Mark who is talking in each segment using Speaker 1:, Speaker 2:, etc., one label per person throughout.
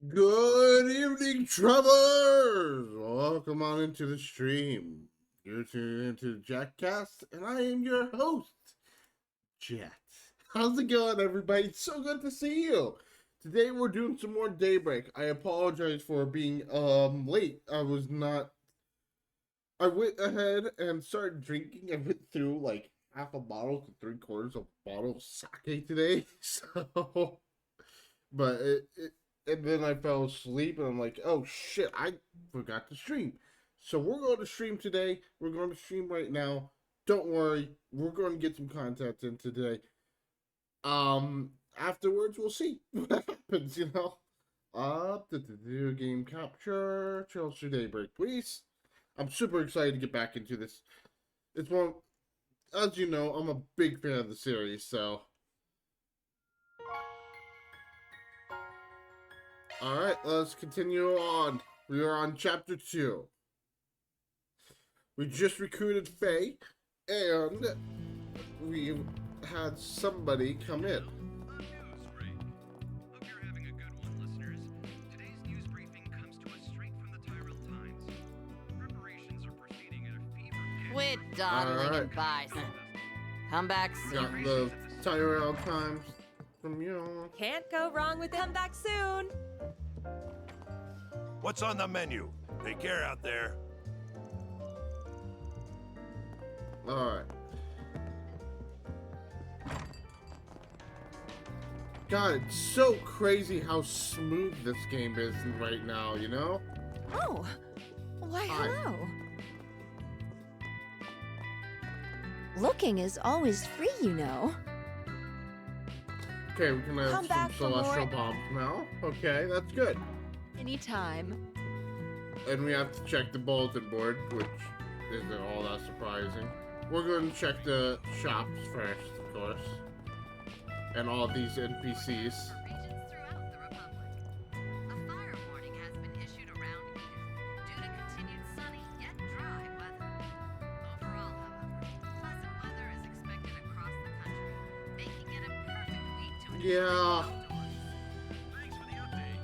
Speaker 1: Good evening, travelers! Welcome on into the stream. You're tuning into Jackcast, and I am your host, Jet. How's it going, everybody? It's so good to see you. Today we're doing some more Daybreak. I apologize for being late. I went ahead and started drinking. I went through like half a bottle to 3/4 of a bottle of sake today. But and then I fell asleep, and I'm like, oh shit, I forgot to stream. So we're going to stream today. We're going to stream right now. Don't worry, we're going to get some content in today. Afterwards, we'll see what happens. Up to the game capture, Chelsea Daybreak, please. I'm super excited to get back into this. It's one, as you know, I'm a big fan of the series, so. Alright, let's continue on. We are on chapter 2. We just recruited Faye, and we had somebody come in.
Speaker 2: Quit dawdling and bison. Come back soon.
Speaker 1: Got the Tyrell Times from you.
Speaker 3: Can't go wrong with come back soon.
Speaker 4: What's on the menu? Take care out there.
Speaker 1: Alright. God, it's so crazy how smooth this game is right now, you know?
Speaker 3: Oh, why
Speaker 1: Hi.
Speaker 3: hello.
Speaker 5: Looking is always free, you know.
Speaker 1: Okay, we can have
Speaker 3: Come
Speaker 1: some
Speaker 3: back for
Speaker 1: celestial
Speaker 3: more.
Speaker 1: bombs now. Okay, that's good.
Speaker 3: Anytime.
Speaker 1: And we have to check the bulletin board, which isn't all that surprising. We're going to check the shops first, of course. And all these NPCs.
Speaker 2: Regions throughout the Republic. A fire warning has been issued around Eden due to continued sunny yet dry weather. Overall, however, pleasant weather is expected across the country, making it a perfect week to enjoy
Speaker 1: Yeah.
Speaker 2: the outdoors.
Speaker 4: Thanks for the update.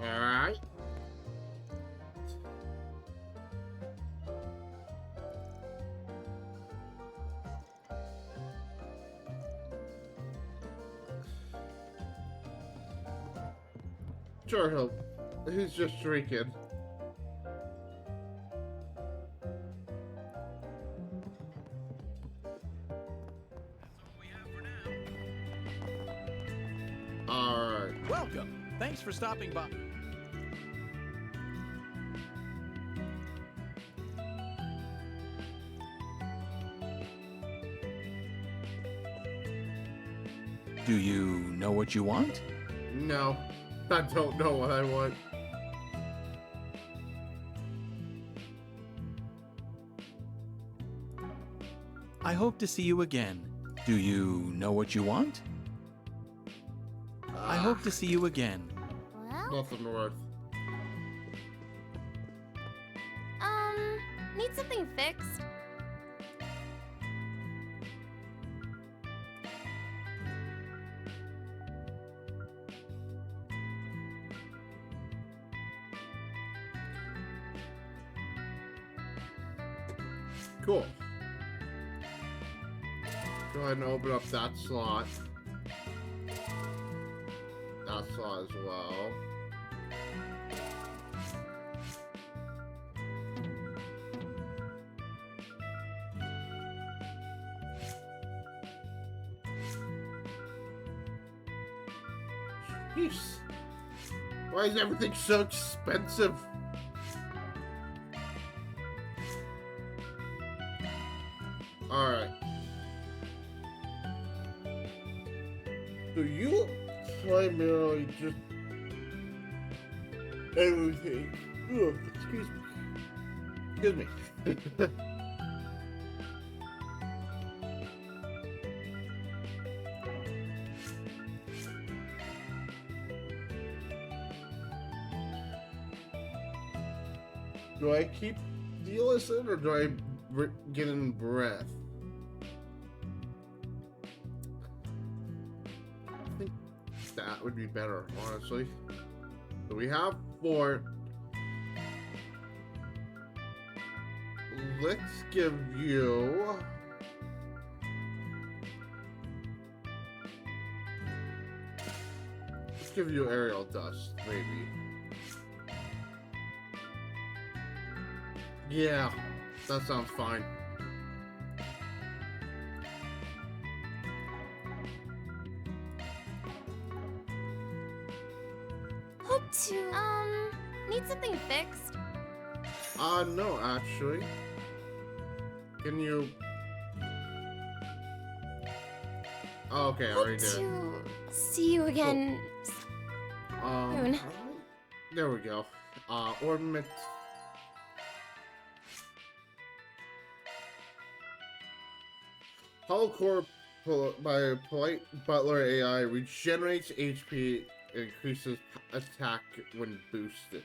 Speaker 1: Alright. Sure, he's just drinking. Alright.
Speaker 6: Welcome. Thanks for stopping by. Do you know what you want?
Speaker 1: No, I don't know what I want.
Speaker 6: I hope to see you again. Do you know what you want? I hope to see you again.
Speaker 5: Well,
Speaker 1: Nothing worth.
Speaker 5: need something fixed.
Speaker 1: Cool. Go ahead and open up that slot. That slot as well. Jeez. Why is everything so expensive? Alright. So you primarily just everything. Ugh, excuse me. Excuse me. Do I keep de-listen or do I get in breath? I think that would be better, honestly. So we have 4. Let's give you... Let's give you aerial dust, maybe. Yeah, that sounds fine.
Speaker 5: Hope to, need something fixed.
Speaker 1: No, actually. Can you... Oh, okay, I already
Speaker 5: Hope
Speaker 1: did.
Speaker 5: to see you again. Soon.
Speaker 1: There we go. Ornament. Hull core by polite butler AI regenerates HP and increases attack when boosted.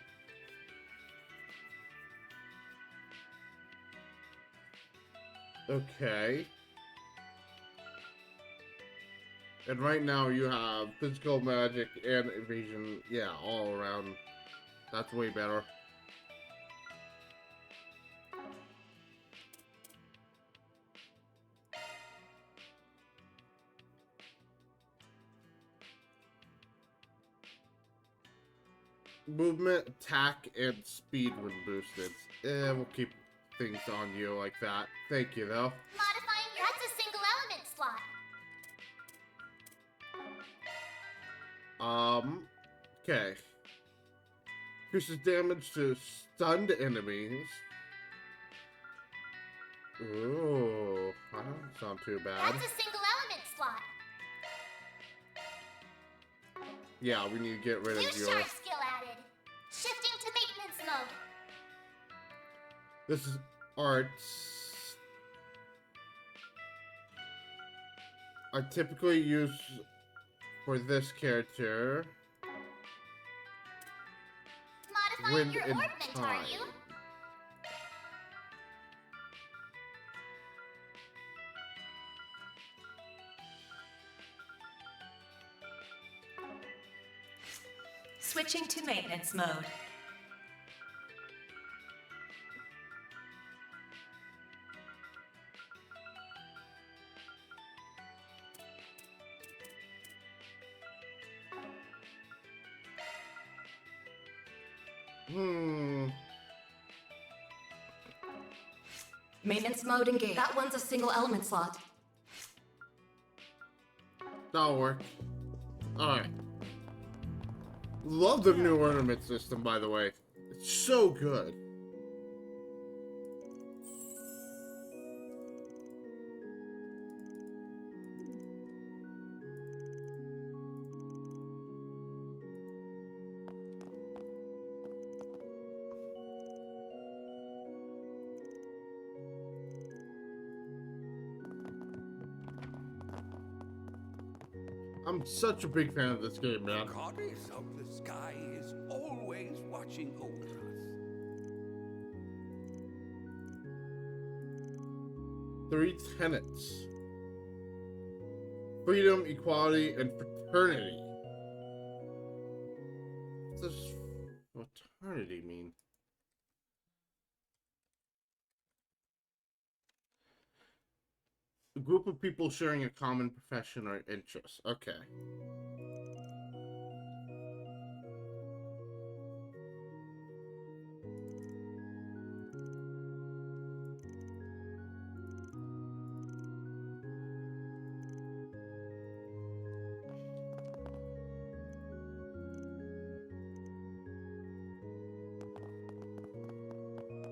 Speaker 1: Okay. And right now you have physical magic and evasion. Yeah, all around. That's way better. Movement, attack, and speed when boosted. We'll keep things on you like that. Thank you, though.
Speaker 5: Modifying your... That's a single element slot.
Speaker 1: Okay. Increases damage to stunned enemies. Ooh, that doesn't sound too bad.
Speaker 5: That's a single element slot.
Speaker 1: Yeah, we need to get rid
Speaker 5: New
Speaker 1: of your...
Speaker 5: shard skill added. Shifting to maintenance mode.
Speaker 1: This is arts. I typically use for this character
Speaker 5: Modifying
Speaker 1: wind
Speaker 5: your
Speaker 1: and
Speaker 5: ornament, are
Speaker 1: time.
Speaker 5: you?
Speaker 3: Switching to maintenance mode. Maintenance mode engaged. That one's a single element slot.
Speaker 1: That'll work. Alright. Love the new ornament system, by the way. It's so good. I'm such a big fan of this game, man.
Speaker 7: Goddess of the sky is always watching over us.
Speaker 1: 3 tenets. Freedom, equality, and fraternity. What does fraternity mean? A group of people sharing a common profession or interest. Okay.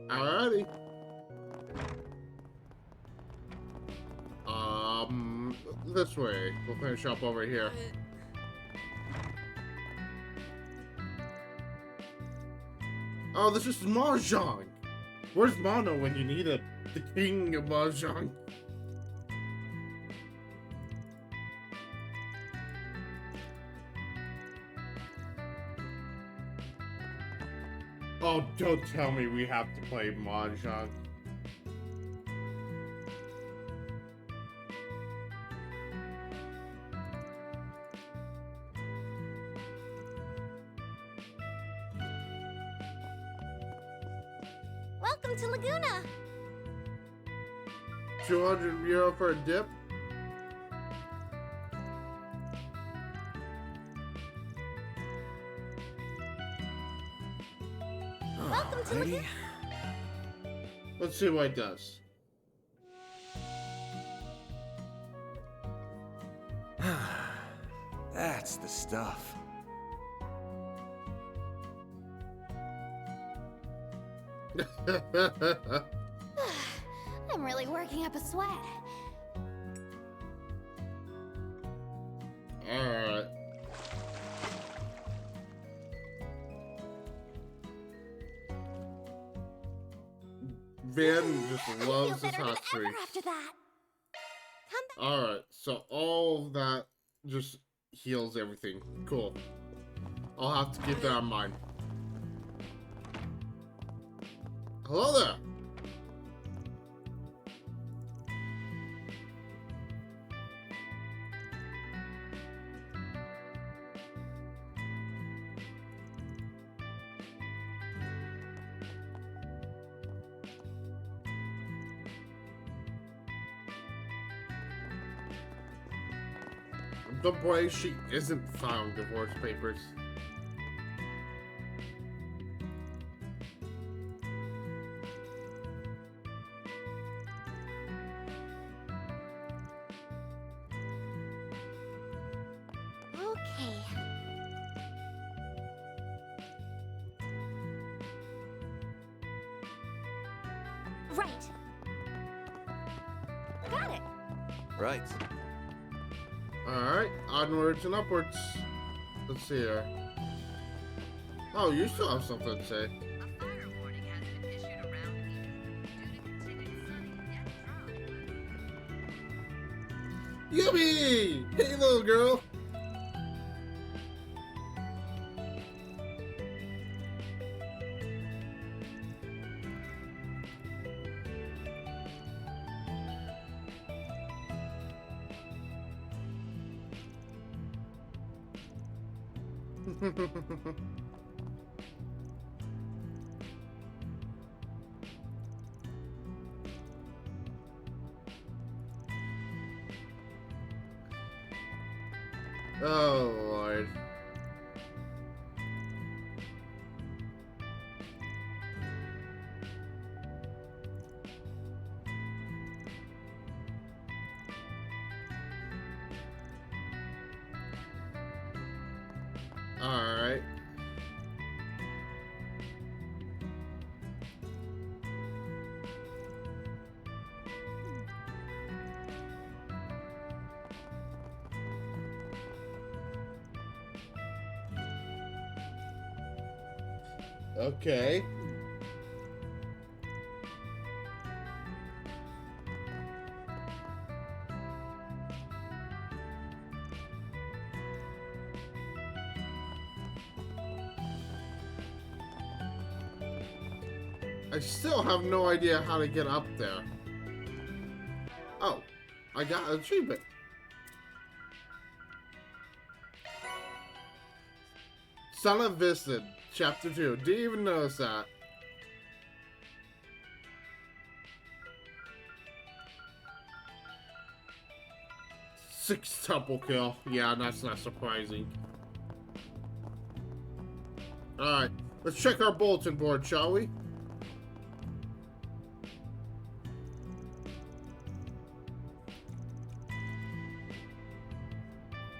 Speaker 1: Alrighty. This way. We'll finish up over here. Oh, this is Mahjong. Where's Mono when you need it? The king of Mahjong. Oh, don't tell me we have to play Mahjong.
Speaker 5: Welcome to Laguna.
Speaker 1: 200 euro for a dip?
Speaker 5: Welcome to Laguna.
Speaker 1: Let's see what it does.
Speaker 7: That's the stuff.
Speaker 5: I'm really working up a sweat.
Speaker 1: Alright. Van just
Speaker 5: I
Speaker 1: loves
Speaker 5: feel
Speaker 1: his
Speaker 5: better
Speaker 1: hot
Speaker 5: than ever
Speaker 1: streaks.
Speaker 5: after that. Come back.
Speaker 1: Alright, so all of that just heals everything. Cool. I'll have to keep that in mind. Hello there! The boy, she isn't filing divorce papers.
Speaker 5: Okay. Right. Got it.
Speaker 7: Right.
Speaker 1: Alright, onwards and upwards. Let's see here. Oh, you still have something to say.
Speaker 2: A fire warning has been issued around here due to continued sunny yet dry weather.
Speaker 1: Yummy! Hey, little girl! Oh, Lord. Alright. Okay. I still have no idea how to get up there. Oh, I got an achievement. Son of Visted, Chapter 2. Didn't even notice that. Sextuple kill. Yeah, that's not surprising. Alright, let's check our bulletin board, shall we?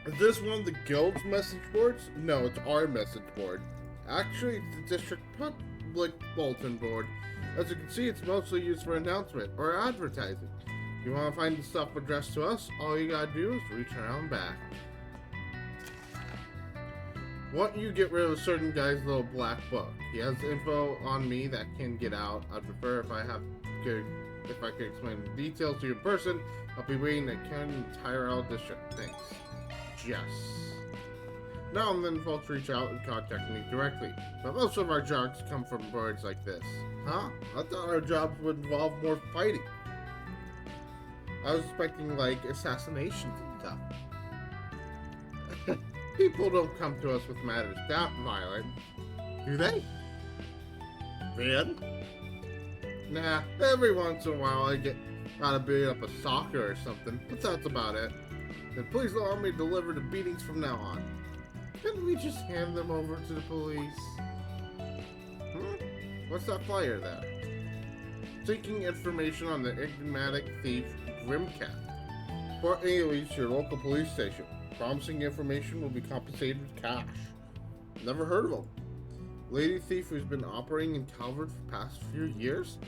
Speaker 1: Is this one of the guild's message boards? No, it's our message board. Actually, it's the district public bulletin board. As you can see, it's mostly used for announcement or advertising. If you want to find the stuff addressed to us, all you gotta do is reach around back. Want you get rid of a certain guy's little black book. He has info on me that can get out. I'd prefer if I could explain the details to your person. I'll be waiting at County Tyrell District. Thanks. Jess. Now and then folks reach out and contact me directly, but most of our jobs come from birds like this. Huh? I thought our jobs would involve more fighting. I was expecting, like, assassinations and stuff. People don't come to us with matters that violent, do they? Man? Nah, every once in a while I gotta beat up a soccer or something, but that's about it. Then please allow me to deliver the beatings from now on. Couldn't we just hand them over to the police? What's that flyer there? Seeking information on the enigmatic thief Grimcat. Report Ailey to your local police station. Promising information will be compensated with cash. Never heard of him. Lady thief who's been operating in Calvert for the past few years?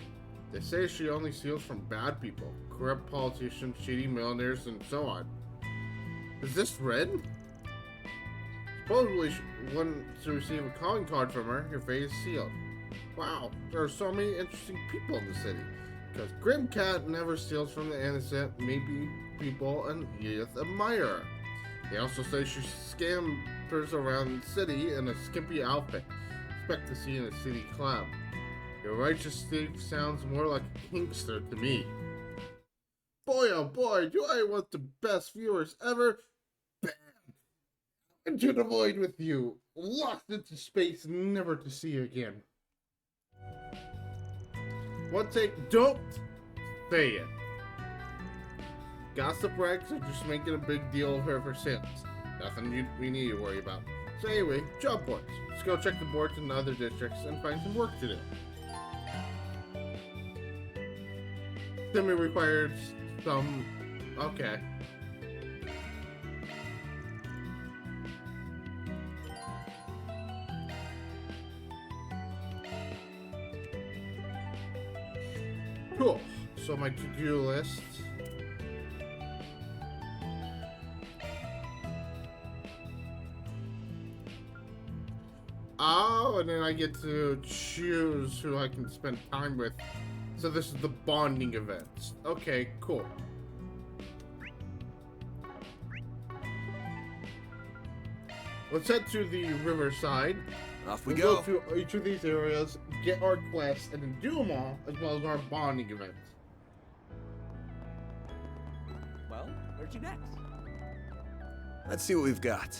Speaker 1: They say she only steals from bad people, corrupt politicians, shady millionaires, and so on. Is this Red? Supposedly, once you receive a calling card from her, your fate is sealed. Wow, there are so many interesting people in the city. Because Grimcat never steals from the innocent, maybe people, and Edith admire her. They also say she scampers around the city in a skimpy outfit. Expect to see in a city club. Your righteous thief sounds more like a kinkster to me. Boy, oh boy, do I want the best viewers ever. Bam! Into the void with you, lost into space, never to see again. One take, don't say it. Gossip rags are just making a big deal of her for sins. Nothing we need to worry about. So anyway, job boards. Let's go check the boards in the other districts and find some work to do. Semi required some. Okay. Cool. So my to-do list. Oh, and then I get to choose who I can spend time with. So this is the bonding events. Okay, cool. Let's head to the riverside.
Speaker 7: Off we
Speaker 1: We'll
Speaker 7: go.
Speaker 1: through each of these areas, get our quests, and then do them all, as well as our bonding events.
Speaker 7: Well, where'd you next?
Speaker 8: Let's see what we've got.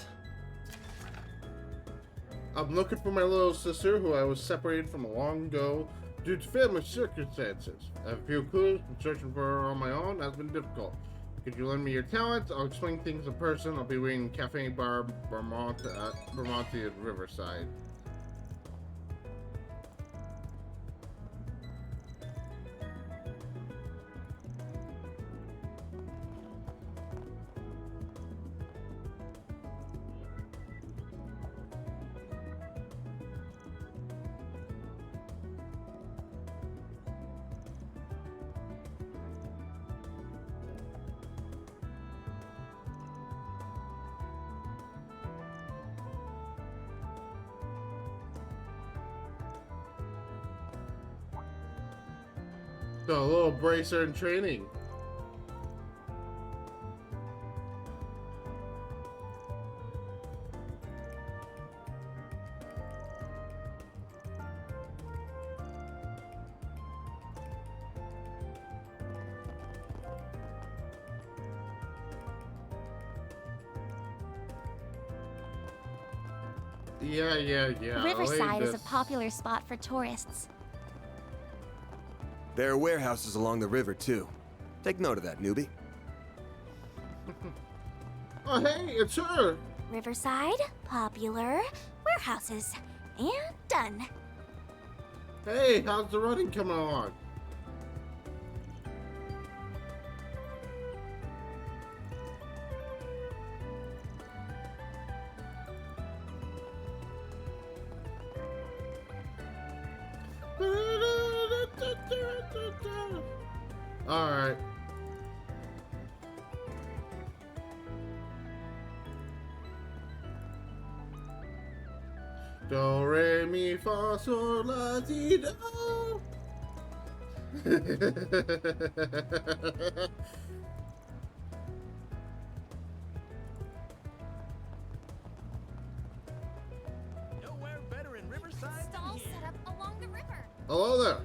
Speaker 1: I'm looking for my little sister, who I was separated from long ago due to family circumstances. I have a few clues, but searching for her on my own has been difficult. Could you lend me your talents? I'll explain things in person. I'll be waiting in Cafe Bar Vermont at Riverside. So, a little bracer in training. Yeah.
Speaker 5: Riverside is a popular spot for tourists.
Speaker 8: There are warehouses along the river, too. Take note of that, newbie.
Speaker 1: Oh, hey, it's her.
Speaker 3: Riverside, popular, warehouses, and done.
Speaker 1: Hey, how's the running coming along? Alright. Do, re, mi, fa, sol, la, si, do.
Speaker 4: Nowhere better in Riverside than
Speaker 3: Stall
Speaker 4: here.
Speaker 3: set up along the river.
Speaker 1: Hello there.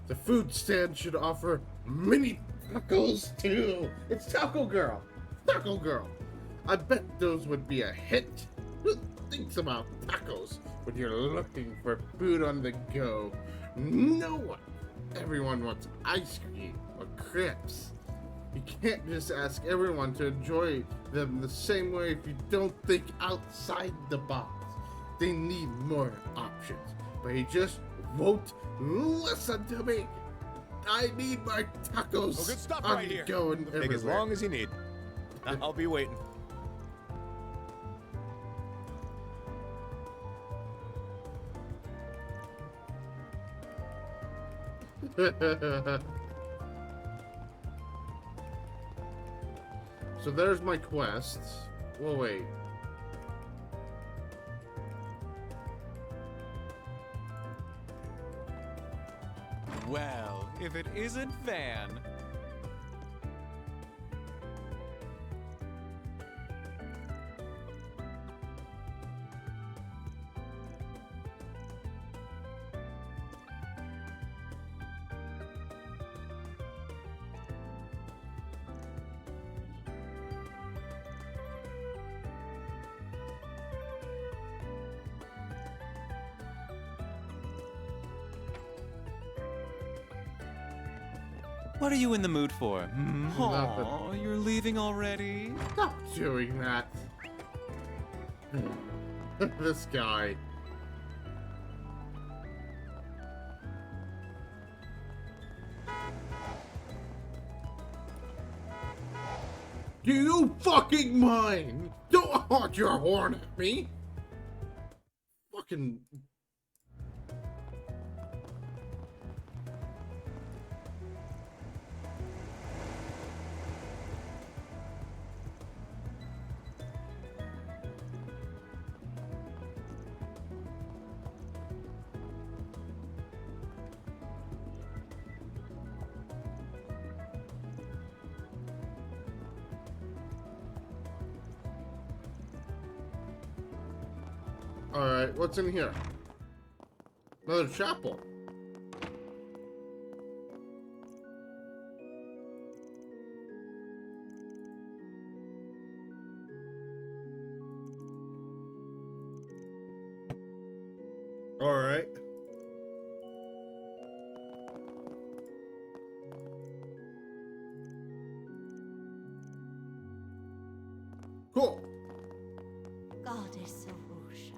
Speaker 1: The food stand should offer mini tacos too. It's Taco Girl. Taco Girl. I bet those would be a hit. Who thinks about tacos when you're looking for food on the go? No one. Everyone wants ice cream or crepes. You can't just ask everyone to enjoy them the same way if you don't think outside the box. They need more options, but he just won't listen to me. I need my tacos
Speaker 7: Oh, good stuff
Speaker 1: on
Speaker 7: right
Speaker 1: the
Speaker 7: here.
Speaker 1: go and
Speaker 7: Take
Speaker 1: everywhere.
Speaker 7: as long as you need. I'll be waiting.
Speaker 1: So there's my quests. Well, wait.
Speaker 9: Well, if it isn't Van. What are you in the mood for?
Speaker 1: Nothing.
Speaker 9: Aw, you're leaving already?
Speaker 1: Stop doing that. This guy. Do you fucking mind? Don't honk your horn at me. Fucking. Alright, what's in here? Another chapel. Alright. Cool.
Speaker 3: Goddess Arusha.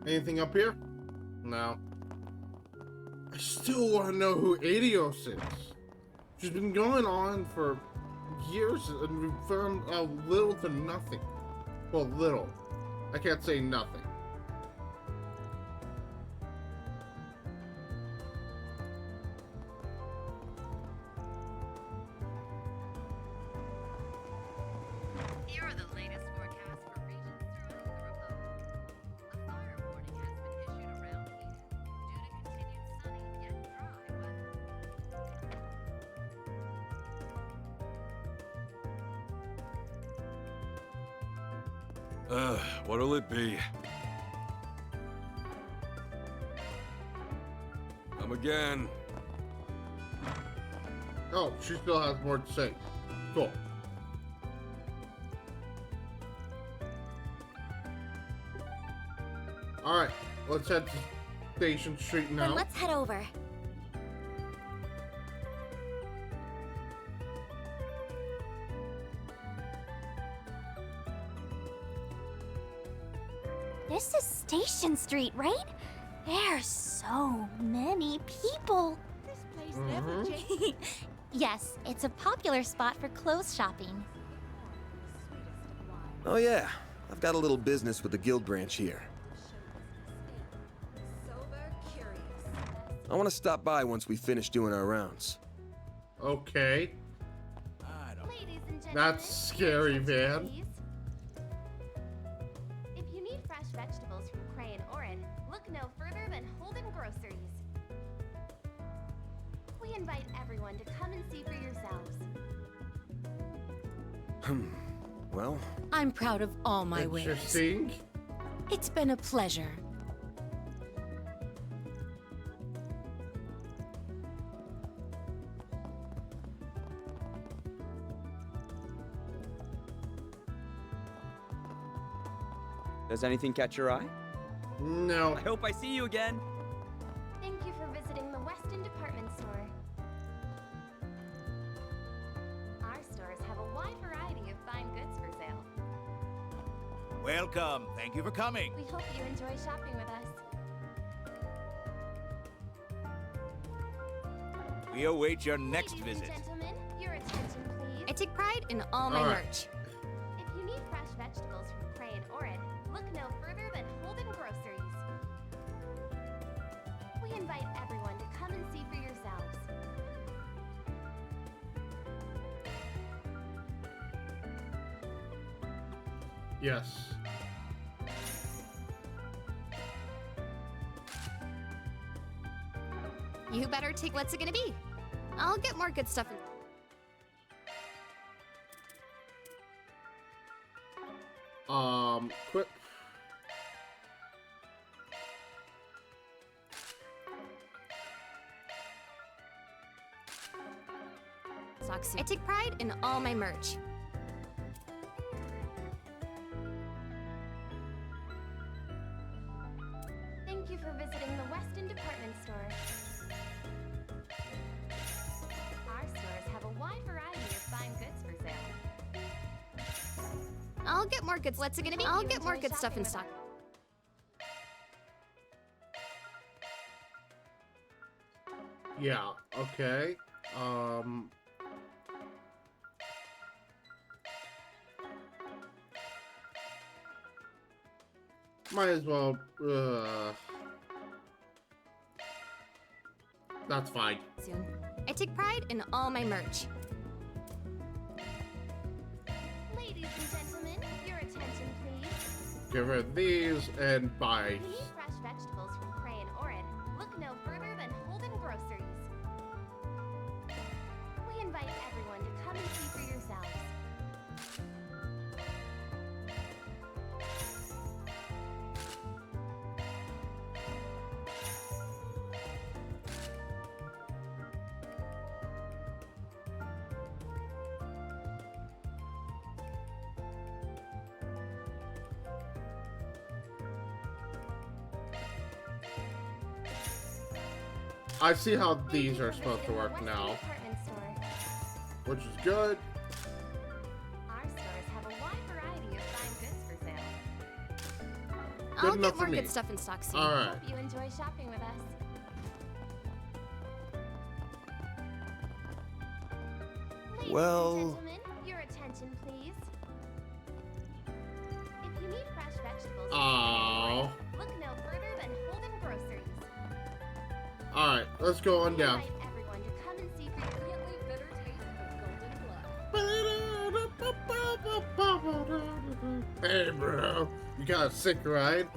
Speaker 1: Anything up here? No. I still want to know who Adios is. She's been going on for years and we've found out little to nothing. Well, little. I can't say nothing.
Speaker 2: Here are the latest forecasts for regions throughout the Republic. A fire warning has been issued around Eden due to continued sunny yet dry weather.
Speaker 7: What'll it be? Come again.
Speaker 1: Oh, she still has more to say. Cool. Alright, let's head to Station Street
Speaker 3: Then
Speaker 1: now.
Speaker 3: let's head over. This is Station Street, right? There's so many people.
Speaker 5: This place never
Speaker 1: Mhm.
Speaker 5: changes.
Speaker 3: Yes, it's a popular spot for clothes shopping.
Speaker 8: Oh yeah, I've got a little business with the guild branch here. I want to stop by once we finish doing our rounds.
Speaker 1: Okay.
Speaker 3: Ladies and gentlemen,
Speaker 1: That's scary, man.
Speaker 3: please. If you need fresh vegetables from Cray and Orin, look no further than Holden Groceries. We invite everyone to come and see for yourselves.
Speaker 8: Well,
Speaker 5: I'm proud of all my wares.
Speaker 1: Interesting.
Speaker 5: It's been a pleasure.
Speaker 10: Does anything catch your eye?
Speaker 1: No.
Speaker 10: I hope I see you again.
Speaker 3: Thank you for visiting the Weston Department Store. Our stores have a wide variety of fine goods for sale.
Speaker 4: Welcome. Thank you for coming.
Speaker 3: We hope you enjoy shopping with us.
Speaker 4: We await your next
Speaker 3: Ladies
Speaker 4: visit.
Speaker 3: and gentlemen, your attention please.
Speaker 5: I take pride in all my
Speaker 1: Alright.
Speaker 5: merch.
Speaker 3: If you need fresh vegetables from Cray and Orin, look no further than Holden Groceries. We invite everyone to come and see for yourselves.
Speaker 1: Yes.
Speaker 5: You better take what's it gonna be. I'll get more good stuff.
Speaker 1: Quit.
Speaker 5: I take pride in all my merch.
Speaker 3: Thank you for visiting the Weston Department Store. Our stores have a wide variety of fine goods for sale.
Speaker 5: I'll get more good. What's it gonna be? I'll get more good stuff in stock.
Speaker 1: Yeah. Okay. Might as well. That's fine.
Speaker 5: Soon. I take pride in all my merch.
Speaker 3: Ladies and gentlemen, your attention please.
Speaker 1: Give her these and buy.
Speaker 3: If you need fresh vegetables from Cray and Orin, look no further than Holden Groceries. We invite everyone to come and see for yourselves.
Speaker 1: I see how
Speaker 3: Thank
Speaker 1: these
Speaker 3: you
Speaker 1: are
Speaker 3: for
Speaker 1: supposed to
Speaker 3: visiting the
Speaker 1: work
Speaker 3: Weston
Speaker 1: now,
Speaker 3: Department Store.
Speaker 1: which is good.
Speaker 3: Our stores have a wide variety of fine goods for sale.
Speaker 5: I'll
Speaker 1: enough
Speaker 5: get
Speaker 1: for
Speaker 5: more
Speaker 1: me.
Speaker 5: good stuff in stock soon.
Speaker 1: All right.
Speaker 3: Hope you enjoy shopping with us. Ladies
Speaker 8: Well-
Speaker 3: and gentlemen, your attention, please. If you need fresh vegetables,
Speaker 1: Aww.
Speaker 3: look no further than Holden Groceries.
Speaker 1: All right, let's go on
Speaker 3: We
Speaker 1: down.
Speaker 3: invite everyone to come and see for the really bitter taste of golden blood.
Speaker 1: Hey, bro, you got a sick ride?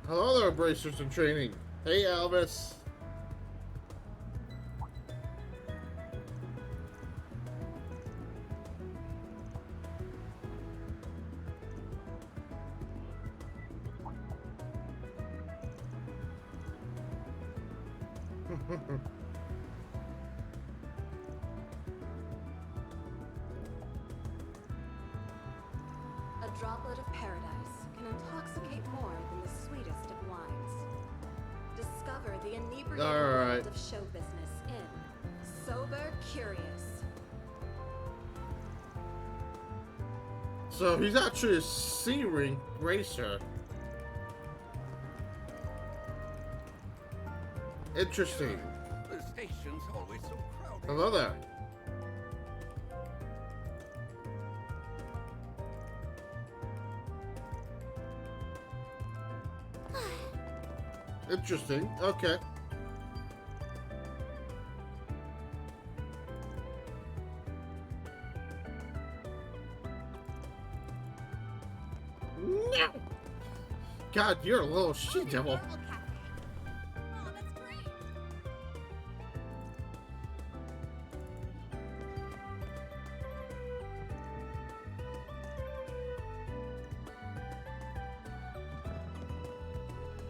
Speaker 1: Hello there, bracers in training. Hey, Elvis.
Speaker 11: A droplet of paradise can intoxicate more than the sweetest of wines. Discover the inebriating inebriated
Speaker 1: Alright.
Speaker 11: world of show business in Sober Curious.
Speaker 1: So he's actually a C-ring racer. Interesting.
Speaker 7: The station's always so crowded.
Speaker 1: Hello there. Interesting. Okay. No. God, you're a little she devil.
Speaker 2: Oh, that's great.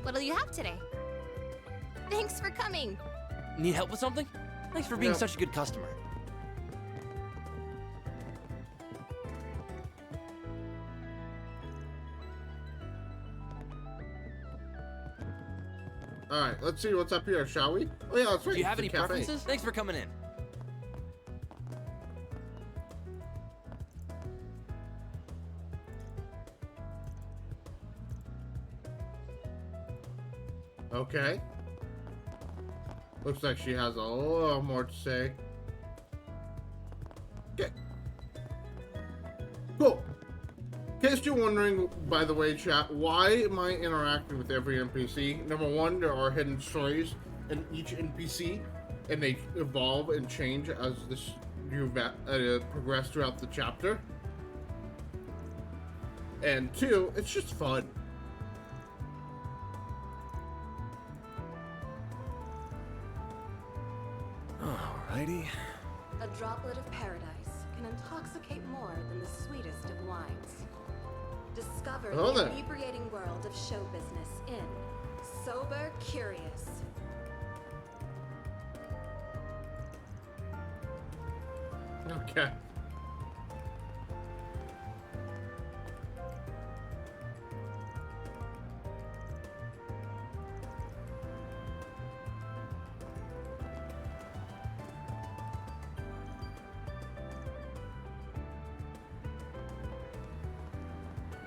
Speaker 3: What'll you have today? Thanks for coming.
Speaker 10: Need help with something? Thanks for being
Speaker 1: Yeah.
Speaker 10: such a good customer.
Speaker 1: All right, let's see what's up here, shall we? Oh yeah, that's right.
Speaker 10: Do you have
Speaker 1: it's
Speaker 10: any
Speaker 1: a cafe.
Speaker 10: preferences? Thanks for coming in.
Speaker 1: Okay. Looks like she has a little more to say. Okay. Cool. In case you're wondering, by the way, chat, why am I interacting with every NPC? Number one, there are hidden stories in each NPC, and they evolve and change as you progress throughout the chapter. And two, it's just fun.
Speaker 8: Alrighty.
Speaker 11: A droplet of paradise can intoxicate more than the sweetest of wines. Discover
Speaker 1: Hello
Speaker 11: the
Speaker 1: there.
Speaker 11: inebriating world of show business in Sober Curious.
Speaker 1: Okay.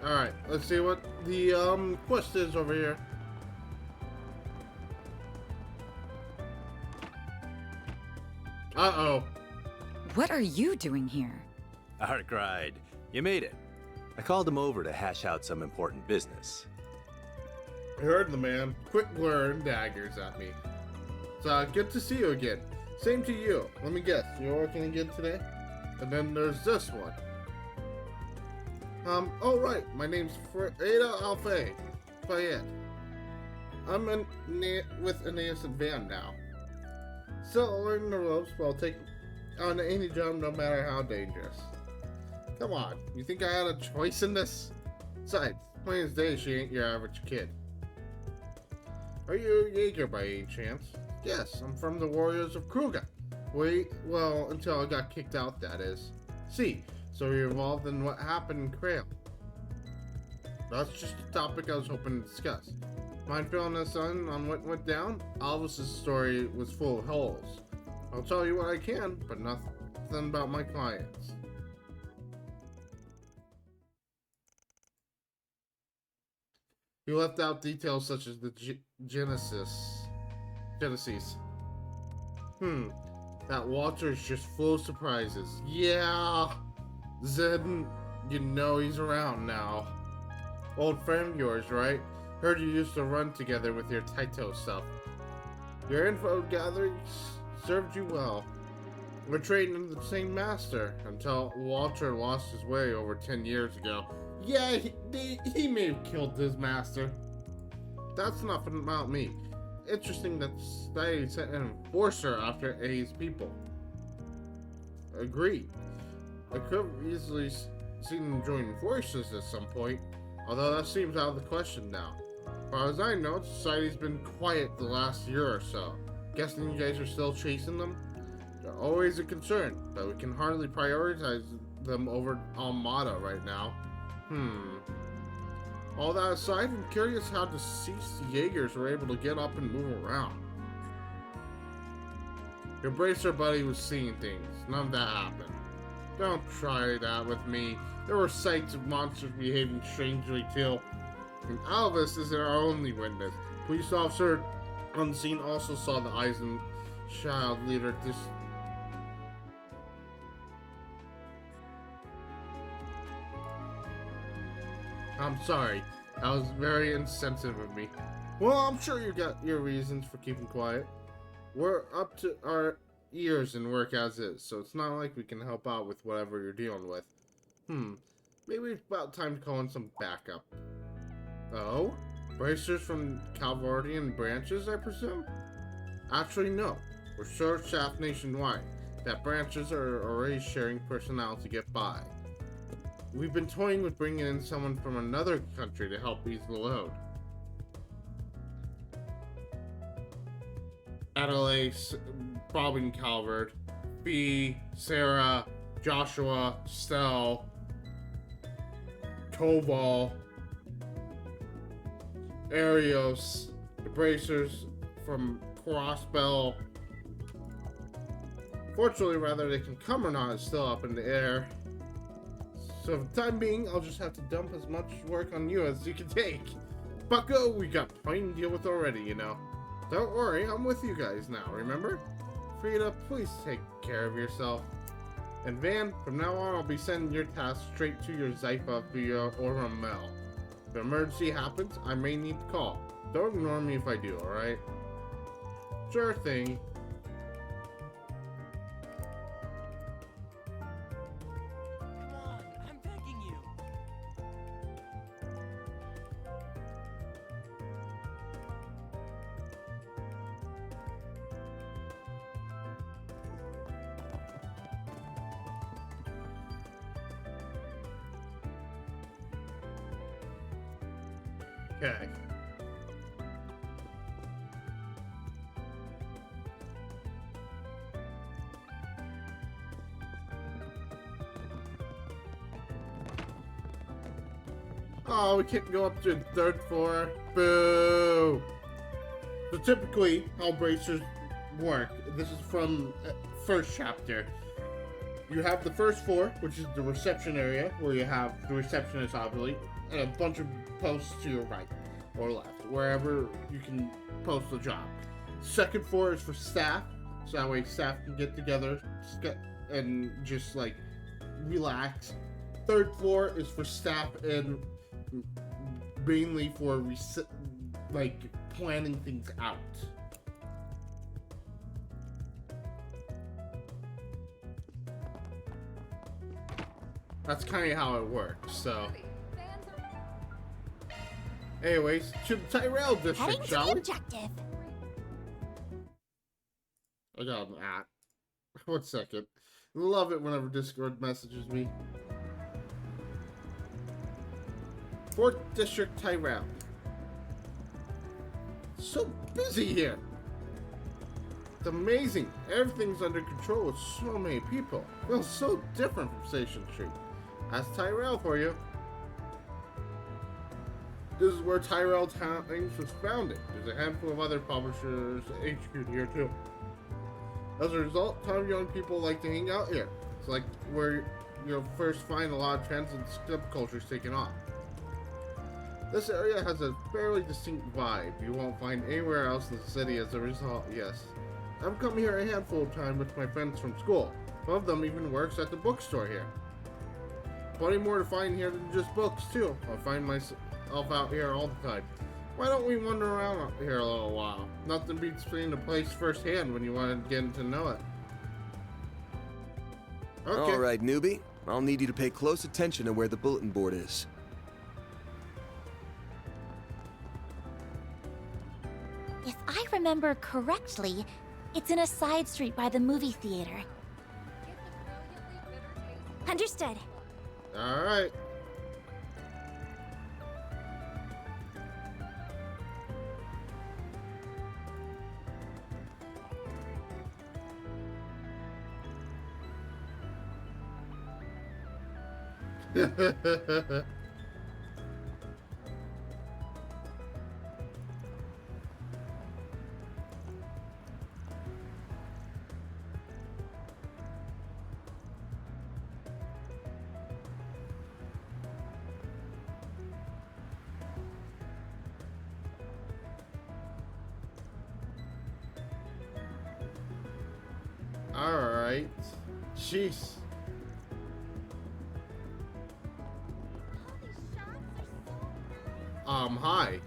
Speaker 1: Alright, let's see what the quest is over here. Uh-oh.
Speaker 12: What are you doing here?
Speaker 13: Arcride, you made it. I called him over to hash out some important business.
Speaker 1: I heard the man. Quick glare and daggers at me. It's good to see you again. Same to you. Let me guess, you're working again today? And then there's this one. Oh right, my name's Freda Alfay. Fayette. I'm with an innocent van now. Still learning the ropes, but I'll take on any job no matter how dangerous. Come on, you think I had a choice in this? Besides, plain as day, she ain't your average kid. Are you a Jaeger by any chance? Yes, I'm from the Warriors of Kruger. Wait, well, until I got kicked out, that is. See, so you're involved in what happened in Krail. That's just a topic I was hoping to discuss. Mind filling us in on what went down? Alvis's story was full of holes. I'll tell you what I can, but nothing about my clients. You left out details such as the Genesis. That Walter's just full of surprises. Yeah, Zed, you know he's around now. Old friend of yours, right? Heard you used to run together with your Taito stuff. Your info gathering served you well. We're trading under the same master until Walter lost his way over 10 years ago. Yeah, he may have killed his master. That's nothing about me. Interesting that society sent an enforcer after A's people. Agreed. I could have easily seen them join forces at some point, although that seems out of the question now. As far as I know, society's been quiet the last year or so. Guessing you guys are still chasing them? They're always a concern, but we can hardly prioritize them over Almada right now. All that aside, I'm curious how deceased Jaegers were able to get up and move around. Your bracer buddy was seeing things. None of that happened. Don't try that with me. There were sights of monsters behaving strangely too. And Alvis is our only witness. Police officer on the scene also saw the eyes and child leader I'm sorry. That was very insensitive of me. Well, I'm sure you got your reasons for keeping quiet. We're up to our ears in work as is, so it's not like we can help out with whatever you're dealing with. Maybe it's about time to call in some backup. Oh? Bracers from Calvardian branches, I presume? Actually, no. We're short-staffed nationwide. That branches are already sharing personnel to get by. We've been toying with bringing in someone from another country to help ease the load. Adelaide, Robin Calvert, Fee, Sarah, Joshua, Stell, Toval, Arios, the Bracers from Crossbell. Fortunately, whether they can come or not is still up in the air. So for the time being, I'll just have to dump as much work on you as you can take. Bucko, we got plenty to deal with already, you know. Don't worry, I'm with you guys now, remember? Frida, please take care of yourself. And Van, from now on, I'll be sending your tasks straight to your Zypha via or Mel. If an emergency happens, I may need to call. Don't ignore me if I do, alright? Sure thing. Okay. Oh, we can't go up to the third floor. Boo! So typically, how bracers work, this is from first chapter. You have the first floor, which is the reception area, where you have the receptionist, obviously, and a bunch of posts to your right or left, wherever you can post a job. Second floor is for staff, so that way staff can get together and just like relax. Third floor is for staff and mainly for like planning things out. That's kind of how it works, so. Anyways, to the Tyrell district,
Speaker 3: Heading to
Speaker 1: shall
Speaker 3: the
Speaker 1: we?
Speaker 3: objective.
Speaker 1: I got an at. 1 second. Love it whenever Discord messages me. 4th District Tyrell. So busy here. It's amazing. Everything's under control with so many people. Feels so different from Station Street. That's Tyrell for you. This is where Tyrell Times was founded. There's a handful of other publishers HQ'd here too. As a result, a ton of young people like to hang out here. It's like where you'll first find a lot of trends and subcultures taking off. This area has a fairly distinct vibe you won't find anywhere else in the city as a result, yes. I've come here a handful of times with my friends from school. One of them even works at the bookstore here. Plenty more to find here than just books, too. I find myself out here all the time. Why don't we wander around out here a little while? Nothing beats seeing the place firsthand when you want to get to know it. Okay.
Speaker 8: All right, newbie. I'll need you to pay close attention to where the bulletin board is.
Speaker 3: If I remember correctly, it's in a side street by the movie theater. Understood.
Speaker 1: All right. Alright. Jeez. Hi.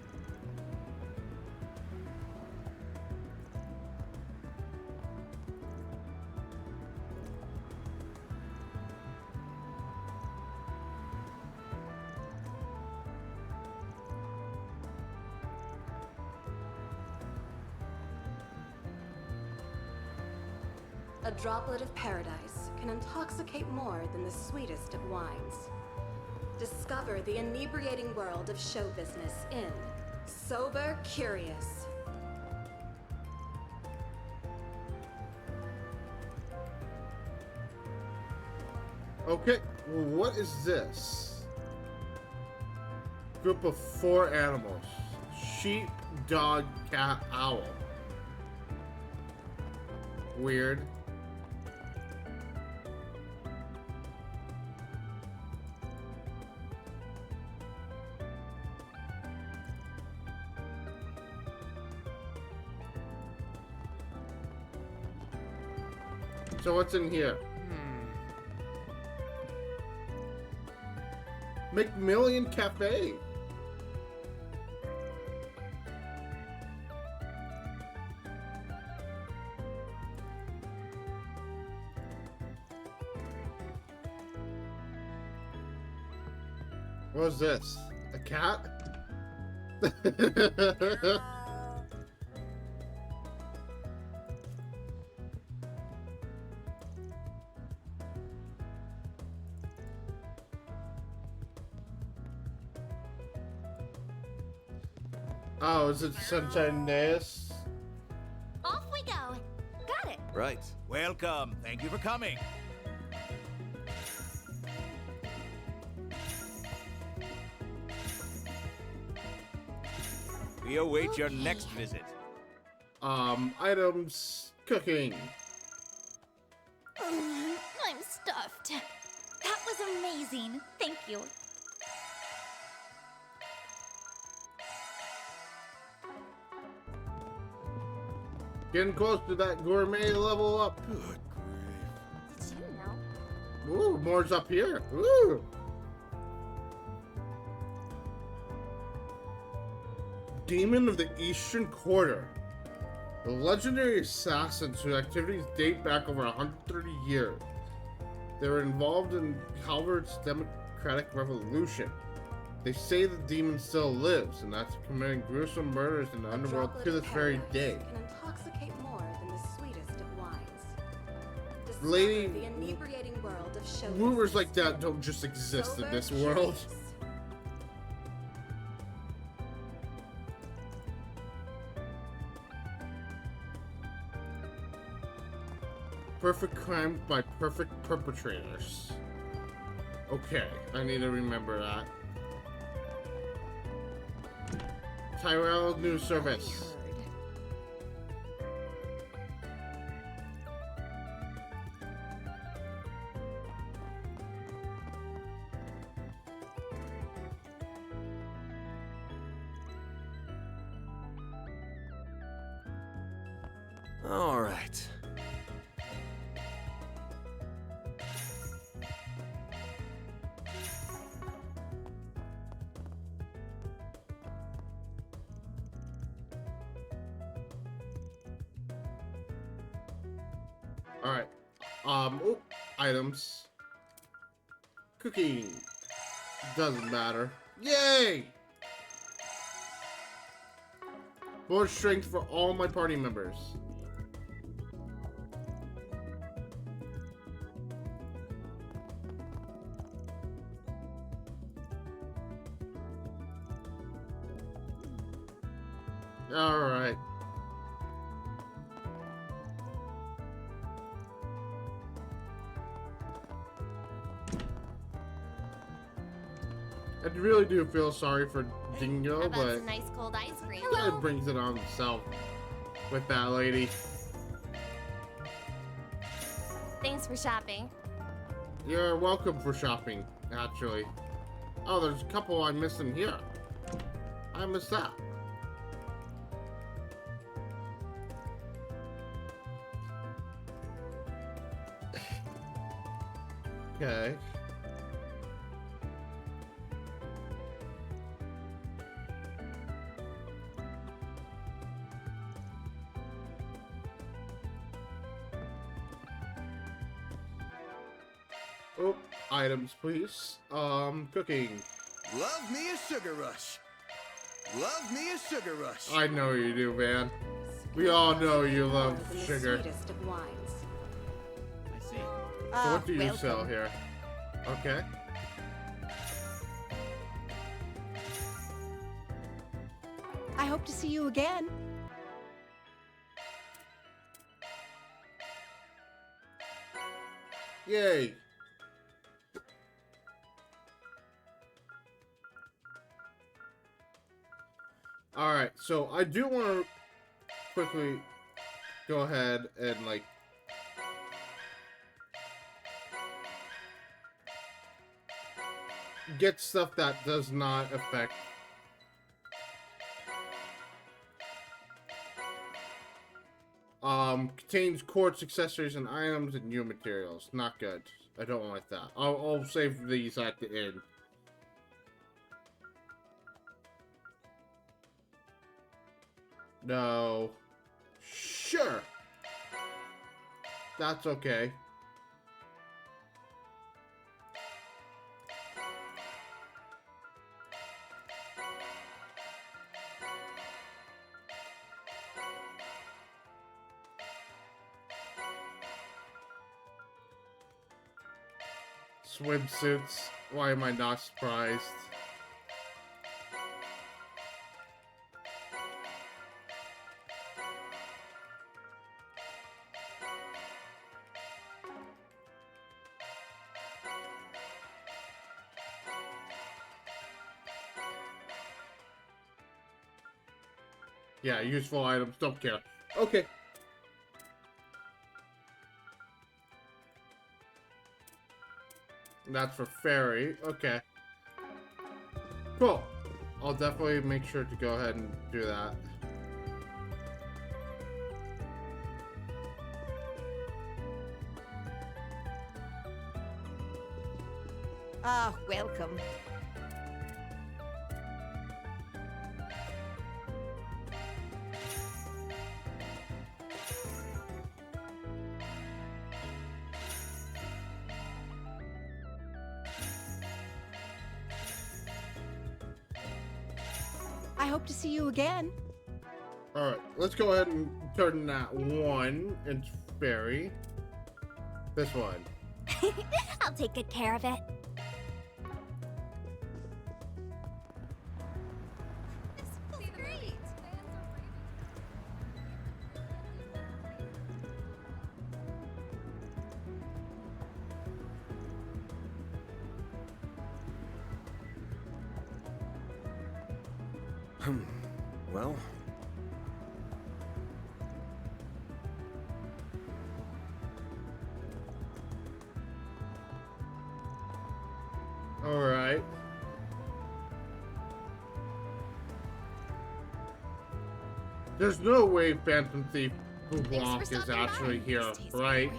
Speaker 11: A droplet of paradise can intoxicate more than the sweetest of wines. Discover the inebriating world of show business in Sober Curious.
Speaker 1: Okay, well, what is this? Group of 4 animals. Sheep, dog, cat, owl. Weird. So what's in here? McMillian Cafe. What is this? A cat? Oh, is it Sunshine Days?
Speaker 3: Off we go. Got it.
Speaker 13: Right.
Speaker 4: Welcome. Thank you for coming. We await your next visit.
Speaker 1: Items, cooking.
Speaker 3: I'm stuffed. That was amazing. Thank you.
Speaker 1: Getting close to that gourmet level up.
Speaker 3: Did you know?
Speaker 1: Ooh, more's up here. Ooh. Demon of the Eastern Quarter. The legendary assassins whose activities date back over 130 years. They were involved in Calvert's democratic revolution. They say the demon still lives, and that's committing gruesome murders in the underworld to this very day.
Speaker 11: Can intoxicate more than the sweetest of wines. Discover
Speaker 1: Lady,
Speaker 11: the inebriating world of show
Speaker 1: rumors
Speaker 11: business
Speaker 1: like that
Speaker 11: in
Speaker 1: don't just exist in
Speaker 11: Sober
Speaker 1: this world.
Speaker 11: Curious.
Speaker 1: Perfect crimes by perfect perpetrators. Okay, I need to remember that. Tyrell News Service.
Speaker 8: All right.
Speaker 1: All right. Items. Cooking. Doesn't matter. Yay! More strength for all my party members. All right. I really do feel sorry for Dingo,
Speaker 3: How about
Speaker 1: but
Speaker 3: some nice cold ice cream?
Speaker 1: he brings it on himself with that lady.
Speaker 3: Thanks for shopping.
Speaker 1: You're welcome for shopping, actually. Oh, there's a couple I missed in here. I missed that. Okay. Oh, items, please. Cooking.
Speaker 8: Love me a sugar rush. Love me a sugar rush.
Speaker 1: I know you do, man. We all know you love
Speaker 11: More than
Speaker 1: sugar.
Speaker 11: The sweetest of wines.
Speaker 6: I see.
Speaker 1: So what do you sell here? Okay.
Speaker 5: I hope to see you again.
Speaker 1: Yay. Alright, so I do want to quickly go ahead and, like, get stuff that does not affect contains quartz accessories and items and new materials. Not good. I don't like that. I'll save these at the end. No. Sure. That's okay. Swimsuits. Why am I not surprised? Yeah, useful items. Don't care. Okay. That's for Fairy. Okay. Cool. I'll definitely make sure to go ahead and do that.
Speaker 5: Ah, welcome. I hope to see you again.
Speaker 1: Alright, let's go ahead and turn that one into Fairy. This one.
Speaker 3: I'll take good care of it.
Speaker 2: This is great.
Speaker 8: Well,
Speaker 1: Alright. There's no way Phantom Thief Blanc is actually here, right?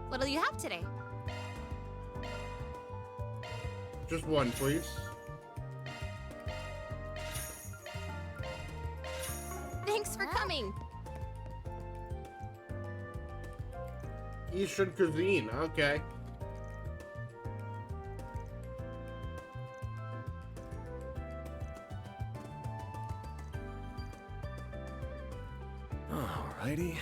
Speaker 3: What'll you have today?
Speaker 1: Just one, please.
Speaker 3: Thanks for coming.
Speaker 1: Eastern cuisine, okay.
Speaker 8: alrighty.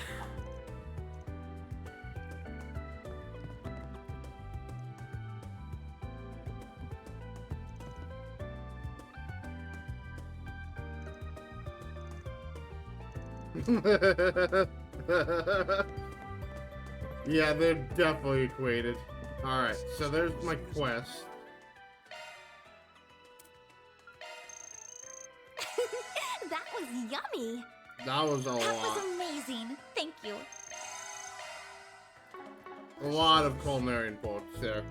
Speaker 1: Yeah, they're definitely equated. Alright, so there's my quest.
Speaker 3: That was yummy.
Speaker 1: That was a
Speaker 3: That
Speaker 1: lot.
Speaker 3: was amazing. Thank you.
Speaker 1: A lot of culinary points there.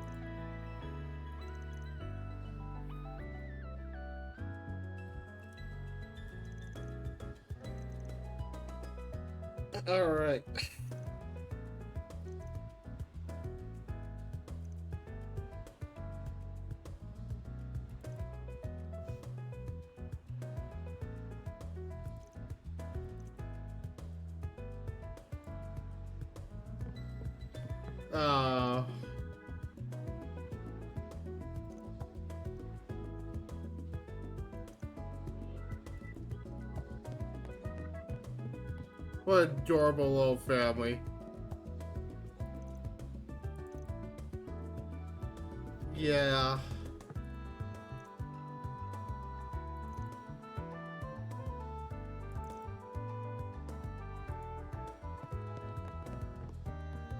Speaker 1: Alright. What an adorable little family. Yeah.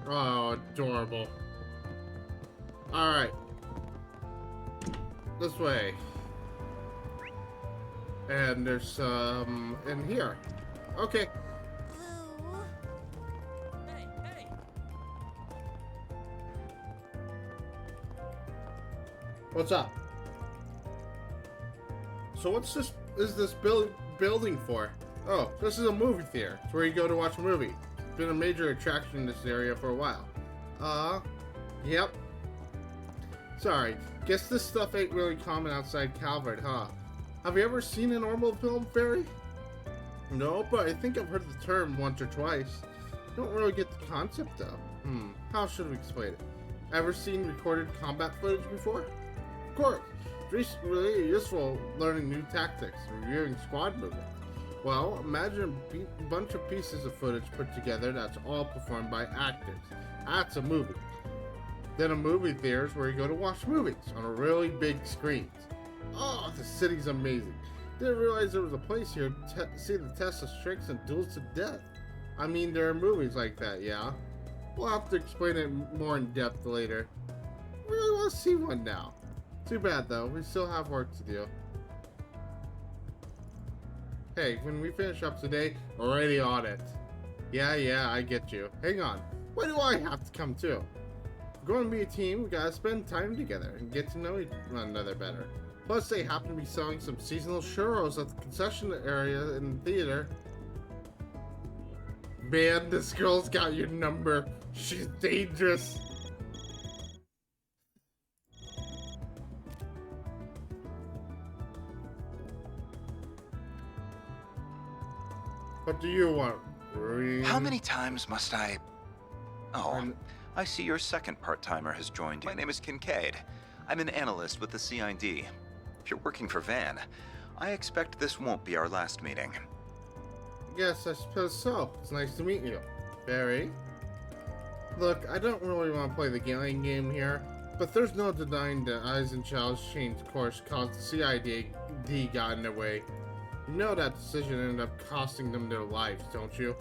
Speaker 1: Oh, adorable. Alright. This way. And there's some in here. Okay. What's up? So what's this building for? Oh, this is a movie theater. It's where you go to watch a movie. It's been a major attraction in this area for a while. Yep. Sorry, guess this stuff ain't really common outside Calvert, huh? Have you ever seen a normal film, Fairy? No, but I think I've heard the term once or twice. Don't really get the concept though. How should we explain it? Ever seen recorded combat footage before? Of course. It's really useful learning new tactics, reviewing squad movements. Well, imagine a bunch of pieces of footage put together that's all performed by actors. That's a movie. Then a movie theater is where you go to watch movies on a really big screen. Oh, the city's amazing. Didn't realize there was a place here to see the test of strengths and duels to death. I mean, there are movies like that, yeah? We'll have to explain it more in depth later. I really want to see one now. Too bad though, we still have work to do. Hey, when we finish up today, already on it. Yeah, I get you. Hang on, why do I have to come too? If we're going to be a team, we gotta spend time together and get to know one another better. Plus, they happen to be selling some seasonal churros at the concession area in the theater. Man, this girl's got your number. She's dangerous. What do you want, Reen?
Speaker 14: How many times must I... Oh, I see your second part-timer has joined you. My name is Kincaid. I'm an analyst with the CID. If you're working for Van, I expect this won't be our last meeting.
Speaker 1: Yes, I suppose so. It's nice to meet you. Barry? Look, I don't really want to play the game here, but there's no denying that Eisenschau's changed course caused the CID got in their way. You know that decision ended up costing them their lives, don't you?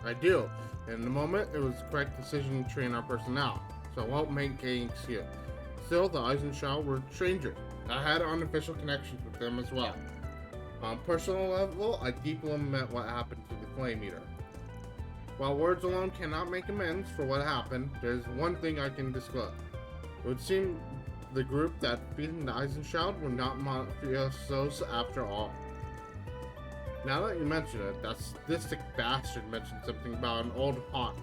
Speaker 1: I do. In the moment, it was the correct decision to train our personnel, so I won't make any excuse. Still, the Eisenschau were strangers. I had unofficial connections with them as well. On a personal level, I deeply lament what happened to the Flame Eater. While words alone cannot make amends for what happened, there's one thing I can disclose. It would seem the group that beat the Eisenschau were not mafiosos after all. Now that you mention it, that sadistic bastard mentioned something about an old haunt.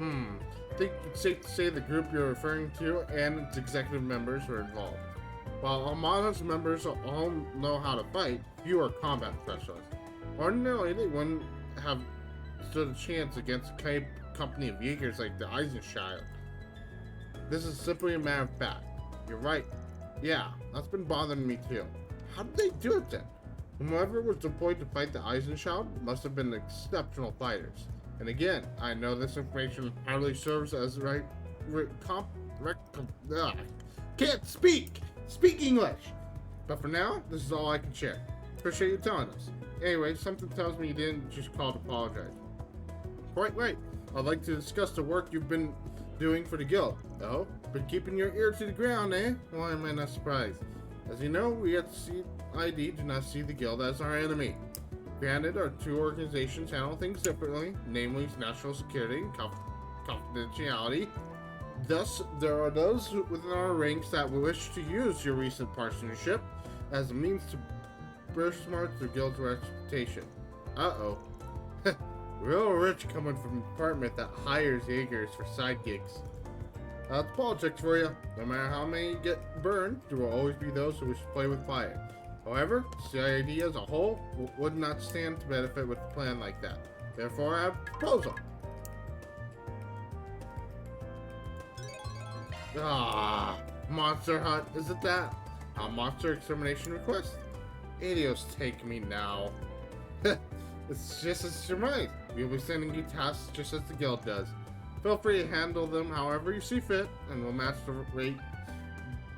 Speaker 1: I think it's safe to say the group you're referring to and its executive members were involved. While Armada's members all know how to fight, few are combat specialists. Ordinarily, they wouldn't have stood a chance against a company of Jaegers like the Eisenschau. This is simply a matter of fact. You're right. Yeah, that's been bothering me too. How did they do it then? Whoever was deployed to fight the Eisenschau must have been exceptional fighters. And again, I know this information hardly serves as can't speak English. But for now, this is all I can share. Appreciate you telling us. Anyway, something tells me you didn't just call to apologize. Quite right. I'd like to discuss the work you've been doing for the guild. Oh, but keeping your ear to the ground, eh? Why am I not surprised? As you know, we at CID do not see the guild as our enemy. Granted, our two organizations handle things differently, namely national security and confidentiality. Thus, there are those within our ranks that wish to use your recent partnership as a means to besmirch the guild's reputation. Uh-oh. Real rich coming from a department that hires Jaegers for side gigs. That's politics for you. No matter how many get burned, there will always be those who wish to play with fire. However, CID as a whole would not stand to benefit with a plan like that. Therefore, I have a proposal. Ah, Monster Hunt, is it that? A monster extermination request? Adios, take me now. It's just as surmised. We'll be sending you tasks just as the guild does. Feel free to handle them however you see fit, and we'll match the rate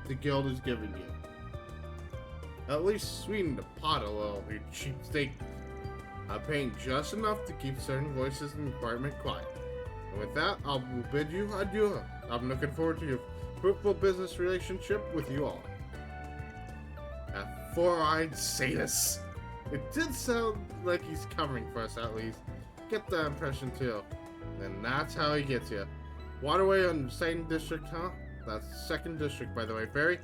Speaker 1: the guild is giving you. At least sweeten the pot a little, you cheapskate. I'm paying just enough to keep certain voices in the department quiet. And with that, I will bid you adieu. I'm looking forward to your fruitful business relationship with you all. That four-eyed sadist. It did sound like he's covering for us at least. Get that impression too. And that's how he gets you. Waterway on second district, huh? That's second district, by the way. Fairy?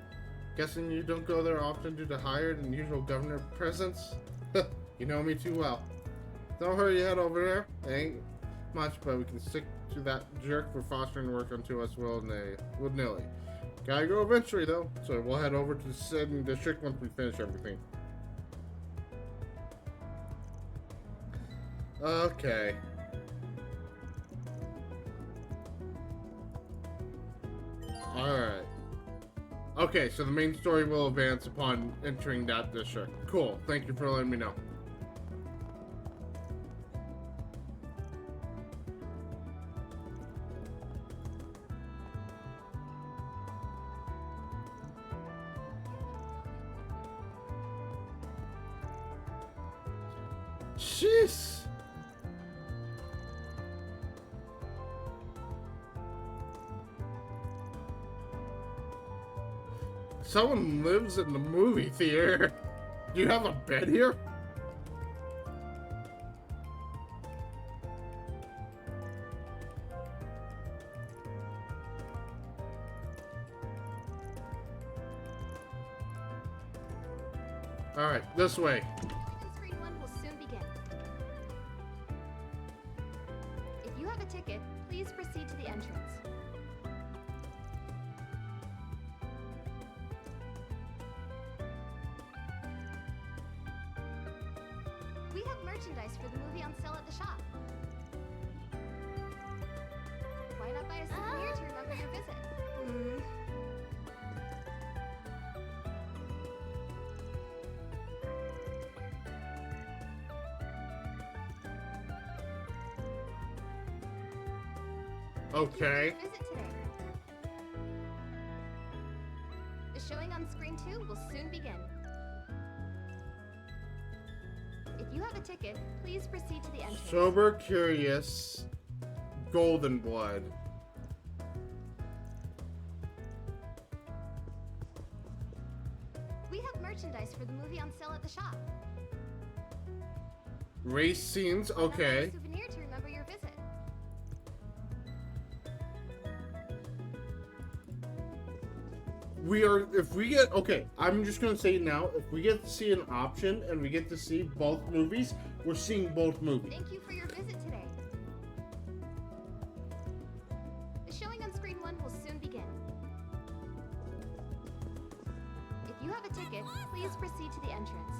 Speaker 1: Guessing you don't go there often due to higher than usual governor presence? You know me too well. Don't hurry your head over there. Ain't much, but we can stick to that jerk for fostering work unto us willy-nilly. Gotta go eventually, though, so we'll head over to the second district once we finish everything. Okay. Alright. Okay, so the main story will advance upon entering that district. Cool, thank you for letting me know. Jeez! Someone lives in the movie theater. Do you have a bed here? Alright, this way.
Speaker 3: Screen 1 will soon begin. If you have a ticket, please proceed to the entrance. We have merchandise for the movie on sale at the shop. Why not buy a souvenir to remember your visit?
Speaker 1: Okay.
Speaker 3: Visit today. The showing on screen 2 will soon begin. If you have a ticket, please proceed to the entrance.
Speaker 1: Sober, curious, golden blood.
Speaker 3: We have merchandise for the movie on sale at the shop.
Speaker 1: Race scenes, okay.
Speaker 3: A souvenir to remember your visit.
Speaker 1: If we get, okay, I'm just gonna say now, if we get to see an option and we get to see both movies, we're seeing both movies.
Speaker 3: Thank you for your visit today. The showing on screen 1 will soon begin. If you have a ticket, please proceed to the entrance.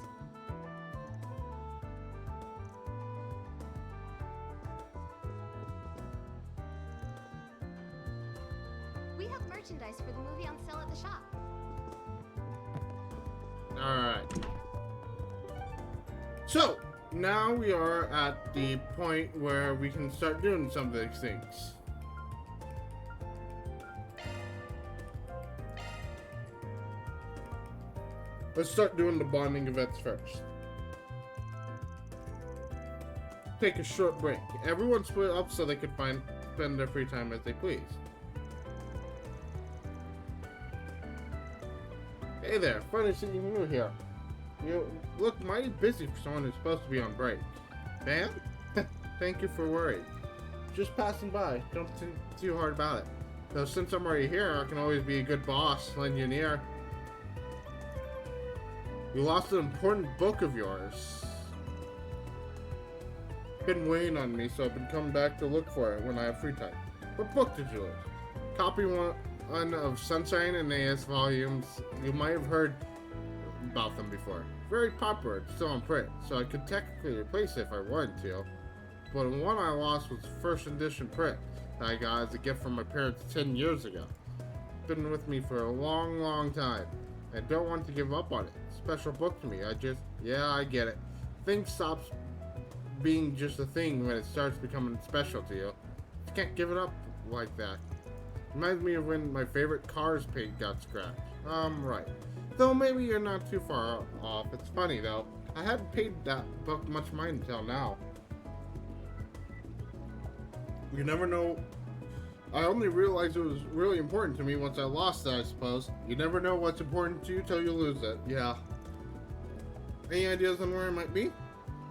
Speaker 3: We have merchandise for the movie on sale at the shop.
Speaker 1: Alright. So, now we are at the point where we can start doing some of these things. Let's start doing the bonding events first. Take a short break. Everyone split up so they could spend their free time as they please. Hey there, funny seeing you here. You look mighty busy for someone who's supposed to be on break. Van? Thank you for worrying. Just passing by, don't think too hard about it. Though since I'm already here, I can always be a good boss, lend you an ear. You lost an important book of yours. Been weighing on me, so I've been coming back to look for it when I have free time. What book did you lose? Copy one of Sunshine and AS volumes. You might have heard about them before. Very popular, it's still in print, so I could technically replace it if I wanted to. But the one I lost was first edition print that I got as a gift from my parents 10 years ago. been with me for a long, long time. I don't want to give up on it. Special book to me. Yeah, I get it. Things stops being just a thing when it starts becoming special to you. You can't give it up like that. Reminds me of when my favorite car's paint got scratched. Right. Though maybe you're not too far off. It's funny though. I hadn't paid that book much mind until now. You never know. I only realized it was really important to me once I lost it, I suppose. You never know what's important to you till you lose it. Yeah. Any ideas on where it might be?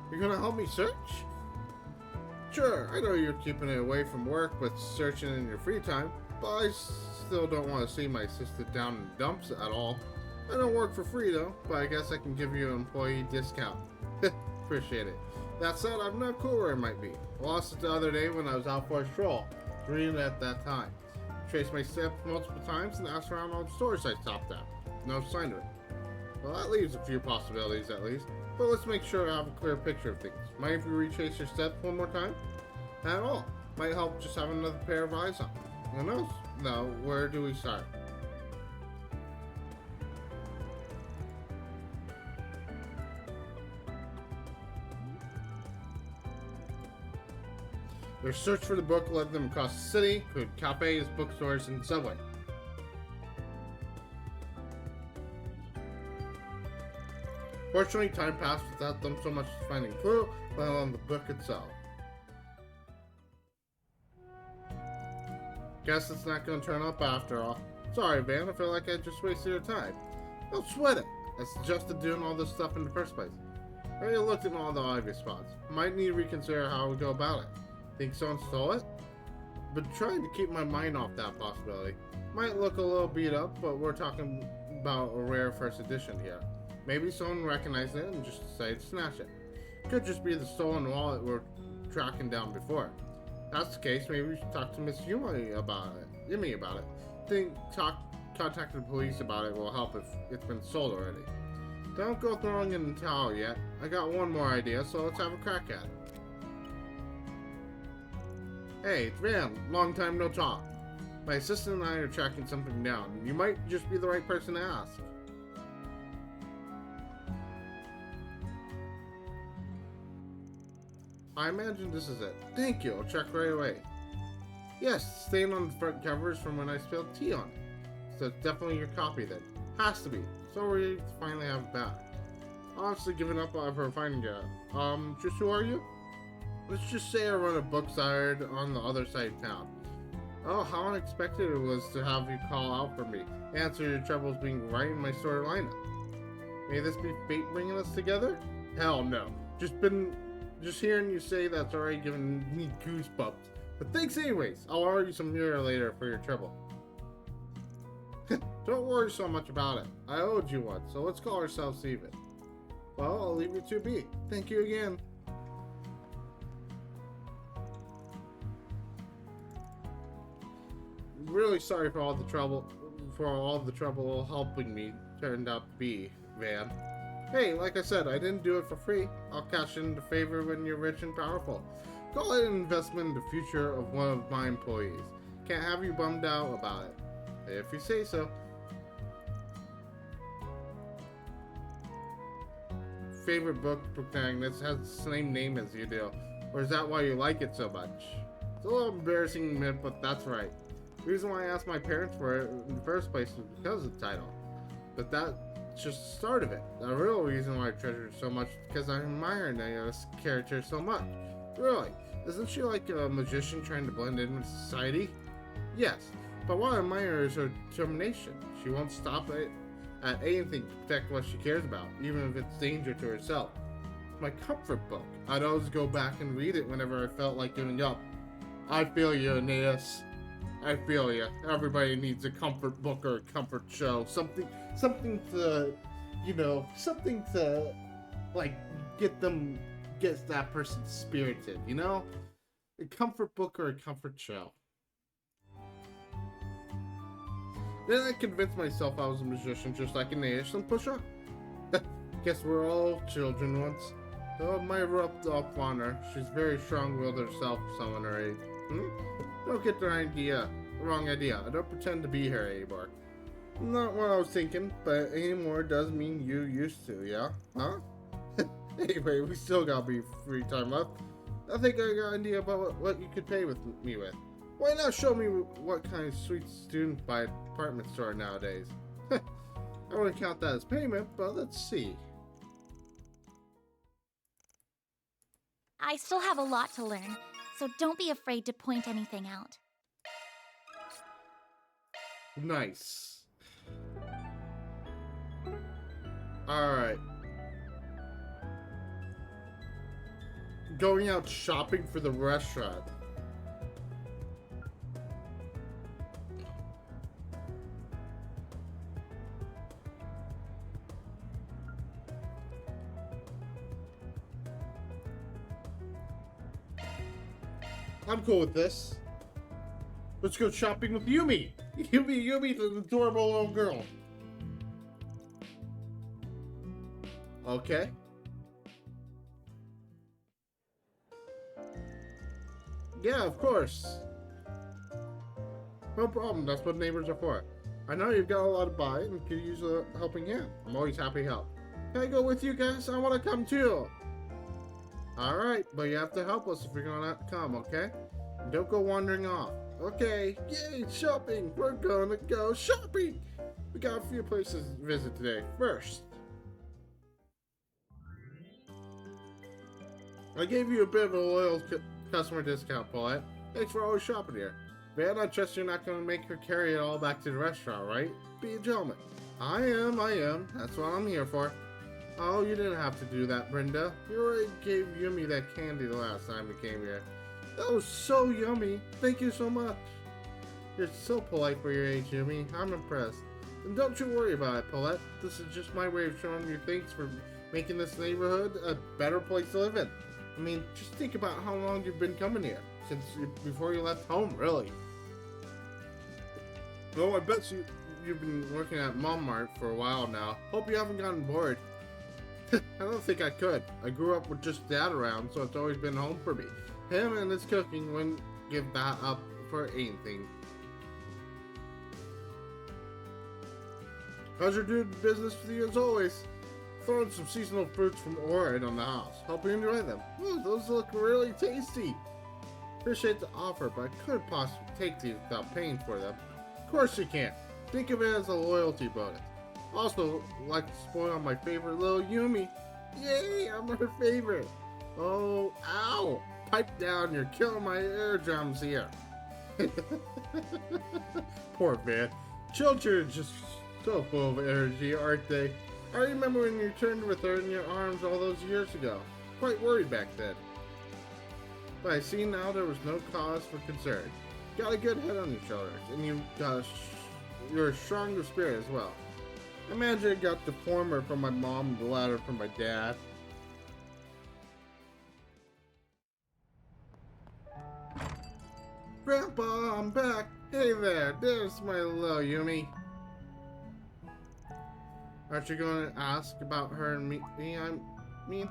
Speaker 1: You're gonna help me search? Sure, I know you're keeping it away from work, but searching in your free time. But I still don't want to see my sister down in the dumps at all. I don't work for free though, but I guess I can give you an employee discount. Appreciate it. That said, I'm not cool where it might be. I lost it the other day when I was out for a stroll. Reading at that time. Traced my steps multiple times and asked around all the stores I stopped at. No sign of it. Well, that leaves a few possibilities at least. But let's make sure I have a clear picture of things. Mind if we retrace your steps one more time? Not at all. Might help just have another pair of eyes on. Who knows? Now, where do we start? Their search for the book led them across the city, including cafes, bookstores, and subway. Fortunately, time passed without them so much as finding a clue, let alone the book itself. Guess it's not going to turn up after all. Sorry, Van, I feel like I just wasted your time. Don't sweat it. I suggested doing all this stuff in the first place. I already looked at all the obvious spots. Might need to reconsider how we go about it. Think someone stole it? Been trying to keep my mind off that possibility. Might look a little beat up, but we're talking about a rare first edition here. Maybe someone recognized it and just decided to snatch it. Could just be the stolen wallet we're tracking down before. If that's the case, maybe we should talk to Miss Yumi about it. Think contacting the police about it will help if it's been sold already. Don't go throwing in the towel yet. I got one more idea, so let's have a crack at it. Hey, it's Van. Long time no talk. My assistant and I are tracking something down. You might just be the right person to ask. I imagine this is it. Thank you. I'll check right away. Yes, stain on the front covers from when I spilled tea on it. So it's definitely your copy then. Has to be. So we finally have it back. Honestly, given up on her finding it. Just who are you? Let's just say I run a book side on the other side of town. Oh, how unexpected it was to have you call out for me. Answer your troubles being right in my store lineup. May this be fate bringing us together? Hell no. Just hearing you say that's already giving me goosebumps. But thanks anyways. I'll order you some mirror later for your trouble. Don't worry so much about it. I owed you one, so let's call ourselves even. Well, I'll leave you to be. Thank you again. Really sorry for all the trouble helping me turned out to be, Van. Hey, like I said, I didn't do it for free. I'll cash in the favor when you're rich and powerful. Call it an investment in the future of one of my employees. Can't have you bummed out about it. If you say so. Favorite book protagonist has the same name as you do. Or is that why you like it so much? It's a little embarrassing to admit, but that's right. The reason why I asked my parents for it in the first place was because of the title. But that's just the start of it. The real reason why I treasure it so much is because I admire Naya's character so much. Really, isn't she like a magician trying to blend in with society? Yes, but what I admire is her determination. She won't stop at anything to protect what she cares about, even if it's danger to herself. It's my comfort book. I'd always go back and read it whenever I felt like giving up. I feel you, Aeneas. I feel you. Everybody needs a comfort book or a comfort show. Something to, something to, like, get that person spirited, you know? A comfort book or a comfort show. Then I convinced myself I was a magician just like Aeneas and push on. Guess we're all children once. Though it might rubbed off on her. She's very strong-willed herself for someone her age. Don't get the idea. wrong idea. I don't pretend to be here anymore. Not what I was thinking, but anymore does mean you used to, yeah? Huh? Anyway, we still got me free time left. I think I got an idea about what you could pay with me with. Why not show me what kind of sweet students buy at department store nowadays? I wouldn't count that as payment, but let's see.
Speaker 3: I still have a lot to learn, so don't be afraid to point anything out.
Speaker 1: Nice. Alright. Going out shopping for the restaurant. I'm cool with this. Let's go shopping with Yumi. Yumi's an adorable little girl. Okay. Yeah, of course. No problem, that's what neighbors are for. I know you've got a lot to buy and could use a helping hand. I'm always happy to help. Can I go with you guys? I want to come too. Alright, but you have to help us if you're gonna come, okay? And don't go wandering off. Okay, yay, shopping! We're gonna go shopping! We got a few places to visit today. First, I gave you a bit of a loyal customer discount, Paulette. Thanks for always shopping here. Van, I trust you're not gonna make her carry it all back to the restaurant, right? Be a gentleman. I am. That's what I'm here for. Oh, you didn't have to do that, Brenda. You already gave Yumi that candy the last time we came here. That was so yummy. Thank you so much. You're so polite for your age, Yumi. I'm impressed. And don't you worry about it, Paulette. This is just my way of showing you thanks for making this neighborhood a better place to live in. I mean, just think about how long you've been coming here. Since before you left home, really. Well, I bet you've been working at Mom Mart for a while now. Hope you haven't gotten bored. I don't think I could. I grew up with just Dad around, so it's always been home for me. Him and his cooking wouldn't give that up for anything. How's your dude business with you as always? Throwing some seasonal fruits from Oregon on the house. Hope you enjoy them. Ooh, those look really tasty. Appreciate the offer, but I couldn't possibly take these without paying for them. Of course you can't. Think of it as a loyalty bonus. Also, like to spoil my favorite little Yumi. Yay, I'm her favorite. Oh, ow. Pipe down, you're killing my eardrums here. Poor Van. Children are just so full of energy, aren't they? I remember when you returned with her in your arms all those years ago. Quite worried back then. But I see now there was no cause for concern. Got a good head on your shoulders, and you're a stronger spirit as well. I imagine I got the former from my mom and the latter from my dad. Grandpa, I'm back. Hey there, there's my little Yumi. Aren't you going to ask about her and me? I mean,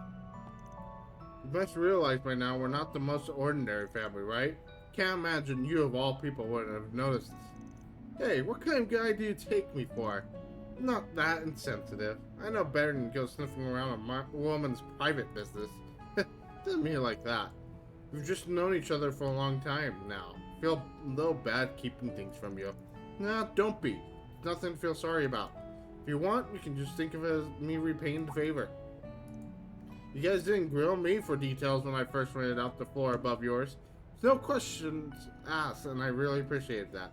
Speaker 1: you must realize by now we're not the most ordinary family, right? Can't imagine you of all people wouldn't have noticed. Hey, what kind of guy do you take me for? I'm not that insensitive. I know better than go sniffing around a woman's private business. Didn't mean it like that. We've just known each other for a long time now. Feel a little bad keeping things from you. Nah, don't be. Nothing to feel sorry about. If you want, you can just think of it as me repaying the favor. You guys didn't grill me for details when I first rented out the floor above yours. There's no questions asked, and I really appreciate that.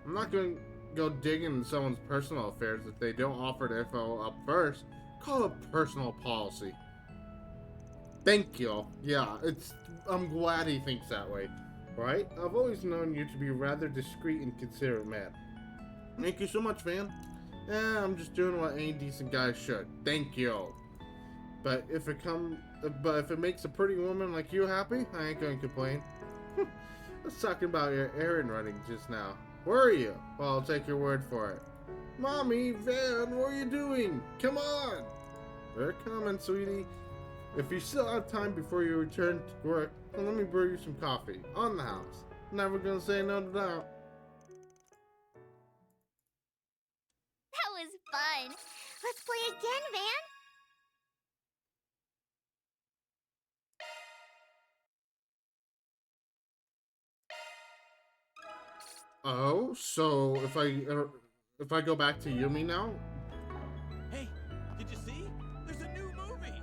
Speaker 1: I'm not going to go digging in someone's personal affairs if they don't offer the info up first. Call it personal policy. Thank you. Yeah, I'm glad he thinks that way. Right? I've always known you to be a rather discreet and considerate man. Thank you so much, Van. I'm just doing what any decent guy should. Thank you. But if it makes a pretty woman like you happy, I ain't gonna complain. I was talking about your errand running just now. Where are you? Well, I'll take your word for it. Mommy, Van, what are you doing? Come on! We're coming, sweetie. If you still have time before you return to work, then let me brew you some coffee. On the house. Never gonna say no to that.
Speaker 3: fun. Let's play again, Van.
Speaker 1: Oh, so if I go back to Yumi now,
Speaker 4: Hey, did you see? There's a new movie.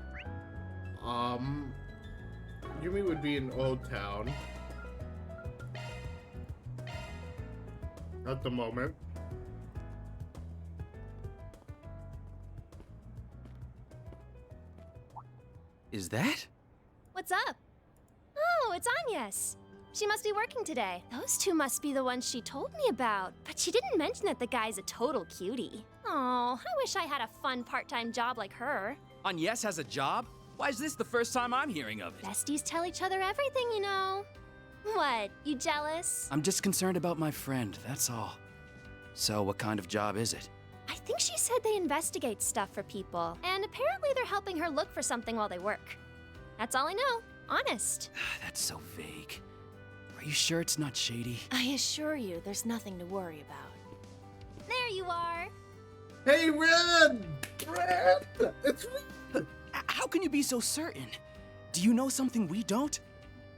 Speaker 1: Yumi would be in Old Town at the moment.
Speaker 6: Is that?
Speaker 15: What's up? Oh, it's Agnes. She must be working today. Those two must be the ones she told me about. But she didn't mention that the guy's a total cutie. Oh, I wish I had a fun part-time job like her.
Speaker 4: Agnes has a job? Why is this the first time I'm hearing of it?
Speaker 15: Besties tell each other everything, you know. What, you jealous?
Speaker 6: I'm just concerned about my friend, that's all. So, what kind of job is it?
Speaker 15: I think she said they investigate stuff for people. And apparently they're helping her look for something while they work. That's all I know. Honest.
Speaker 6: That's so vague. Are you sure it's not shady?
Speaker 15: I assure you, there's nothing to worry about. There you are.
Speaker 1: Hey, Red! Red! It's Red!
Speaker 6: How can you be so certain? Do you know something we don't?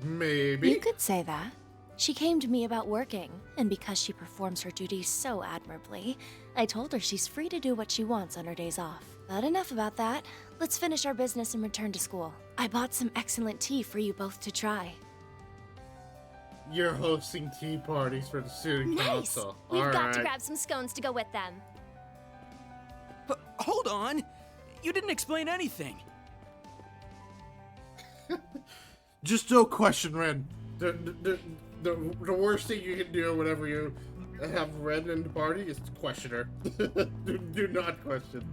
Speaker 1: Maybe.
Speaker 15: You could say that. She came to me about working, and because she performs her duties so admirably, I told her she's free to do what she wants on her days off. But enough about that. Let's finish our business and return to school. I bought some excellent tea for you both to try.
Speaker 1: You're hosting tea parties for the student
Speaker 15: Nice!
Speaker 1: council.
Speaker 15: We've
Speaker 1: All
Speaker 15: got
Speaker 1: right.
Speaker 15: to grab some scones to go with them.
Speaker 6: Hold on! You didn't explain anything!
Speaker 1: Just don't question Red. The worst thing you can do whenever you have Red in the party is to question her. do not question.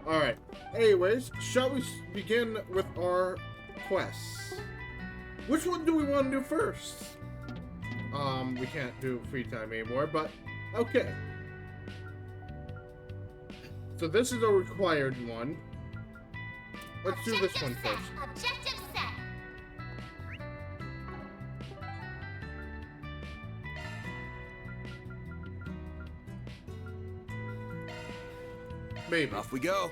Speaker 1: Alright. Anyways, shall we begin with our quests? Which one do we want to do first? We can't do free time anymore, but okay. So this is a required one. Let's do this one first.
Speaker 3: Objective set.
Speaker 1: Maybe.
Speaker 4: Off we go.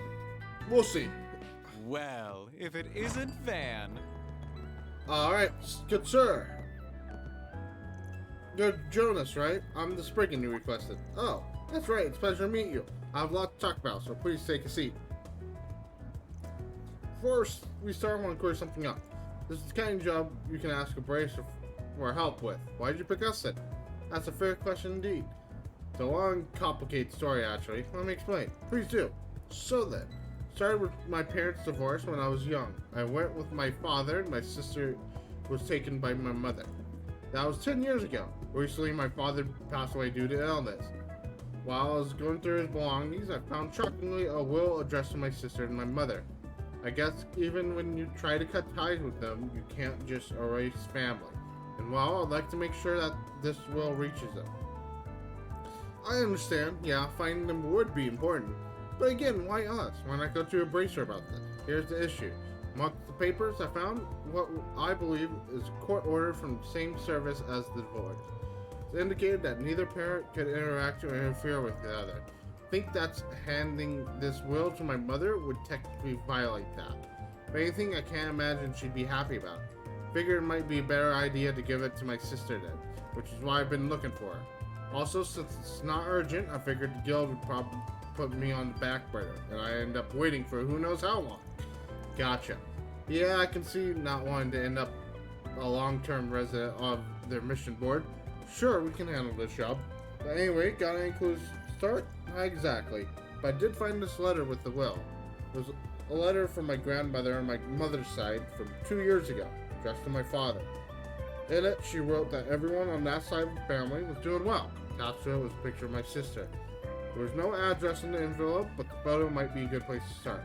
Speaker 1: We'll see.
Speaker 9: Well, if it isn't Van.
Speaker 1: Alright, good sir. You're Jonas, right? I'm the Spriggan you requested. Oh, that's right. It's a pleasure to meet you. I have a lot to talk about, so please take a seat. First, we start, I want to clear something up. This is the kind of job you can ask a bracer for help with. Why did you pick us then? That's a fair question indeed. It's a long, complicated story, actually. Let me explain. Please do. So then, started with my parents' divorce when I was young. I went with my father, and my sister was taken by my mother. That was 10 years ago. Recently, my father passed away due to illness. While I was going through his belongings, I found shockingly a will addressed to my sister and my mother. I guess even when you try to cut ties with them, you can't just erase family. And while I'd like to make sure that this will reaches them. I understand, yeah, finding them would be important. But again, why us? Why not go to a bracer about this? Here's the issue. Amongst the papers, I found what I believe is a court order from the same service as the divorce. It's indicated that neither parent could interact or interfere with the other. I think that's handing this will to my mother would technically violate that. If anything, I can't imagine she'd be happy about it. Figured it might be a better idea to give it to my sister then, which is why I've been looking for her. Also, since it's not urgent, I figured the guild would probably put me on the back burner, and I end up waiting for who knows how long. Gotcha. Yeah, I can see not wanting to end up a long-term resident of their mission board. Sure, we can handle this job. But anyway, got any clues to start? Not exactly. But I did find this letter with the will. It was a letter from my grandmother on my mother's side from 2 years ago, addressed to my father. In it, she wrote that everyone on that side of the family was doing well. Attached to it was a picture of my sister. There was no address in the envelope, but the photo might be a good place to start.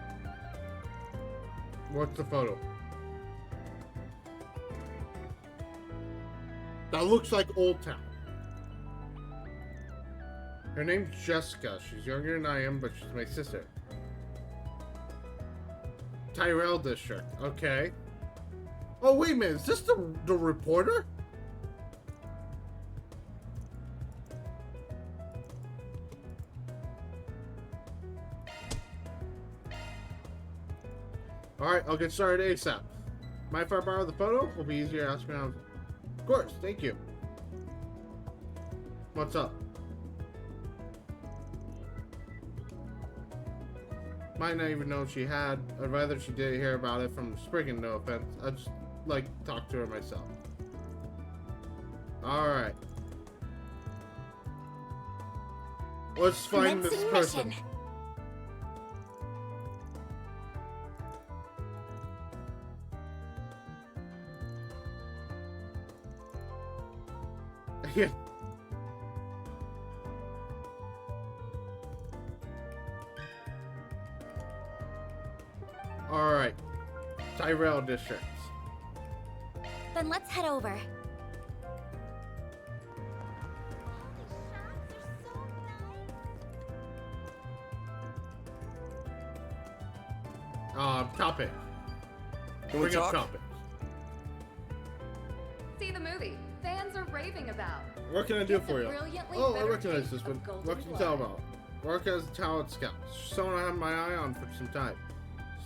Speaker 1: What's the photo? That looks like Old Town. Her name's Jessica. She's younger than I am, but she's my sister. Tyrell District. Okay. Oh, wait a minute. Is this the reporter? Alright, I'll get started ASAP. Mind if I borrow the photo? Will be easier to ask around. Of course, thank you. What's up? Might not even know if she had. I'd rather she didn't hear about it from Spriggan, no offense. I'd just like to talk to her myself. Alright. Let's find this person. Yeah. Alright. Tyrell Districts.
Speaker 3: Then let's head over.
Speaker 1: Topic.
Speaker 8: Can we
Speaker 1: Bring up
Speaker 8: talk?
Speaker 1: topics.
Speaker 11: See the movie. Fans are raving about.
Speaker 1: What can I do for you?
Speaker 11: brilliantly
Speaker 1: Oh, I
Speaker 11: bitter
Speaker 1: recognize
Speaker 11: taste
Speaker 1: this
Speaker 11: of
Speaker 1: one.
Speaker 11: golden
Speaker 1: What can you
Speaker 11: blood.
Speaker 1: tell about? Work as a talent scout. Someone I had my eye on for some time.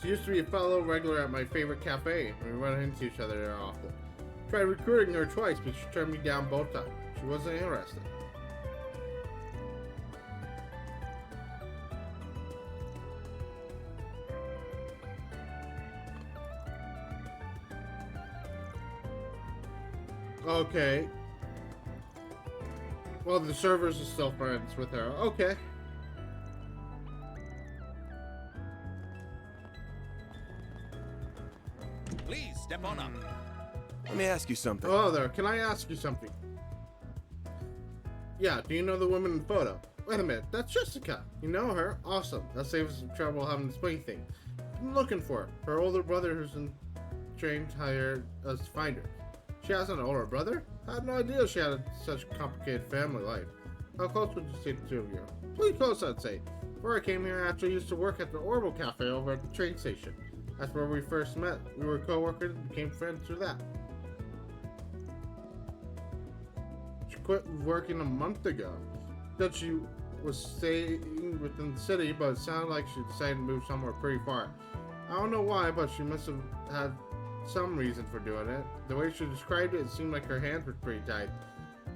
Speaker 1: She used to be a fellow regular at my favorite cafe, and we run into each other there often. Tried recruiting her twice, but she turned me down both times. She wasn't interested. Okay. Well, the servers are still friends with her. Okay.
Speaker 4: Please step on up.
Speaker 8: Let me ask you something.
Speaker 1: Hello there. Can I ask you something? Yeah, do you know the woman in the photo? Wait a minute, that's Jessica. You know her? Awesome. That saves us some trouble having this wing thing. I'm looking for her. Her older brother who's in trained hired us to find her. She has an older brother? I had no idea she had such a complicated family life. How close would you say the two of you? Pretty close, I'd say. Before I came here, I actually used to work at the Orbital Cafe over at the train station. That's where we first met. We were co-workers and became friends through that. She quit working a month ago. Said she was staying within the city, but it sounded like she decided to move somewhere pretty far. I don't know why, but she must have had some reason for doing it. The way she described it, it seemed like her hands were pretty tight.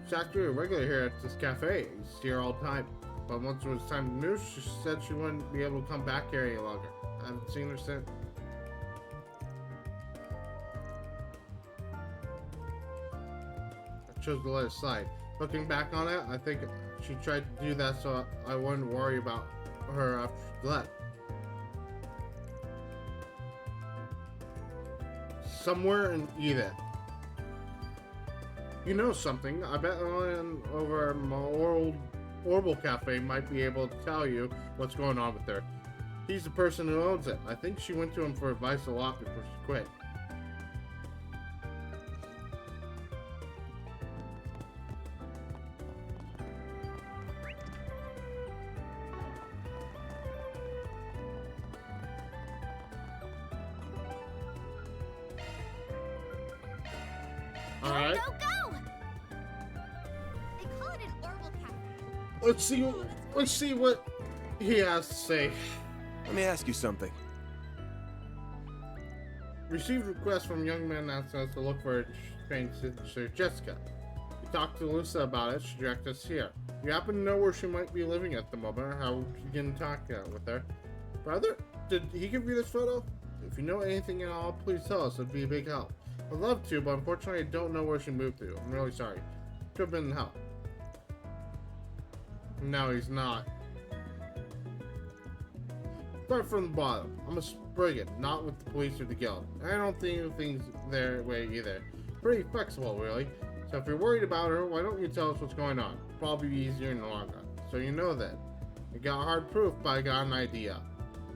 Speaker 1: She's actually a regular here at this cafe. You see her all the time. But once it was time to move, she said she wouldn't be able to come back here any longer. I haven't seen her since. I chose to let it slide. Looking back on it, I think she tried to do that so I wouldn't worry about her after she left. Somewhere in Eden. You know something, I bet Ellen over at my old Orbital Cafe might be able to tell you what's going on with her. He's the person who owns it. I think she went to him for advice a lot before she quit. Alright.
Speaker 3: Go, go! They call it an Orbital Cafe.
Speaker 1: Let's see what he has to say.
Speaker 8: Let me ask you something.
Speaker 1: Received requests from young men asking us to look for a trained sister, Jessica. We talked to Lisa about it. She directed us here. You happen to know where she might be living at the moment, or how we can talk with her? Brother, did he give you this photo? If you know anything at all, please tell us. It'd be a big help. I'd love to, but unfortunately I don't know where she moved to. I'm really sorry. Could have been help. No, he's not. Start from the bottom. I'm a Spriggan, not with the police or the guild. I don't think things their way either. Pretty flexible, really. So if you're worried about her, why don't you tell us what's going on? Probably be easier in the long run. So you know that. I got hard proof, but I got an idea.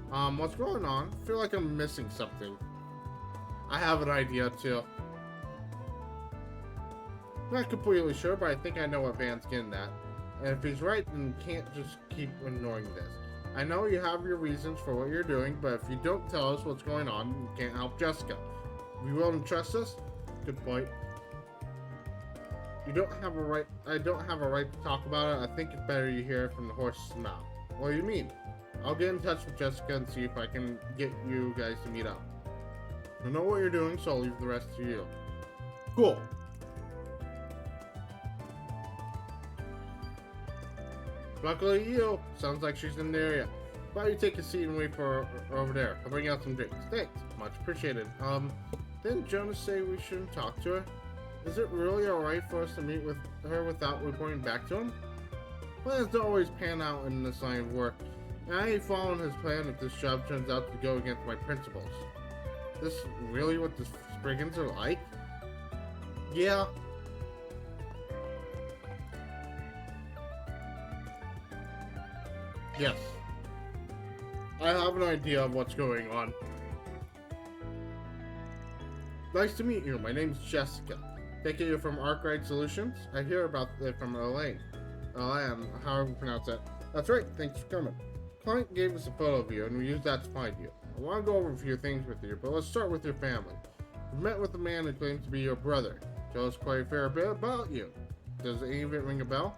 Speaker 1: What's going on? I feel like I'm missing something. I have an idea too. Not completely sure, but I think I know what Van's getting at. And if he's right, then you can't just keep ignoring this. I know you have your reasons for what you're doing, but if you don't tell us what's going on, you can't help Jessica. You willing to trust us? Good point. You don't have a right. I don't have a right to talk about it. I think it's better you hear it from the horse's mouth. What do you mean? I'll get in touch with Jessica and see if I can get you guys to meet up. I know what you're doing, so I'll leave the rest to you. Cool. Luckily you. Sounds like she's in the area. Why don't you take a seat and wait for her over there? I'll bring out some drinks. Thanks. Much appreciated. Didn't Jonas say we shouldn't talk to her? Is it really alright for us to meet with her without reporting back to him? Plans don't always pan out in this line of work, and I ain't following his plan if this job turns out to go against my principles. This really what the Spriggans are like? Yeah. Yes. I have an idea of what's going on. Nice to meet you. My name's Jessica. Taking you from Arkwright Solutions. I hear about it from Elaine. Elaine, however you pronounce that. That's right. Thanks for coming. Client gave us a photo of you, and we used that to find you. I want to go over a few things with you, but let's start with your family. You met with a man who claims to be your brother. Tell us quite a fair bit about you. Does any of it ring a bell?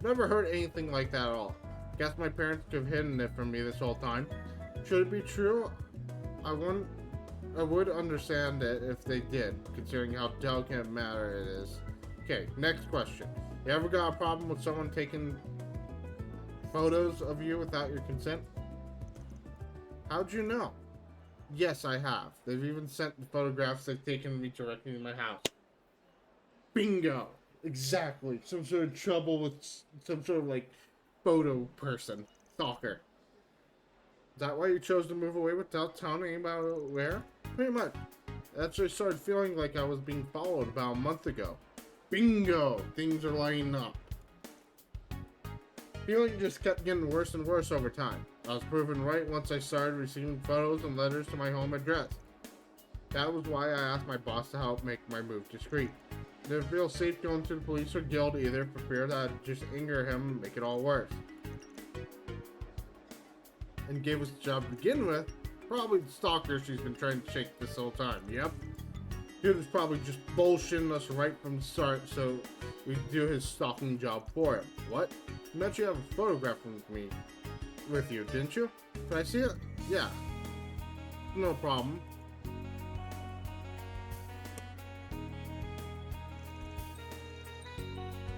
Speaker 1: Never heard anything like that at all. Guess my parents could have hidden it from me this whole time. Should it be true? I would understand it if they did, considering how delicate a matter it is. Okay, next question. You ever got a problem with someone taking photos of you without your consent? How'd you know? Yes, I have. They've even sent the photographs they've taken of me directly to my house. Bingo! Exactly. Some sort of trouble with some sort of, like, photo person. Stalker. Is that why you chose to move away without telling anybody where? Pretty much. I actually started feeling like I was being followed about a month ago. Bingo! Things are lining up. Feeling just kept getting worse and worse over time. I was proven right once I started receiving photos and letters to my home address. That was why I asked my boss to help make my move discreet. Didn't feel safe going to the police or guild either, for fear that I'd just anger him and make it all worse. And gave us the job to begin with. Probably the stalker she's been trying to shake this whole time, yep. Dude was probably just bullshitting us right from the start, so we do his stalking job for him. What? You meant you have a photograph of me with you, didn't you? Can I see it? Yeah. No problem.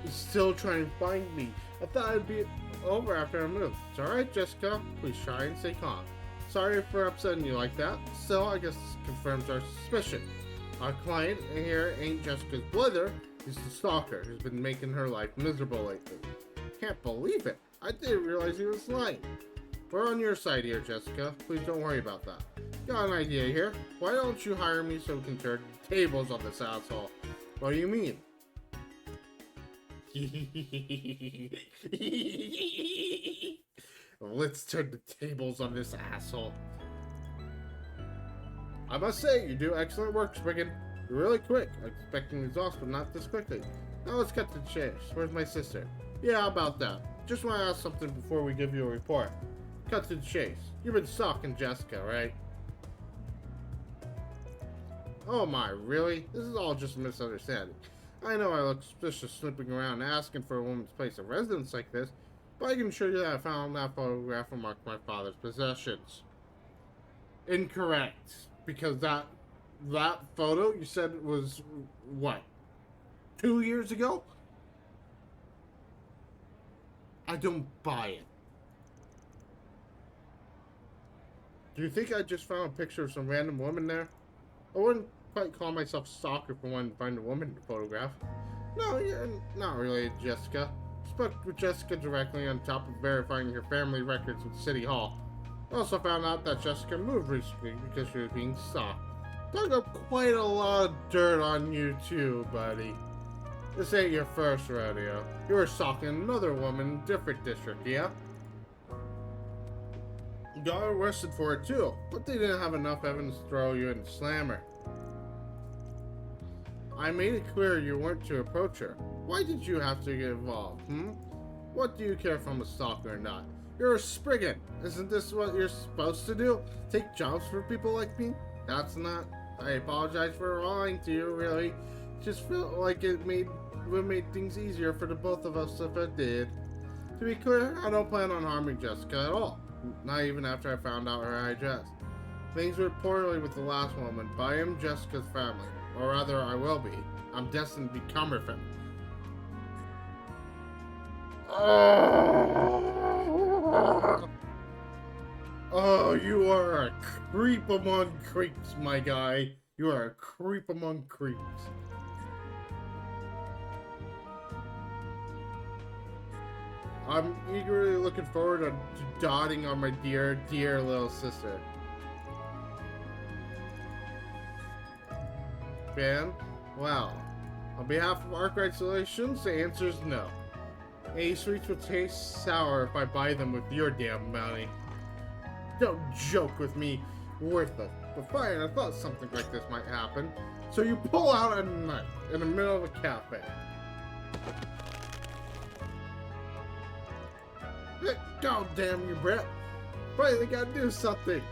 Speaker 1: He's still trying to find me. I thought it'd be over after I moved. It's alright, Jessica. Please try and stay calm. Sorry for upsetting you like that. Still, I guess this confirms our suspicion. Our client here ain't Jessica's brother. He's the stalker who's been making her life miserable lately. Can't believe it. I didn't realize he was lying. We're on your side here, Jessica. Please don't worry about that. Got an idea here. Why don't you hire me so we can turn the tables on this asshole? What do you mean? Let's turn the tables on this asshole. I must say, you do excellent work, Spriggan. You're really quick. I'm expecting results, but not this quickly. Now let's cut to the chase. Where's my sister? Yeah, how about that? Just want to ask something before we give you a report. Cut to the chase. You've been stalking Jessica, right? Oh my, really? This is all just a misunderstanding. I know I look suspicious snooping around asking for a woman's place of residence like this, but I can assure you that I found that photograph amongst my father's possessions. Incorrect. Because that photo you said was, what, 2 years ago? I don't buy it. Do you think I just found a picture of some random woman there? I wouldn't quite call myself a stalker for wanting to find a woman to photograph. No, you're not related to Jessica. Spoke with Jessica directly on top of verifying her family records with City Hall. Also found out that Jessica moved recently because she was being stalked. Dug up quite a lot of dirt on you too, buddy. This ain't your first rodeo. You were stalking another woman in a different district, yeah? You got arrested for it too, but they didn't have enough evidence to throw you in the slammer. I made it clear you weren't to approach her. Why did you have to get involved, What do you care if I'm a stalker or not? You're a Spriggan. Isn't this what you're supposed to do? Take jobs for people like me? That's not. I apologize for lying to you, really. Just felt like it would make things easier for the both of us if I did. To be clear, I don't plan on harming Jessica at all. Not even after I found out her address. Things went poorly with the last woman, but I am Jessica's family. Or rather, I will be. I'm destined to become her family. Oh, you are a creep among creeps, my guy. You are a creep among creeps. I'm eagerly looking forward to dotting on my dear, dear little sister. Van? Well, on behalf of Arkwright Solutions, the answer is no. A sweets will taste sour if I buy them with your damn money. Don't joke with me, worthless. But fine, I thought something like this might happen. So you pull out a knife in the middle of a cafe. God damn you, Brett. Finally gotta do something.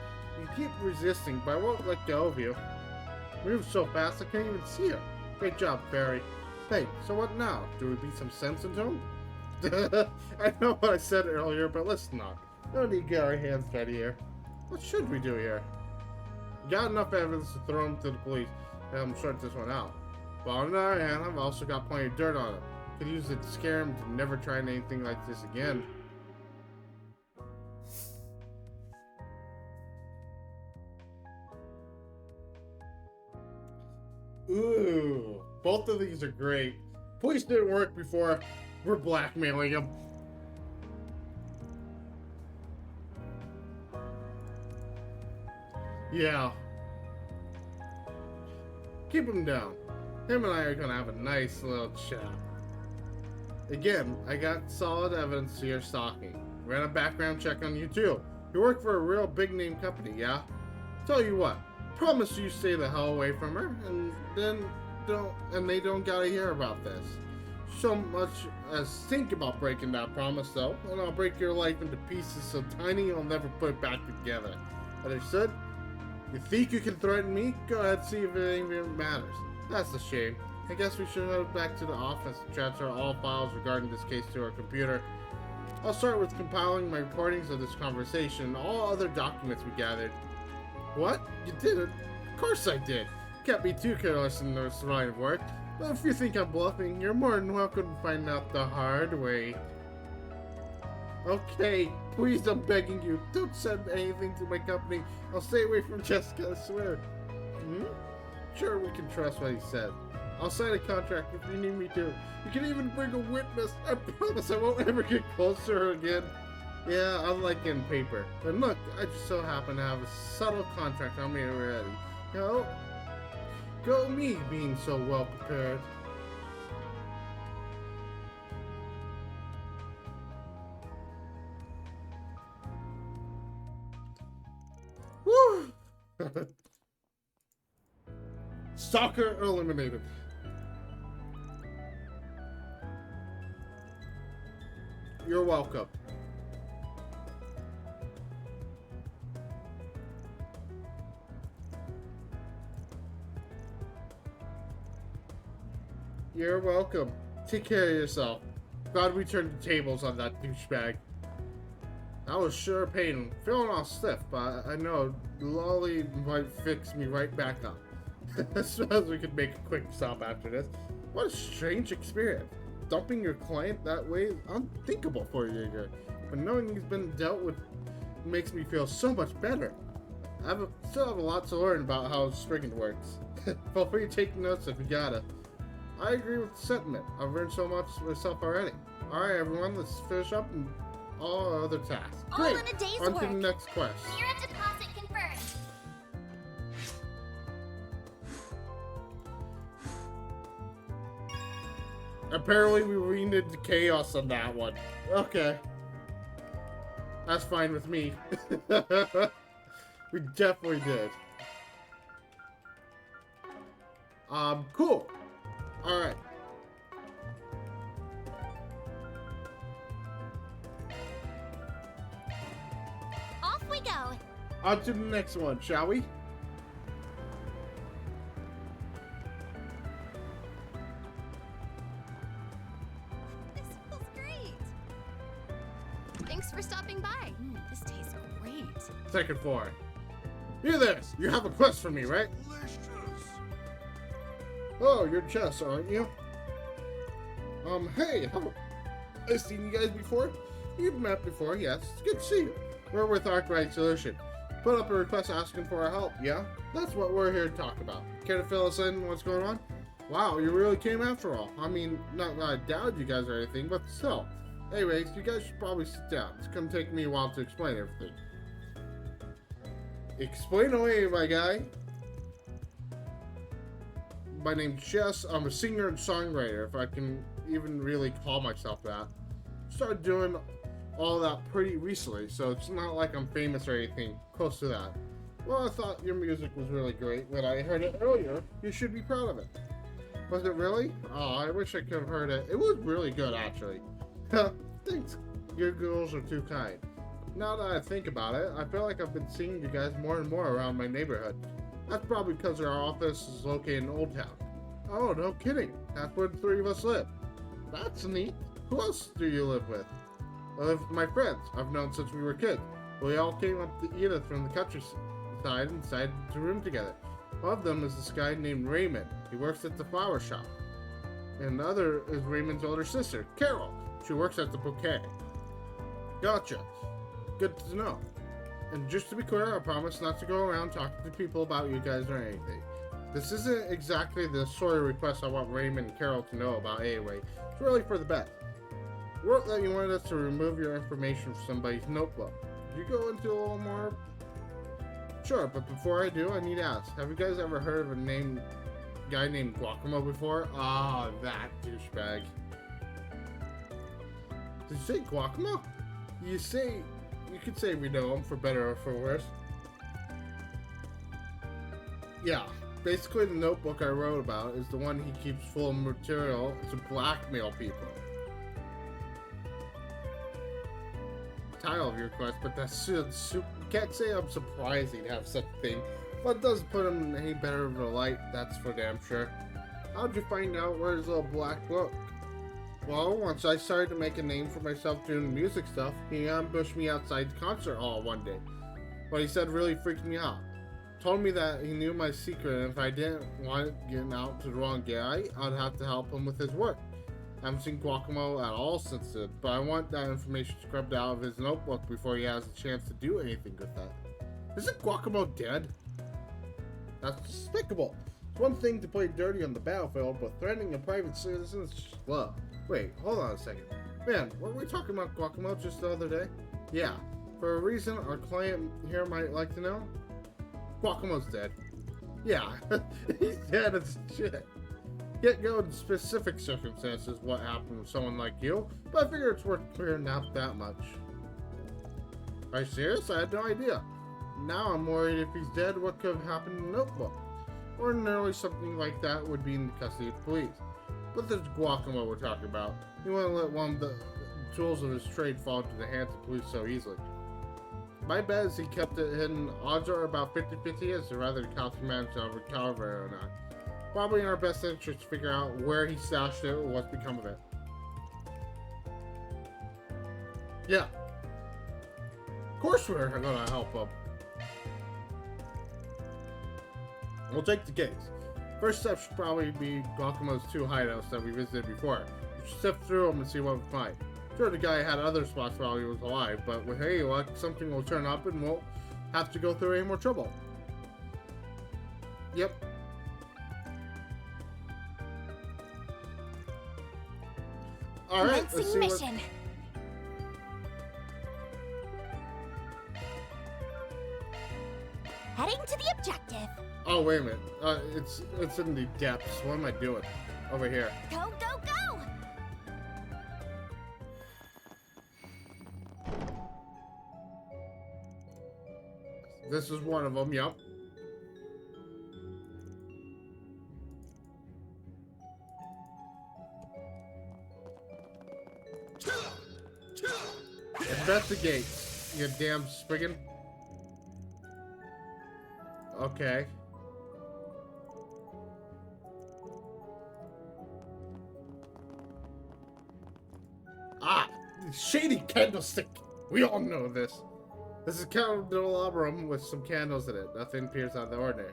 Speaker 1: You keep resisting, but I won't let go of you. Move so fast I can't even see you. Great job, Barry. Hey, so what now? Do we beat some sense into him? I know what I said earlier, but let's not. No need to get our hands dirty here. What should we do here? Got enough evidence to throw him to the police and I'm sort this one out. But on the other hand, I've also got plenty of dirt on him. Could use it to scare him to never try anything like this again. Ooh, both of these are great. Police didn't work before. We're blackmailing him. Yeah. Keep him down. Him and I are gonna have a nice little chat. Again, I got solid evidence to your stalking. Ran a background check on you too. You work for a real big name company, yeah? Tell you what, promise you stay the hell away from her, and then they don't gotta hear about this. So much as think about breaking that promise though, and I'll break your life into pieces so tiny you'll never put it back together. Understood? You think you can threaten me? Go ahead, see if it even matters. That's a shame. I guess we should head back to the office and transfer all files regarding this case to our computer. I'll start with compiling my recordings of this conversation and all other documents we gathered. What? You did it? Of course I did. Can't be too careless in this line of work. But if you think I'm bluffing, you're more than welcome to find out the hard way. Okay, please, I'm begging you, don't send anything to my company. I'll stay away from Jessica, I swear. Sure, we can trust what he said. I'll sign a contract if you need me to. You can even bring a witness. I promise I won't ever get close to her again. Yeah, I like getting paper. But look, I just so happen to have a subtle contract on me already. Go me being so well prepared. Woo! Stalker eliminated. You're welcome. You're welcome. Take care of yourself. Glad we turned the tables on that douchebag. That was sure a pain. Feeling all stiff, but I know Lolly might fix me right back up. I suppose we could make a quick stop after this. What a strange experience. Dumping your client that way is unthinkable for a Jaeger. But knowing he's been dealt with makes me feel so much better. Still have a lot to learn about how Spriggan works. Feel free to take notes if you gotta. I agree with the sentiment. I've learned so much myself already. Alright everyone, let's finish up and all our other tasks.
Speaker 3: All
Speaker 1: Great!
Speaker 3: in a day's
Speaker 1: On
Speaker 3: work.
Speaker 1: to the next quest.
Speaker 3: Clear a deposit confirmed.
Speaker 1: Apparently we leaned into chaos on that one. Okay. That's fine with me. We definitely did. Cool. Alright.
Speaker 3: Off we go.
Speaker 1: On to the next one, shall we?
Speaker 15: This feels great. Thanks for stopping by. This tastes great.
Speaker 1: Second floor. Here there, you have a quest for me, right? Oh, you're Jess, aren't you? Hey, I've seen you guys before. You've met before, yes. It's good to see you. We're with Arkwright Solution. Put up a request asking for our help, yeah? That's what we're here to talk about. Care to fill us in what's going on? Wow, you really came after all. I mean, not that I doubted you guys or anything, but still. Anyways, you guys should probably sit down. It's gonna take me a while to explain everything. Explain away, my guy. My name's Jess. I'm a singer and songwriter, if I can even really call myself that. Started doing all that pretty recently, so it's not like I'm famous or anything close to that. Well, I thought your music was really great. When I heard it earlier, you should be proud of it. Was it really? Oh, I wish I could have heard it. It was really good, actually. Thanks. Your girls are too kind. Now that I think about it, I feel like I've been seeing you guys more and more around my neighborhood. That's probably because our office is located in Old Town. Oh, no kidding. That's where the three of us live. That's neat. Who else do you live with? I live with my friends I've known since we were kids. We all came up to Edith from the countryside and decided to room together. One of them is this guy named Raymond. He works at the flower shop. And the other is Raymond's older sister, Carol. She works at the bouquet. Gotcha. Good to know. And just to be clear, I promise not to go around talking to people about you guys or anything. This isn't exactly the sort of request I want Raymond and Carol to know about anyway. It's really for the best. Wrote that you wanted us to remove your information from somebody's notebook. Could you go into a little more? Sure, but before I do, I need to ask. Have you guys ever heard of a guy named Guacamo before? Ah, that douchebag. Did you say Guacamo? You could say we know him for better or for worse. Yeah, basically the notebook I wrote about is the one he keeps full of material to blackmail people. Title of your quest, but that's can't say I'm surprised he'd have such a thing, but it doesn't put him in any better of a light, that's for damn sure. How'd you find out where his little black book? Well, once I started to make a name for myself doing music stuff, he ambushed me outside the concert hall one day. What he said really freaked me out. Told me that he knew my secret, and if I didn't want it getting out to the wrong guy, I'd have to help him with his work. I haven't seen Guacamo at all since then, but I want that information scrubbed out of his notebook before he has a chance to do anything with that. Isn't Guacamo dead? That's despicable. It's one thing to play dirty on the battlefield, but threatening a private citizen is slow. Wait, hold on a second. Man, weren't we talking about Guacamo just the other day? Yeah, for a reason our client here might like to know. Guacamo's dead. Yeah, he's dead as shit. Can't go into specific circumstances what happened with someone like you, but I figure it's worth clearing out that much. Are you serious? I had no idea. Now I'm worried if he's dead, what could have happened in the notebook? Ordinarily, something like that would be in the custody of the police. But this Guacamo we're talking about. He wouldn't let one of the tools of his trade fall into the hands of police so easily. My bet is he kept it hidden. Odds are about 50-50 as to whether the cops managed to recover it or not. Probably in our best interest to figure out where he stashed it or what's become of it. Yeah. Of course we're gonna help him. We'll take the case. First step should probably be Guacamo's 2 hideouts that we visited before. We should sift through them and see what we find. Sure, the guy had other spots while he was alive, but with any luck, something will turn up and won't have to go through any more trouble. Yep. Alright, let's see
Speaker 3: mission. Heading to the objective.
Speaker 1: Oh, wait a minute. It's in the depths. What am I doing? Over here.
Speaker 3: Go, go, go!
Speaker 1: This is one of them, yep. Investigate, you damn spigot. Okay. Ah, shady candlestick. We all know this. This is a candelabrum with some candles in it. Nothing appears out of the ordinary.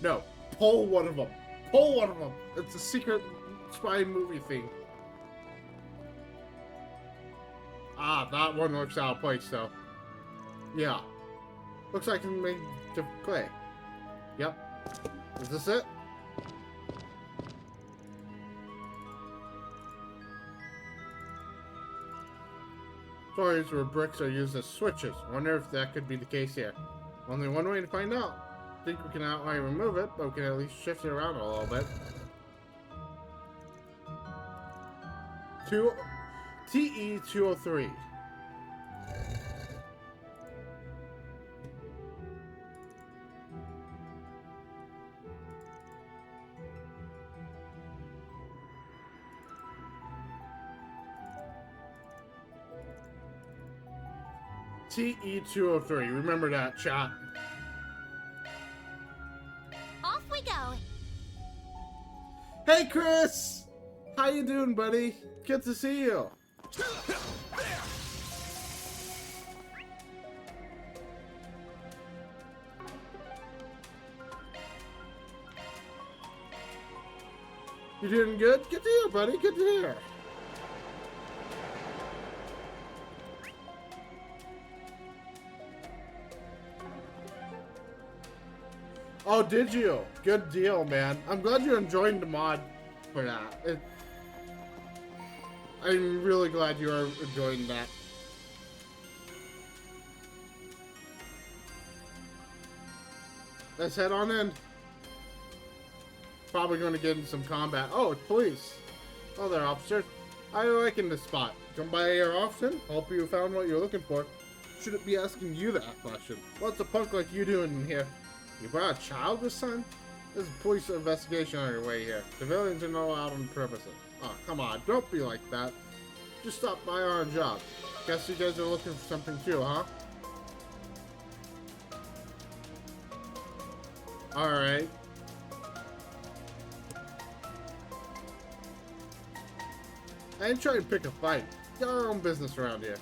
Speaker 1: No, pull one of them. Pull one of them. It's a secret spy movie thing. Ah, that one looks out of place though. Yeah. Looks like it's made of clay. Yep. Is this it? Stories where bricks are used as switches. Wonder if that could be the case here. Only one way to find out. Think we can outright remove it, but we can at least shift it around a little bit. TE-203. TE-203. Remember that, chat.
Speaker 3: Off we go.
Speaker 1: Hey, Chris! How you doing, buddy? Good to see you. You doing good? Good to hear, buddy. Good to hear. Oh, did you? Good deal, man. I'm glad you're enjoying the mod for that. I'm really glad you are enjoying that. Let's head on in. Probably going to get in some combat. Oh, it's police. Oh, there, officers. I liking this spot. Come by here often. Hope you found what you're looking for. Shouldn't be asking you that question. What's a punk like you doing in here? You brought a child this time? There's a police investigation on your way here. Civilians are not allowed on premises. Oh, come on. Don't be like that. Just stop by on a job. Guess you guys are looking for something too, huh? Alright. I ain't trying to pick a fight. Got our own business around here.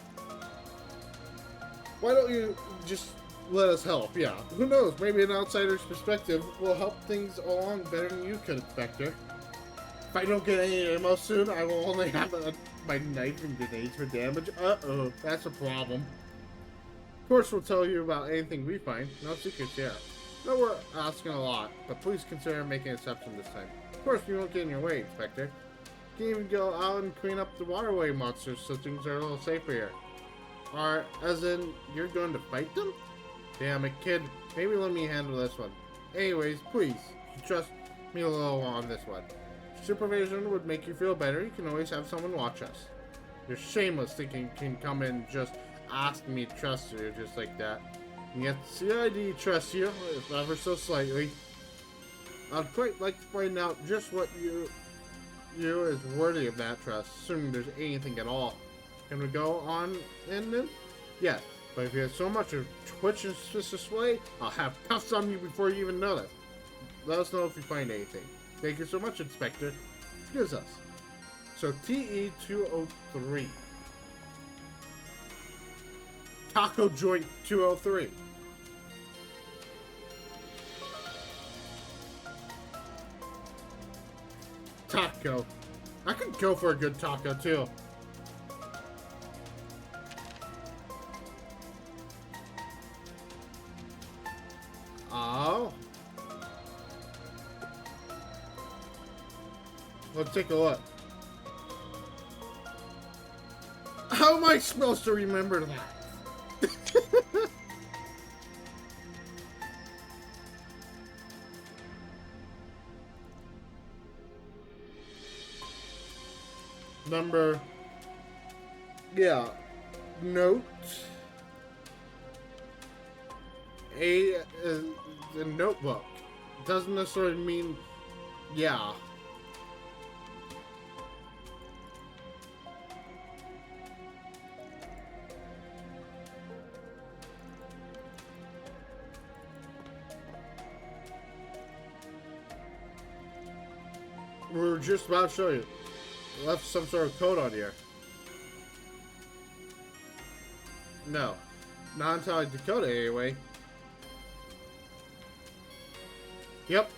Speaker 1: Why don't you just let us help? Yeah. Who knows? Maybe an outsider's perspective will help things along better than you could, Inspector. If I don't get any ammo soon, I will only have my knife and grenades for damage. Uh-oh. That's a problem. Of course, we'll tell you about anything we find. No secrets here. No, we're asking a lot, but please consider making an exception this time. Of course, we won't get in your way, Inspector. You can even go out and clean up the waterway monsters so things are a little safer here. Or, as in, you're going to fight them? Damn it, kid. Maybe let me handle this one. Anyways, please, trust me a little on this one. Supervision would make you feel better. You can always have someone watch us. You're shameless thinking you can come in and just ask me to trust you just like that. And yet CID trusts you, if ever so slightly. I'd quite like to find out just what you is worthy of that trust, assuming there's anything at all. Can we go on in then? Yes, but if you have so much of twitch and suspicious way, I'll have cuffs on you before you even know that. Let us know if you find anything. Thank you so much, Inspector. Excuse us. So TE-203. Taco Joint 203. Taco. I could go for a good taco too. Oh. Let's take a look. How am I supposed to remember that? Number, yeah, note A is a notebook. Doesn't necessarily mean, yeah. We're just about to show you. Left some sort of code on here. No. Not until I decode it anyway. Yep.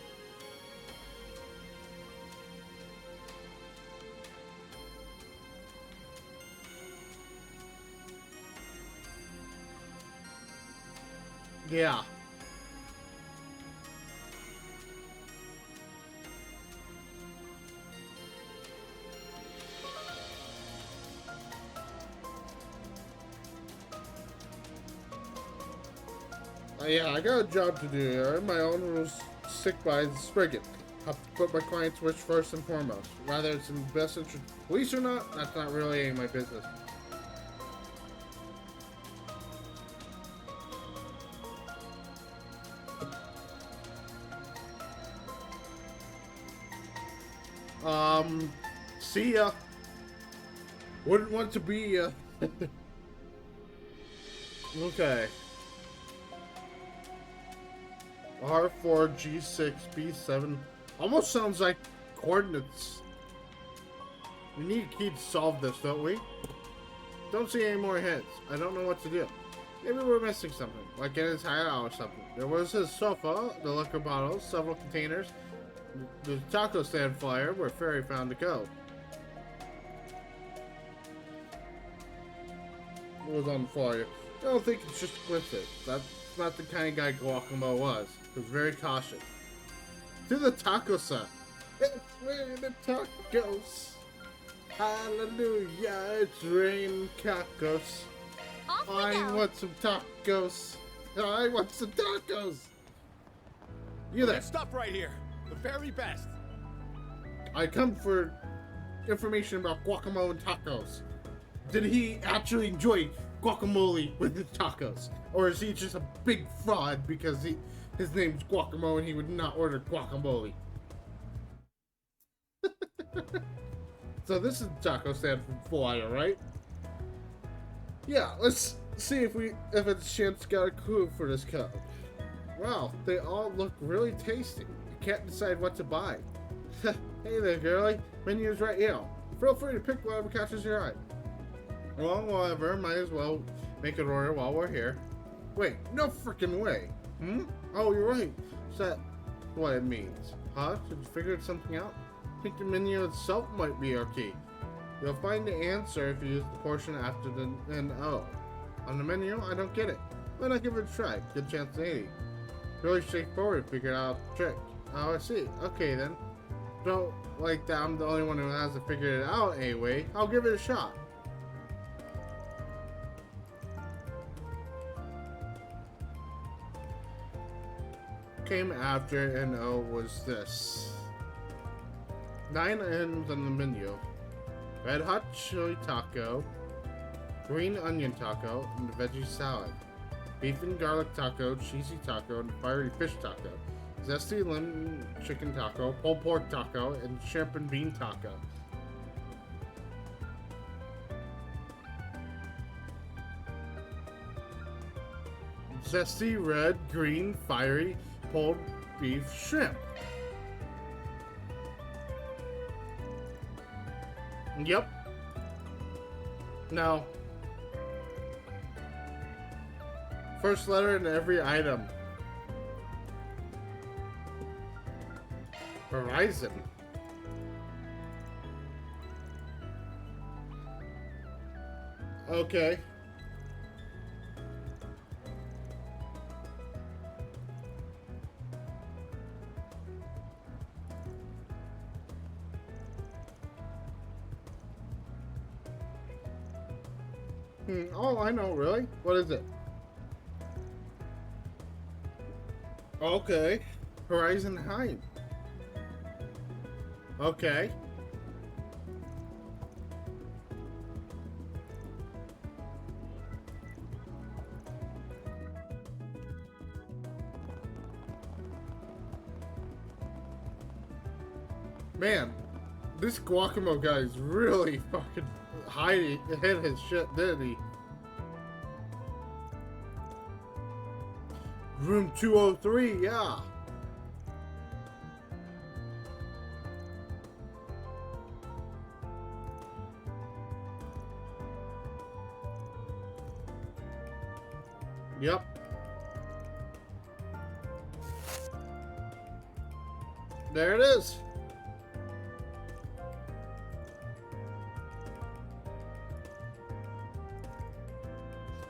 Speaker 1: Yeah. Yeah, I got a job to do. I have my own rules stick by the spigot. I put my client's wish first and foremost. Whether it's in the best interest of the police or not, that's not really any of my business. See ya. Wouldn't want to be ya. Okay. R4, G6, B7. Almost sounds like coordinates. We need a key to solve this, don't we? Don't see any more hints. I don't know what to do. Maybe we're missing something, like in his hideout or something. There was his sofa, the liquor bottles, several containers, the taco stand flyer where Fairy found the code. What was on the flyer? I don't think it's just a coincidence. That's not the kind of guy Guacamole was. He was very cautious. To the taco set. It's raining the tacos. Hallelujah, it's raining tacos. I want some tacos. I want some tacos. You there?
Speaker 4: Stop right here. The very best.
Speaker 1: I come for information about guacamole and tacos. Did he actually enjoy guacamole with his tacos? Or is he just a big fraud because his name's Guacamole and he would not order guacamole? So this is the taco stand from Flyer, right? Yeah, let's see if it's chance got a clue for this code. Wow, they all look really tasty. I can't decide what to buy. Hey there, girlie. Menu's right here. Feel free to pick whatever catches your eye. Well, whatever. Might as well make an order while we're here. Wait, no freaking way. Oh, you're right. Is that what it means? Huh? Did you figure something out? I think the menu itself might be our key. You'll find the answer if you use the portion after the N-O. On the menu, I don't get it. Why not give it a try? Good chance to 80. Really straightforward, figured out the trick. Oh, I see. Okay then. Don't like that I'm the only one who hasn't figured it out anyway. I'll give it a shot. Came after N-O was this. 9 items on the menu. Red hot chili taco, green onion taco, and the veggie salad. Beef and garlic taco, cheesy taco, and fiery fish taco. Zesty lemon chicken taco, pulled pork taco, and shrimp and bean taco. Zesty red, green, fiery, pulled beef shrimp. Yep. Now, first letter in every item. Horizon. Okay. Oh, I know, really? What is it? Okay. Horizon Heights. Okay. Man, this Guacamole guy is really fucking hit his shit, didn't he? Room 203, yeah. Yep. There it is.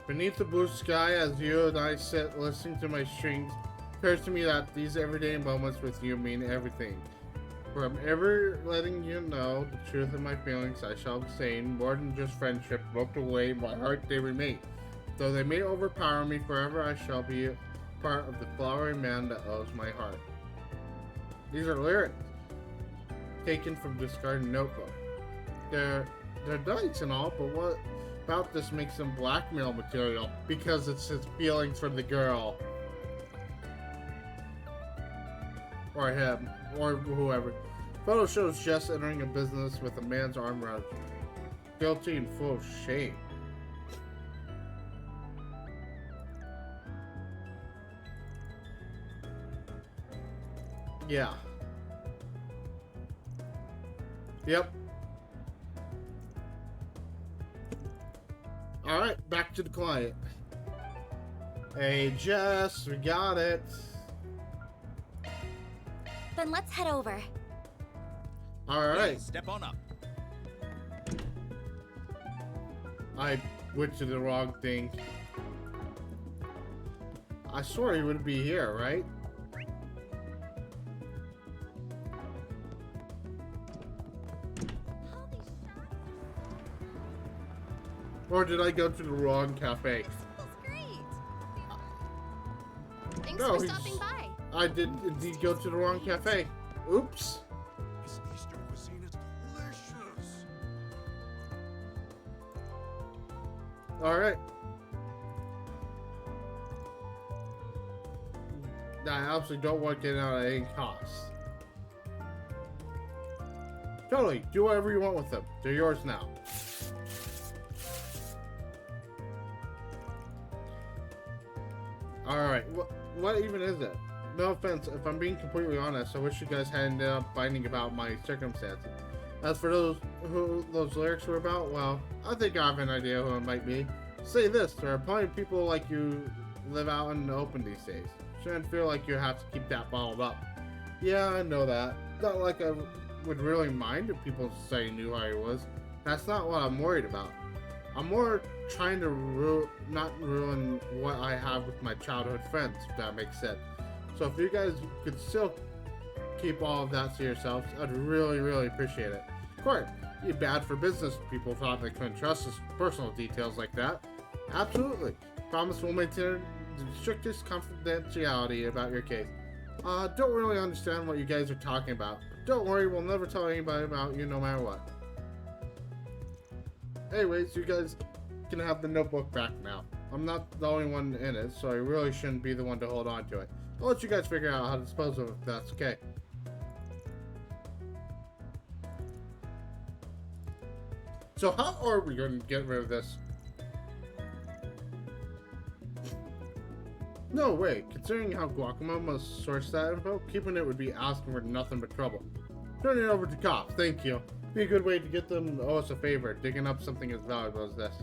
Speaker 1: Beneath the blue sky, as you and I sit listening to my strings, it occurs to me that these everyday moments with you mean everything. From ever letting you know the truth of my feelings, I shall abstain. More than just friendship, roped away, my heart they remain. Though they may overpower me forever, I shall be part of the flowery man that owes my heart. These are lyrics taken from discarded notebook. They're nice and all, but what about this makes them blackmail material? Because it's his feelings for the girl. Or him. Or whoever. Photo shows Jess entering a business with a man's arm around her. Guilty and full of shame. Yeah. Yep. Alright, back to the client. Hey, Jess, we got it.
Speaker 3: Then let's head over.
Speaker 1: Alright.
Speaker 4: Step on up.
Speaker 1: I went to the wrong thing. I swore he would be here, right? Or did I go to the wrong cafe?
Speaker 3: Thanks
Speaker 1: No,
Speaker 3: for stopping by.
Speaker 1: I did indeed go to the wrong cafe. Oops.
Speaker 7: This Easter cuisine is delicious.
Speaker 1: Alright. I absolutely don't want to get out at any cost. Totally, do whatever you want with them. They're yours now. Alright, what even is it? No offense, if I'm being completely honest, I wish you guys had ended up finding about my circumstances. As for who those lyrics were about, well, I think I have an idea who it might be. Say this, there are plenty of people like you live out in the open these days. Shouldn't feel like you have to keep that bottled up. Yeah, I know that. Not like I would really mind if people in society knew how I was. That's not what I'm worried about. I'm more trying to not ruin what I have with my childhood friends, if that makes sense. So if you guys could still keep all of that to yourselves, I'd really, really appreciate it. Of course, it'd be bad for business if people thought they couldn't trust us with personal details like that. Absolutely. Promise we'll maintain the strictest confidentiality about your case. Don't really understand what you guys are talking about. But don't worry, we'll never tell anybody about you no matter what. Anyways, you guys can have the notebook back now. I'm not the only one in it, so I really shouldn't be the one to hold on to it. I'll let you guys figure out how to dispose of it if that's okay. So how are we going to get rid of this? No way. Considering how Guacamole must source that info, keeping it would be asking for nothing but trouble. Turn it over to cops, thank you. Be a good way to get them to owe us a favor, digging up something as valuable as this.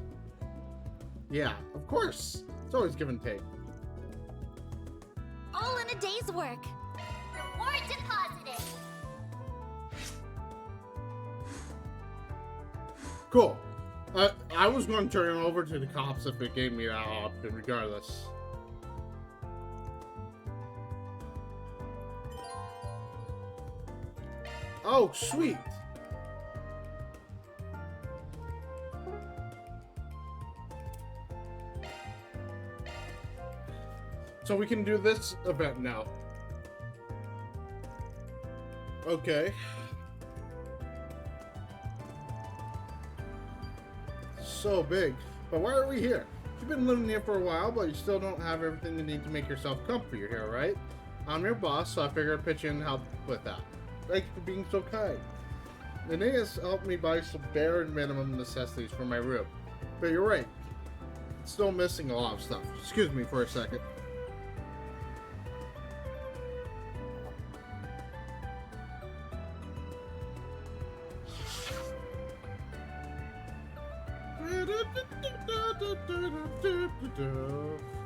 Speaker 1: Yeah, of course. It's always give and take.
Speaker 3: All in a day's work. Reward deposited.
Speaker 1: Cool. I was going to turn it over to the cops if it gave me that option, regardless. Oh, sweet. So we can do this event now. Okay. So big. But why are we here? You've been living here for a while, but you still don't have everything you need to make yourself comfy here, right? I'm your boss, so I figured I'd pitch in and help with that. Thanks for being so kind. The thing has helped me buy some bare and minimum necessities for my room. But you're right. It's still missing a lot of stuff. Excuse me for a second.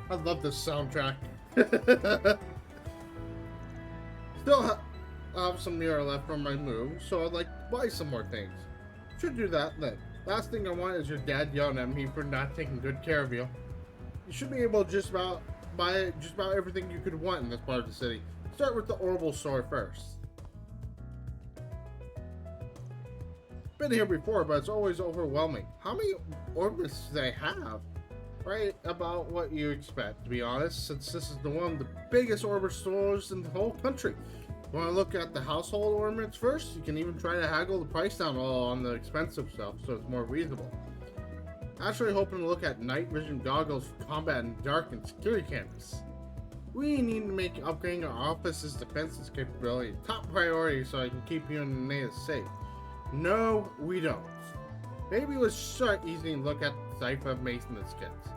Speaker 1: I love this soundtrack. Still have some mirror left from my move, so I'd like to buy some more things. Should do that then. Last thing I want is your dad yelling at me for not taking good care of you. You should be able to just about buy just about everything you could want in this part of the city. Start with the Orbital store first. Been here before, but it's always overwhelming. How many orbits do they have? Right about what you expect, to be honest, since this is one of the biggest orbit stores in the whole country. You want to look at the household ornaments first? You can even try to haggle the price down all on the expensive stuff, so it's more reasonable. Actually hoping to look at night vision goggles for combat in dark and security cameras. We need to make upgrading our office's defenses capability top priority so I can keep you and the natives safe. No, we don't. Maybe let's start easing look at the type of maintenance kits.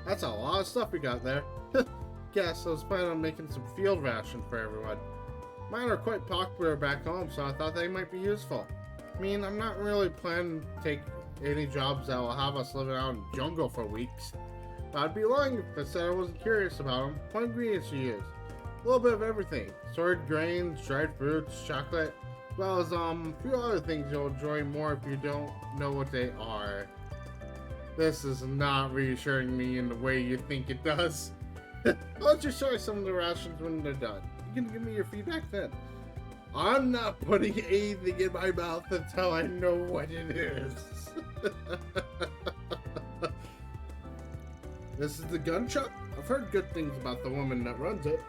Speaker 1: That's a lot of stuff we got there. Guess I was planning on making some field rations for everyone. Mine are quite popular back home, so I thought they might be useful. I mean, I'm not really planning to take any jobs that will have us living out in the jungle for weeks. But I'd be lying if I said I wasn't curious about them. What ingredients you use? A little bit of everything. Sorted grains, dried fruits, chocolate, as well as a few other things you'll enjoy more if you don't know what they are. This is not reassuring me in the way you think it does. I'll just show you some of the rations when they're done. You can give me your feedback then. I'm not putting anything in my mouth until I know what it is. This is the gun shop. I've heard good things about the woman that runs it.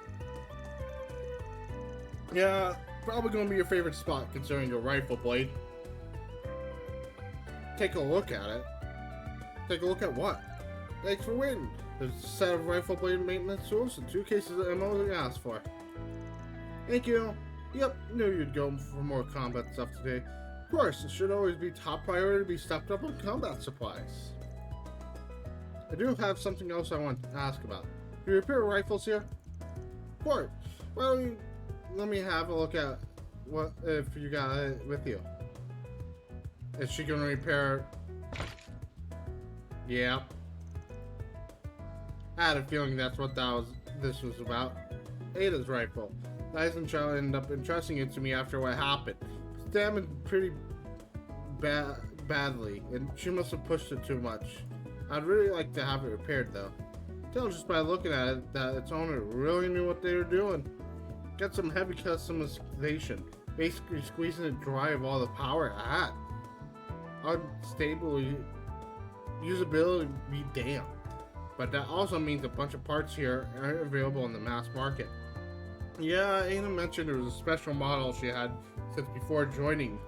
Speaker 1: Yeah, probably gonna be your favorite spot considering your rifle blade. Take a look at it. Take a look at what? Thanks for waiting. There's a set of rifle blade maintenance tools and 2 cases of ammo you asked for. Thank you. Yep, knew you'd go for more combat stuff today. Of course, it should always be top priority to be stocked up on combat supplies. I do have something else I want to ask about. Do you repair rifles here? Of course. Well, let me have a look at what if you got it with you. Is she gonna repair? Yeah. I had a feeling that's what this was about. Ada's rifle. Dyson child ended up entrusting it to me after what happened. It's damaged pretty badly, and she must have pushed it too much. I'd really like to have it repaired though. Tell just by looking at it that its owner really knew what they were doing. Got some heavy customization, basically squeezing it dry of all the power it had. Unstable usability be damned. But that also means a bunch of parts here aren't available in the mass market. Yeah, Ana mentioned there was a special model she had since before joining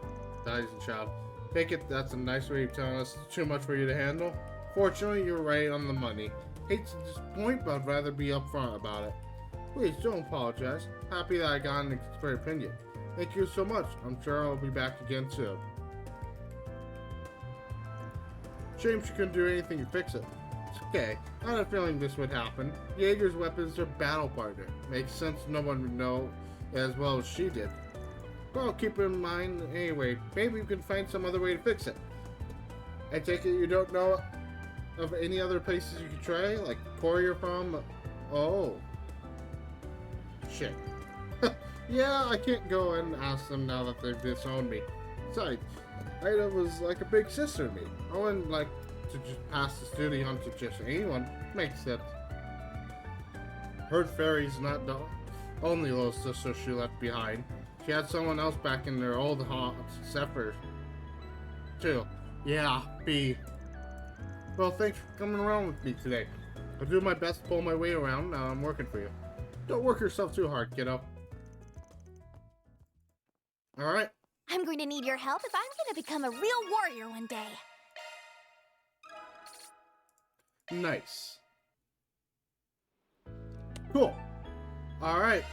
Speaker 1: Dyson Child. Take it that's a nice way of telling us it's too much for you to handle. Fortunately, you're right on the money. Hate to disappoint, but I'd rather be upfront about it. Please don't apologize. Happy that I got an expert opinion. Thank you so much. I'm sure I'll be back again soon. Shame she couldn't do anything to fix it. It's okay. I had a feeling this would happen. Jaeger's weapons are battle partner. Makes sense no one would know as well as she did. But I'll keep it in mind anyway. Maybe we can find some other way to fix it. I take it you don't know of any other places you could try? Like courier from? Oh. Shit. Yeah, I can't go and ask them now that they've disowned me. Besides, Ida was like a big sister to me. I wouldn't like to just pass this duty on to just anyone. Makes sense. Heard Fairy's not the only little sister she left behind. She had someone else back in their old haunts, Zephyr, too. Yeah, B. Well, thanks for coming around with me today. I'll do my best to pull my weight around now I'm working for you. Don't work yourself too hard, kiddo. Alright.
Speaker 3: I'm going to need your help if I'm going to become a real warrior one day.
Speaker 1: Nice. Cool. Alright.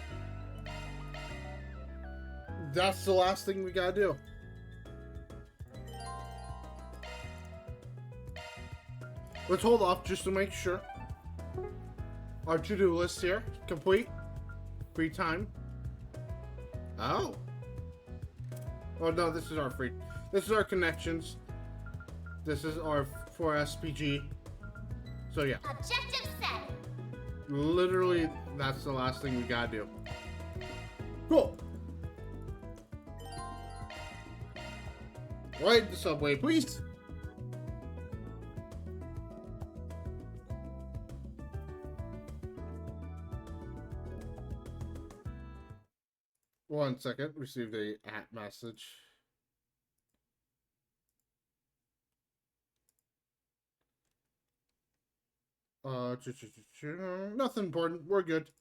Speaker 1: That's the last thing we gotta do. Let's hold off just to make sure. Our to-do list here, complete. Free time. Oh. Oh no, this is our free. This is our connections. This is our for SPG. So yeah.
Speaker 3: Objective set.
Speaker 1: Literally, that's the last thing we gotta do. Cool. Ride the subway, please. One second, received a @ message. Nothing important. We're good.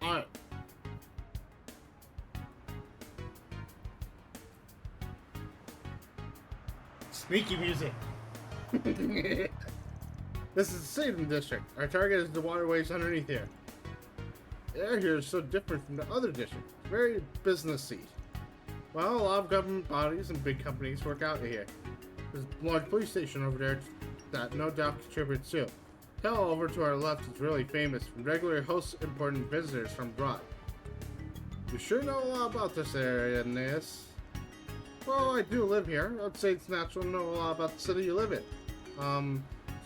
Speaker 1: Alright. Sneaky music. This is the Salem district. Our target is the waterways underneath here. The air here is so different from the other districts. Very businessy. Well, a lot of government bodies and big companies work out here. There's a large police station over there that no doubt contributes too. Hell, over to our left is really famous and regularly hosts important visitors from abroad. You sure know a lot about this area, Aeneas. Well, I do live here. I'd say it's natural to know a lot about the city you live in.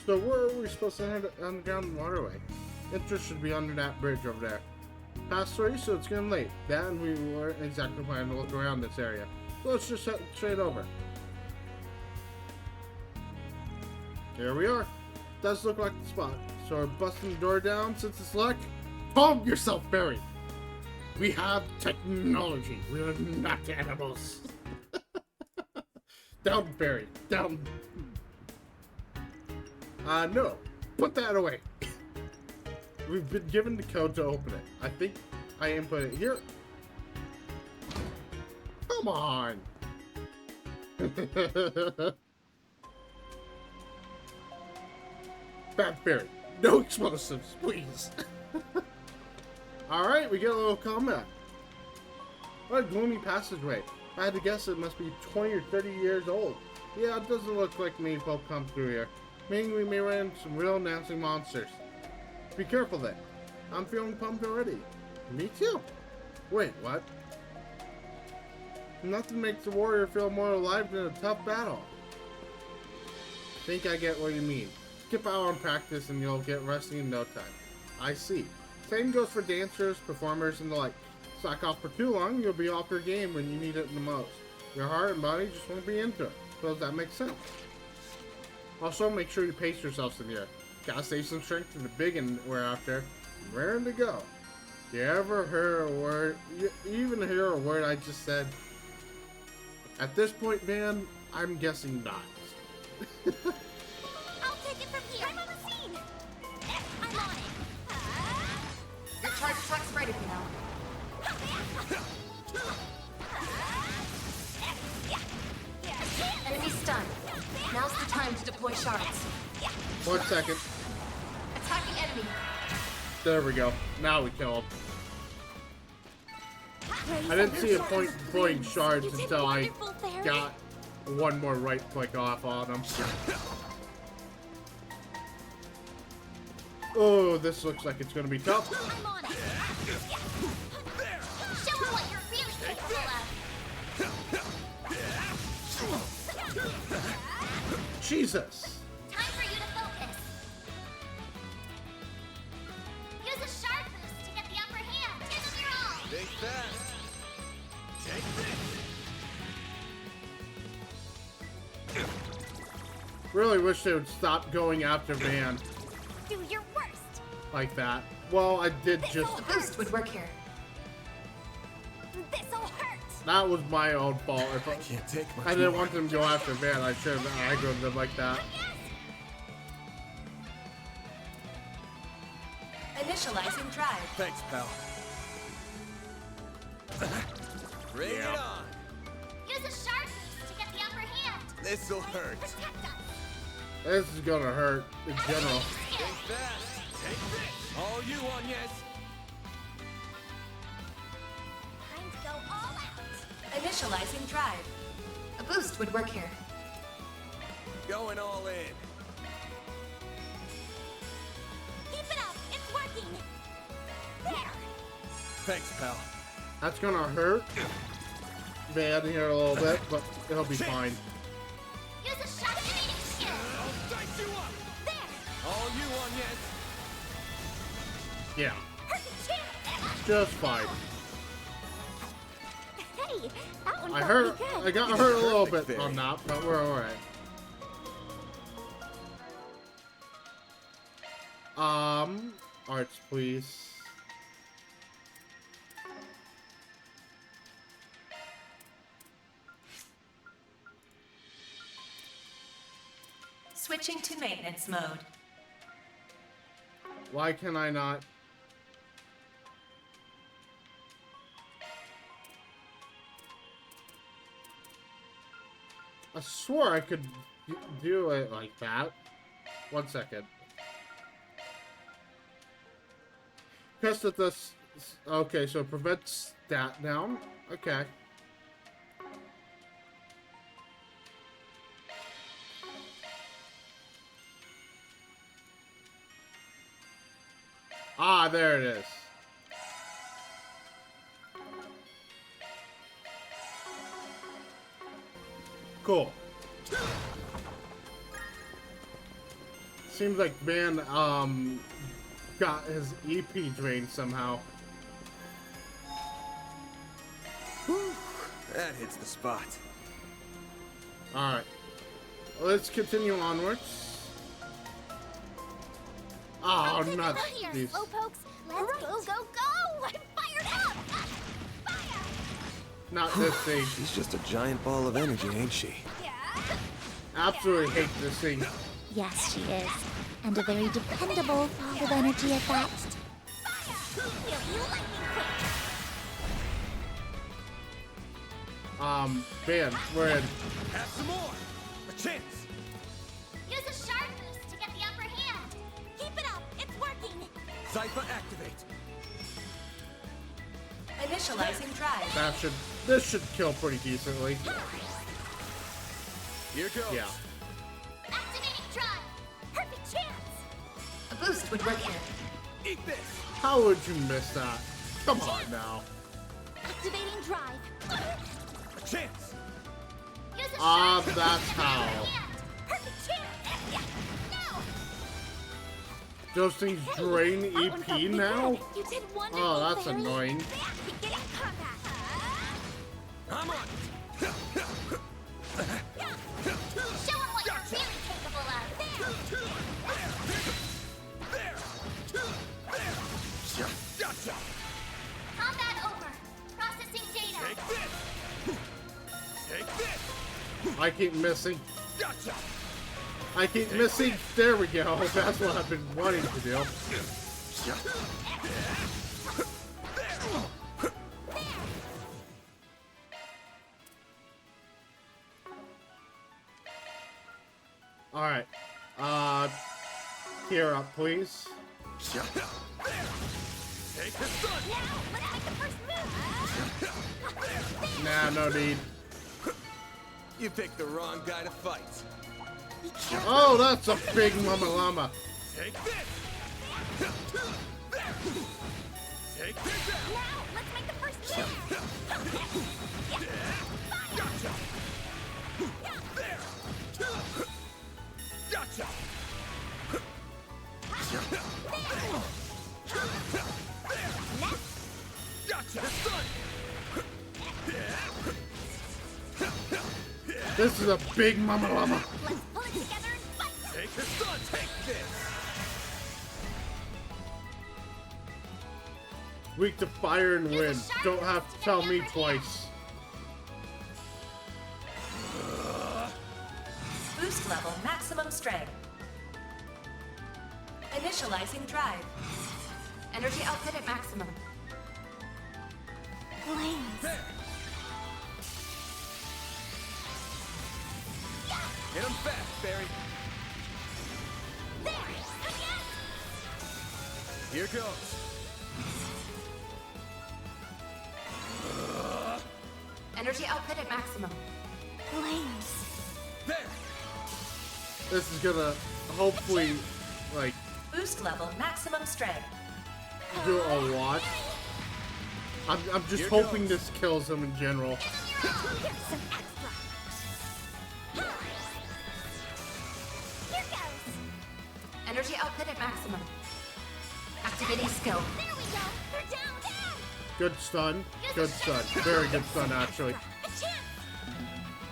Speaker 1: So where are we supposed to head underground waterway? Entrance should be under that bridge over there. Past 3, so it's getting late. That and we weren't exactly planning to look around this area. So let's just head straight over. Here we are. Does look like the spot. So we're busting the door down since it's luck. Calm yourself, Barry. We have technology. We are not animals. Down, Barry. Down. No. Put that away. We've been given the code to open it. I think I input it here. Come on. Bad Barry. No explosives, please. Alright, we get a little combat. What a gloomy passageway. I had to guess it must be 20 or 30 years old. Yeah, it doesn't look like many folk come through here. Meaning we may run into some real nasty monsters. Be careful then. I'm feeling pumped already. Me too. Wait, what? Nothing makes a warrior feel more alive than a tough battle. Think I get what you mean. Skip out on practice and you'll get resting in no time. I see. Same goes for dancers, performers, and the like. Slack off for too long, you'll be off your game when you need it the most. Your heart and body just won't be into it. Suppose that makes sense. Also, make sure you pace yourselves in here. Gotta save some strength for the big one we're after. Raring to go. You ever hear a word? You even hear a word I just said? At this point, Van, I'm guessing not.
Speaker 3: I'll take it from here. I'm on the scene. I'm on it.
Speaker 11: Your charge truck's ready, you know. Enemy stunned. Now's the time to deploy shards.
Speaker 1: 1 second.
Speaker 11: Attacking enemy.
Speaker 1: There we go. Now we kill him. I didn't see a point deploying shards until I got one more right click off on him. Oh, this looks like it's gonna be tough.
Speaker 3: I'm on it. Show her what you're really capable of.
Speaker 1: Jesus.
Speaker 3: Time for you to focus. Use a sharp boost to get the upper hand. Give them your all.
Speaker 8: Think fast. Take this.
Speaker 1: Really wish they would stop going after Van
Speaker 3: Do your worst.
Speaker 1: like that. Well, I did just...
Speaker 11: The boost would work here.
Speaker 3: This'll hurt.
Speaker 1: That was my own fault. If I
Speaker 8: Can't take much
Speaker 1: I didn't
Speaker 8: more.
Speaker 1: want them to go after Van. I should have aggroed them like that.
Speaker 11: Initializing drive.
Speaker 8: Thanks, pal. Bring it on.
Speaker 3: Use a sharp boost to get the upper hand.
Speaker 8: This'll hurt.
Speaker 3: Protect us.
Speaker 1: This is gonna hurt in general.
Speaker 8: Think fast. Take this. All you on, yes.
Speaker 3: Time to go all out.
Speaker 11: Initializing drive. A boost would work here.
Speaker 8: Going all in.
Speaker 3: Keep it up. It's working. There.
Speaker 8: Thanks, pal.
Speaker 1: That's gonna hurt. Van here a little bit, but it'll be fine.
Speaker 3: Use a shock activating skill.
Speaker 4: I'll dice you up.
Speaker 3: There.
Speaker 4: All you on yet?
Speaker 1: Yeah,
Speaker 3: Perfect chance.
Speaker 1: just fine.
Speaker 3: Hey, that one
Speaker 1: I
Speaker 3: felt
Speaker 1: hurt.
Speaker 3: pretty good.
Speaker 1: I got hurt a little bit on that, but we're all right. Arts, please.
Speaker 16: Switching to maintenance mode.
Speaker 1: Why can I not? I swore I could do it like that. 1 second. Test that this. Okay, so prevent stat down. Okay. Ah, there it is. Cool. Seems like Van got his EP drained somehow.
Speaker 8: Whew, that hits the spot.
Speaker 1: Alright. Let's continue onwards. Oh, not
Speaker 3: Here,
Speaker 1: these.
Speaker 3: slowpokes. Let's go, go, go! I'm fired up! Fire!
Speaker 1: Not this thing.
Speaker 8: She's just a giant ball of energy, ain't she?
Speaker 1: Absolutely hate this thing.
Speaker 3: Yes, she is. And a very dependable ball of energy at that.
Speaker 1: Van, we're in.
Speaker 4: Have some more. A chance.
Speaker 3: Use a sharp boost to get the upper hand. Keep it up. It's working.
Speaker 4: Zypher activate.
Speaker 16: Initializing drive.
Speaker 1: This should kill pretty decently.
Speaker 4: Here goes.
Speaker 1: Yeah.
Speaker 3: Activating drive. Perfect chance.
Speaker 16: A boost would work here.
Speaker 4: Eat this.
Speaker 1: How would you miss that? Come on now.
Speaker 3: Activating drive.
Speaker 4: A chance.
Speaker 3: Use a
Speaker 1: Ah,
Speaker 3: sharp
Speaker 1: that's
Speaker 3: boost to get the
Speaker 1: how.
Speaker 3: upper hand. Perfect chance. No.
Speaker 1: Those things drain
Speaker 3: That one felt
Speaker 1: EP
Speaker 3: pretty
Speaker 1: now?
Speaker 3: good. You did wonderful,
Speaker 1: Oh, that's
Speaker 3: Barry.
Speaker 1: annoying.
Speaker 3: Get in combat.
Speaker 4: I'm on.
Speaker 3: Show him what you're really capable of.
Speaker 4: Gotcha.
Speaker 3: Combat over. Processing data.
Speaker 4: Take this. Take this.
Speaker 1: I keep missing.
Speaker 4: Gotcha.
Speaker 1: I keep missing. There we go. That's what I've been wanting to do. Alright. Gear up, please.
Speaker 4: Take this gun.
Speaker 3: Now, let's make the first move.
Speaker 1: Nah, no need.
Speaker 4: You picked the wrong guy to fight.
Speaker 1: Oh, that's a big mama llama.
Speaker 4: Take this. Take this out.
Speaker 3: Now, let's make the first move.
Speaker 4: Gotcha. There. Gotcha. Gotcha. It's done.
Speaker 1: This is a big mama llama.
Speaker 3: Let's pull it together and fight.
Speaker 4: Take this gun. Take this.
Speaker 1: Weak to fire and wind. Don't have to tell me twice.
Speaker 16: Boost level maximum strength. Initializing drive. Energy output at maximum.
Speaker 3: Flames.
Speaker 4: There. Hit him fast, Barry.
Speaker 3: There. Again.
Speaker 4: Here goes.
Speaker 16: Energy output at maximum.
Speaker 3: Flames.
Speaker 4: There.
Speaker 1: This is gonna hopefully, like,
Speaker 16: Boost level maximum strength.
Speaker 1: do a lot. I'm just
Speaker 4: Here
Speaker 1: hoping
Speaker 4: goes.
Speaker 1: this kills him in general.
Speaker 3: Give him your Here's some extra. Here goes.
Speaker 16: Energy output at maximum. Activating skill.
Speaker 3: There we go. They're down.
Speaker 1: Good stun. Good stun. Very good stun, actually.
Speaker 3: A chance.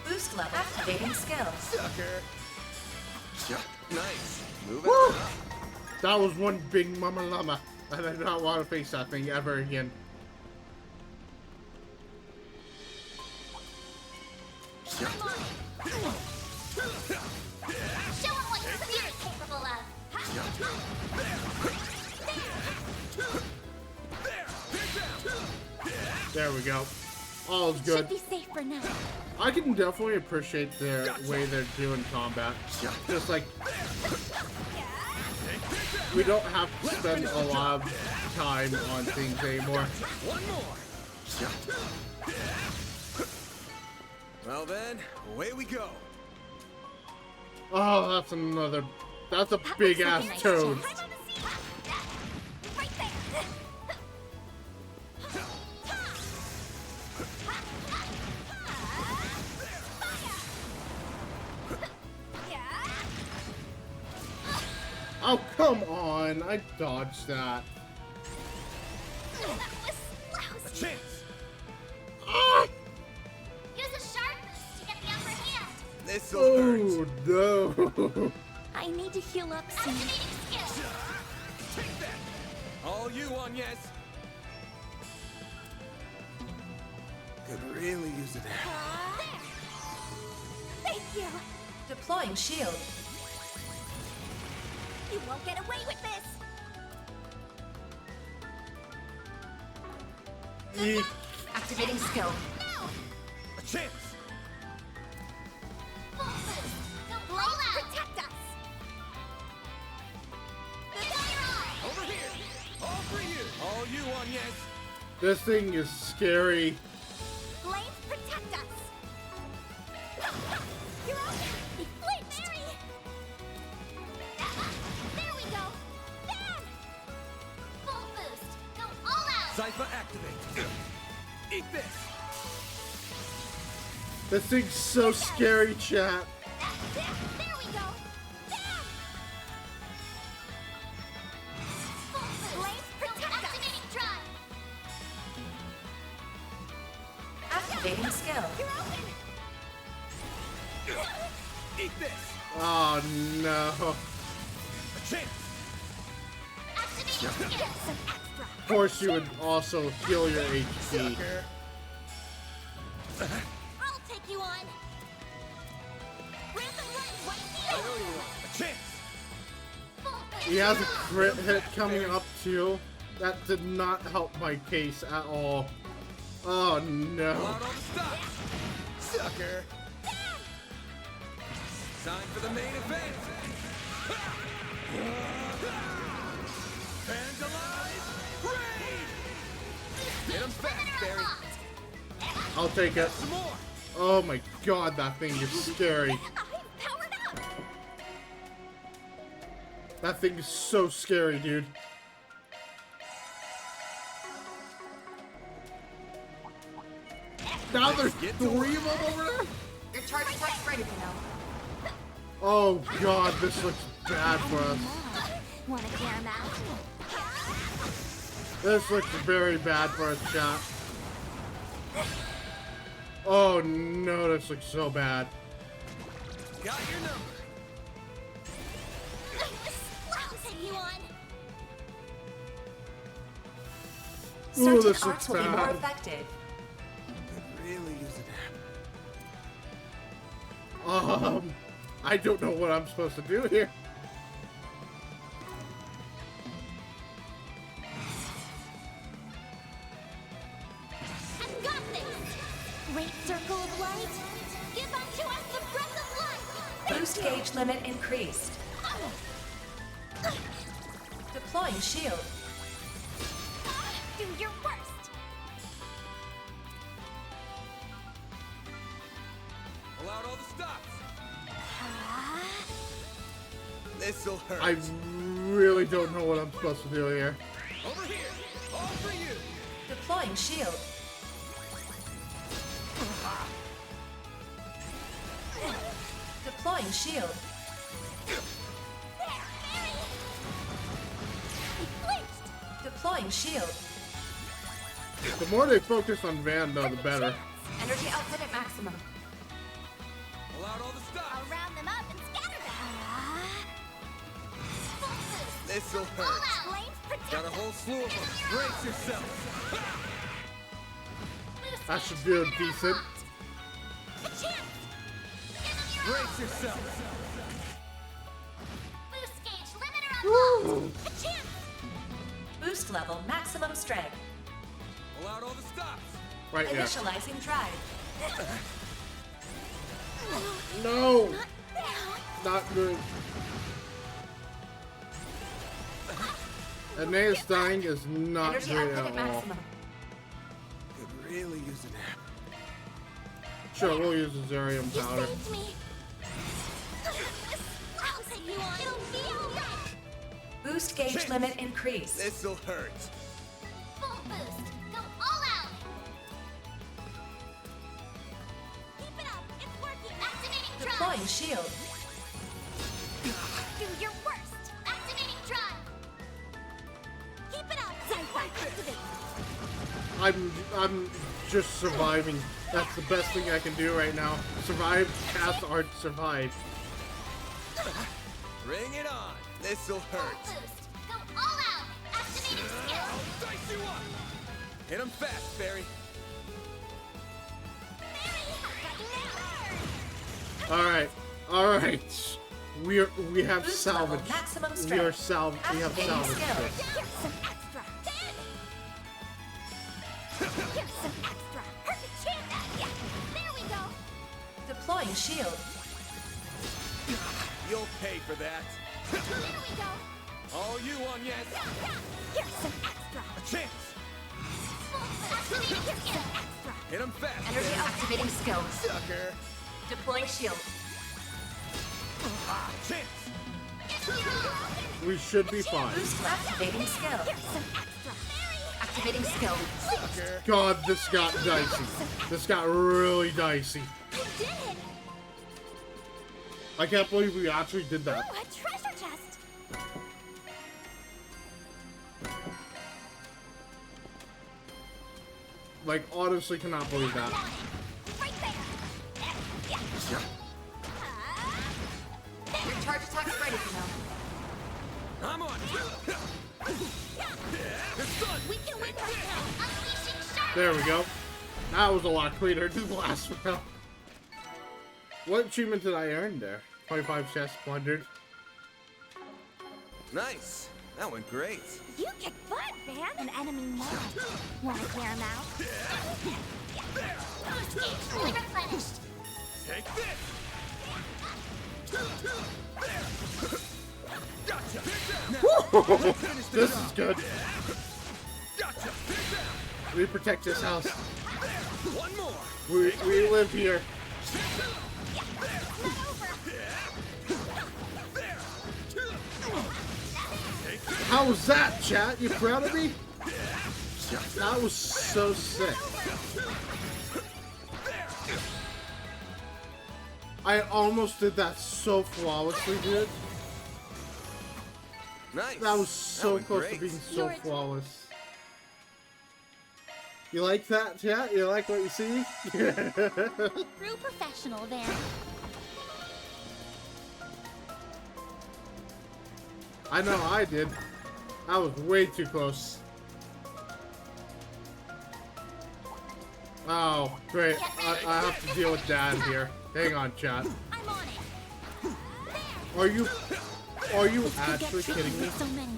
Speaker 16: Boost level. Activating skill.
Speaker 8: Sucker. Nice. Move it
Speaker 1: Woo!
Speaker 8: up.
Speaker 1: That was one big mama llama. I did not want to face that thing ever again.
Speaker 3: Show them what your spirit's capable of.
Speaker 1: There we go. All's good.
Speaker 3: Should be safe for now.
Speaker 1: I can definitely appreciate the way they're doing combat. Just like, we don't have to spend a lot of time on things anymore.
Speaker 8: One more. Well then, away we go.
Speaker 1: Oh, that's another. That's a big ass toad.
Speaker 3: Right there.
Speaker 1: Oh, come on. I dodged that.
Speaker 3: That was
Speaker 8: A
Speaker 3: lousy.
Speaker 8: chance.
Speaker 1: Ah!
Speaker 3: Use a sharpness to get the upper hand.
Speaker 8: This'll hurt.
Speaker 1: Oh, no.
Speaker 3: I need to heal up soon. Activating skill.
Speaker 8: Take that. All you on, yes. Could really use it.
Speaker 3: There. Thank you.
Speaker 16: Deploying shield.
Speaker 3: You won't get away with this.
Speaker 1: Eek.
Speaker 16: Activating skill.
Speaker 8: A chance.
Speaker 3: Full boost. Don't blow out. Protect us.
Speaker 8: Over here. All for you. All you on, yes.
Speaker 1: This thing is scary.
Speaker 3: Flames protect us. You're open. He flinched. There we go. Bam! Full boost. Go all out.
Speaker 8: Cypher activate. Eat this.
Speaker 1: This thing's so scary, chat.
Speaker 3: There we go. Bam! Full boost. Flames protect us. Activating drive.
Speaker 16: Activating skill.
Speaker 3: You're open.
Speaker 8: Eat this.
Speaker 1: Oh, no.
Speaker 8: A chance.
Speaker 3: Activating skill. Some extra.
Speaker 1: Of course, you would also heal your HP.
Speaker 8: Sucker.
Speaker 3: I'll take you on. Random run, white
Speaker 8: I
Speaker 3: heel.
Speaker 8: owe you one. A chance.
Speaker 3: Full boost.
Speaker 1: He has a crit hit coming up too. That did not help my case at all. Oh
Speaker 8: Pull
Speaker 1: no.
Speaker 8: out all the stops. Sucker. Time for the main event. Fans alive. Raid. Hit him fast, Barry.
Speaker 1: I'll take it.
Speaker 8: Some more.
Speaker 1: Oh my god, that thing is scary.
Speaker 3: I'm powered up.
Speaker 1: That thing is so scary, dude. Now there's
Speaker 8: Get to
Speaker 1: three of them over there?
Speaker 16: Your charge attack's ready to know.
Speaker 1: Oh god, this looks bad for us.
Speaker 3: Wanna hear him out?
Speaker 1: This looks very bad for us, chat. Oh no, this looks so bad.
Speaker 8: Got your number.
Speaker 3: I'll take you on.
Speaker 1: Ooh,
Speaker 16: Certain
Speaker 1: this
Speaker 16: arts
Speaker 1: looks
Speaker 16: will be more
Speaker 1: bad.
Speaker 16: effective.
Speaker 8: Could really use it.
Speaker 1: I don't know what I'm supposed to do here.
Speaker 3: I've got this. Great circle of light. Give unto us the breath of life.
Speaker 16: Boost gauge limit increased. Deploying shield.
Speaker 3: Do your worst.
Speaker 8: Pull out all the stops. This'll hurt.
Speaker 1: I really don't know what I'm supposed to do here.
Speaker 8: Over here. All for you.
Speaker 16: Deploying shield. Deploying shield. Deploying shield.
Speaker 1: The more they focus on Van, though, the better.
Speaker 16: Energy output at maximum.
Speaker 4: Pull out all the stops.
Speaker 3: I'll round them up and scatter them.
Speaker 8: This'll
Speaker 3: All
Speaker 8: hurt.
Speaker 3: out. Flames protect
Speaker 8: Got a whole slew of them. Brace yourself.
Speaker 1: That should do decent.
Speaker 8: Brace yourself.
Speaker 3: Boost gauge limiter
Speaker 1: Woo.
Speaker 3: unlocked. A chance.
Speaker 16: Boost level maximum strength.
Speaker 4: Pull out all the stops.
Speaker 1: Right, yeah.
Speaker 16: Initializing drive.
Speaker 1: No! Not good. Aeneas dying is not
Speaker 16: Energy
Speaker 1: great
Speaker 16: output
Speaker 1: at
Speaker 16: at
Speaker 1: all.
Speaker 16: maximum.
Speaker 8: Could really use a nap.
Speaker 1: Sure, we'll use the Zerium
Speaker 3: You
Speaker 1: powder.
Speaker 3: saved me. I'll take you on. It'll be alright.
Speaker 16: Boost gauge limit increased.
Speaker 8: This'll hurt.
Speaker 3: Full boost. Go all out. Keep it up. It's working. Activating drive.
Speaker 16: Deploying shield.
Speaker 3: Do your worst. Activating drive. Keep it up. Zypher activate.
Speaker 1: I'm just surviving. That's the best thing I can do right now. Survive, cast art, survive.
Speaker 8: Bring it on. This'll hurt.
Speaker 3: Boost. Go all out. Activating skill.
Speaker 8: Dice you up. Hit him fast, Barry.
Speaker 1: Alright, alright. We have
Speaker 16: Boost level
Speaker 1: salvage.
Speaker 16: maximum
Speaker 1: We
Speaker 16: strength.
Speaker 1: are salvage. We have
Speaker 16: Activating
Speaker 1: salvage.
Speaker 16: skill.
Speaker 1: this.
Speaker 3: Here's some extra. Here's some extra. Perfect chance. Yeah. There we go.
Speaker 16: Deploying shield.
Speaker 8: You'll pay for that.
Speaker 3: There we go.
Speaker 8: All you on, yes.
Speaker 3: Here's some extra.
Speaker 8: A chance.
Speaker 3: Activating skill. Extra.
Speaker 8: Hit him fast,
Speaker 16: Energy
Speaker 8: Barry.
Speaker 16: activating skill.
Speaker 8: Sucker.
Speaker 16: Deploying shield.
Speaker 8: Chance.
Speaker 1: We should be fine.
Speaker 16: Boost activating skill.
Speaker 3: Here's some extra.
Speaker 16: Activating skill.
Speaker 8: Sucker.
Speaker 1: God, this got dicey. This got really dicey.
Speaker 3: You did it.
Speaker 1: I can't believe we actually did that.
Speaker 3: Ooh, a treasure chest.
Speaker 1: Like, honestly cannot believe that.
Speaker 3: Right there. Yeah.
Speaker 16: Recharge attack's ready to know.
Speaker 8: I'm on.
Speaker 3: We can win right now. Unleashing shark.
Speaker 1: There we go. That was a lot cleaner than the last round. What achievement did I earn there? 25 chests plundered.
Speaker 8: Nice. That went great.
Speaker 3: You kick butt, Van. An enemy mod. Wanna clear him out? Boost gauge fully replenished.
Speaker 8: Take this. Gotcha.
Speaker 1: This is good.
Speaker 8: Gotcha.
Speaker 1: We protect this house.
Speaker 8: One more.
Speaker 1: We live here. How was that, chat? You proud of me? That was so sick. I almost did that so flawlessly, dude.
Speaker 8: Nice.
Speaker 1: That was so
Speaker 8: went
Speaker 1: close
Speaker 8: great.
Speaker 1: to being so flawless. You like that, chat? You like what you see?
Speaker 3: True professional, Van.
Speaker 1: I know I did. I was way too close. Oh, great. I have to deal with Dad here. Hang on, chat.
Speaker 3: I'm on it.
Speaker 1: Are you
Speaker 3: Forget
Speaker 1: actually
Speaker 3: treating
Speaker 1: kidding me?
Speaker 3: so many.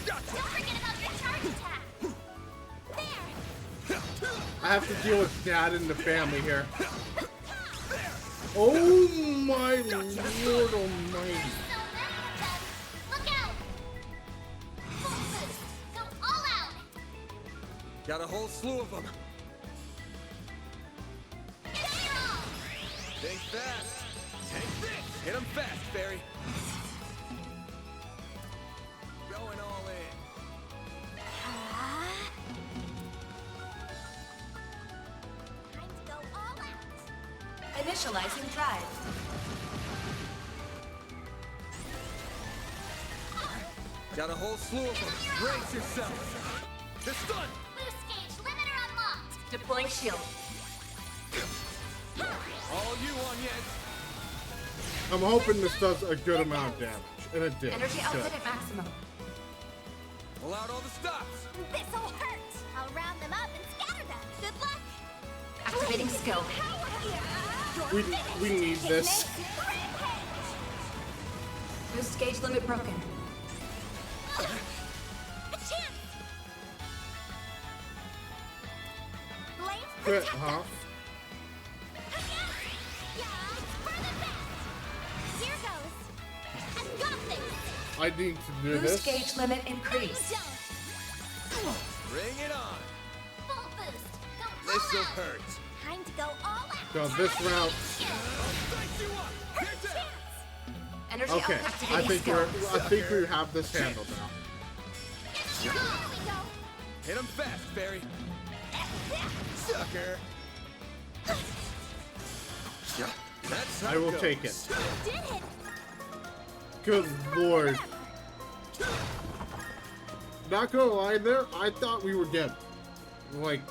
Speaker 3: Don't forget about your charge attack. There.
Speaker 1: I have to deal with Dad and the family here. Oh my Lord Almighty.
Speaker 3: Look out. Full boost. Go all out.
Speaker 8: Got a whole slew of them. Think fast. Take this. Hit him fast, Barry. Going all in.
Speaker 3: Time to go all out.
Speaker 16: Initializing drive.
Speaker 8: Got a whole slew of them. Brace yourself. They're stunned.
Speaker 3: Boost gauge limiter unlocked.
Speaker 16: Deploying shield.
Speaker 8: All you on yet?
Speaker 1: I'm hoping this does a good amount of damage, and it did.
Speaker 16: Energy
Speaker 1: Good.
Speaker 16: output at maximum.
Speaker 8: Pull out all the stops.
Speaker 3: This'll hurt. I'll round them up and scatter them. Good luck.
Speaker 16: Activating skill.
Speaker 1: We need this.
Speaker 16: Boost gauge limit broken.
Speaker 3: A chance. Blades
Speaker 1: Good,
Speaker 3: protect
Speaker 1: huh?
Speaker 3: us. Yeah, for the best. Here goes. I've got this.
Speaker 1: I need to do
Speaker 16: Boost
Speaker 1: this.
Speaker 16: gauge limit increased.
Speaker 8: Bring it on.
Speaker 3: Full boost. Go
Speaker 8: This'll
Speaker 3: all out.
Speaker 8: hurt.
Speaker 3: Time to go all out.
Speaker 1: So this round.
Speaker 16: Energy
Speaker 1: Okay,
Speaker 16: output
Speaker 1: I
Speaker 16: activating
Speaker 1: think
Speaker 16: skill.
Speaker 1: we have this handled now.
Speaker 3: There we go.
Speaker 8: Hit him fast, Barry. Sucker. That's how
Speaker 1: I will
Speaker 8: goes.
Speaker 1: take it.
Speaker 3: Did it.
Speaker 1: Good lord. Not gonna lie there, I thought we were dead. Like,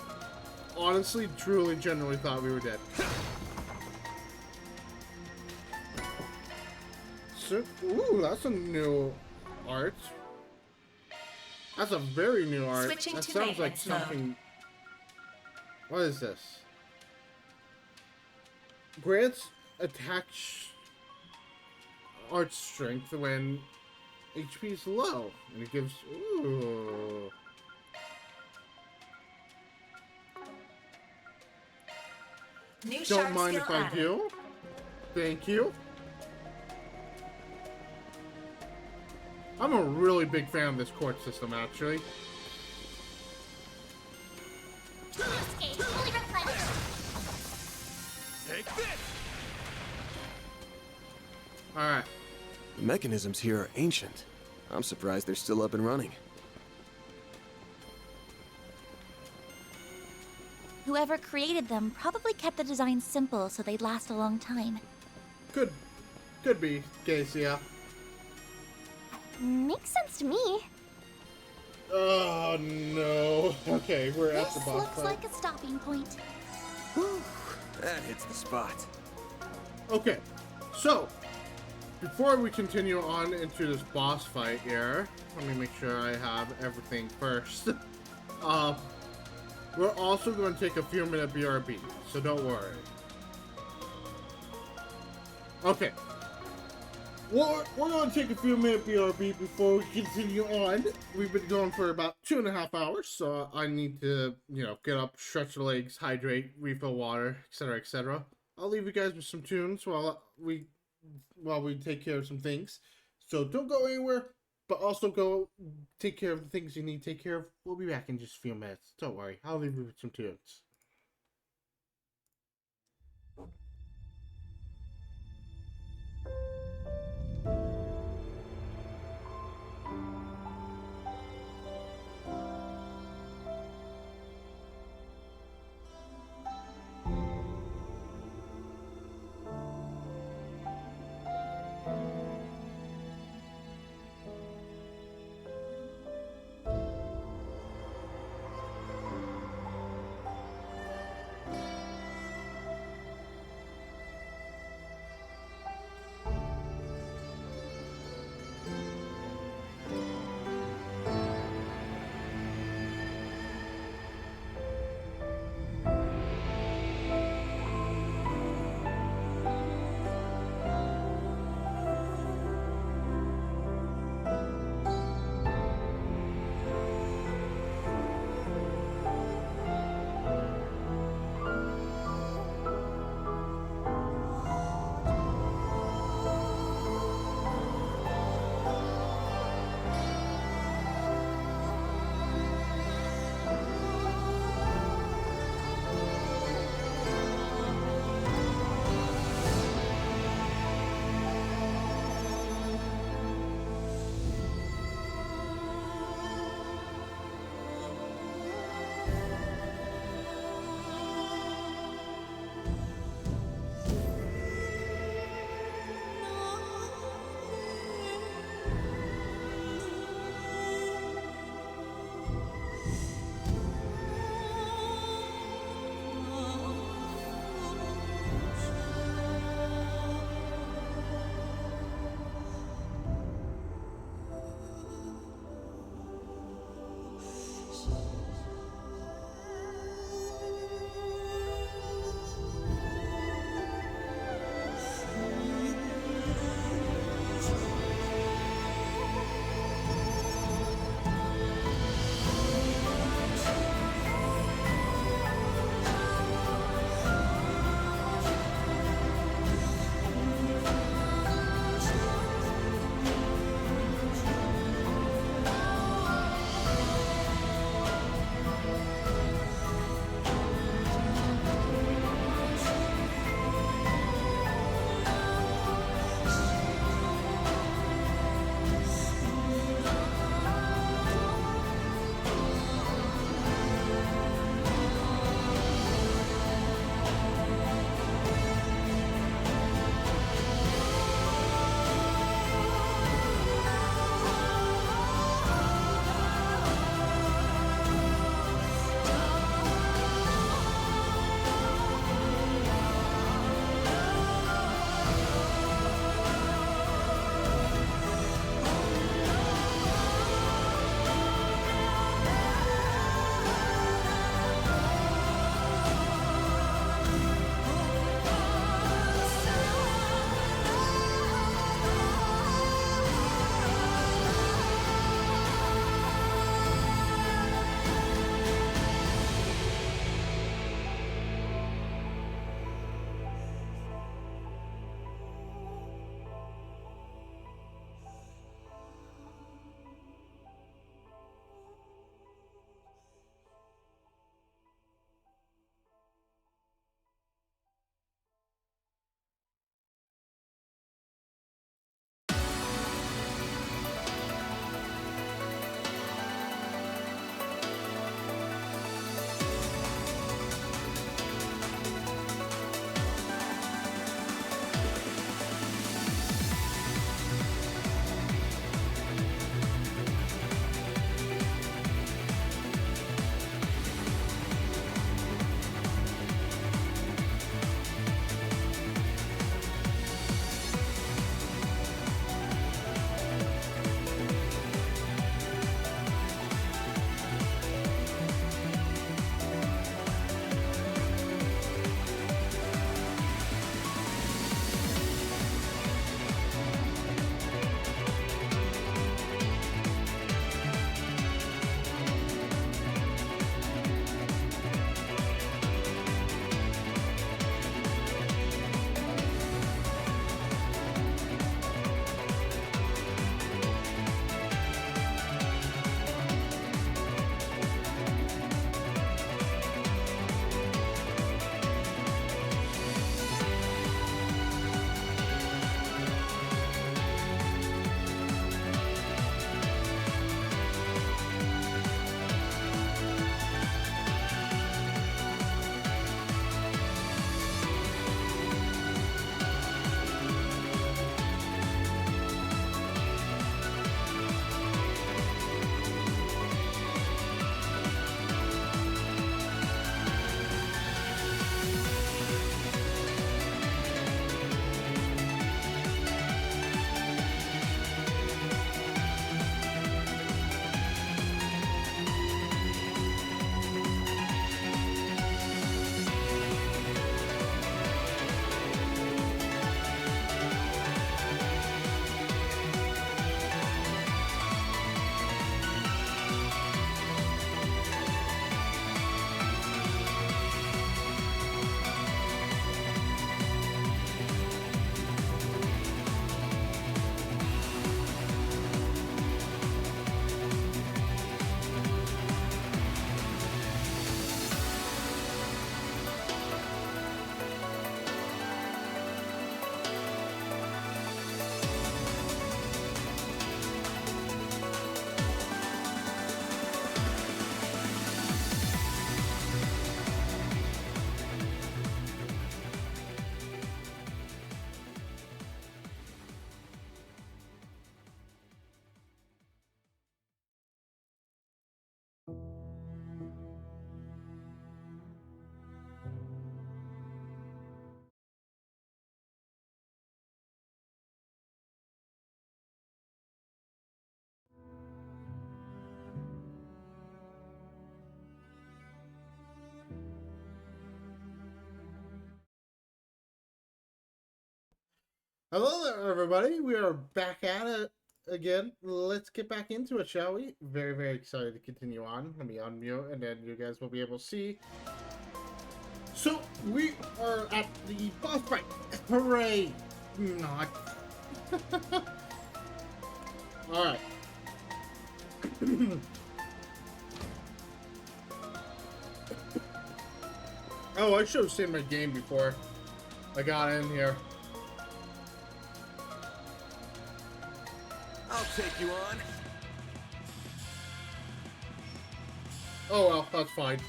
Speaker 1: honestly, truly, genuinely thought we were dead. So, ooh, that's a new art. That's a very new art.
Speaker 16: Switching
Speaker 1: That
Speaker 16: to
Speaker 1: sounds like
Speaker 16: maintenance mode.
Speaker 1: something. What is this? Grants attack art strength when HP is low, and it gives. Ooh.
Speaker 16: New
Speaker 1: Don't
Speaker 16: sharp
Speaker 1: mind
Speaker 16: skill
Speaker 1: if I
Speaker 16: added.
Speaker 1: do. Thank you. I'm a really big fan of this court system, actually.
Speaker 3: Boost gauge fully replenished.
Speaker 8: Take this.
Speaker 1: Alright.
Speaker 17: The mechanisms here are ancient. I'm surprised they're still up and running.
Speaker 3: Whoever created them probably kept the design simple so they'd last a long time.
Speaker 1: Could be, Casey, yeah.
Speaker 3: Makes sense to me.
Speaker 1: Oh no. Okay, we're at
Speaker 3: This
Speaker 1: the boss
Speaker 3: looks
Speaker 1: fight.
Speaker 3: like a stopping point.
Speaker 17: That hits the spot.
Speaker 1: Okay, so before we continue on into this boss fight here, let me make sure I have everything first. We're also going to take a few minute BRB, so don't worry. Okay. We're going to take a few minute BRB before we continue on. We've been going for about 2.5 hours, so I need to, get up, stretch the legs, hydrate, refill water, etc., etc. I'll leave you guys with some tunes while we take care of some things. So don't go anywhere, but also go take care of the things you need to take care of. We'll be back in just a few minutes. Don't worry, I'll leave you with some tunes. Hello there, everybody. We are back at it again. Let's get back into it, shall we? Very, very excited to continue on. Let me unmute, and then you guys will be able to see. So, we are at the boss fight. Hooray! Not. Alright. Oh, I should have seen my game before I got in here.
Speaker 8: I'll take you on.
Speaker 1: Oh well, that's fine.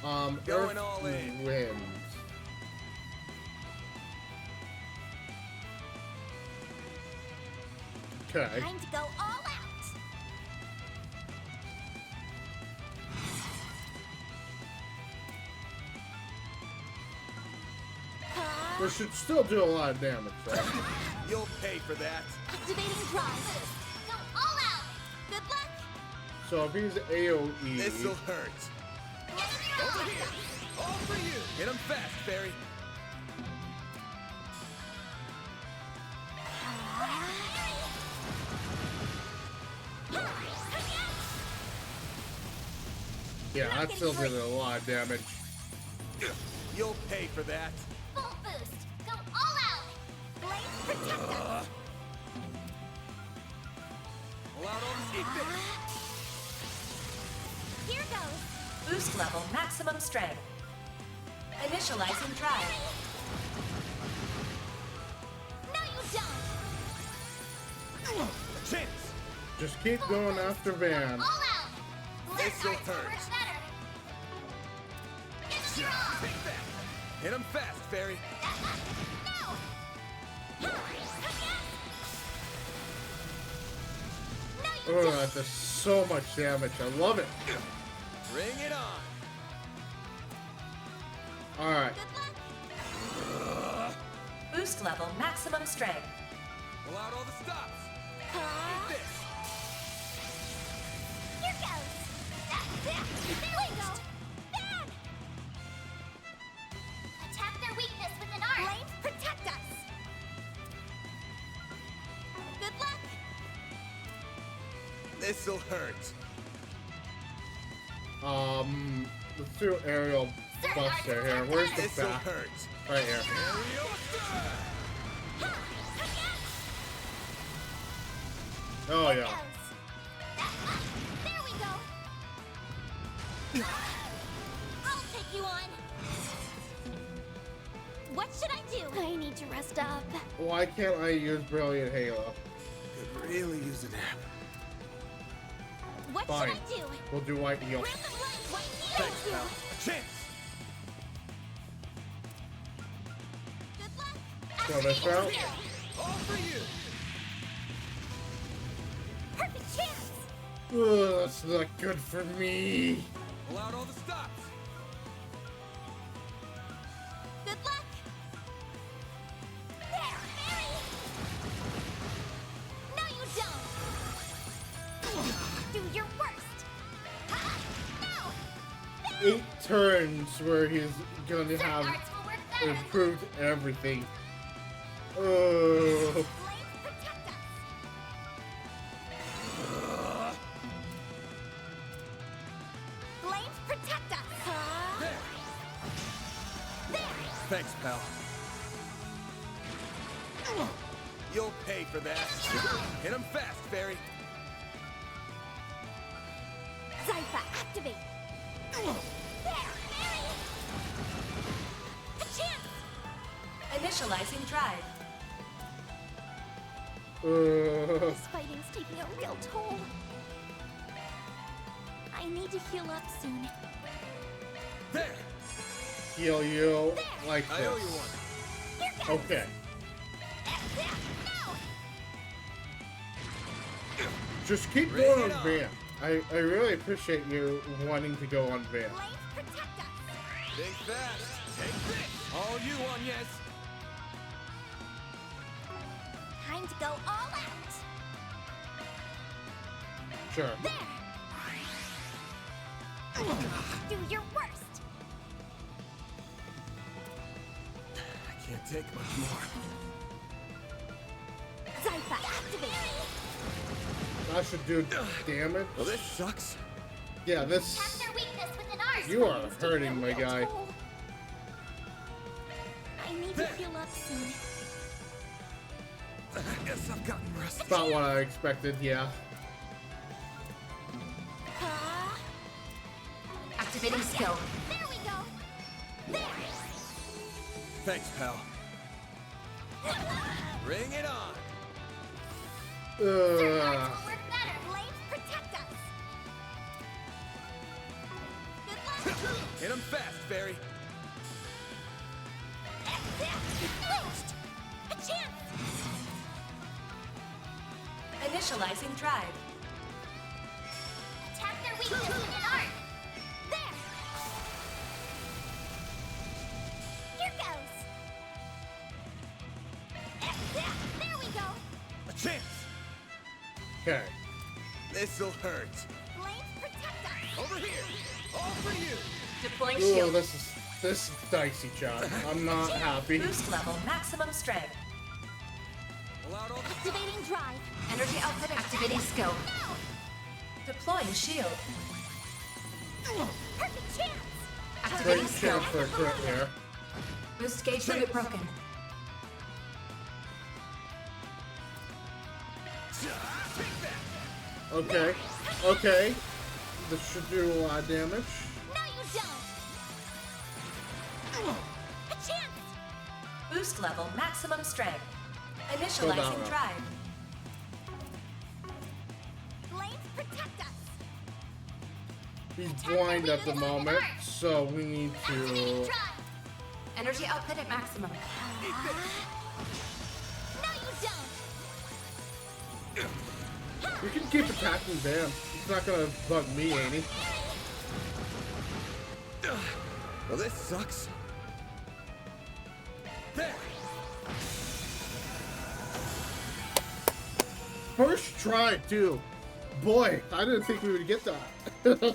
Speaker 8: Going
Speaker 1: Earth
Speaker 8: all in.
Speaker 1: wins. Okay.
Speaker 3: Time to go all out.
Speaker 1: We should still do a lot of damage, though.
Speaker 8: You'll pay for that.
Speaker 3: Activating drive. Go all out. Good luck.
Speaker 1: So if he's AoE,
Speaker 8: This'll hurt. Over here. All for you. Hit him fast, Fairy.
Speaker 1: yeah, that still did a lot of damage.
Speaker 8: You'll pay for that.
Speaker 3: Full boost. Go all out. Blades protect us.
Speaker 8: Pull out all the secrets.
Speaker 3: Here goes.
Speaker 16: Boost level maximum strength. Initializing drive.
Speaker 3: No, you don't.
Speaker 8: Chance.
Speaker 1: Just keep going after Van.
Speaker 3: All out.
Speaker 8: This'll
Speaker 3: Let's
Speaker 8: hurt.
Speaker 3: work better.
Speaker 8: Take that. Hit him fast, Fairy.
Speaker 1: Oh, that does so much damage. I love it.
Speaker 8: Bring it on.
Speaker 1: Alright.
Speaker 16: Boost level maximum strength.
Speaker 8: Pull out all the stops.
Speaker 3: Huh?
Speaker 8: Take this.
Speaker 3: Here goes. There we go. Bam! Attack their weakness with an arm. Blades protect us. Good luck.
Speaker 8: This'll hurt.
Speaker 1: Let's do aerial buster here. Where's the
Speaker 8: This'll
Speaker 1: back?
Speaker 8: hurt.
Speaker 1: Right here. Oh yeah.
Speaker 3: There we go. I'll take you on. What should I do? I need to rest up.
Speaker 1: Why can't I use Brilliant Halo?
Speaker 17: Could really use a nap.
Speaker 3: What
Speaker 1: Fine.
Speaker 3: should I do?
Speaker 1: We'll do White Heal.
Speaker 3: Random blades, white heal.
Speaker 8: Thanks, pal. A chance.
Speaker 3: Good luck.
Speaker 1: So this round?
Speaker 8: All for you.
Speaker 3: Perfect chance.
Speaker 1: Ugh, that's not good for me.
Speaker 8: Pull out all the stops.
Speaker 3: Good luck. There, Mary. No, you don't. Do your worst. No.
Speaker 1: 8 turns where he's gonna
Speaker 3: Certain
Speaker 1: have
Speaker 3: arts will work better.
Speaker 1: improved everything. Oh.
Speaker 3: Blades protect us. Blades protect us. Huh? There.
Speaker 8: Thanks, pal. You'll pay for that. Hit him fast, Fairy.
Speaker 3: Zypha, activate. There, Mary. A chance.
Speaker 16: Initializing drive.
Speaker 3: This fighting's taking a real toll. I need to heal up soon.
Speaker 8: There.
Speaker 1: Heal you like
Speaker 8: I owe you
Speaker 1: this.
Speaker 8: one.
Speaker 3: Here goes.
Speaker 1: Okay.
Speaker 3: No.
Speaker 1: Just keep
Speaker 8: Bring
Speaker 1: going
Speaker 8: it
Speaker 1: on
Speaker 8: on.
Speaker 1: Van. I really appreciate you wanting to go on Van.
Speaker 3: Blades protect us.
Speaker 8: Think fast. Take this. All you on, yes.
Speaker 3: Time to go all out.
Speaker 1: Sure.
Speaker 3: There. Do your worst.
Speaker 17: Can't take much more.
Speaker 3: Zypha, activate!
Speaker 1: That should do damage.
Speaker 17: Well, this sucks.
Speaker 1: Yeah, this.
Speaker 3: Tap their weakness with an arse.
Speaker 1: You are hurting, my guy.
Speaker 3: I need to heal up soon.
Speaker 17: I guess I've gotten rusty.
Speaker 1: About what I expected, yeah.
Speaker 16: Activating skill.
Speaker 3: There we go. There.
Speaker 17: Thanks, pal. Bring it on.
Speaker 3: Certain arts will work better. Blades protect us. Good luck.
Speaker 17: Hit him fast, Fairy.
Speaker 3: Boost. A chance.
Speaker 16: Initializing drive.
Speaker 3: Tap their weakness with an art. There. Here goes. There we go.
Speaker 17: A chance.
Speaker 1: Okay.
Speaker 17: This'll hurt.
Speaker 3: Blades protect us.
Speaker 17: Over here. All for you.
Speaker 16: Deploying
Speaker 1: Ooh,
Speaker 16: shield.
Speaker 1: this is dicey, chat. I'm not happy.
Speaker 16: Boost level maximum strength.
Speaker 3: Activating drive.
Speaker 16: Energy output activating skill. Deploying shield.
Speaker 3: Perfect chance.
Speaker 16: Activating
Speaker 1: Great
Speaker 16: skill.
Speaker 1: chance for a crit there.
Speaker 16: Boost gauge limit broken.
Speaker 1: Okay. Okay. This should do a lot of damage.
Speaker 3: No, you don't. A chance.
Speaker 16: Boost level maximum strength.
Speaker 1: Go down,
Speaker 16: Initializing
Speaker 1: Rob.
Speaker 16: drive.
Speaker 3: Blades protect us.
Speaker 1: He's blind at the moment, so we need
Speaker 3: Activating
Speaker 1: to.
Speaker 3: drive.
Speaker 16: Energy output at maximum.
Speaker 3: No, you don't.
Speaker 1: We can keep attacking Bam. He's not gonna bug me, ain't he?
Speaker 17: Well, this sucks. There.
Speaker 1: First try, too. Boy, I didn't think we would get that.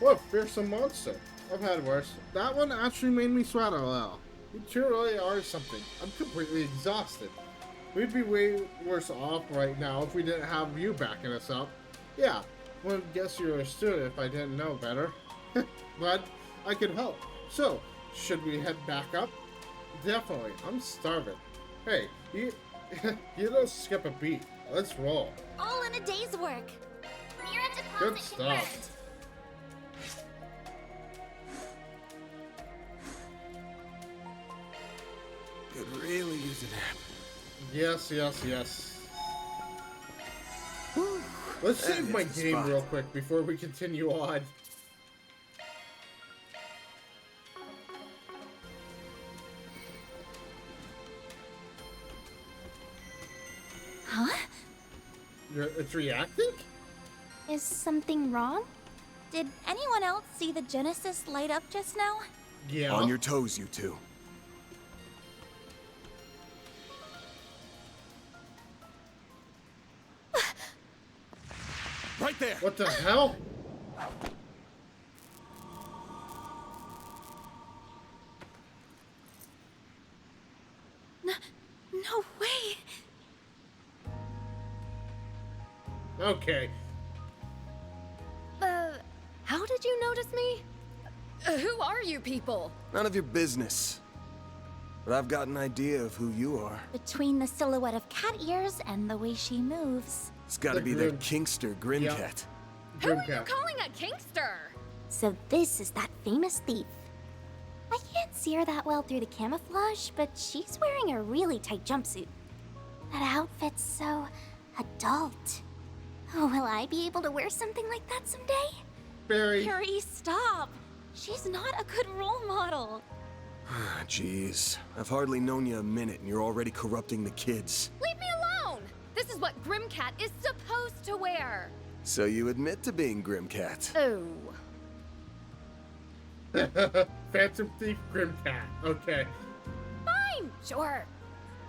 Speaker 1: What a fearsome monster. I've had worse. That one actually made me sweat a little. You two really are something. I'm completely exhausted. We'd be way worse off right now if we didn't have you backing us up. Yeah, wouldn't guess you were a student if I didn't know better. But I could help. So, should we head back up? Definitely. I'm starving. Hey, you don't skip a beat. Let's roll.
Speaker 3: All in a day's work. Mirror deposit
Speaker 1: Good stuff.
Speaker 17: Could really use a nap.
Speaker 1: Yes, yes, yes. Let's
Speaker 17: That
Speaker 1: save my
Speaker 17: hits the
Speaker 1: game
Speaker 17: spot.
Speaker 1: real quick before we continue on.
Speaker 15: Huh?
Speaker 1: It's reacting?
Speaker 3: Is something wrong? Did anyone else see the Genesis light up just now?
Speaker 1: Yeah.
Speaker 17: On your toes, you two. Right there.
Speaker 1: What the hell?
Speaker 15: No way.
Speaker 1: Okay.
Speaker 15: How did you notice me? Who are you people?
Speaker 17: None of your business. But I've got an idea of who you are.
Speaker 3: Between the silhouette of cat ears and the way she moves.
Speaker 17: It's gotta
Speaker 1: The
Speaker 17: be
Speaker 1: Grim-
Speaker 17: that Kingster Grimcat.
Speaker 1: Yep.
Speaker 15: Who are you
Speaker 1: Grimcat.
Speaker 15: calling a kinkster?
Speaker 3: So this is that famous thief. I can't see her that well through the camouflage, but she's wearing a really tight jumpsuit. That outfit's so adult. Oh, will I be able to wear something like that someday?
Speaker 1: Barry.
Speaker 3: Harry, stop! She's not a good role model.
Speaker 17: Jeez, I've hardly known you a minute and you're already corrupting the kids.
Speaker 15: Leave me alone! This is what Grimcat is supposed to wear.
Speaker 17: So you admit to being Grimcat.
Speaker 15: Oh.
Speaker 1: Phantom Thief Grimcat. Okay.
Speaker 15: Fine, sure.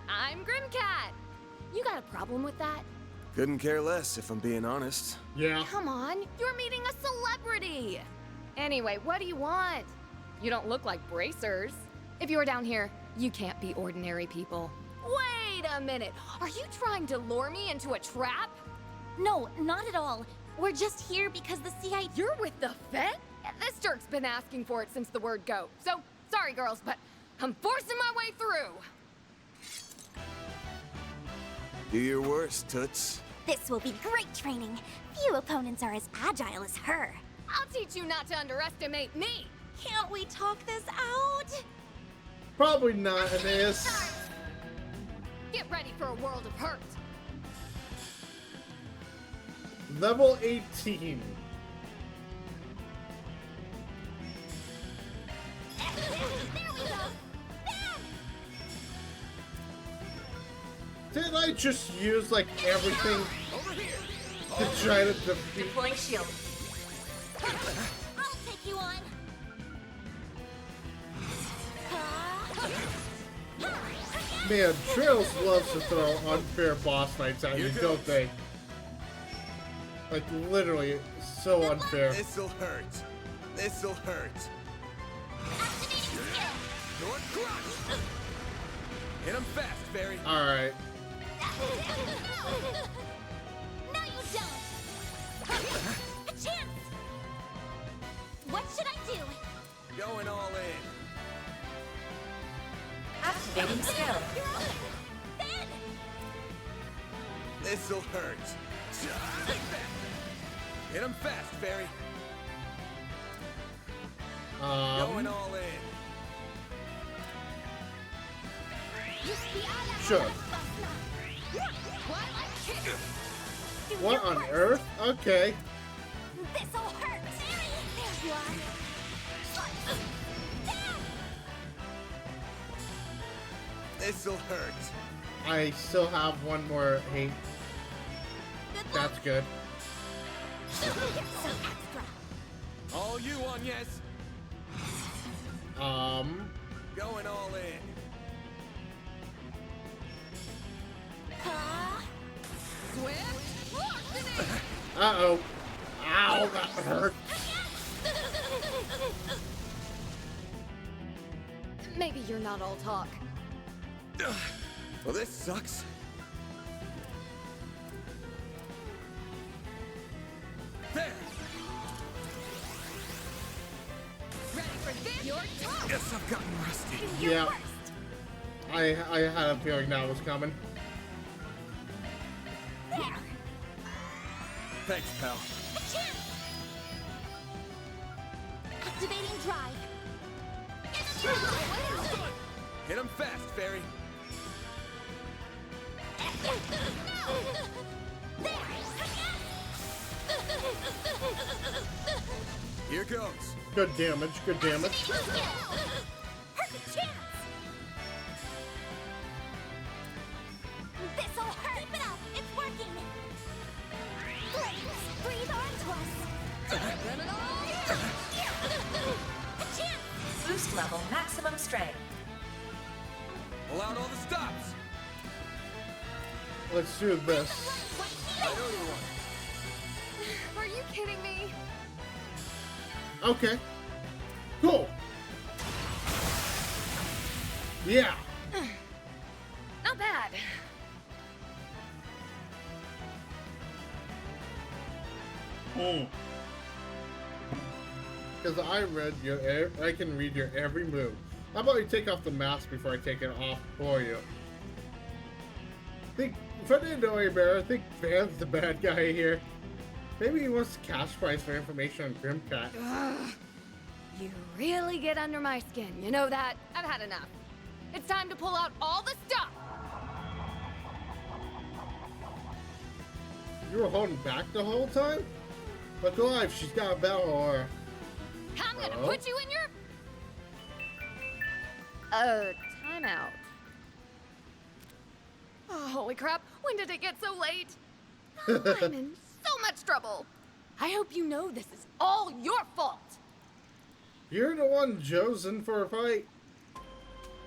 Speaker 15: I'm Grimcat. You got a problem with that?
Speaker 17: Couldn't care less, if I'm being honest.
Speaker 1: Yeah.
Speaker 15: Come on, you're meeting a celebrity. Anyway, what do you want? You don't look like bracers.
Speaker 18: If you're down here, you can't be ordinary people. Wait a minute! Are you trying to lure me into a trap?
Speaker 3: No, not at all. We're just here because the CI...
Speaker 18: You're with the vet? This jerk's been asking for it since the word go. So, sorry girls, but I'm forcing my way through.
Speaker 17: Do your worst, Toots.
Speaker 3: This will be great training. Few opponents are as agile as her.
Speaker 18: I'll teach you not to underestimate me.
Speaker 3: Can't we talk this out?
Speaker 1: Probably not, Aeneas.
Speaker 18: Get ready for a world of hurt.
Speaker 1: Level 18.
Speaker 3: There we go.
Speaker 1: Didn't I just use like everything to try to defeat?
Speaker 16: Deploying shield.
Speaker 3: I'll take you on.
Speaker 1: Man, Trails loves to throw unfair boss fights at you, don't they? Like literally, so unfair.
Speaker 8: This'll hurt. This'll hurt. Sword crush. Hit him fast, Fairy.
Speaker 1: All right.
Speaker 3: No, you don't. A chance. What should I do?
Speaker 8: Going all in.
Speaker 16: Activating skill.
Speaker 3: Ben!
Speaker 8: This'll hurt. Take that. Hit him fast, Fairy. Going all in.
Speaker 1: Sure. What on earth? Okay.
Speaker 3: This'll hurt. There you are.
Speaker 8: This'll hurt.
Speaker 1: I still have one more hate. That's good.
Speaker 8: All you on, yes. Going all in.
Speaker 1: Uh-oh. Ow, that hurt.
Speaker 18: Maybe you're not all talk.
Speaker 8: Well, this sucks. There.
Speaker 18: Ready for this? Your turn.
Speaker 8: Guess I've gotten rusty.
Speaker 1: Yeah. I had a feeling that was coming.
Speaker 3: There.
Speaker 8: Thanks, pal.
Speaker 3: A chance. Activating drive.
Speaker 8: Hit him fast, Fairy. Here goes.
Speaker 1: Good damage, good damage.
Speaker 3: Perfect chance. This'll hurt. Keep it up. It's working. Flames, breathe onto us. A chance.
Speaker 16: Boost level maximum strength.
Speaker 8: Pull out all the stops.
Speaker 1: Let's do this.
Speaker 8: I know you want.
Speaker 18: Are you kidding me?
Speaker 1: Okay. Cool. Yeah.
Speaker 18: Not bad.
Speaker 1: Because I read your, I can read your every move. How about you take off the mask before I take it off for you? If I didn't know any better, I think Van's the bad guy here. Maybe he wants the cash price for information on Grimcat.
Speaker 18: Ugh. You really get under my skin. You know that? I've had enough. It's time to pull out all the stuff.
Speaker 1: You were holding back the whole time? Look alive, she's got a battle or.
Speaker 18: I'm gonna put you in your... timeout. Oh, holy crap. When did it get so late? Oh, I'm in so much trouble. I hope you know this is all your fault.
Speaker 1: You're the one chosen for a fight.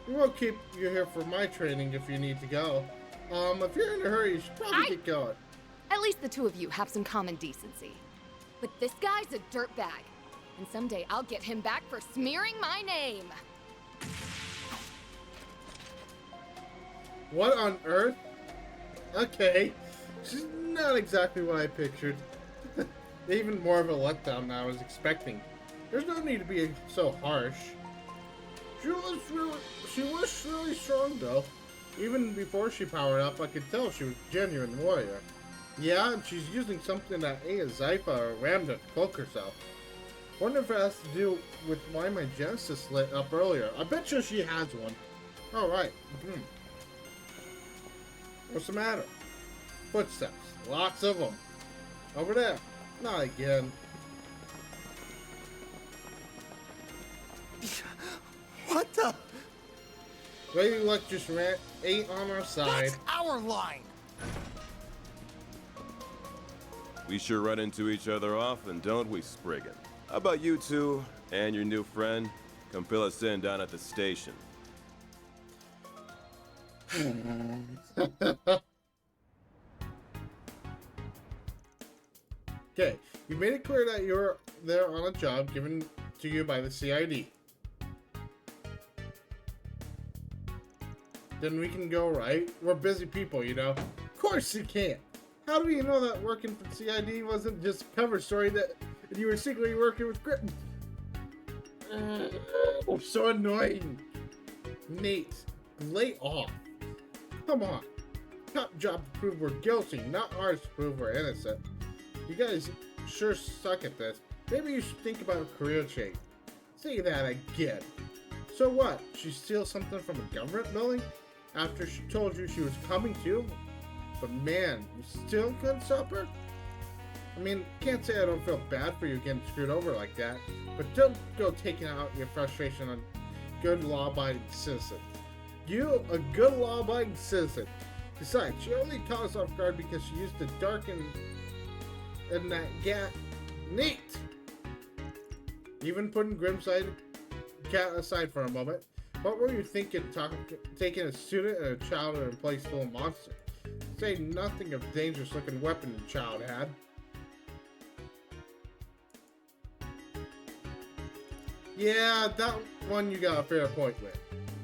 Speaker 1: We won't keep you here for my training if you need to go. If you're in a hurry, you should probably get going.
Speaker 18: At least the two of you have some common decency. But this guy's a dirtbag. And someday I'll get him back for smearing my name.
Speaker 1: What on earth? Okay. She's not exactly what I pictured. Even more of a letdown than I was expecting. There's no need to be so harsh. She was really strong though. Even before she powered up, I could tell she was a genuine warrior. Yeah, and she's using something that ain't a Zypha or Ram to cloak herself. Wonder if it has to do with why my Genesis lit up earlier. I bet you she has one. Alright. What's the matter? Footsteps. Lots of them. Over there. Not again.
Speaker 8: What the?
Speaker 1: Lady Luck just ain't on our side.
Speaker 8: That's our line.
Speaker 19: We sure run into each other often, don't we, Spriggan? How about you two and your new friend come fill us in down at the station?
Speaker 1: Okay, you made it clear that you're there on a job given to you by the CID. Then we can go, right? We're busy people, you know. Of course you can. How do you know that working for CID wasn't just a cover story that you were secretly working with Gritton? So annoying. Nate, lay off. Come on. Top job to prove we're guilty, not ours to prove we're innocent. You guys sure suck at this. Maybe you should think about a career change. Say that again. So what? She steal something from a government building? After she told you she was coming to? But man, you still couldn't stop her? I mean, can't say I don't feel bad for you getting screwed over like that, but don't go taking out your frustration on good law-abiding citizens. You, a good law-abiding citizen. Besides, she only caught us off guard because she used the dark and that gat. Neat! Even putting Grimside Cat aside for a moment, what were you thinking taking a student and a child in a place full of monsters? Say nothing of dangerous looking weapon the child had. Yeah, that one you got a fair point with.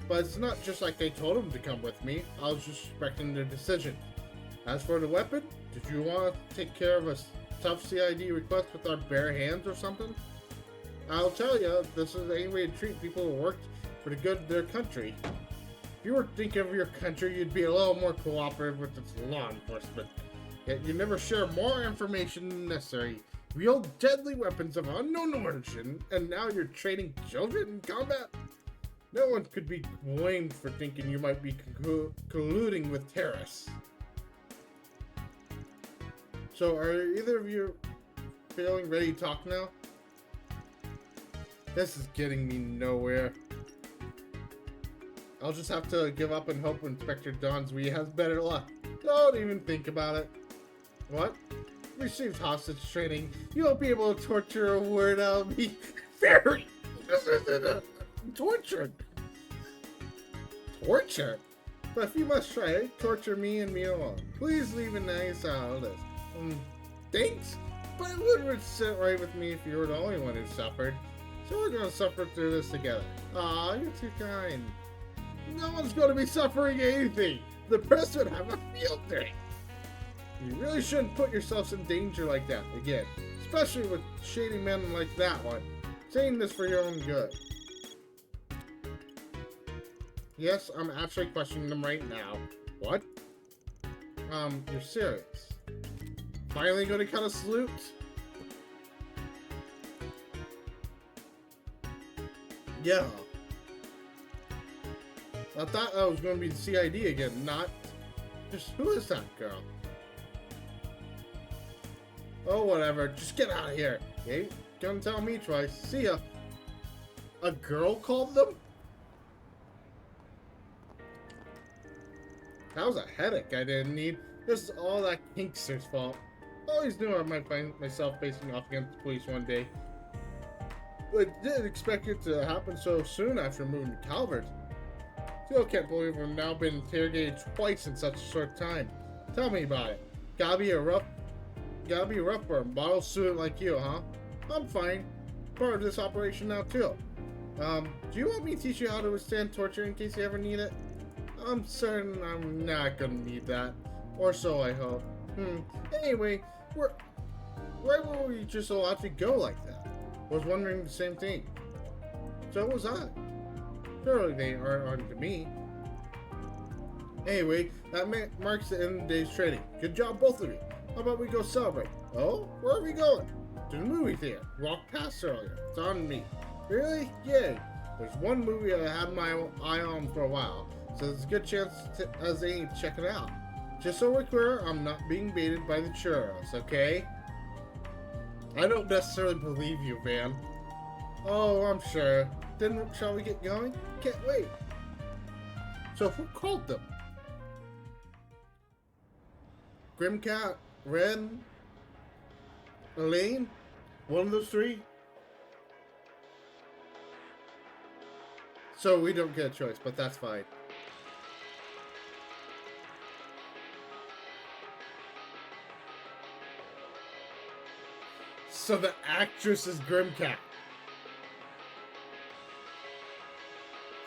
Speaker 1: But it's not just like they told him to come with me. I was just respecting their decision. As for the weapon, did you want to take care of a tough CID request with our bare hands or something? I'll tell you, this is any way to treat people who worked for the good of their country. If you were thinking of your country, you'd be a little more cooperative with its law enforcement. Yet you never share more information than necessary. Real deadly weapons of unknown origin, and now you're training children in combat? No one could be blamed for thinking you might be colluding with terrorists. So, are either of you feeling ready to talk now? This is getting me nowhere. I'll just have to give up and hope Inspector Donsby has better luck. Don't even think about it. What? Received hostage training. You won't be able to torture a word out of me. Very. Torture. Torture? But if you must try it, torture me and me alone. Please leave a nice out of this. Thanks, but it would sit right with me if you were the only one who suffered. So we're gonna suffer through this together. Aw, you're too kind. No one's gonna be suffering anything. The press would have a field day. You really shouldn't put yourselves in danger like that again, especially with shady men like that one. Saying this for your own good. Yes, I'm actually questioning them right now. What? You're serious? Finally gonna cut a salute? Yeah. I thought I was gonna be the CID again, not just who is that girl? Oh, whatever. Just get out of here. You ain't gonna tell me twice. See ya. A girl called them? That was a headache I didn't need. This is all that Kinkster's fault. Always knew I might find myself facing off against the police one day. But I didn't expect it to happen so soon after moving to Calvert. Still can't believe I've now been interrogated twice in such a short time. Tell me about it. Gotta be rough for a model student like you, huh? I'm fine. Part of this operation now too. Do you want me to teach you how to withstand torture in case you ever need it? I'm certain I'm not gonna need that. Or so I hope. Anyway, why were we just allowed to go like that? I was wondering the same thing. So was I. Surely they aren't on to me. Anyway, that marks the end of the day's trading. Good job, both of you. How about we go celebrate? Oh, where are we going? To the movie theater. Walked past earlier. It's on me. Really? Yay. There's one movie I had my eye on for a while, so there's a good chance as any to check it out. Just so we're clear, I'm not being baited by the churros, okay? I don't necessarily believe you, Van. Oh, I'm sure. Then shall we get going? Can't wait. So who called them? Grimcat, Ren, Elaine? One of those three? So we don't get a choice, but that's fine. So the actress is Grimcat.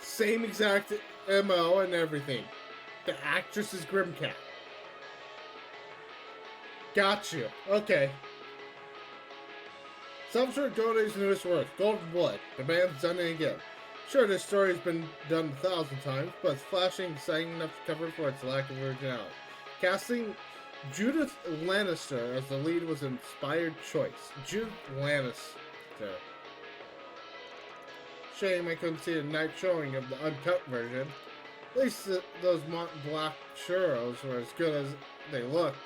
Speaker 1: Same exact MO and everything. The actress is Grimcat. Got you. Okay. Some sort of Goday's newest work, Golden Blood. The man's done it again. Sure, this story's been done 1,000 times, but it's flashing, exciting enough to cover for its lack of originality. Casting Judith Lannister as the lead was an inspired choice. Judith Lannister. Shame I couldn't see a night showing of the uncut version. At least those Mont Blanc churros were as good as they looked.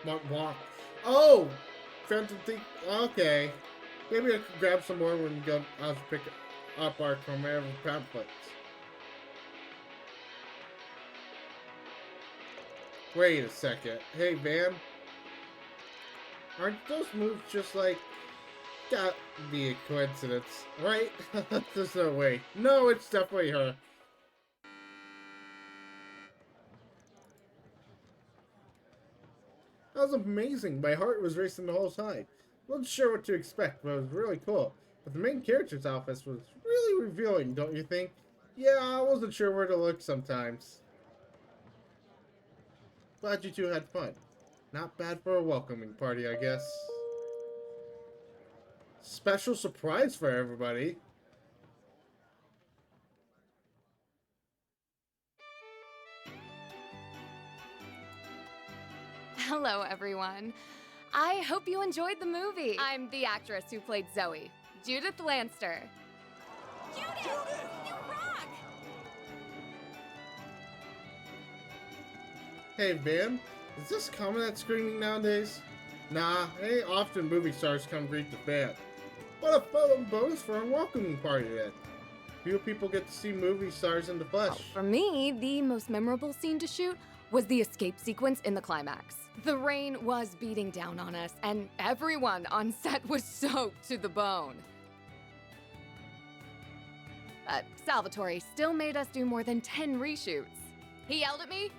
Speaker 1: Mont Blanc. Oh! Phantom Thief. Okay. Maybe I could grab some more when we go out to pick up our Chimera pamphlets. Wait a second. Hey, Van. Aren't those moves just like... Gotta be a coincidence, right? There's no way. No, it's definitely her. That was amazing. My heart was racing the whole time. Wasn't sure what to expect, but it was really cool. But the main character's outfit was really revealing, don't you think? Yeah, I wasn't sure where to look sometimes. Glad you two had fun. Not bad for a welcoming party, I guess. Special surprise for everybody.
Speaker 18: Hello, everyone. I hope you enjoyed the movie. I'm the actress who played Zoe, Judith Lannister.
Speaker 16: Judith! You rock!
Speaker 1: Hey, Van, is this common at screening nowadays? Nah, it ain't often movie stars come greet the fan. What a fun bonus for a welcoming party then. Few people get to see movie stars in the flesh.
Speaker 18: Oh, for me, the most memorable scene to shoot was the escape sequence in the climax. The rain was beating down on us, and everyone on set was soaked to the bone. But Salvatore still made us do more than 10 reshoots. He yelled at me,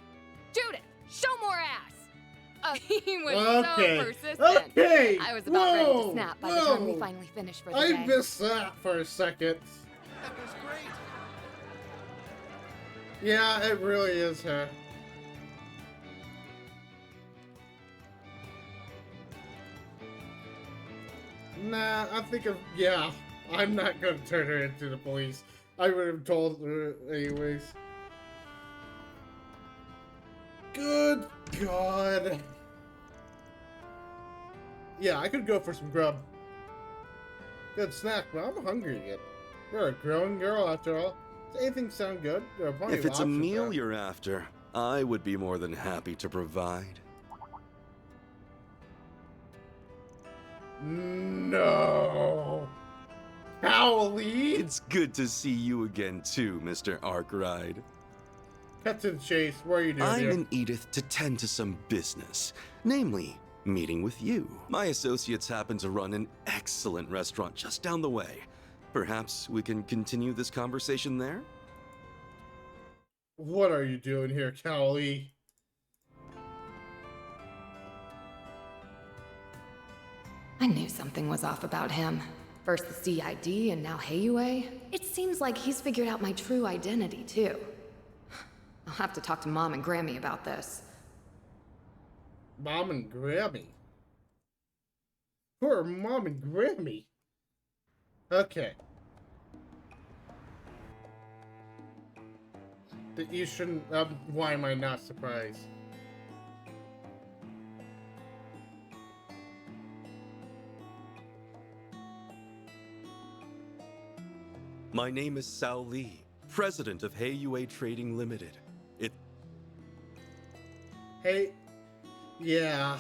Speaker 18: "Judith, show more ass!" He was so persistent.
Speaker 1: Okay.
Speaker 18: I was about ready to snap by the time we finally finished for the day.
Speaker 1: I missed that for a second.
Speaker 8: That was great.
Speaker 1: Yeah, it really is her. Nah, I think yeah, I'm not gonna turn her into the police. I would have told her anyways. Good God. Yeah, I could go for some grub. Good snack, but I'm hungry again. You're a growing girl after all. Does anything sound good? There are plenty
Speaker 17: If
Speaker 1: of
Speaker 17: it's a
Speaker 1: options
Speaker 17: meal
Speaker 1: there.
Speaker 17: you're after, I would be more than happy to provide.
Speaker 1: No. Howley?
Speaker 17: It's good to see you again too, Mr. Arkwright.
Speaker 1: Cut to the chase. What are you doing
Speaker 17: I'm
Speaker 1: here?
Speaker 17: in Edith to tend to some business, namely, meeting with you. My associates happen to run an excellent restaurant just down the way. Perhaps we can continue this conversation there?
Speaker 1: What are you doing here, Cowley?
Speaker 18: I knew something was off about him. First the CID and now Heiyue. It seems like he's figured out my true identity, too. have to talk to Mom and Grammy about this.
Speaker 1: Mom and Grammy? Who are Mom and Grammy? Okay. You shouldn't, why am I not surprised?
Speaker 17: My name is Sao Lee, president of Heiyue Trading Limited.
Speaker 1: Hey, yeah,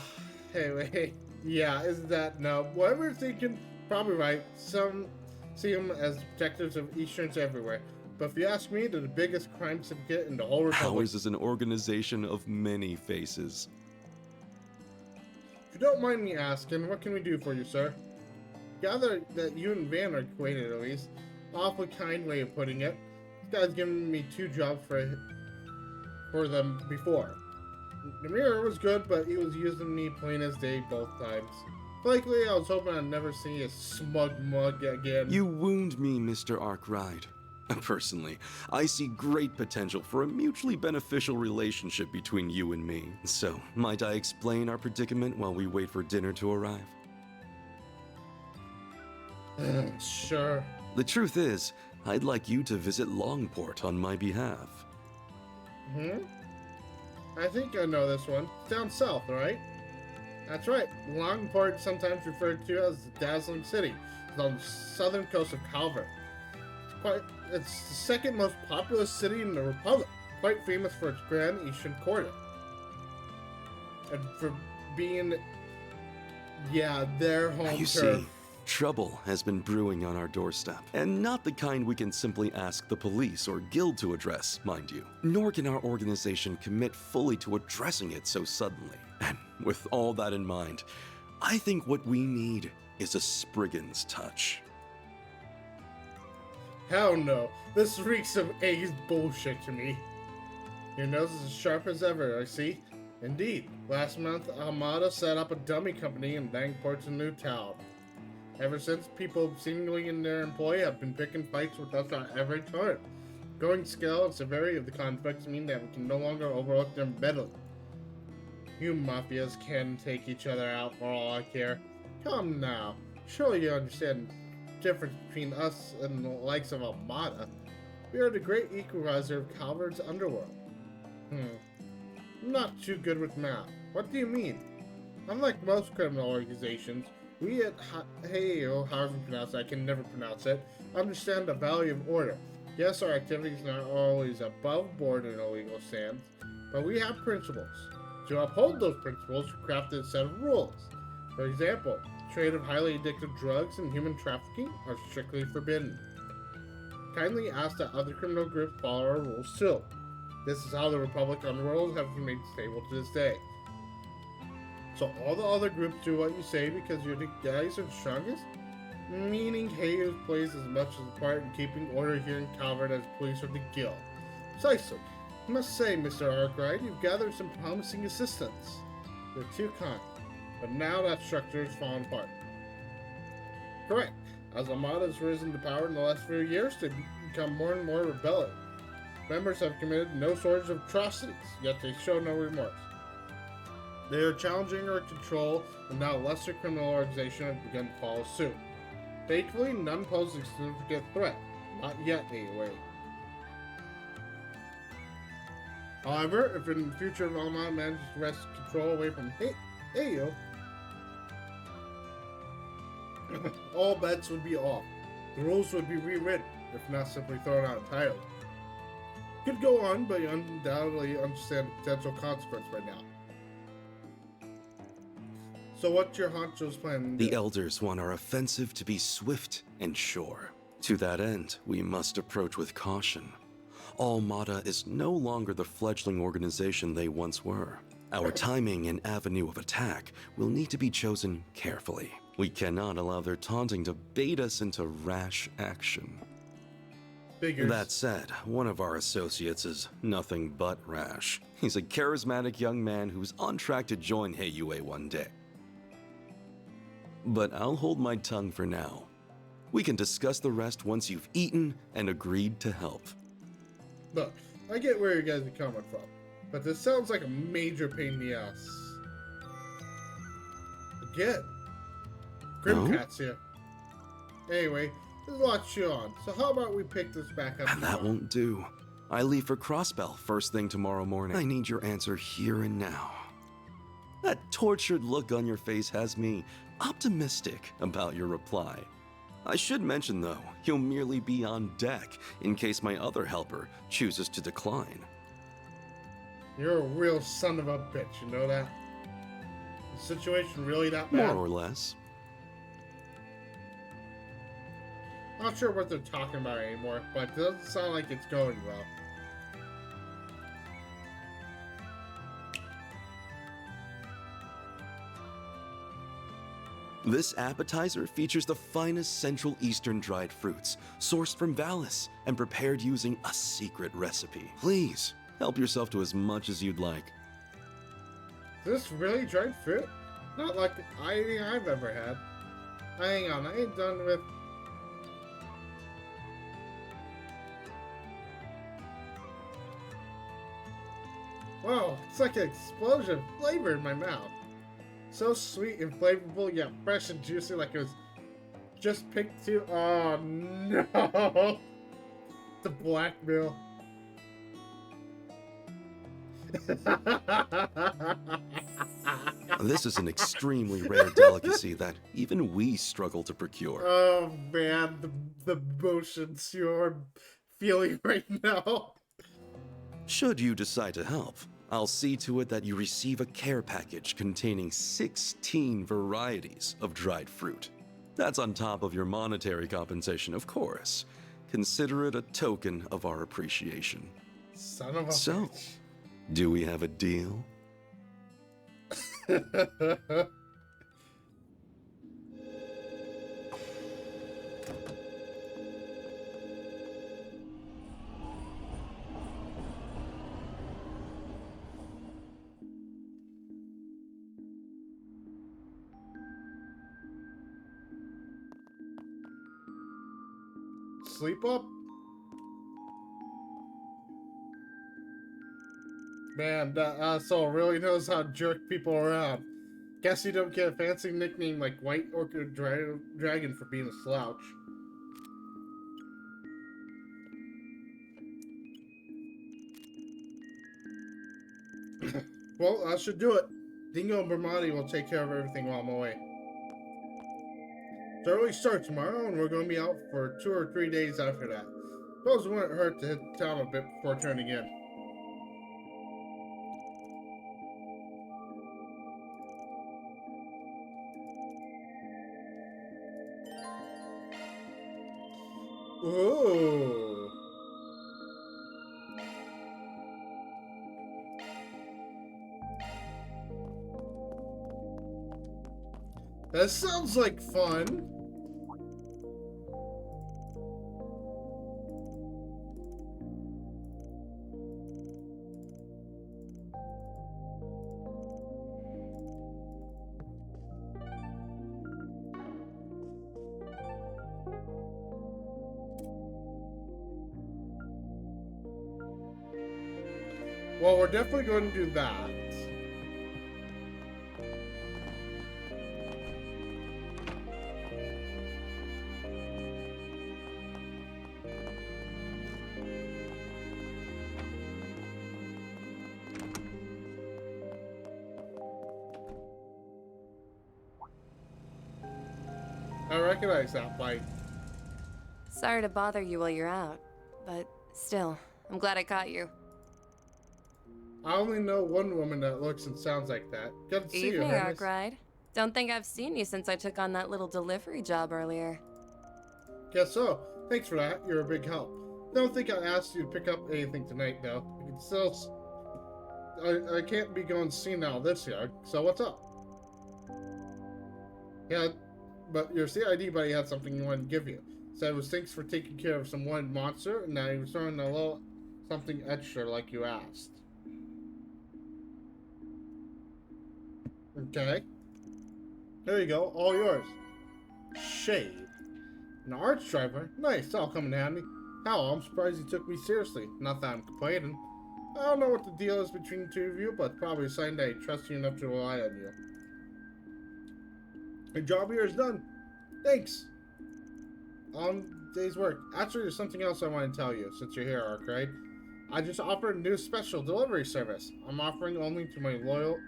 Speaker 1: hey, wait, yeah, isn't that, no, whatever you're thinking, probably right. Some see them as protectors of Easterns everywhere. But if you ask me, they're the biggest crime syndicate in the whole Republic.
Speaker 17: Ours is an organization of many faces.
Speaker 1: If you don't mind me asking, what can we do for you, sir? Gather that you and Van are acquainted, at least. Awfully kind way of putting it. This guy's given me 2 jobs for them before. The mirror was good, but he was using me plain as day both times. Likely, I was hoping I'd never see a smug mug again.
Speaker 17: You wound me, Mr. Arkwright. Personally, I see great potential for a mutually beneficial relationship between you and me. So, might I explain our predicament while we wait for dinner to arrive?
Speaker 1: Sure.
Speaker 17: The truth is, I'd like you to visit Longport on my behalf.
Speaker 1: I think I know this one. It's down south, right? That's right. Longport, sometimes referred to as the Dazzling City, is on the southern coast of Calvert. It's the second most populous city in the Republic, quite famous for its grand Eastern Quarter. And for being, yeah, their home
Speaker 17: You
Speaker 1: turf.
Speaker 17: see, trouble has been brewing on our doorstep, and not the kind we can simply ask the police or guild to address, mind you. Nor can our organization commit fully to addressing it so suddenly. And with all that in mind, I think what we need is a Spriggan's touch.
Speaker 1: Hell no. This reeks of A's bullshit to me. Your nose is as sharp as ever, I see. Indeed, last month Armada set up a dummy company in Langport's new town. Ever since, people seemingly in their employ have been picking fights with us on every turn. Growing scale and severity of the conflicts mean that we can no longer overlook their meddling. You mafias can take each other out for all I care. Come now, surely you understand the difference between us and the likes of Armada. We are the great equalizer of Calvert's underworld. I'm not too good with math. What do you mean? Unlike most criminal organizations, we at Heyo, however you pronounce it, I can never pronounce it, understand the value of order. Yes, our activities are not always above board in illegal stands, but we have principles. To uphold those principles, we crafted a set of rules. For example, trade of highly addictive drugs and human trafficking are strictly forbidden. Kindly ask that other criminal groups follow our rules too. This is how the Republic underworld has remained stable to this day. So all the other groups do what you say because you're the guys who are the strongest? Meaning Heyo plays as much as a part in keeping order here in Calvert as police or the guild. Precisely. I must say, Mr. Arkwright, you've gathered some promising assistants. You're too kind. But now that structure is falling apart. Correct. As Armada has risen to power in the last few years, they've become more and more rebellious. Members have committed no shortage of atrocities, yet they show no remorse. They are challenging our control, and now a lesser criminal organization has begun to follow suit. Thankfully, none pose a significant threat. Not yet, anyway. However, if in the future Valmont manages to wrest control away from Heyo, all bets would be off. The rules would be rewritten, if not simply thrown out entirely. Could go on, but you undoubtedly understand the potential consequence by now. So what's your honcho's plan?
Speaker 17: The elders want our offensive to be swift and sure. To that end, we must approach with caution. Armada is no longer the fledgling organization they once were. Our timing and avenue of attack will need to be chosen carefully. We cannot allow their taunting to bait us into rash action.
Speaker 1: Figures.
Speaker 17: That said, one of our associates is nothing but rash. He's a charismatic young man who's on track to join Heiyue one day. But I'll hold my tongue for now. We can discuss the rest once you've eaten and agreed to help.
Speaker 1: Look, I get where you guys are coming from, but this sounds like a major pain in the ass. Again, Grimcat's here. Anyway, there's a lot to chew on, so how about we pick this back up tomorrow?
Speaker 17: That won't do. I leave for Crossbell first thing tomorrow morning. I need your answer here and now. That tortured look on your face has me optimistic about your reply. I should mention, though, you'll merely be on deck in case my other helper chooses to decline.
Speaker 1: You're a real son of a bitch, you know that? The situation really that bad?
Speaker 17: More or less.
Speaker 1: Not sure what they're talking about anymore, but it doesn't sound like it's going well.
Speaker 17: This appetizer features the finest Central Eastern dried fruits, sourced from Valis and prepared using a secret recipe. Please, help yourself to as much as you'd like.
Speaker 1: Is this really dried fruit? Not like anything I've ever had. Hang on, I ain't done with... Whoa, it's like an explosion of flavor in my mouth. So sweet and flavorful, yet fresh and juicy, like it was just picked to... Oh no! The blackmail.
Speaker 17: This is an extremely rare delicacy that even we struggle to procure.
Speaker 1: Oh man, the emotions you're feeling right now.
Speaker 17: Should you decide to help, I'll see to it that you receive a care package containing 16 varieties of dried fruit. That's on top of your monetary compensation, of course. Consider it a token of our appreciation.
Speaker 1: Son of a
Speaker 17: So,
Speaker 1: bitch.
Speaker 17: do we have a deal?
Speaker 1: Sleep up? Man, that asshole really knows how to jerk people around. Guess you don't get a fancy nickname like White Orchid Dragon for being a slouch. Well, that should do it. Dingo and Bramati will take care of everything while I'm away. So early start tomorrow, and we're going to be out for 2 or 3 days after that. Suppose it wouldn't hurt to hit town a bit before turning in. Ooh. That sounds like fun. Well, we're definitely going to do that. I recognize that bite.
Speaker 16: Sorry to bother you while you're out, but still, I'm glad I caught you.
Speaker 1: I only know one woman that looks and sounds like that. Good to see you,
Speaker 16: Evening,
Speaker 1: Hermes.
Speaker 16: Arkride. Don't think I've seen you since I took on that little delivery job earlier.
Speaker 1: Guess so. Thanks for that. You're a big help. Don't think I asked you to pick up anything tonight, though. I can still... I can't be going senile this year, so what's up? Yeah, but your CID buddy had something he wanted to give you. Said it was thanks for taking care of some one monster, and that he was throwing a little something extra like you asked. Okay. There you go, all yours. Shade. An arch driver? Nice, that'll come in handy. Hell, I'm surprised he took me seriously. Not that I'm complaining. I don't know what the deal is between the two of you, but probably a sign that I trust you enough to rely on you. Your job here is done. Thanks. Day's work. Actually, there's something else I want to tell you, since you're here, Ark, right? I just offered a new special delivery service. I'm offering only to my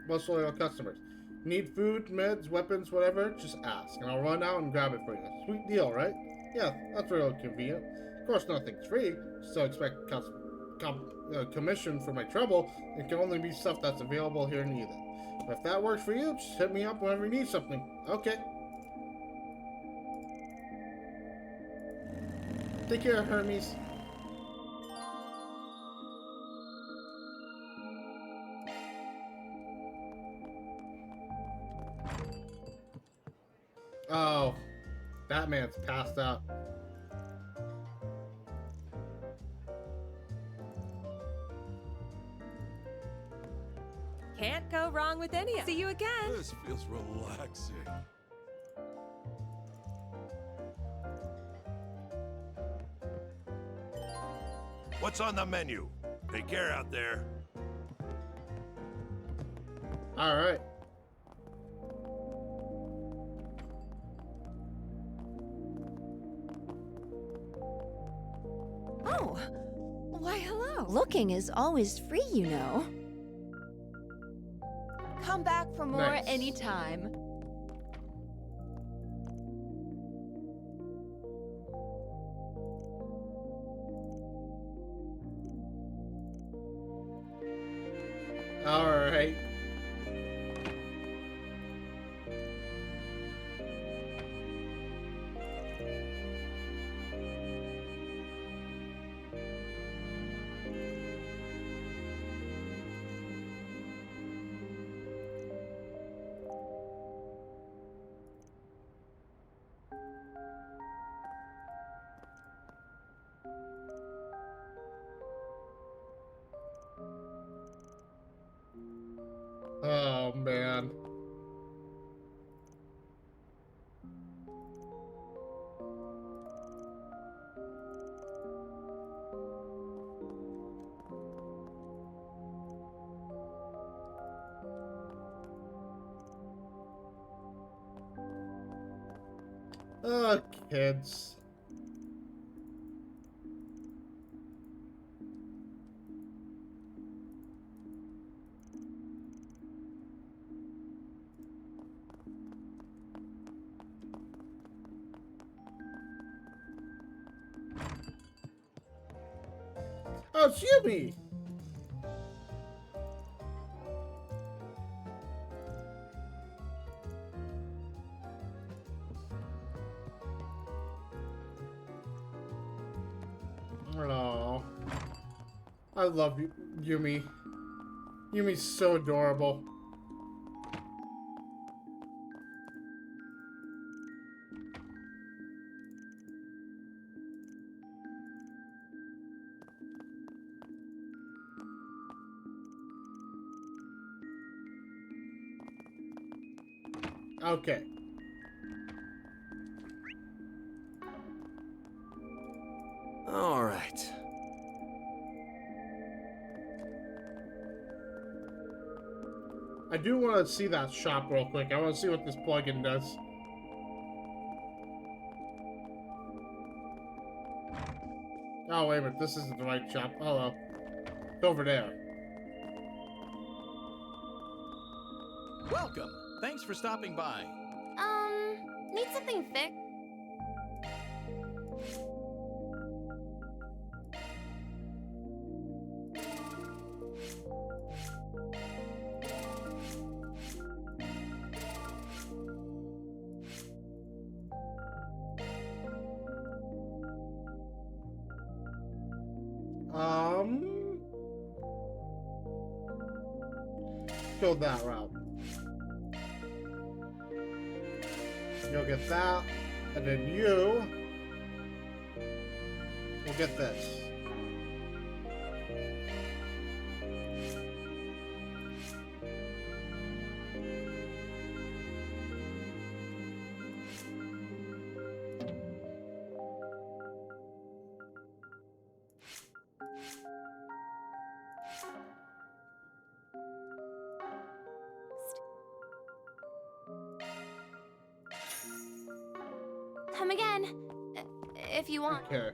Speaker 1: most loyal customers. Need food, meds, weapons, whatever? Just ask, and I'll run out and grab it for you. Sweet deal, right? Yeah, that's real convenient. Of course, nothing's free. Still expect commission for my trouble. It can only be stuff that's available here in Eden. But if that works for you, just hit me up whenever you need something. Okay. Take care, Hermes. Oh, that man's passed out.
Speaker 20: Can't go wrong with any of. See you again.
Speaker 7: This feels relaxing. What's on the menu? Take care out there.
Speaker 1: All right.
Speaker 5: Oh,
Speaker 20: Why, hello.
Speaker 5: looking is always free, you know.
Speaker 20: Come back for more
Speaker 1: Nice.
Speaker 20: anytime.
Speaker 1: All right. Oh, man. Oh, kids. Oh, it's Yumi! Oh, I love you, Yumi. Yumi's so adorable. Okay.
Speaker 17: All right.
Speaker 1: I do want to see that shop real quick. I want to see what this plugin does. Oh, wait a minute. This isn't the right shop. Oh, well. It's over there.
Speaker 6: Welcome. Thanks for stopping by.
Speaker 3: Need something fixed?
Speaker 1: Go that route. You'll get that, and then you will get this.
Speaker 15: again, if you want.
Speaker 1: Okay.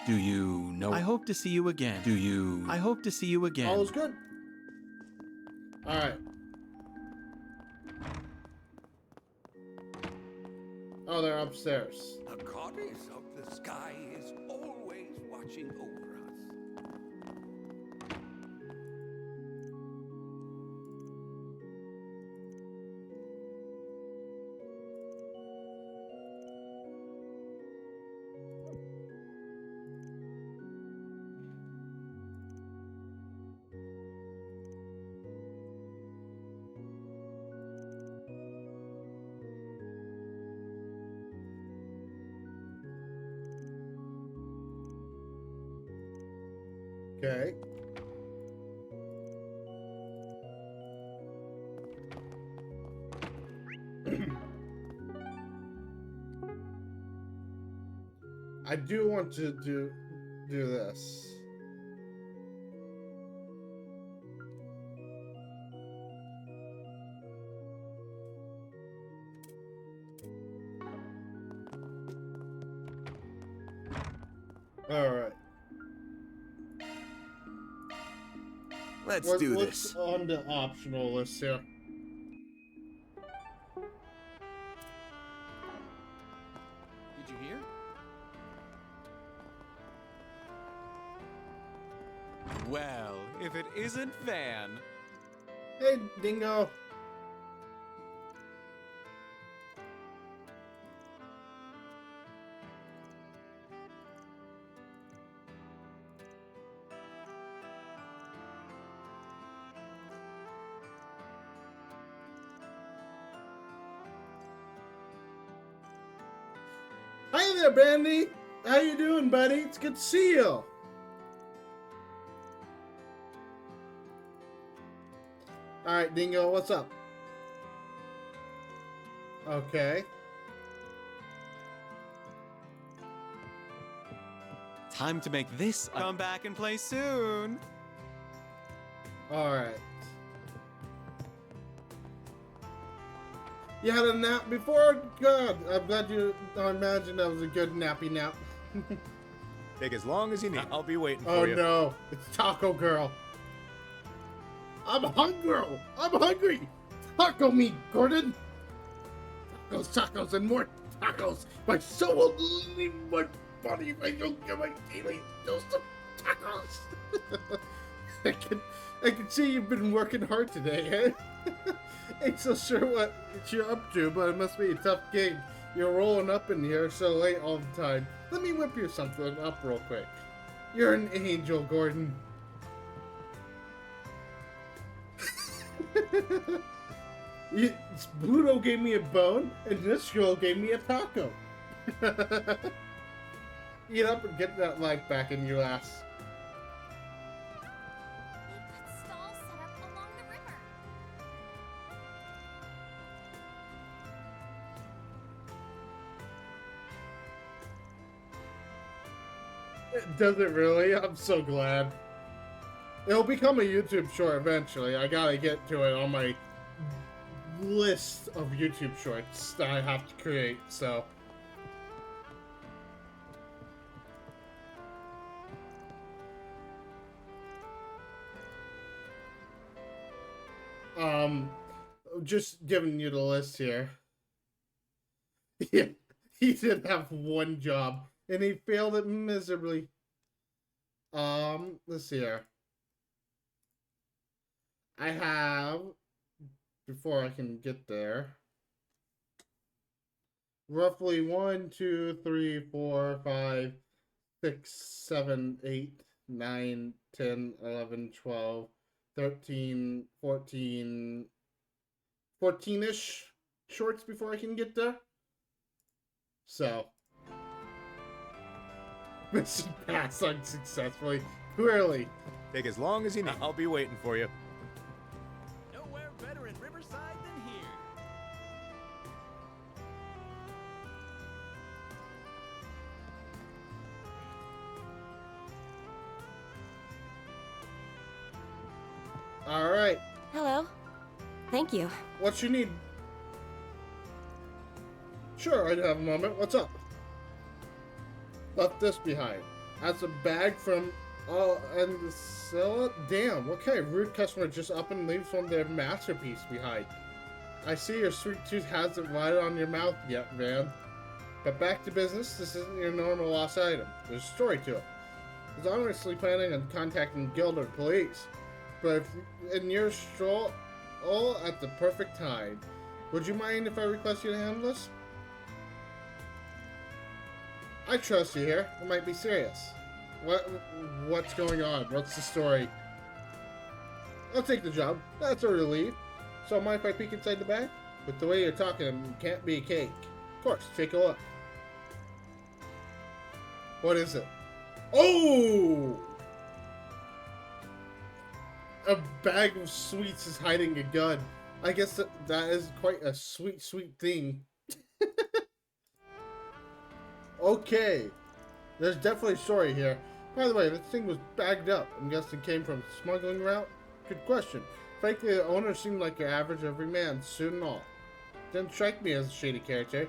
Speaker 6: Do you know? I hope to see you again. Do you? I hope to see you again.
Speaker 1: All is good. All right. Oh, they're upstairs.
Speaker 7: The goddess of the sky is always watching over us.
Speaker 1: Okay. I do want to do this. All right.
Speaker 4: Let's do
Speaker 1: What's
Speaker 4: this.
Speaker 1: on the optional list here?
Speaker 9: Did you hear? Well, if it isn't Van.
Speaker 1: Hey, Dingo. Hi there, Bandy. How you doing, buddy? It's good to see you. All right, Dingo, what's up? Okay.
Speaker 9: Time to make this come back and play soon.
Speaker 1: All right. You had a nap before? Good. I'm glad you. I imagine that was a good nappy nap.
Speaker 4: Take as long as you need. I'll be waiting
Speaker 1: Oh
Speaker 4: for you.
Speaker 1: no, it's Taco Girl. I'm hungry. I'm hungry. Taco me, Gordon. Tacos, tacos, and more tacos. My soul will leave my body if I don't get my daily dose of tacos. I can see you've been working hard today, eh? Ain't so sure what you're up to, but it must be a tough gig. You're rolling up in here so late all the time. Let me whip you something up real quick. You're an angel, Gordon. Pluto gave me a bone, and this girl gave me a taco. Eat up and get that life back in your ass.
Speaker 3: Stalls set up along the river.
Speaker 1: Does it really? I'm so glad. It'll become a YouTube short eventually. I gotta get to it on my list of YouTube shorts that I have to create, so. Just giving you the list here. Yeah, he did have one job, and he failed it miserably. Let's see here. I have, before I can get there, roughly 1, 2, 3, 4, 5, 6, 7, 8, 9, 10, 11, 12, 13, 14, 14-ish shorts before I can get there. So, mission passed unsuccessfully. Clearly.
Speaker 21: Take as long as you need. I'll be waiting for you.
Speaker 4: Nowhere better in Riverside than here.
Speaker 1: All right.
Speaker 20: Hello. Thank you.
Speaker 1: What you need? Sure, I have a moment. What's up? Left this behind. That's a bag from... Oh, and sell it? Damn, what kind of rude customer just up and leaves from their masterpiece behind? I see your sweet tooth hasn't lighted on your mouth yet, man. But back to business, this isn't your normal lost item. There's a story to it. I was honestly planning on contacting Guild or police, but if in your stroll at the perfect time, would you mind if I request you to handle this? I trust you here. It might be serious. What's going on? What's the story? I'll take the job. That's a relief. So mind if I peek inside the bag? With the way you're talking, it can't be a cake. Of course, take a look. What is it? Oh! A bag of sweets is hiding a gun. I guess that is quite a sweet, sweet thing. Okay. There's definitely a story here. By the way, this thing was bagged up. I'm guessing it came from a smuggling route? Good question. Frankly, the owner seemed like your average everyman, suit and all. Didn't strike me as a shady character.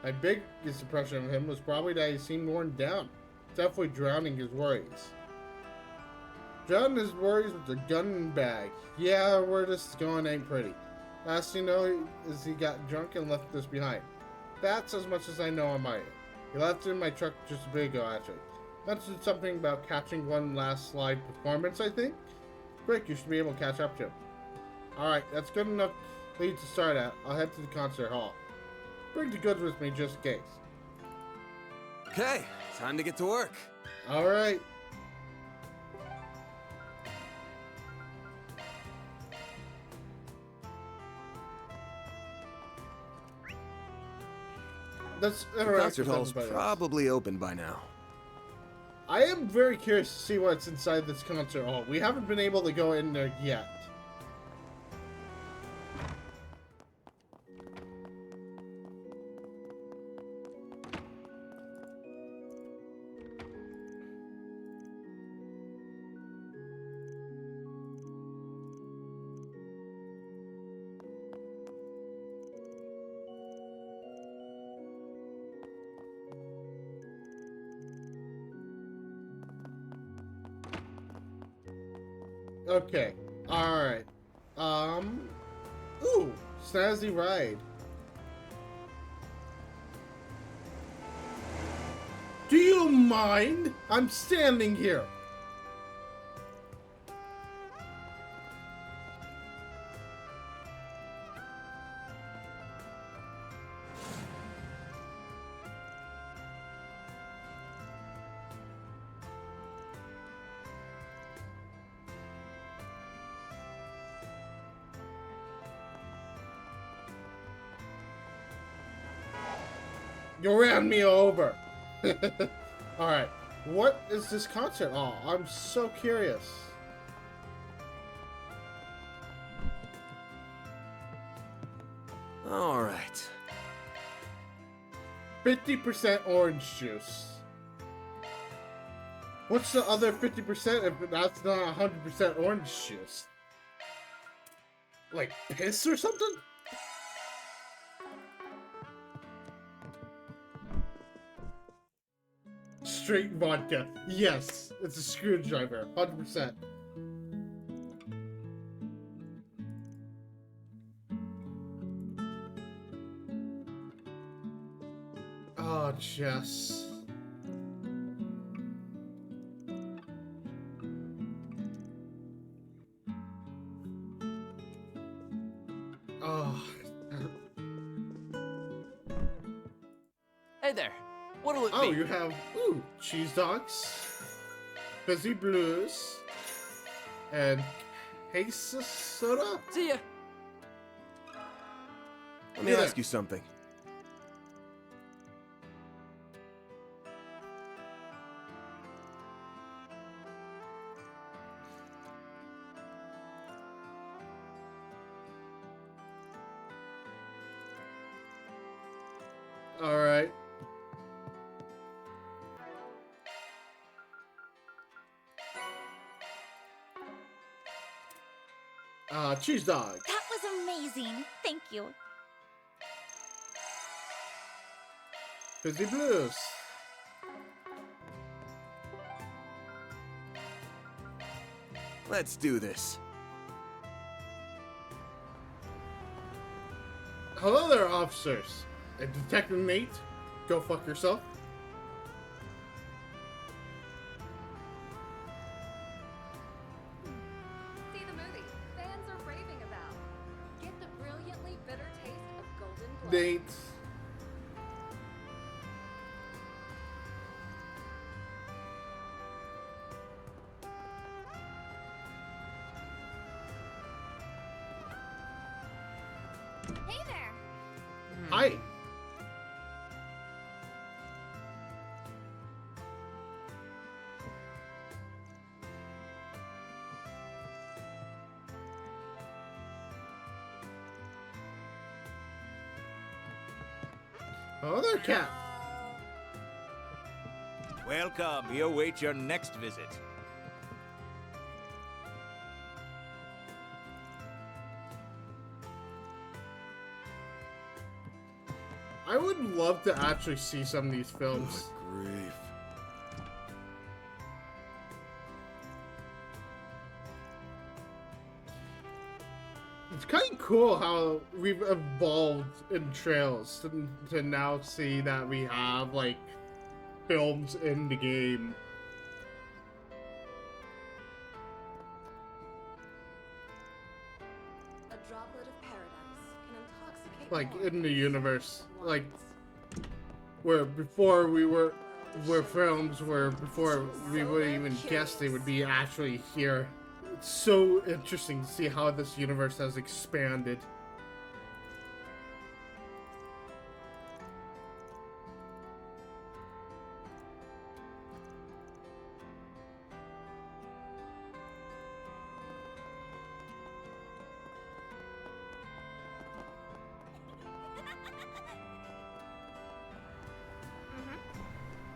Speaker 1: My biggest impression of him was probably that he seemed worn down. Definitely drowning his worries. Drowning his worries with a gun and bag. Yeah, where this is going ain't pretty. Last you know is he got drunk and left this behind. That's as much as I know on my end. He left it in my truck just a bit ago, actually. Mentioned something about catching one last live performance, I think? Quick, you should be able to catch up to him. Alright, that's good enough lead to start at. I'll head to the concert hall. Bring the goods with me just in case.
Speaker 8: Okay, time to get to work.
Speaker 1: Alright. That's
Speaker 8: The concert hall's probably open by now.
Speaker 1: I am very curious to see what's inside this concert hall. We haven't been able to go in there yet. Okay. Alright. Ooh, snazzy ride. Do you mind? I'm standing here. You ran me over. Alright. What is this concert hall? I'm so curious.
Speaker 8: Alright.
Speaker 1: 50% orange juice. What's the other 50% if that's not 100% orange juice? Like piss or something? Straight vodka. Yes, it's a screwdriver. 100%. Oh, Jess. Oh.
Speaker 10: Hey there. What'll it be?
Speaker 1: Oh, you have, ooh, cheese dogs. Fizzy Blues, and Jesus Soda.
Speaker 10: See ya.
Speaker 19: Let me ask you something.
Speaker 1: All right. Cheese dog.
Speaker 3: That was amazing. Thank you.
Speaker 1: Fizzy Blues.
Speaker 19: Let's do this.
Speaker 1: Hello there, officers. Detective Nate, go fuck yourself.
Speaker 11: See the movie fans are raving about. Get the brilliantly bitter taste of golden blood.
Speaker 1: Nate.
Speaker 3: Hey there.
Speaker 1: Hi. Hello there, cat.
Speaker 21: Welcome. We await your next visit.
Speaker 1: I would love to actually see some of these films.
Speaker 19: Good grief.
Speaker 1: It's kind of cool how we've evolved in Trails to now see that we have, like, films in the game.
Speaker 11: A droplet of paradise can intoxicate
Speaker 1: Like,
Speaker 11: more
Speaker 1: in the
Speaker 11: than
Speaker 1: universe.
Speaker 11: wines.
Speaker 1: Like, where before we were... Where films were before we would even guess they would be actually here. It's so interesting to see how this universe has expanded.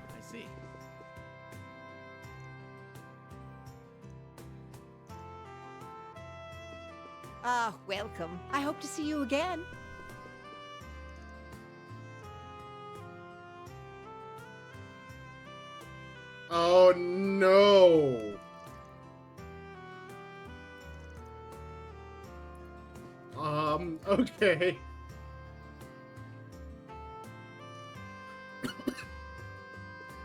Speaker 9: I see.
Speaker 5: Ah, welcome. I hope to see you again.
Speaker 1: Oh no! Okay.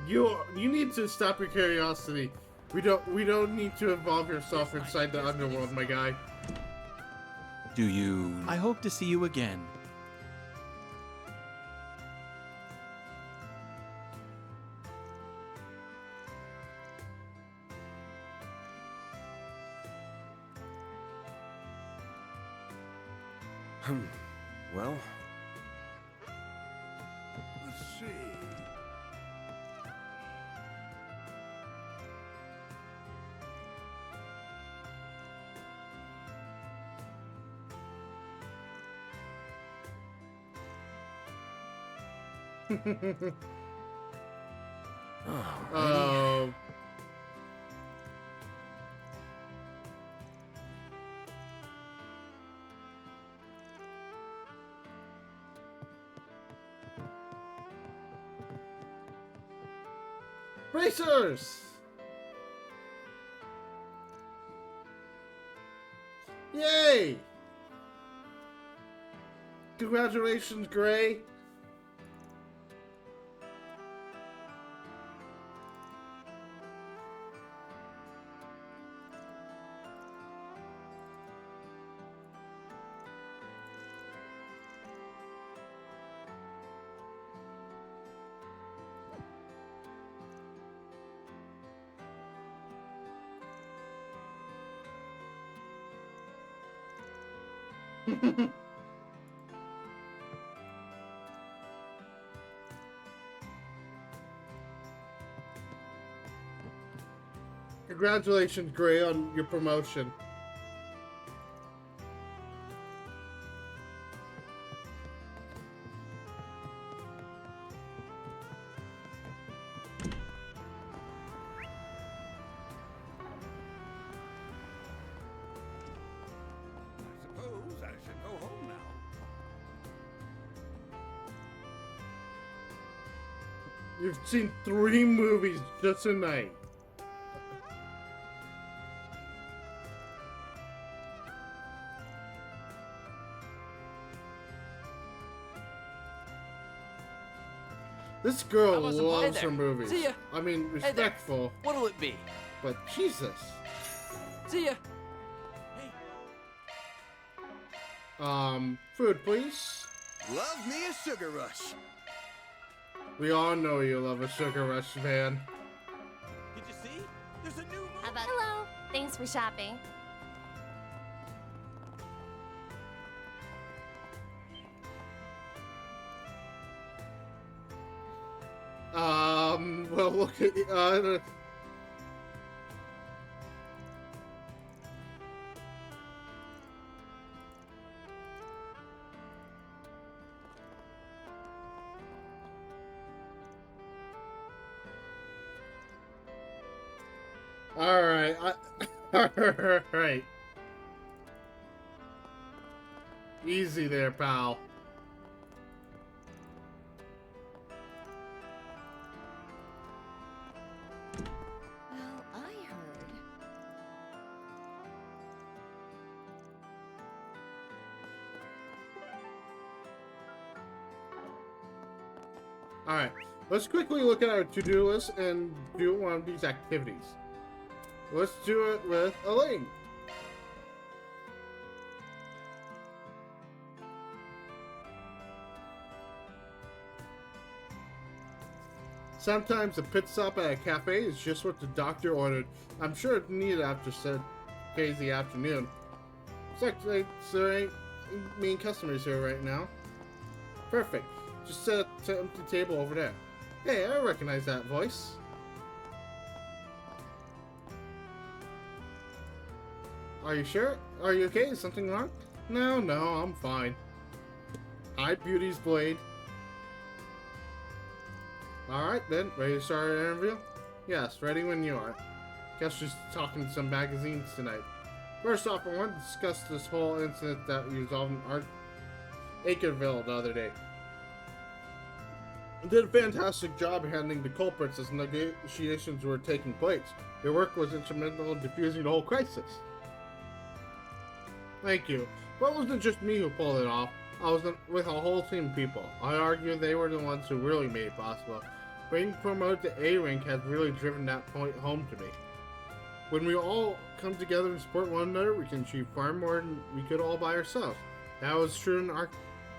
Speaker 1: You need to stop your curiosity. We don't need to involve yourself inside the underworld, my guy.
Speaker 6: Do you... I hope to see you again.
Speaker 19: Well,
Speaker 7: Let's see.
Speaker 1: Oh. Racers! Yay! Congratulations, Gray. Congratulations, Gray, on your promotion.
Speaker 7: Suppose I should go home now.
Speaker 1: You've seen 3 movies just tonight. This girl loves her movies.
Speaker 10: See ya.
Speaker 1: I mean,
Speaker 10: Hey there.
Speaker 1: respectful.
Speaker 10: What'll it be?
Speaker 1: But Jesus.
Speaker 10: See ya.
Speaker 1: Food, please.
Speaker 8: Love me a sugar rush.
Speaker 1: We all know you love a Sugar Rush, man.
Speaker 4: Did you see? There's a new
Speaker 3: Hello. Thanks for shopping.
Speaker 1: Well, look at, Alright, alright. Easy there, pal.
Speaker 5: Well, I heard.
Speaker 1: Alright, let's quickly look at our to-do list and do one of these activities. Let's do it with Elaine. Sometimes a pit stop at a cafe is just what the doctor ordered. I'm sure it's needed after such a crazy afternoon. Looks like there ain't many customers here right now. Perfect. Just set an empty table over there. Hey, I recognize that voice. Are you sure? Are you okay? Is something wrong? No, I'm fine. Hi, Beauty's Blade. Alright then, ready to start our interview? Yes, ready when you are. Guess just talking to some magazines tonight. First off, I want to discuss this whole incident that we resolved in Acreville the other day. You did a fantastic job handling the culprits as negotiations were taking place. Your work was instrumental in diffusing the whole crisis. Thank you. But it wasn't just me who pulled it off. I was with a whole team of people. I argue they were the ones who really made it possible. Being promoted to A rank has really driven that point home to me. When we all come together and support one another, we can achieve far more than we could all by ourselves. That was true in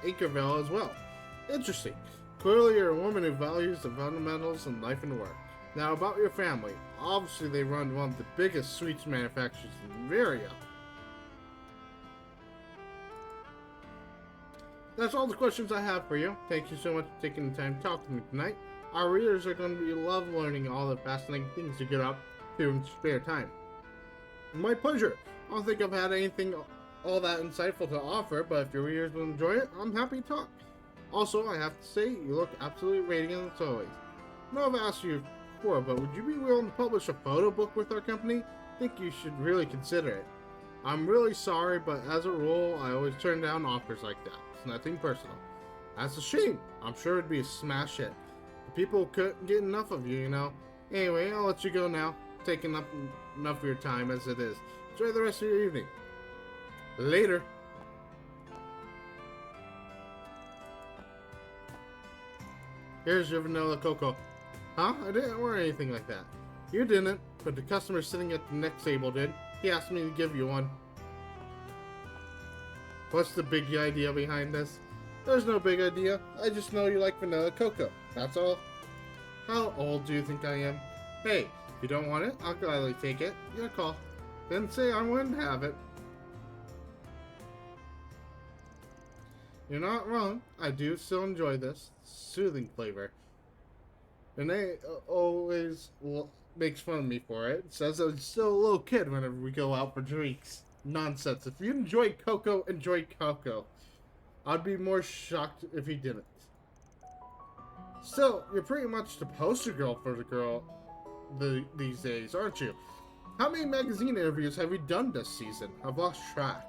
Speaker 1: Acreville as well. Interesting. Clearly you're a woman who values the fundamentals in life and work. Now about your family. Obviously they run one of the biggest sweets manufacturers in the area. That's all the questions I have for you. Thank you so much for taking the time to talk to me tonight. Our readers are going to love learning all the fascinating things you get up to in spare time. My pleasure. I don't think I've had anything all that insightful to offer, but if your readers will enjoy it, I'm happy to talk. Also, I have to say, you look absolutely radiant as always. I know I've asked you before, but would you be willing to publish a photo book with our company? I think you should really consider it. I'm really sorry, but as a rule, I always turn down offers like that. It's nothing personal. That's a shame. I'm sure it'd be a smash hit. The people couldn't get enough of you, you know. Anyway, I'll let you go now. Taking up enough of your time as it is. Enjoy the rest of your evening. Later. Here's your vanilla cocoa. Huh? I didn't order anything like that. You didn't, but the customer sitting at the next table did. He asked me to give you one. What's the big idea behind this? There's no big idea. I just know you like vanilla cocoa. That's all. How old do you think I am? Hey, if you don't want it, I'll gladly take it. Your call. Then say I wouldn't have it. You're not wrong. I do still enjoy this soothing flavor. Renee always makes fun of me for it. Says I'm still a little kid whenever we go out for drinks. Nonsense. If you enjoy cocoa, enjoy cocoa. I'd be more shocked if you didn't. Still, you're pretty much the poster girl for the girl these days, aren't you? How many magazine interviews have you done this season? I've lost track.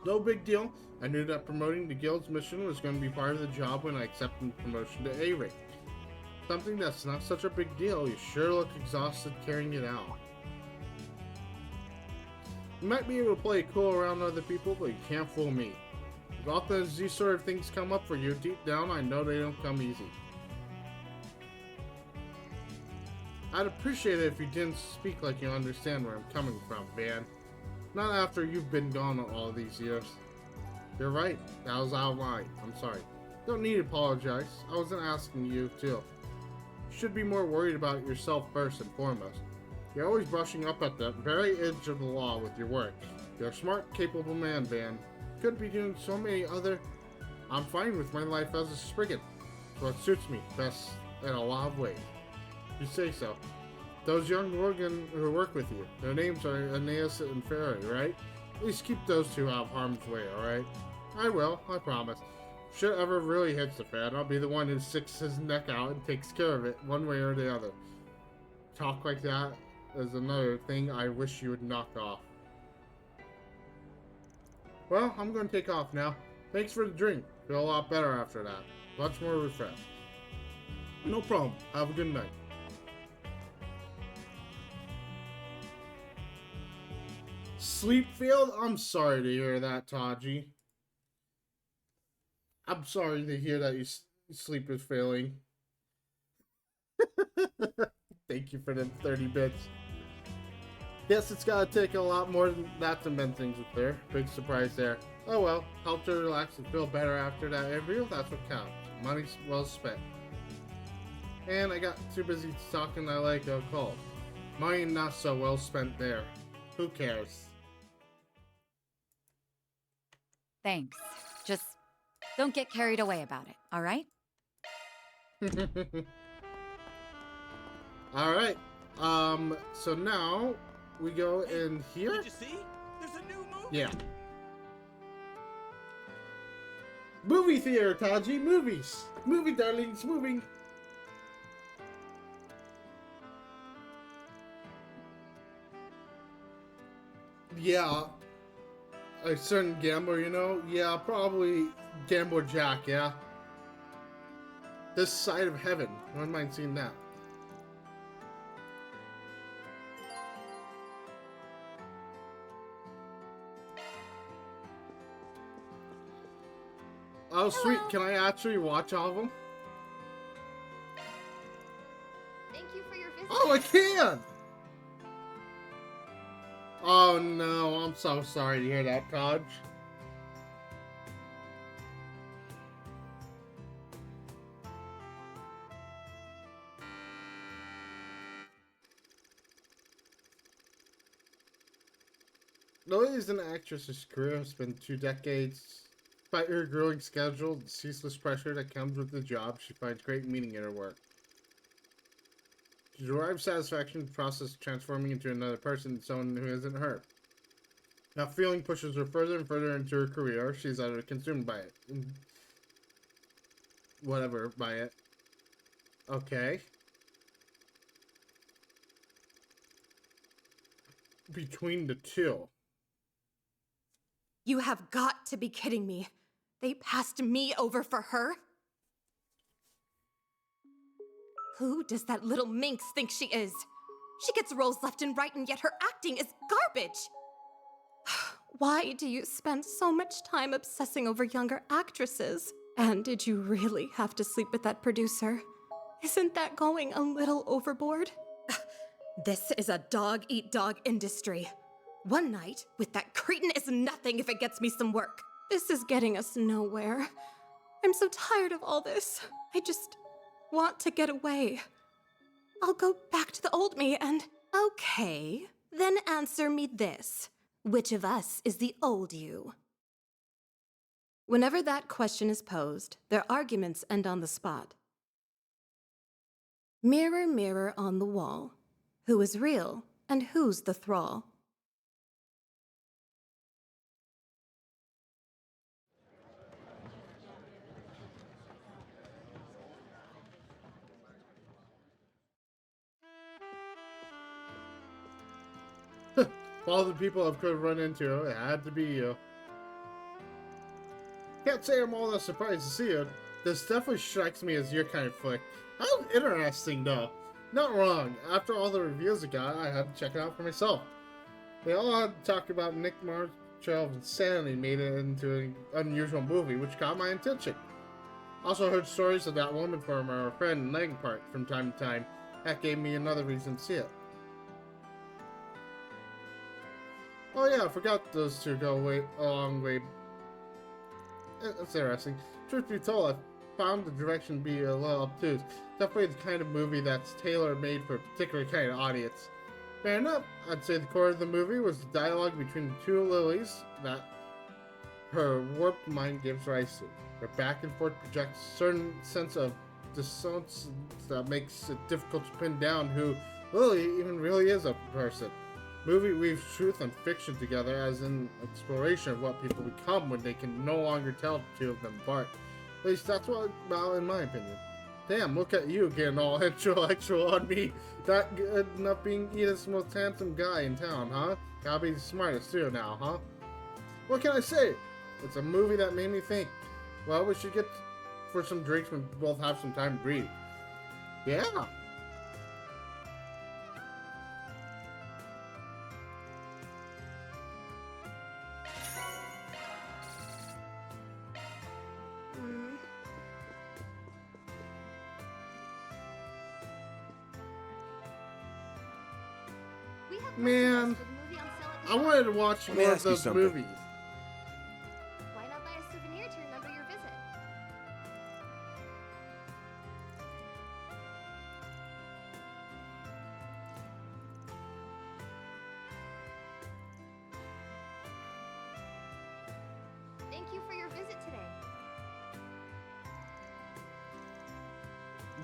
Speaker 1: No big deal. I knew that promoting the guild's mission was going to be part of the job when I accepted the promotion to A rank. Something that's not such a big deal. You sure look exhausted carrying it out. You might be able to play cool around other people, but you can't fool me. As often as these sort of things come up for you, deep down I know they don't come easy. I'd appreciate it if you didn't speak like you understand where I'm coming from, Van. Not after you've been gone all these years. You're right, that was out of line. I'm sorry. Don't need to apologize. I wasn't asking you to. You should be more worried about yourself first and foremost. You're always brushing up at the very edge of the law with your work. You're a smart, capable man, Van. Could be doing so many other... I'm fine with my life as a Spriggan. It's what suits me best in a lot of ways. You say so. Those young Morgan who work with you, their names are Aeneas and Ferry, right? At least keep those two out of harm's way, alright? I will, I promise. If shit ever really hits the fan, I'll be the one who sticks his neck out and takes care of it, one way or the other. Talk like that is another thing I wish you would knock off. Well, I'm going to take off now. Thanks for the drink. Feel a lot better after that. Much more refreshed. No problem. Have a good night. Sleep failed? I'm sorry to hear that, Taji. I'm sorry to hear that your sleep is failing. Thank you for the 30 bits. Yes, it's gotta take a lot more than that to mend things with her. Big surprise there. Oh well, helped her relax and feel better after that interview. That's what counts. Money's well spent. And I got too busy talking I like a call. Money not so well spent there. Who cares?
Speaker 12: Thanks. Just don't get carried away about it, alright?
Speaker 1: Alright. So now we go in here.
Speaker 21: Did you see? There's a new movie.
Speaker 1: Yeah. Movie theater, Taji. Movies. Movie, darlings. Moving. Yeah. A certain gambler, you know? Yeah, probably Gambler Jack, yeah? This side of heaven. I wouldn't mind seeing that. Oh, sweet. Can I actually watch all of them?
Speaker 11: Thank you for your visit.
Speaker 1: Oh, I can! Oh no, I'm so sorry to hear that, Taj. Lily is an actress's career has been 2 decades. Despite her grueling schedule and ceaseless pressure that comes with the job, she finds great meaning in her work. She derives satisfaction in the process of transforming into another person, someone who isn't her. That feeling pushes her further and further into her career. She's either consumed by it. Whatever, by it. Okay. Between the two.
Speaker 11: You have got to be kidding me. They passed me over for her? Who does that little minx think she is? She gets roles left and right, and yet her acting is garbage. Why do you spend so much time obsessing over younger actresses? And did you really have to sleep with that producer? Isn't that going a little overboard? This is a dog-eat-dog industry. One night with that cretin is nothing if it gets me some work. This is getting us nowhere. I'm so tired of all this. I just want to get away. I'll go back to the old me and... Okay, then answer me this. Which of us is the old you? Whenever that question is posed, their arguments end on the spot. Mirror, mirror on the wall, who is real and who's the thrall?
Speaker 1: All the people I could have run into, it had to be you. Can't say I'm all that surprised to see you. This definitely strikes me as your kind of flick. How interesting, though. Not wrong. After all the reviews it got, I had to check it out for myself. They all had to talk about Nick Marshall's insanity made it into an unusual movie, which caught my attention. Also heard stories of that woman from our friend in Lang Park from time to time. That gave me another reason to see it. Oh yeah, I forgot those two go a long way. It's interesting. Truth be told, I found the direction to be a little obtuse. Definitely the kind of movie that's tailor-made for a particular kind of audience. Fair enough. I'd say the core of the movie was the dialogue between the two Lilies that her warped mind gives rise to. Her back and forth projects a certain sense of dissonance that makes it difficult to pin down who Lily even really is a person. Movie weaves truth and fiction together as an exploration of what people become when they can no longer tell the two of them apart. At least that's what about in my opinion. Damn, look at you getting all intellectual on me. That good enough being Edith's most handsome guy in town, huh? Gotta be the smartest too now, huh? What can I say? It's a movie that made me think. Well, we should get for some drinks when we both have some time to breathe. Yeah. Man, I wanted to watch more of those movies.
Speaker 3: Why not buy a souvenir to remember your visit? Thank you for your visit today.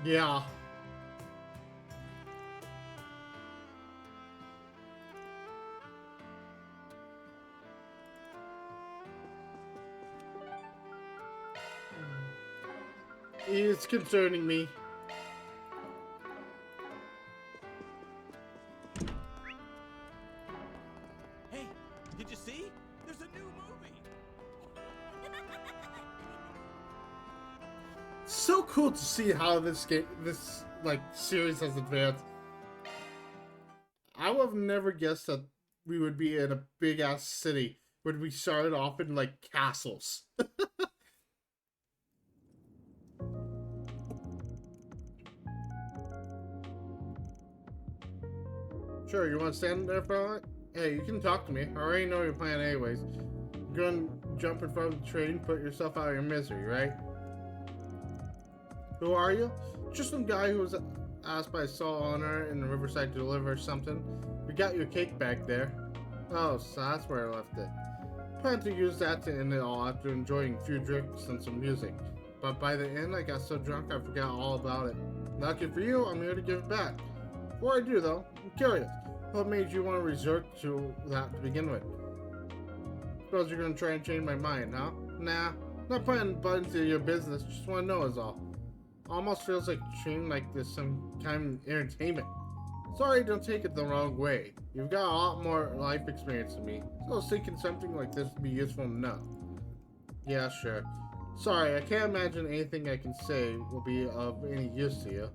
Speaker 1: Yeah. It's concerning me.
Speaker 21: Hey, did you see? There's a new movie.
Speaker 1: So cool to see how this series has advanced. I would have never guessed that we would be in a big ass city when we started off in like castles. Sure, you want to stand there for a minute? Hey, you can talk to me. I already know your plan anyways. You're gonna jump in front of the train, put yourself out of your misery, right? Who are you? Just some guy who was asked by a Saul owner in the Riverside to deliver something. We got your cake back there. Oh, so that's where I left it. Plan to use that to end it all after enjoying a few drinks and some music. But by the end, I got so drunk I forgot all about it. Lucky for you, I'm here to give it back. Before I do though, I'm curious. What made you want to resort to that to begin with? Suppose you're gonna try and change my mind, huh? Nah, not putting buttons into your business, just wanna know is all. Almost feels like treating like this some kind of entertainment. Sorry, don't take it the wrong way. You've got a lot more life experience than me, so I was thinking something like this would be useful to know. Yeah, sure. Sorry, I can't imagine anything I can say will be of any use to you.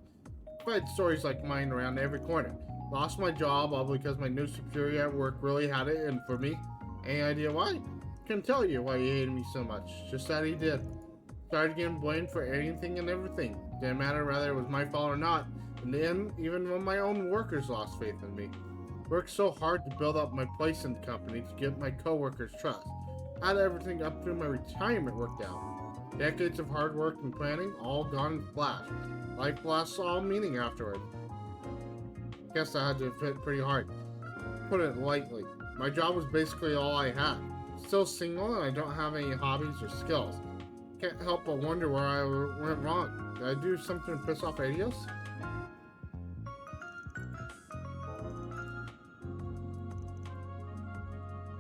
Speaker 1: I've had stories like mine around every corner. Lost my job all because my new superior at work really had it in for me. Any idea why? Couldn't tell you why he hated me so much, just that he did. Started getting blamed for anything and everything. Didn't matter whether it was my fault or not. In the end, even when my own workers lost faith in me. Worked so hard to build up my place in the company to get my coworkers' trust. Had everything up through my retirement worked out. Decades of hard work and planning, all gone in a flash. Life lost all meaning afterward. Guess I had to fit pretty hard. Put it lightly. My job was basically all I had. Still single and I don't have any hobbies or skills. Can't help but wonder where I went wrong. Did I do something to piss off Adios?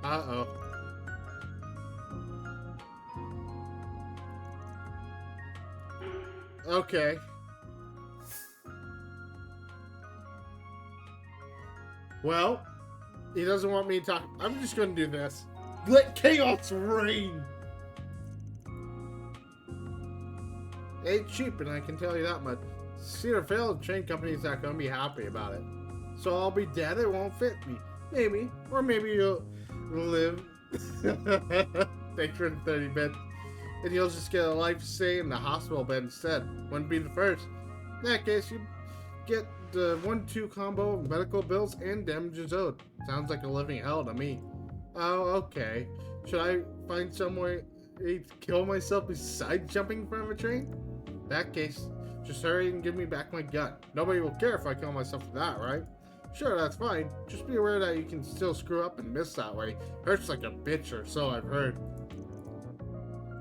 Speaker 1: Uh-oh. Okay. Well, he doesn't want me to talk. I'm just gonna do this. Let chaos reign! Ain't cheap, and I can tell you that much. Cedar Failed train company's not gonna be happy about it. So I'll be dead, it won't fit me. Maybe. Or maybe you'll live. Thanks for the 30 bits. And you'll just get a life stay in the hospital bed instead. Wouldn't be the first. In that case, you get the 1-2 combo of medical bills and damages owed. Sounds like a living hell to me. Oh, okay. Should I find some way to kill myself besides jumping in front of a train? In that case, just hurry and give me back my gun. Nobody will care if I kill myself for that, right? Sure, that's fine. Just be aware that you can still screw up and miss that way. Hurts like a bitch, or so I've heard.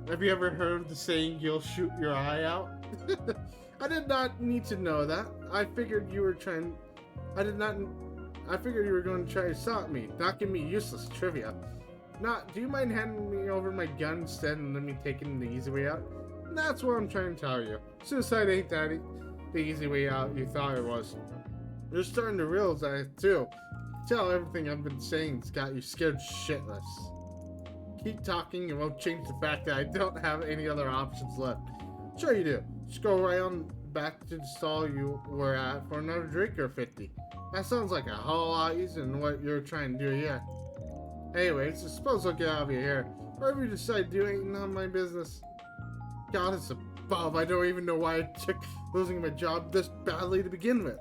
Speaker 1: Have you ever heard of the saying, you'll shoot your eye out? I did not need to know that. I figured you were going to try to stop me, not give me useless trivia. Do you mind handing me over my gun instead and let me take it the easy way out? That's what I'm trying to tell you. Suicide ain't that the easy way out you thought it was. You're starting to realize it too. Tell everything I've been saying's got you scared shitless. Keep talking, it won't change the fact that I don't have any other options left. Sure you do. Just go right on back to the stall you were at for another drink or 50. That sounds like a whole lot easier than what you're trying to do here. Anyways, I suppose I'll get out of your hair. Whatever you decide to do ain't none of my business. God, it's above. I don't even know why I took losing my job this badly to begin with.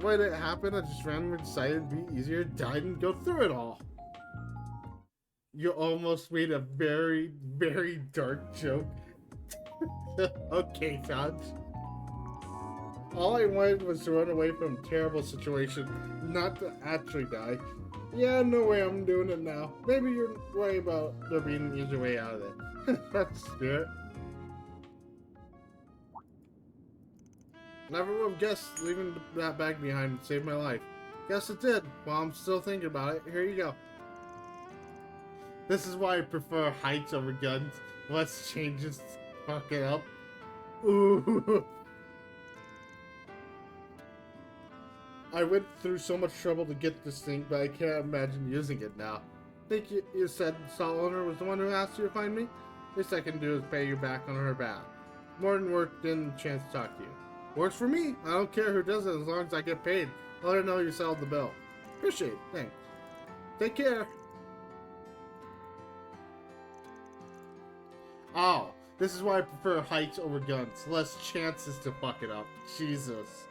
Speaker 1: Why did it happen? I just randomly decided it'd be easier to die than go through it all. You almost made a very, very dark joke. Okay, Taj. All I wanted was to run away from a terrible situation, not to actually die. Yeah, no way I'm doing it now. Maybe you're right about there being an easier way out of it. That's the spirit. Never would have guessed leaving that bag behind would save my life. Guess it did. While I'm still thinking about it, here you go. This is why I prefer heights over guns. Less changes fuck it up. Ooh. I went through so much trouble to get this thing, but I can't imagine using it now. Think you said the stall owner was the one who asked you to find me? Least I can do is pay you back on her behalf. More than work than a chance to talk to you. Works for me. I don't care who does it as long as I get paid. Let her know you settled the bill. Appreciate it. Thanks. Take care. Oh, this is why I prefer heights over guns. Less chances to fuck it up. Jesus.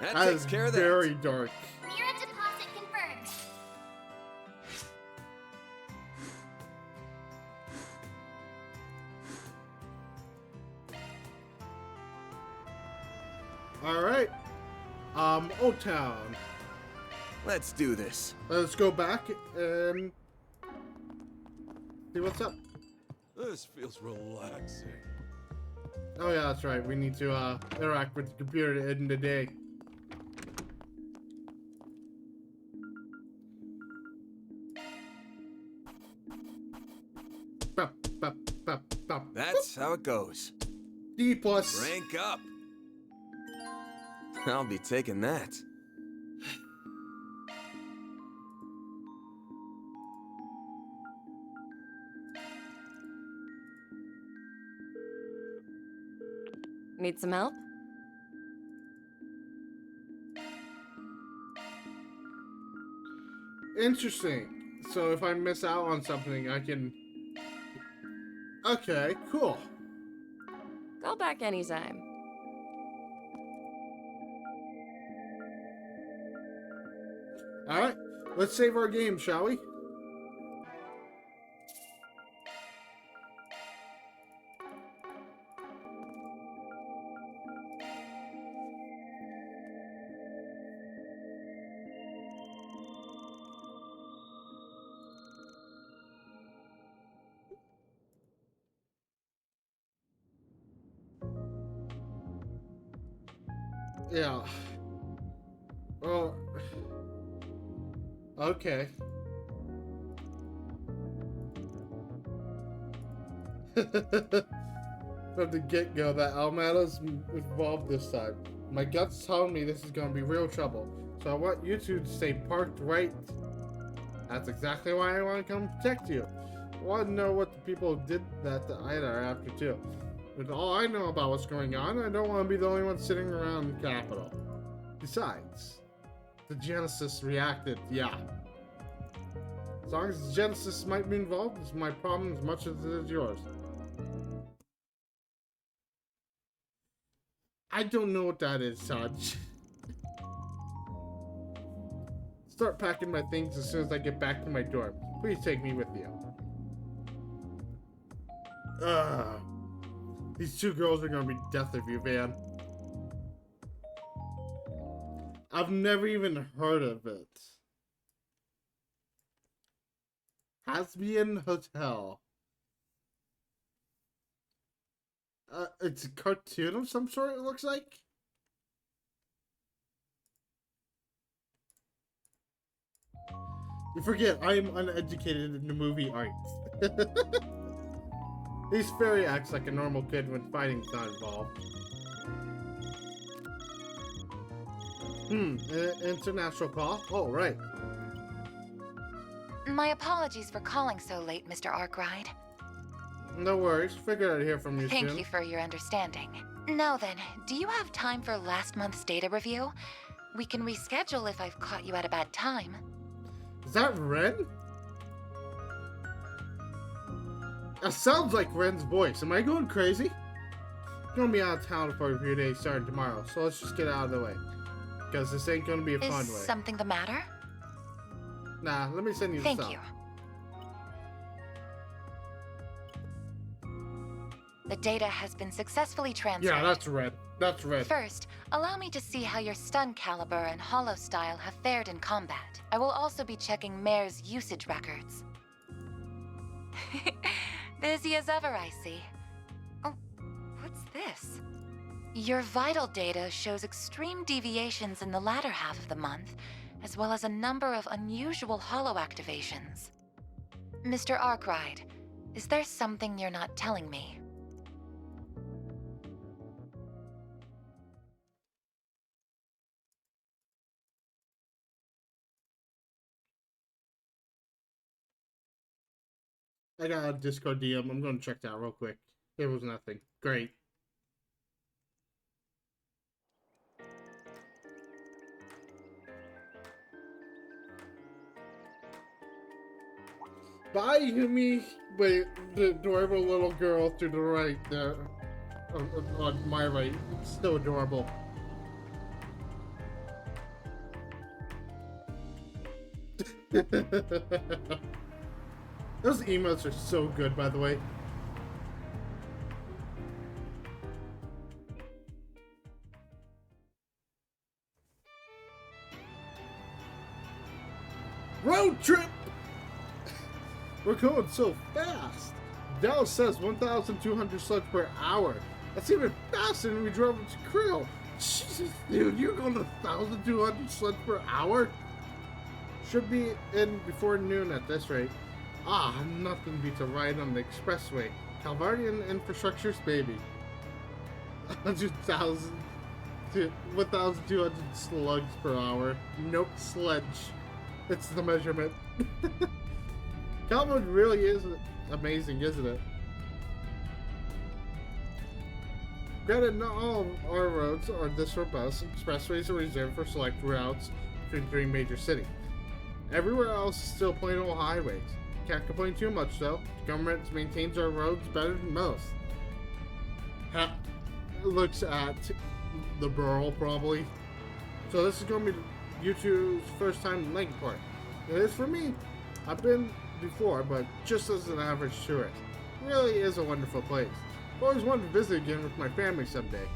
Speaker 8: That takes care of that.
Speaker 1: Very dark.
Speaker 3: Mirror deposit confirmed.
Speaker 1: Alright. Old Town.
Speaker 8: Let's do this.
Speaker 1: Let's go back and see what's up.
Speaker 19: This feels relaxing.
Speaker 1: Oh yeah, that's right. We need to interact with the computer to end the day.
Speaker 8: That's how it goes.
Speaker 1: D plus.
Speaker 8: Rank up. I'll be taking that.
Speaker 16: Need some help?
Speaker 1: Interesting. So if I miss out on something, I can... Okay, cool.
Speaker 16: Call back anytime.
Speaker 1: Alright, let's save our game, shall we? Yeah. Well, okay. From the get-go, that Almata's involved this time. My gut's telling me this is gonna be real trouble, so I want you two to stay parked right. That's exactly why I want to come protect you. I want to know what the people who did that to Ida are after too. With all I know about what's going on, I don't want to be the only one sitting around the Capitol. Besides, the Genesis reacted, yeah. As long as the Genesis might be involved, it's my problem as much as it is yours. I don't know what that is, Sarge. Start packing my things as soon as I get back to my dorm. Please take me with you. These two girls are gonna be death of you, Van. I've never even heard of it. Hasbian Hotel. It's a cartoon of some sort, it looks like. You forget, I am uneducated in the movie arts. This fairy acts like a normal kid when fighting's not involved. International call? Oh, right.
Speaker 2: My apologies for calling so late, Mr. Arkwright.
Speaker 1: No worries. Figured I'd hear from you soon.
Speaker 2: Thank you for your understanding. Now then, do you have time for last month's data review? We can reschedule if I've caught you at a bad time.
Speaker 1: Is that Ren? That sounds like Ren's voice. Am I going crazy? I'm gonna be out of town for a few days starting tomorrow, so let's just get out of the way. Because this ain't gonna be a fun way.
Speaker 2: Is something the matter?
Speaker 1: Nah, let me send you the
Speaker 2: Thank
Speaker 1: stuff.
Speaker 2: you. The data has been successfully transferred.
Speaker 1: Yeah, that's red. That's red.
Speaker 2: First, allow me to see how your stun caliber and hollow style have fared in combat. I will also be checking Mare's usage records. Busy as ever, I see. Oh, what's this? Your vital data shows extreme deviations in the latter half of the month, as well as a number of unusual hollow activations. Mr. Arkwright, is there something you're not telling me?
Speaker 1: I got a Discord DM. I'm gonna check that real quick. It was nothing. Great. Bye, Yumi. Wait, the adorable little girl to the right there. On my right. It's so adorable. Those emotes are so good, by the way. Road trip! We're going so fast. Dallas says 1,200 slugs per hour. That's even faster than we drove to Krill. Jesus, dude, you're going 1,200 slugs per hour? Should be in before noon at this rate. Ah, nothing beats a ride on the expressway. Calvardian infrastructure's baby. 1,200 slugs per hour. Nope, sledge. It's the measurement. Calvard really is amazing, isn't it? Granted, not all of our roads are this robust. Expressways are reserved for select routes between 3 major cities. Everywhere else is still plain old highways. Can't complain too much though. The government maintains our roads better than most. Looks at the borough probably. So this is going to be you two's first time in Lincoln Park. It is for me. I've been before, but just as an average tourist. It really is a wonderful place. I've always wanted to visit again with my family someday.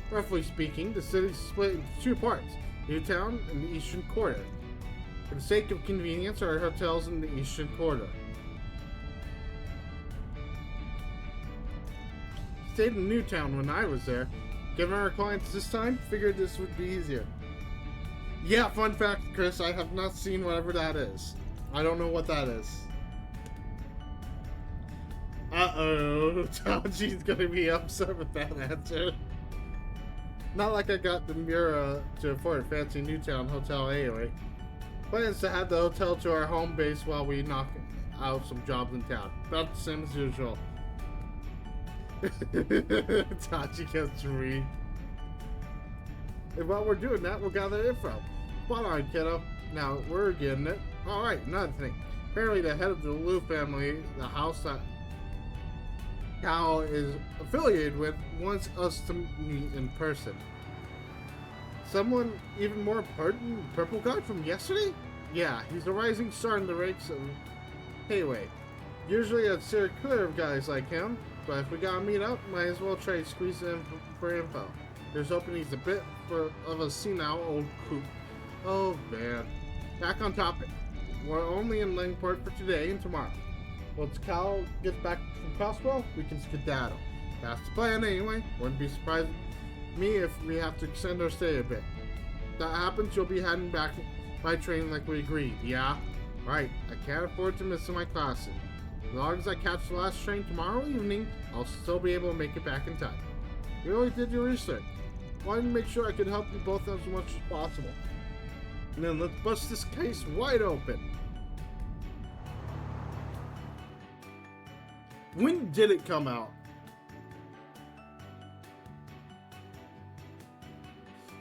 Speaker 1: Roughly speaking, the city is split into 2 parts, Newtown and the Eastern Quarter. For the sake of convenience, our hotels in the Eastern Quarter. Stayed in Newtown when I was there. Given our clients this time, figured this would be easier. Yeah, fun fact, Chris, I have not seen whatever that is. I don't know what that is. Uh-oh, Taji's gonna be upset with that answer. Not like I got the Mura to afford a fancy Newtown hotel anyway. Plans to have the hotel to our home base while we knock out some jobs in town. About the same as usual. Tachi gets read. And while we're doing that, we'll gather info. Spot on, kiddo. Now, we're getting it. Alright, another thing. Apparently the head of the Liu family, the house that Cal is affiliated with, wants us to meet in person. Someone even more important than the purple guy from yesterday? Yeah, he's a rising star in the ranks of Hayway. Usually I'd steer clear of guys like him, but if we gotta meet up, might as well try to squeeze in for info. Here's hoping he's a bit of a senile old coot. Oh man. Back on topic. We're only in Langport for today and tomorrow. Once Cal gets back from Coswell, we can skedaddle. That's the plan anyway. Wouldn't be surprised me if we have to extend our stay a bit. If that happens, you'll be heading back by train like we agreed, yeah? Right, I can't afford to miss my classes. As long as I catch the last train tomorrow evening, I'll still be able to make it back in time. You really did your research. Wanted to make sure I could help you both as much as possible. And then let's bust this case wide open. When did it come out?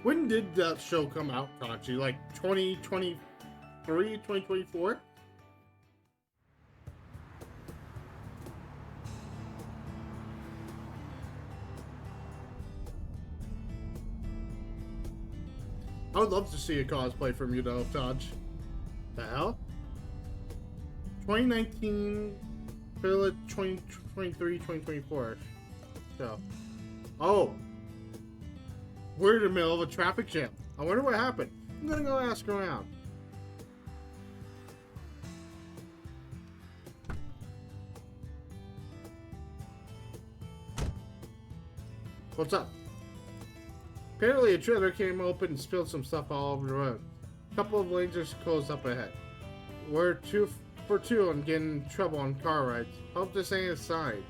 Speaker 1: When did that show come out, Kachi? Like 2023, 2024? I would love to see a cosplay from you though, Taj. The hell? 2019, Philip 2023, 2024. So. Oh. We're in the middle of a traffic jam. I wonder what happened. I'm gonna go ask around. What's up? Apparently a trailer came open and spilled some stuff all over the road. A couple of lanes are closed up ahead. We're 2 for 2 on getting in trouble on car rides. Hope this ain't a sign.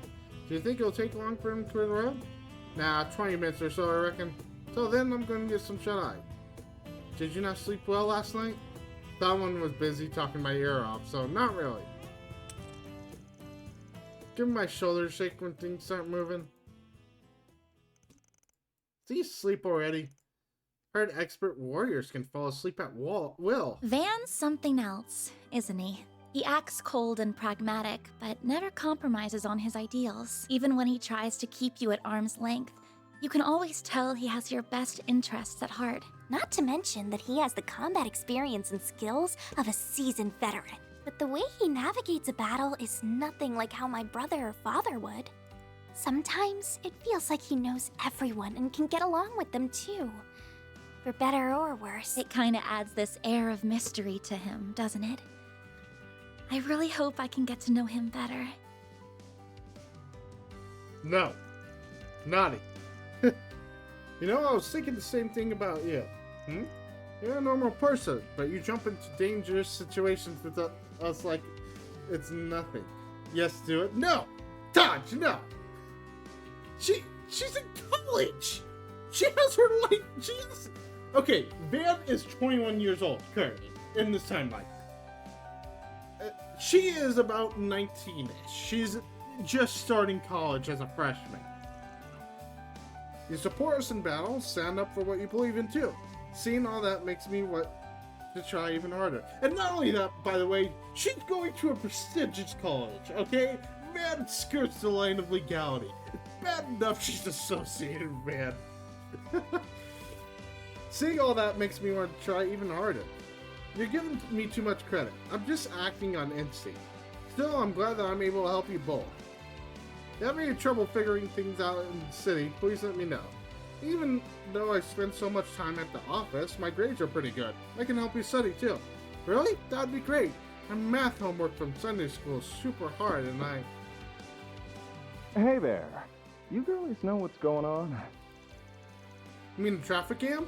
Speaker 1: Do you think it'll take long for him to clear the road? Nah, 20 minutes or so I reckon. So then I'm gonna get some shut-eye. Did you not sleep well last night? Someone was busy talking my ear off, so not really. Give my shoulders shake when things start moving. Is he asleep already? Heard expert warriors can fall asleep at will.
Speaker 3: Van's something else, isn't he? He acts cold and pragmatic, but never compromises on his ideals. Even when he tries to keep you at arm's length, you can always tell he has your best interests at heart. Not to mention that he has the combat experience and skills of a seasoned veteran. But the way he navigates a battle is nothing like how my brother or father would. Sometimes it feels like he knows everyone and can get along with them too. For better or worse. It kinda adds this air of mystery to him, doesn't it? I really hope I can get to know him better.
Speaker 1: No. Naughty. You know, I was thinking the same thing about you. You're a normal person, but you jump into dangerous situations with us like it's nothing. Yes, do it. No! Dodge, no! She's in college! She has her life, Okay, Van is 21 years old, currently, in this timeline. She is about 19-ish. She's just starting college as a freshman. You support us in battle, stand up for what you believe in too. Seeing all that makes me want to try even harder. And not only that, by the way, she's going to a prestigious college, okay? Van skirts the line of legality. It's bad enough she's associated with Van. Seeing all that makes me want to try even harder. You're giving me too much credit. I'm just acting on instinct. Still, I'm glad that I'm able to help you both. If you have any trouble figuring things out in the city, please let me know. Even though I spend so much time at the office, my grades are pretty good. I can help you study too. Really? That'd be great. My math homework from Sunday school is super hard and
Speaker 13: Hey there. You girlies know what's going on?
Speaker 1: You mean the traffic cam?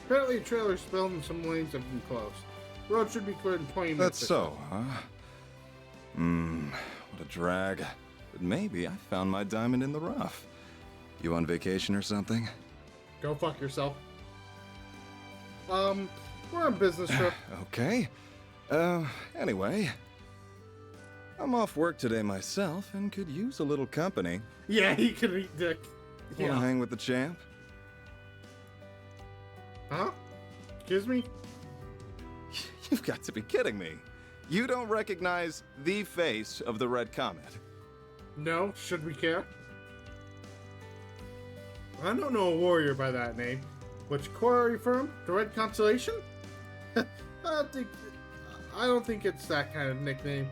Speaker 1: Apparently a trailer spilled and some lanes have been closed. Road should be cleared in 20 minutes.
Speaker 13: That's so, huh? What a drag. But maybe I found my diamond in the rough. You on vacation or something?
Speaker 1: Go fuck yourself. We're on a business trip.
Speaker 13: Okay. Anyway. I'm off work today myself and could use a little company.
Speaker 1: Yeah, he could eat dick.
Speaker 13: Wanna hang with the champ?
Speaker 1: Huh? Excuse me?
Speaker 13: You've got to be kidding me. You don't recognize the face of the Red Comet.
Speaker 1: No, should we care? I don't know a warrior by that name. Which corps are you from? The Red Constellation? I don't think it's that kind of nickname.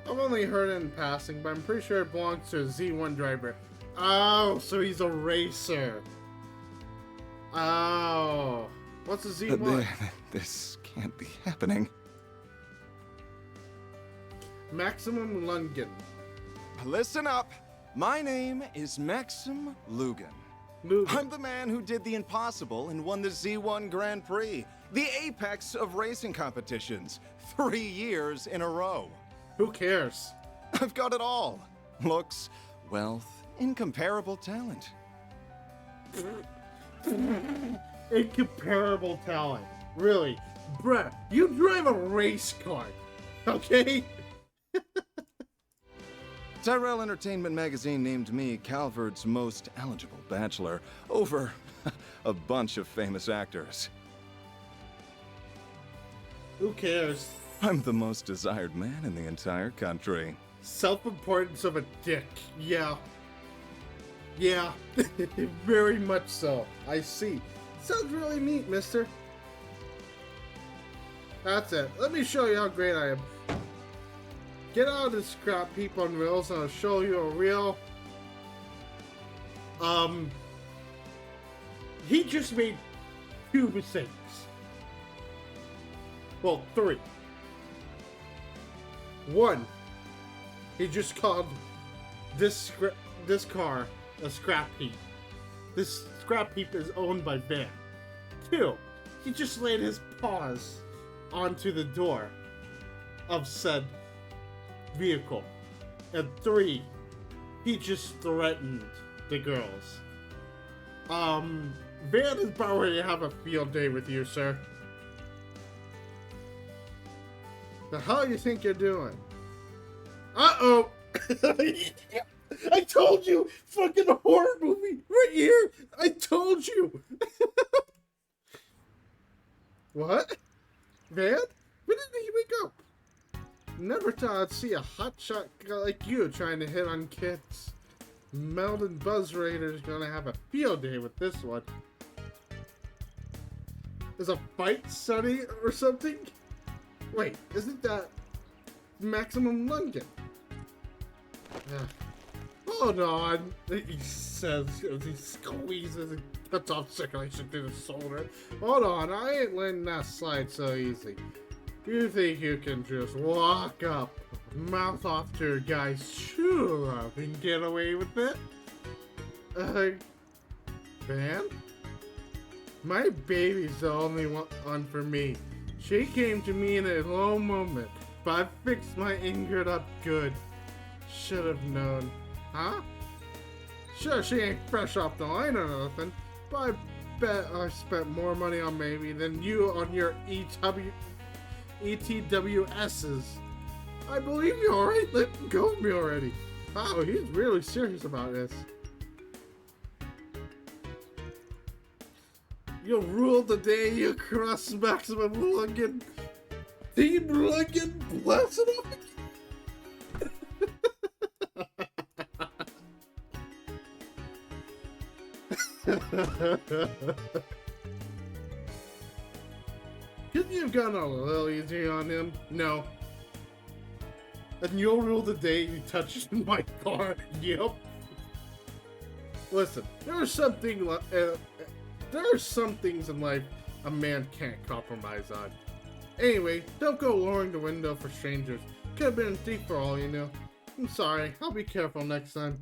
Speaker 1: I've only heard it in passing, but I'm pretty sure it belongs to a Z1 driver. Oh, so he's a racer. Oh. What's a Z1?
Speaker 13: This can't be happening.
Speaker 1: Maximum Lungen.
Speaker 13: Listen up. My name is Maxim Lugan. I'm the man who did the impossible and won the Z1 Grand Prix, the apex of racing competitions, 3 years in a row.
Speaker 1: Who cares?
Speaker 13: I've got it all. Looks, wealth, incomparable talent.
Speaker 1: Incomparable talent. Really. Bruh, you drive a race car. Okay?
Speaker 13: Tyrell Entertainment Magazine named me Calverd's most eligible bachelor over a bunch of famous actors.
Speaker 1: Who cares?
Speaker 13: I'm the most desired man in the entire country.
Speaker 1: Self-importance of a dick. Yeah. Yeah. Very much so. I see. Sounds really neat, mister. That's it. Let me show you how great I am. Get out of this scrap heap on rails and I'll show you a real... He just made 2 mistakes. Well, 3. 1. He just called this car a scrap heap. This scrap heap is owned by Van. 2. He just laid his paws onto the door of said vehicle. And 3, he just threatened the girls. Van is about ready to have a field day with you, sir. The hell you think you're doing? Uh-oh! I told you! Fucking horror movie! Right here! I told you! What? Van? When did he wake up? Never thought I'd see a hotshot guy like you trying to hit on kids. Meldon Buzz Raider's gonna have a field day with this one. Is a fight study or something? Wait, isn't that Maximum Lungen? Hold on, he says as he squeezes and cuts off circulation through the shoulder. Hold on, I ain't letting that slide so easy. You think you can just walk up, mouth off to a guy's true love and get away with it? Van? My baby's the only one for me. She came to me in a low moment, but I fixed my injured up good. Should have known. Huh? Sure, she ain't fresh off the line or nothing, but I bet I spent more money on baby than you on your ETWS's. I believe you, alright? Let go of me already. Wow, he's really serious about this. You'll rule the day you cross Maximum Lungen. Team Lungen, blast it up. Couldn't you have gone a little easier on him? No. And you'll rule the day you touch my car. Yep. Listen, there are some things in life a man can't compromise on. Anyway, don't go lowering the window for strangers. Could have been a thief for all you know. I'm sorry. I'll be careful next time.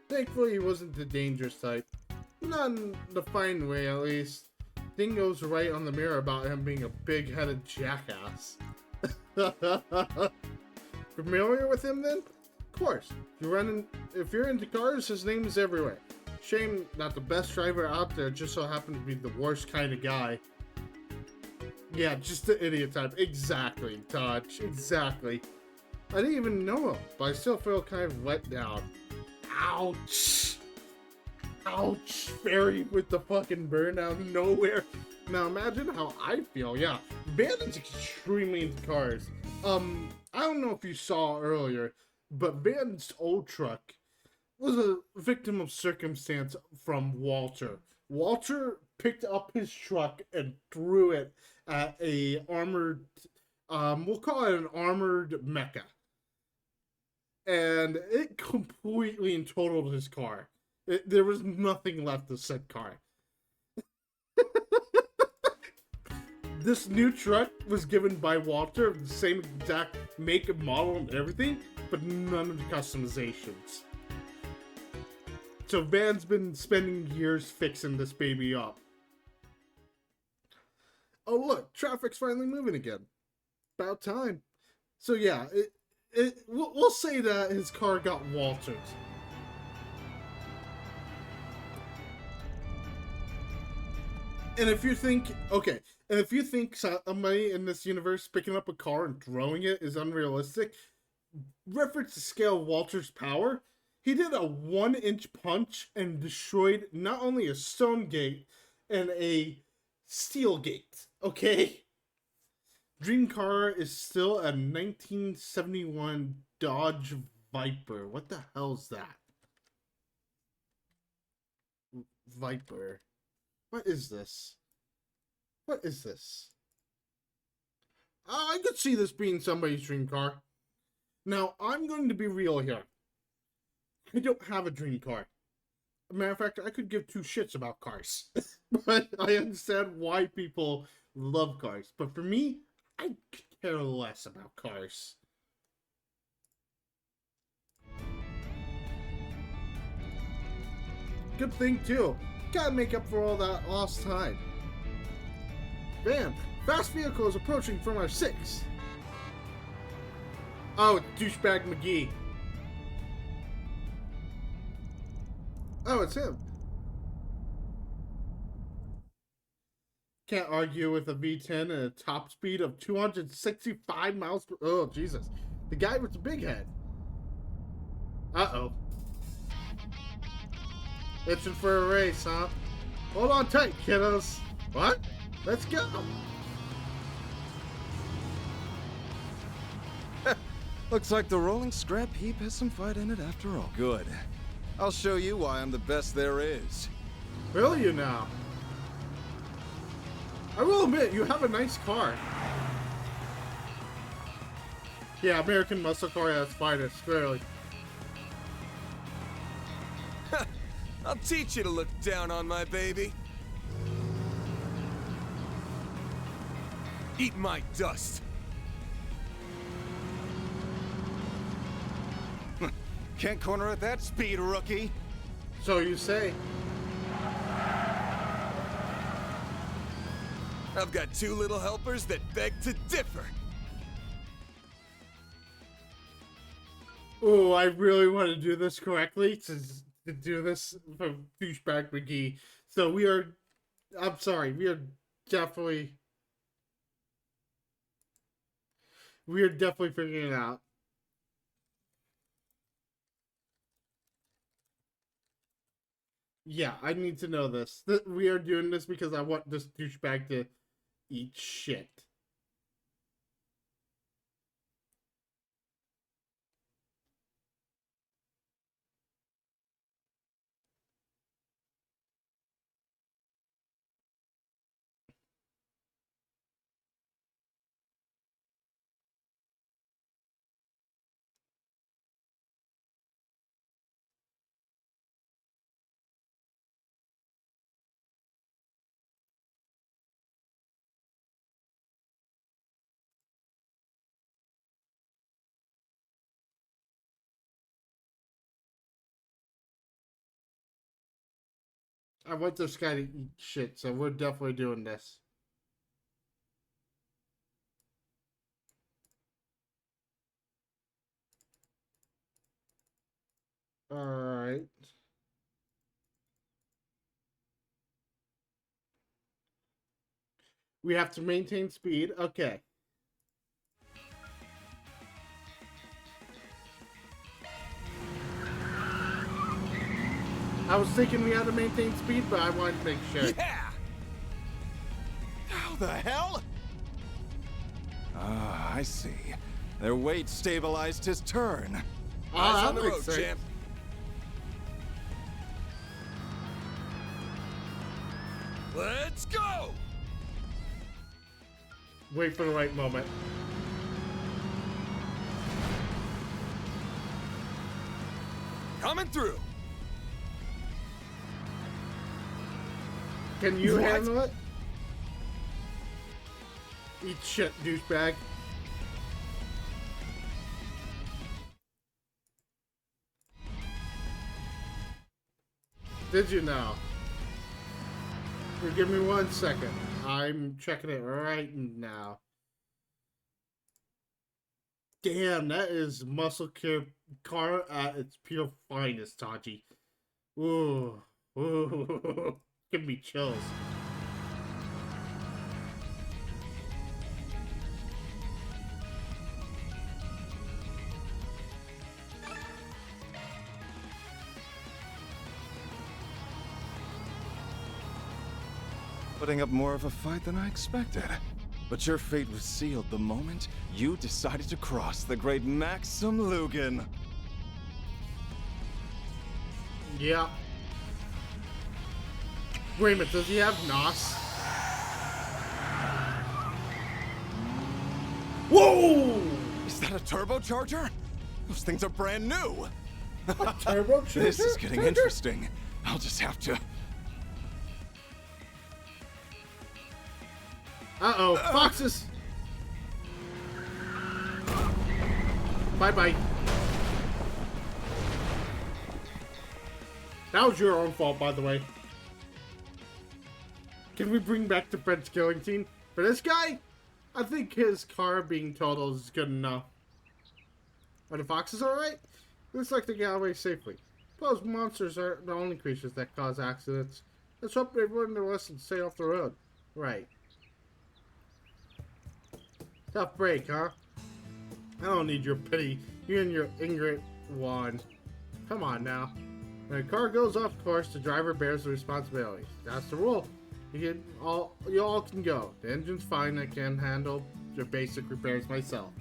Speaker 1: Thankfully, he wasn't the dangerous type. Not in the fine way, at least. Dingo's right on the mirror about him being a big-headed jackass. Familiar with him then? Of course. If you're into cars, his name is everywhere. Shame that the best driver out there just so happened to be the worst kind of guy. Yeah, just the idiot type. Exactly, Dodge. Exactly. I didn't even know him, but I still feel kind of let down. Ouch! Ouch! Fairy with the fucking burn out of nowhere. Now imagine how I feel. Yeah, Bandit's extremely into cars. I don't know if you saw earlier, but Bandit's old truck was a victim of circumstance from Walter. Walter picked up his truck and threw it at a armored, we'll call it an armored mecha. And it completely and totaled his car. There was nothing left of said car. This new truck was given by Walter, the same exact make and model and everything, but none of the customizations. So Van's been spending years fixing this baby up. Oh look, traffic's finally moving again. About time. So yeah, we'll say that his car got Waltered. And if you think, okay, and if you think somebody in this universe picking up a car and throwing it is unrealistic, reference the scale of Walter's power. He did a 1-inch punch and destroyed not only a stone gate and a steel gate, okay? Dream car is still a 1971 Dodge Viper. What the hell's that? Viper. What is this? What is this? I could see this being somebody's dream car. Now, I'm going to be real here. I don't have a dream car. As a matter of fact, I could give two shits about cars. But I understand why people love cars. But for me, I care less about cars. Good thing, too. Gotta make up for all that lost time. Bam! Fast vehicle is approaching from our 6. Oh, douchebag McGee. Oh, it's him. Can't argue with a V10 and a top speed of 265 miles per... Oh, Jesus. The guy with the big head. Uh-oh. Itching for a race, huh? Hold on tight, kiddos. What? Let's go.
Speaker 13: Looks like the rolling scrap heap has some fight in it after all. Good. I'll show you why I'm the best there is.
Speaker 1: Will you now? I will admit, you have a nice car. Yeah, American muscle car at its finest, clearly.
Speaker 7: I'll teach you to look down on my baby. Eat my dust.
Speaker 13: Can't corner at that speed, rookie.
Speaker 1: So you say.
Speaker 7: I've got two little helpers that beg to differ.
Speaker 1: Oh, I really want to do this correctly to do this for douchebag McGee. So we are, I'm sorry, we are definitely figuring it out. Yeah, I need to know this. We are doing this because I want this douchebag to eat shit. I want this guy to eat shit, so we're definitely doing this. Alright. We have to maintain speed. Okay. I was thinking we had to maintain speed, but I wanted to make sure.
Speaker 13: Yeah! How the hell? Ah, I see. Their weight stabilized his turn. Eyes on the road, champ. Let's go!
Speaker 1: Wait for the right moment.
Speaker 13: Coming through.
Speaker 1: Can you handle it? Eat shit, douchebag. Did you now? Give me 1 second. I'm checking it right now. Damn, that is muscle car at its pure finest, Taji. Ooh. Ooh. Give me chills.
Speaker 13: Putting up more of a fight than I expected. But your fate was sealed the moment you decided to cross the great Maxim Lugan.
Speaker 1: Yeah. Wait a minute, does he have NOS? Whoa!
Speaker 13: Is that a turbocharger? Those things are brand new.
Speaker 1: A turbocharger?
Speaker 13: This is getting interesting. I'll just have to...
Speaker 1: Uh-oh, foxes! Bye-bye. That was your own fault, by the way. Can we bring back the French killing scene? For this guy, I think his car being totaled is good enough. Are the foxes alright? Looks like they got away safely. Those monsters aren't the only creatures that cause accidents. Let's hope they learn their lesson and stay off the road. Right. Tough break, huh? I don't need your pity. You and your Ingrid wand. Come on now. When a car goes off course, the driver bears the responsibility. That's the rule. You all can go. The engine's fine. I can handle your basic repairs myself.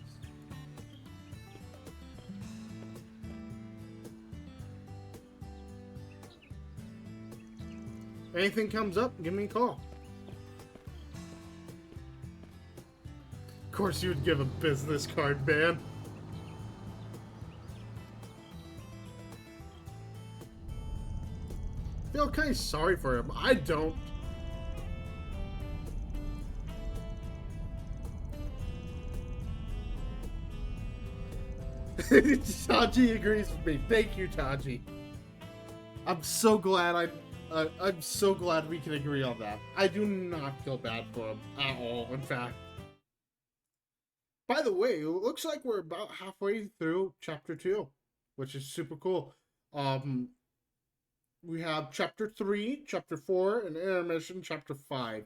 Speaker 1: Anything comes up, give me a call. Of course you would give a business card, man. I feel kind of sorry for him. I don't. Taji agrees with me. Thank you, Taji. I'm so glad I'm so glad we can agree on that. I do not feel bad for him at all, in fact. By the way, it looks like we're about halfway through Chapter 2, which is super cool. We have Chapter 3, Chapter 4, and intermission, Chapter 5.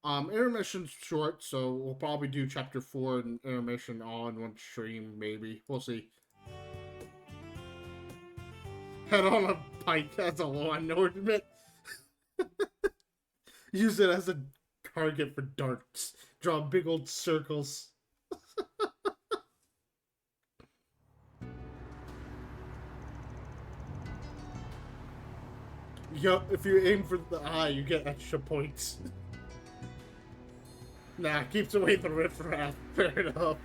Speaker 1: Intermission's short, so we'll probably do Chapter 4 and intermission all in one stream, maybe. We'll see. Head on a bike as a lawn ornament. Use it as a target for darts. Draw big old circles. Yup, if you aim for the eye, you get extra points. Nah, keeps away the riffraff. Fair enough.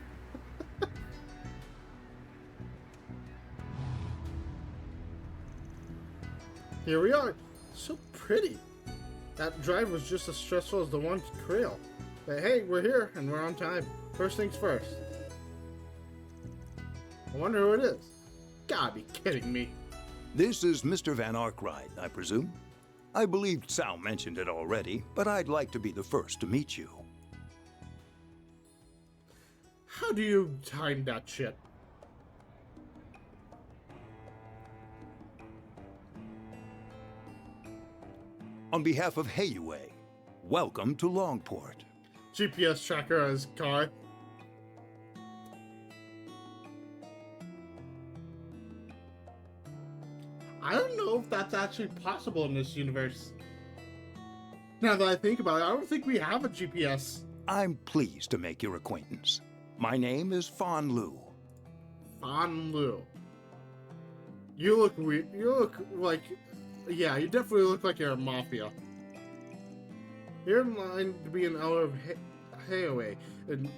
Speaker 1: Here we are. So pretty. That drive was just as stressful as the one to Krill. But hey, we're here and we're on time. First things first. I wonder who it is. Gotta be kidding me.
Speaker 14: This is Mr. Van Arkwright, I presume? I believe Sal mentioned it already, but I'd like to be the first to meet you.
Speaker 1: How do you time that shit?
Speaker 14: On behalf of Hayue, welcome to Longport.
Speaker 1: GPS tracker on his car. I don't know if that's actually possible in this universe. Now that I think about it, I don't think we have a GPS.
Speaker 14: I'm pleased to make your acquaintance. My name is Fan Lu.
Speaker 1: Fan Lu. You look weird. You look like... Yeah, you definitely look like you're a mafia. You're in line to be an elder of Hayue, and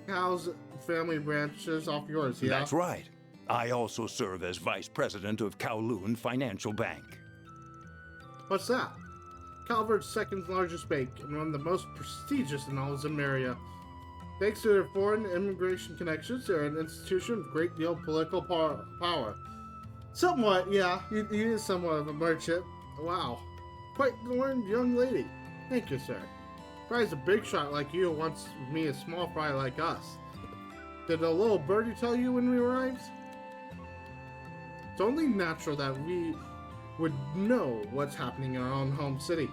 Speaker 1: Cal's family branches off yours, yeah?
Speaker 14: That's right. I also serve as vice president of Kowloon Financial Bank.
Speaker 1: What's that? Calvert's second largest bank and one of the most prestigious in all of Zemeria. Thanks to their foreign immigration connections, they're an institution with a great deal of political power. Somewhat, yeah. He is somewhat of a merchant. Wow. Quite the learned young lady. Thank you, sir. Fry's a big shot like you wants me a small fry like us. Did the little birdie tell you when we arrived? It's only natural that we would know what's happening in our own home city.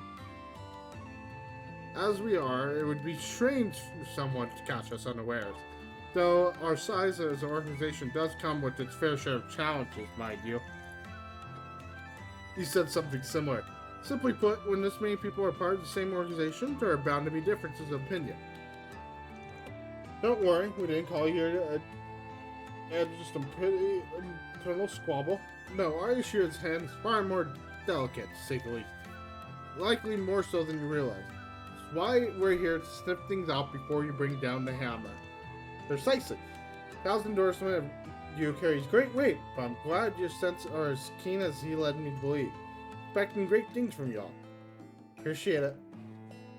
Speaker 1: As we are, it would be strange for someone to catch us unawares. Though our size as an organization does come with its fair share of challenges, mind you. He said something similar. Simply put, when this many people are part of the same organization, there are bound to be differences of opinion. Don't worry, we didn't call you here to add just a pretty internal squabble. No, our issue at hand is far more delicate, to say the least. Likely more so than you realize. It's why we're here to sniff things out before you bring down the hammer. Precisely. Cal's endorsement of you carries great weight, but I'm glad your sense are as keen as he led me to believe. Expecting great things from y'all. Appreciate it.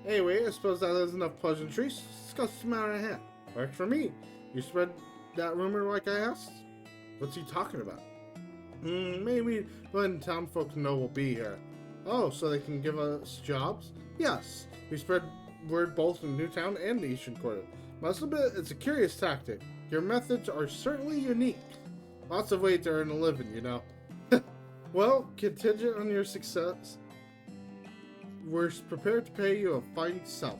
Speaker 1: Anyway, I suppose that is enough pleasantries. Discuss the matter at hand. Works for me. You spread that rumor like I asked? What's he talking about? Maybe letting town folks know we'll be here. Oh, so they can give us jobs? Yes. We spread word both in Newtown and the Eastern Quarter. Must admit, it's a curious tactic. Your methods are certainly unique. Lots of ways to earn a living, you know. Well, contingent on your success, we're prepared to pay you a fine sum.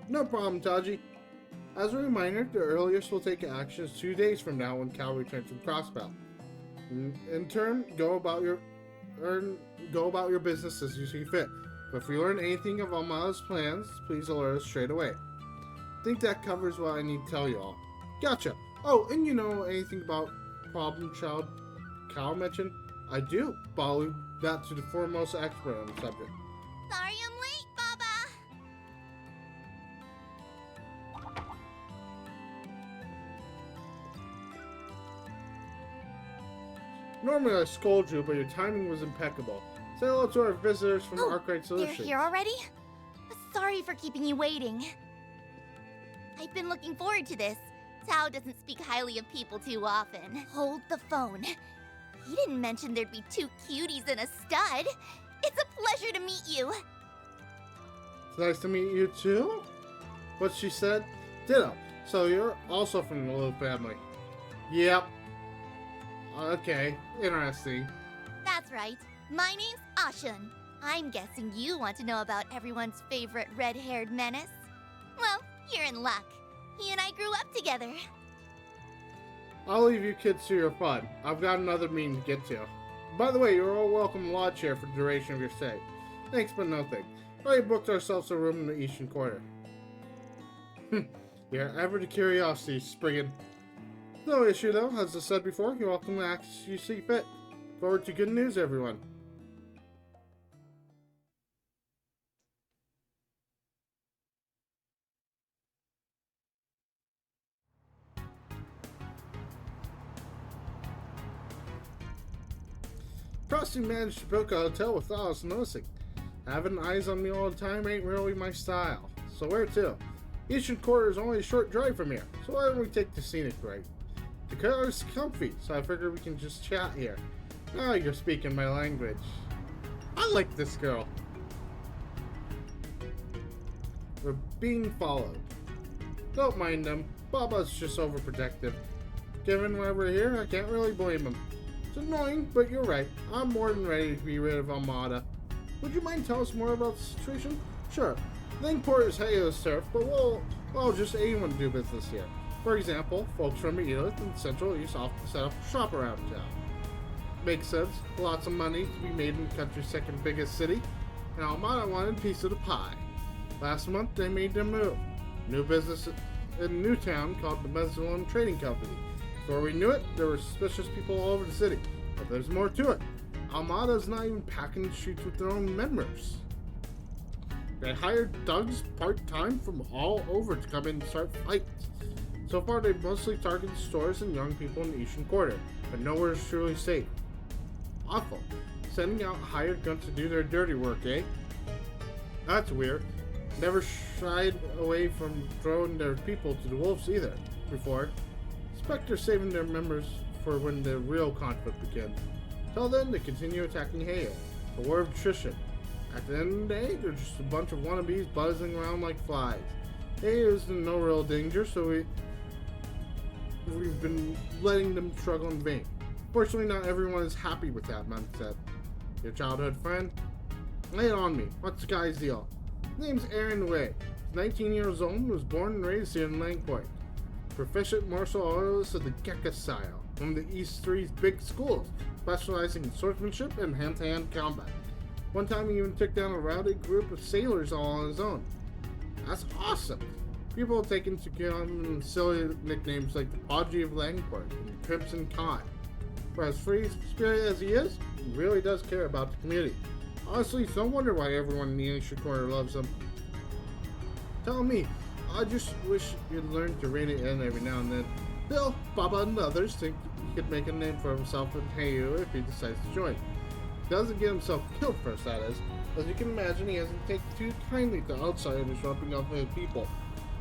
Speaker 1: No problem, Taji. As a reminder, the earliest we'll take action is 2 days from now when Cal returns from Crossbell. In turn, go about your business as you see fit. But if you learn anything of Almala's plans, please alert us straight away. I think that covers what I need to tell you all. Gotcha. Oh, and you know anything about problem child Cal mentioned? I do. Follow that to the foremost expert on the subject.
Speaker 3: Sorry I'm late, Baba!
Speaker 1: Normally I scold you, but your timing was impeccable. Say hello to our visitors from Arkwright Solutions.
Speaker 3: You're here already? Sorry for keeping you waiting. I've been looking forward to this. Tao doesn't speak highly of people too often. Hold the phone. He didn't mention there'd be 2 cuties and a stud. It's a pleasure to meet you.
Speaker 1: It's nice to meet you too? What she said? Ditto. So you're also from the little family. Yep. Okay, interesting.
Speaker 3: That's right. My name's Ashun. I'm guessing you want to know about everyone's favorite red-haired menace. Well, you're in luck. He and I grew up together.
Speaker 1: I'll leave you kids to your fun. I've got another meeting to get to. By the way, you're all welcome to lodge here for the duration of your stay. Thanks, but no thanks. We already booked ourselves a room in the Eastern Quarter. You're ever the curiosity, Spriggan. No issue though, as I said before, you're welcome to act as you see fit. Forward to good news, everyone. Frosty managed to book a hotel without us noticing. Having eyes on me all the time ain't really my style. So where to? Eastern Quarter is only a short drive from here, so why don't we take the scenic route? The car is comfy, so I figure we can just chat here. Now you're speaking my language.
Speaker 22: I
Speaker 1: like this girl. We're being followed. Don't mind them. Baba's just overprotective. Given why we're here, I can't really blame him. It's annoying, but you're right. I'm more than ready to be rid of Almada. Would you mind telling us more about the situation? Sure. Langport is Heyo's turf, but well, just anyone do business here. For example, folks from Edith and Central East often set up shop around town. Makes sense. Lots of money to be made in the country's second biggest city, and Almada wanted a piece of the pie. Last month, they made their move. New business in Newtown called the Mezzalone Trading Company. Before we knew it, there were suspicious people all over the city. But there's more to it. Almada's not even packing the streets with their own members. They hired thugs part-time from all over to come in and start fights. So far, they've mostly targeted stores and young people in the Eastern Quarter, but nowhere is truly safe. Awful. Sending out hired guns to do their dirty work, eh? That's weird. Never shied away from throwing their people to the wolves either, before. Suspect they're saving their members for when the real conflict begins. Till then, they continue attacking Heyo. A war of attrition. At the end of the day, they're just a bunch of wannabes buzzing around like flies. Heyo's in no real danger, so we've been letting them struggle in vain. Fortunately, not everyone is happy with that mindset. Your childhood friend? Lay it on me. What's the guy's deal? His name's Aaron Wei. He's 19 years old and was born and raised here in Langport. Proficient martial artist of the Gekka style, one of the East 3's big schools, specializing in swordsmanship and hand-to-hand combat. One time he even took down a rowdy group of sailors all on his own. That's awesome! People have taken to give him silly nicknames like the Padre of Langport and the Crimson Kai. For as free-spirited as he is, he really does care about the community. Honestly, it's no wonder why everyone in the Eastern Quarter loves him. Tell me, I just wish you'd learn to rein it in every now and then. Bill, Baba, and others think he could make a name for himself in Heyu if he decides to join. He doesn't get himself killed first, that is. As you can imagine, he hasn't taken too kindly to outsiders rubbing off his people.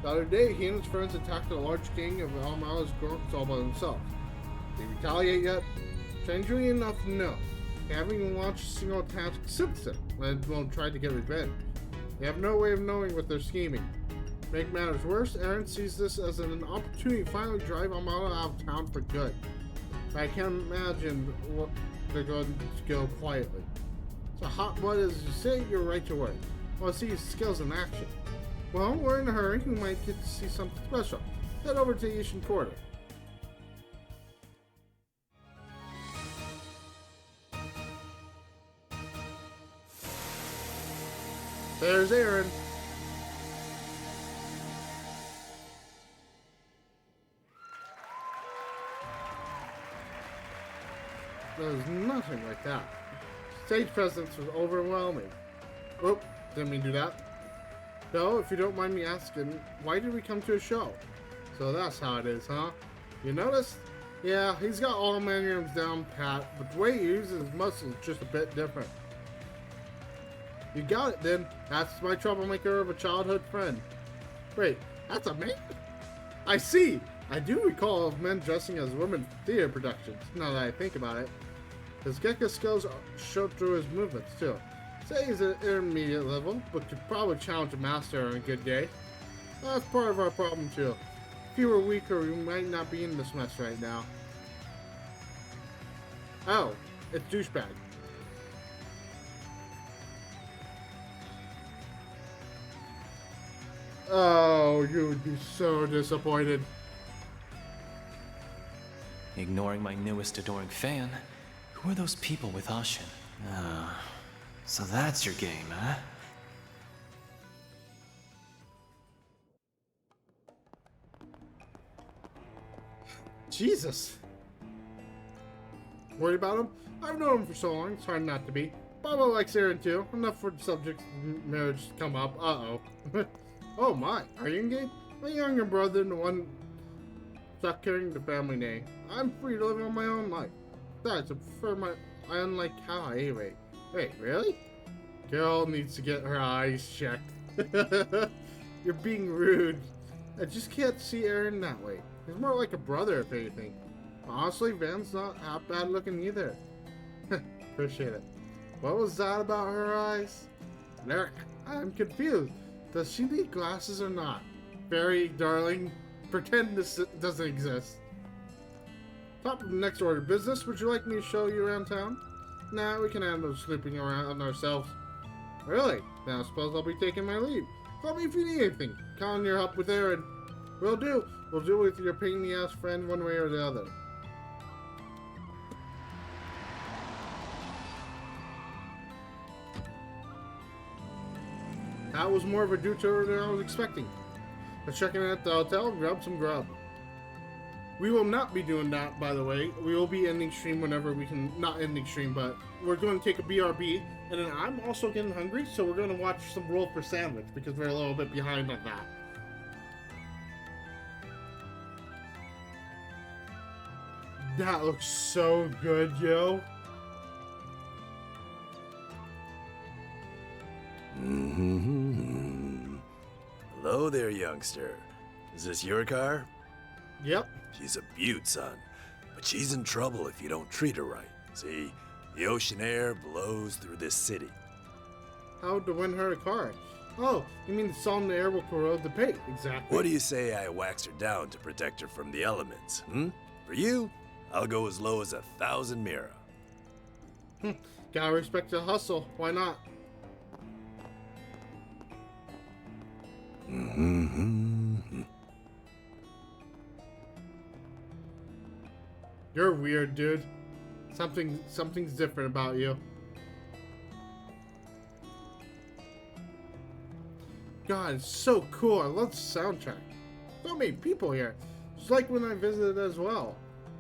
Speaker 1: The other day, he and his friends attacked a large gang of Almada's grunts all by themselves. Did they retaliate yet? Strangely enough, no. They haven't even launched a single attack since then, let alone tried to get revenge. They have no way of knowing what they're scheming. To make matters worse, Aaron sees this as an opportunity to finally drive Almada out of town for good. But I can't imagine what they're going to go quietly. So hot blood as you say, you're right to work. Want to see his skills in action. Well, we're in a hurry, we might get to see something special. Head over to the Eastern Quarter. There's Aaron. There's nothing like that. Stage presence was overwhelming. Oh, didn't mean to do that. So, if you don't mind me asking, why did we come to a show? So that's how it is, huh? You noticed? Yeah, he's got all mannerisms down pat, but the way he uses his muscles is just a bit different. You got it then. That's my troublemaker of a childhood friend. Wait, that's a man? I see! I do recall of men dressing as women in theater productions, now that I think about it. His Gekka skills showed through his movements, too. Say he's at intermediate level, but could probably challenge a master on a good day. That's part of our problem, too. If he were weaker, we might not be in this mess right now. Oh, it's douchebag. Oh, you would be so disappointed.
Speaker 9: Ignoring my newest adoring fan. Who are those people with Ashin? So that's your game, huh?
Speaker 1: Jesus. Worried about him? I've known him for so long, it's hard not to be. Baba likes Aaron too. Enough for the subject of marriage to come up. Uh-oh. Oh my, are you engaged? My younger brother and the one stuck carrying the family name. I'm free to live on my own life. Besides, I prefer I unlike how anyway. Wait, really? Girl needs to get her eyes checked. You're being rude. I just can't see Aaron that way. He's more like a brother, if anything. Honestly, Van's not half bad looking either. Appreciate it. What was that about her eyes? Eric, I'm confused. Does she need glasses or not? Fairy, darling, pretend this doesn't exist. Top of the next order of business, would you like me to show you around town? Nah, we can handle snooping around ourselves. Really? Then I suppose I'll be taking my leave. Call me if you need anything. Count on your help with Aaron. Will do. We'll do with your pain in the ass friend one way or the other. That was more of a detour than I was expecting. Let's check in at the hotel and grab some grub. We will not be doing that, by the way. We will be ending stream whenever we can. Not ending stream, but we're going to take a BRB. And then I'm also getting hungry, so we're going to watch some Roll for Sandwich because we're a little bit behind on that. That looks so good, yo.
Speaker 18: Hello there, youngster. Is this your car?
Speaker 1: Yep.
Speaker 18: She's a beaut, son. But she's in trouble if you don't treat her right. See, the ocean air blows through this city.
Speaker 1: How to win her a car? Oh, you mean the salt in the air will corrode the paint? Exactly.
Speaker 18: What do you say I wax her down to protect her from the elements, hmm? For you, I'll go as low as 1,000 mira.
Speaker 1: Gotta respect the hustle. Why not? You're weird, dude. Something's different about you. God, it's so cool. I love the soundtrack. So many people here. Just like when I visited as well.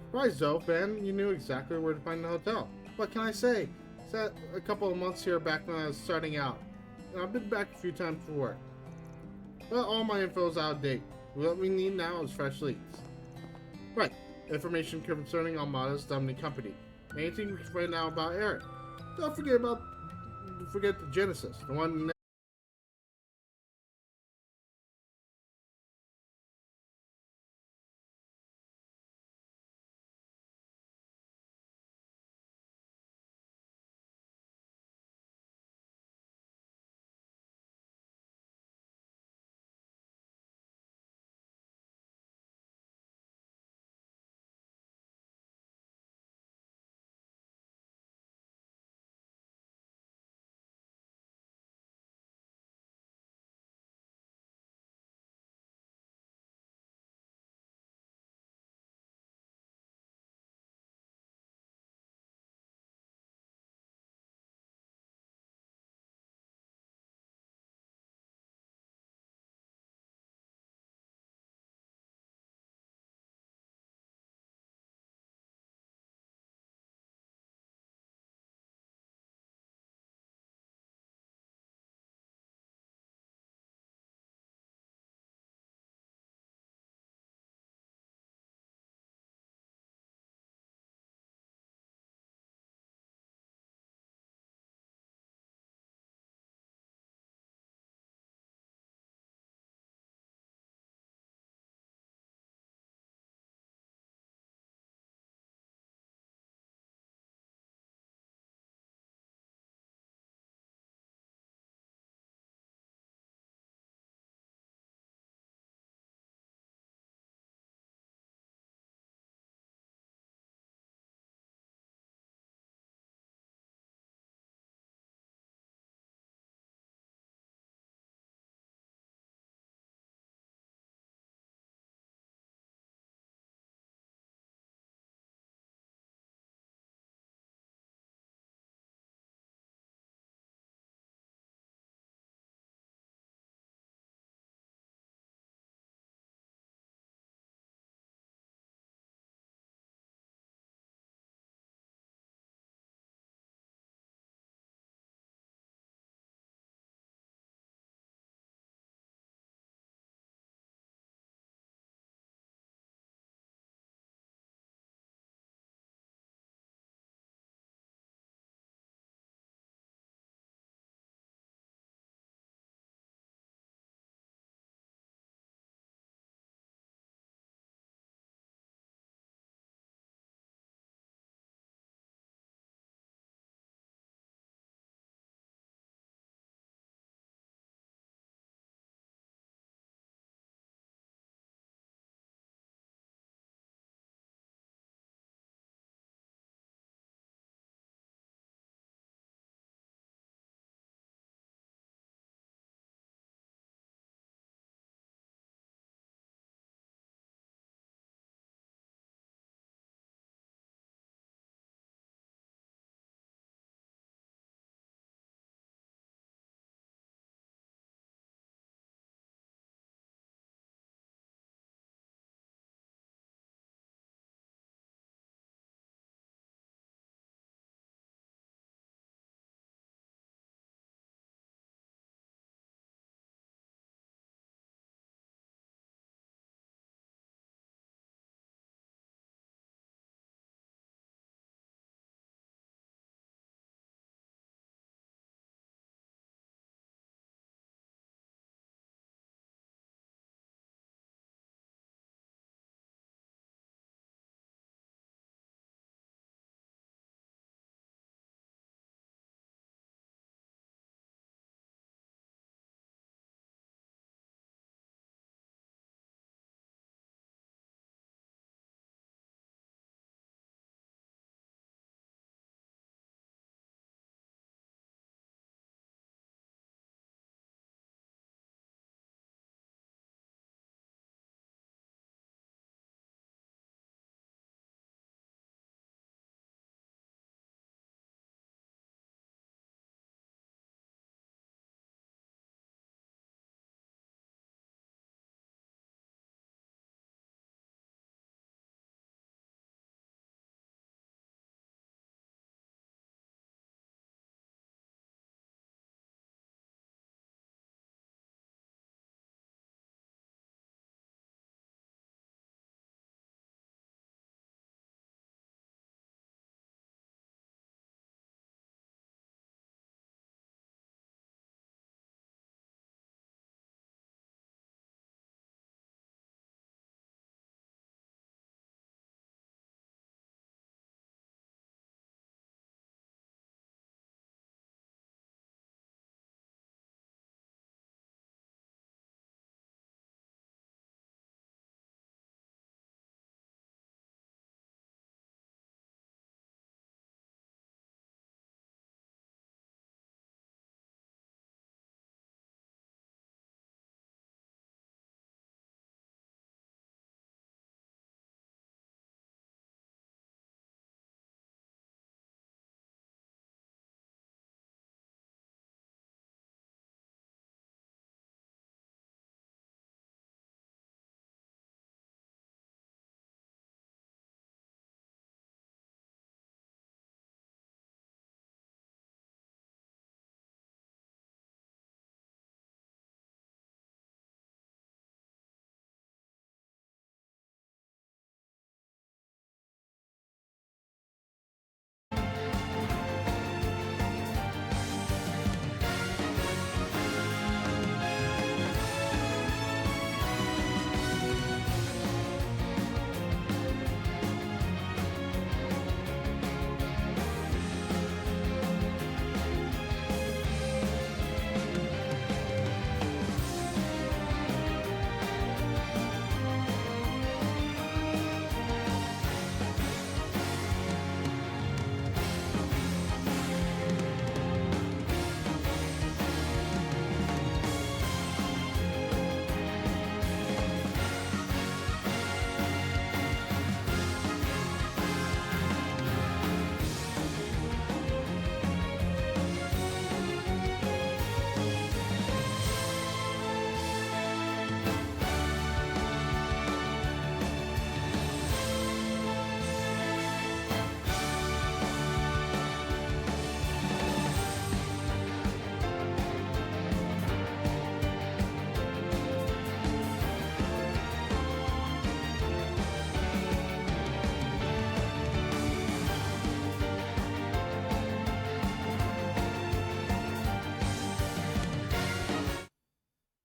Speaker 1: Surprised though, Ben, you knew exactly where to find the hotel. What can I say? Sat a couple of months here back when I was starting out. And I've been back a few times for work. But all my info is out of date. What we need now is fresh leads. Right. Information concerning Almada's dominant company. Anything we can find out about Eric. Don't forget the Genesis, the one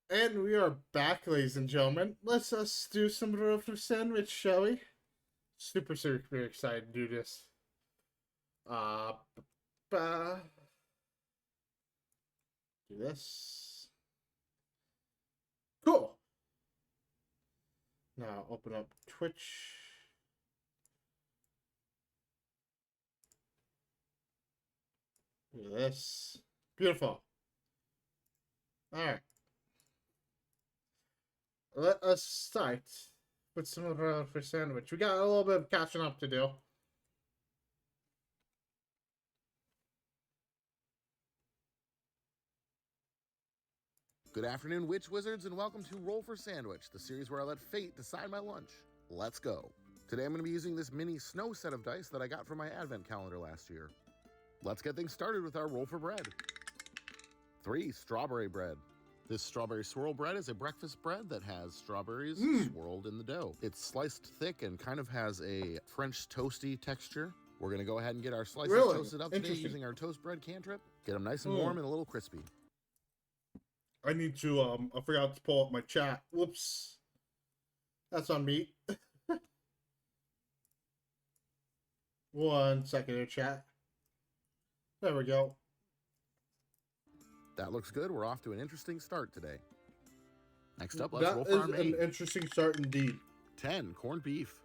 Speaker 1: And we are back, ladies and gentlemen. Let's us do some roll for sandwich, shall we? Super excited to do this. Do this. Cool. Now open up Twitch. Do this. Beautiful. Alright. Let us start with some roll for sandwich. We got a little bit of catching up to do.
Speaker 17: Good afternoon, Witch Wizards, and welcome to Roll for Sandwich, the series where I let fate decide my lunch. Let's go. Today I'm going to be using this mini snow set of dice that I got from my advent calendar last year. Let's get things started with our roll for bread. 3, strawberry bread. This strawberry swirl bread is a breakfast bread that has strawberries swirled in the dough. It's sliced thick and kind of has a French toasty texture. We're going to go ahead and get our slices toasted up today using our toast bread cantrip. Get them nice and warm and a little crispy.
Speaker 1: I need to, I forgot to pull up my chat. Whoops. That's on me. 1 second here, chat. There we go.
Speaker 17: That looks good. We're off to an interesting start today. Next up, let's roll for our main.
Speaker 1: An interesting start indeed.
Speaker 17: 10, corned beef.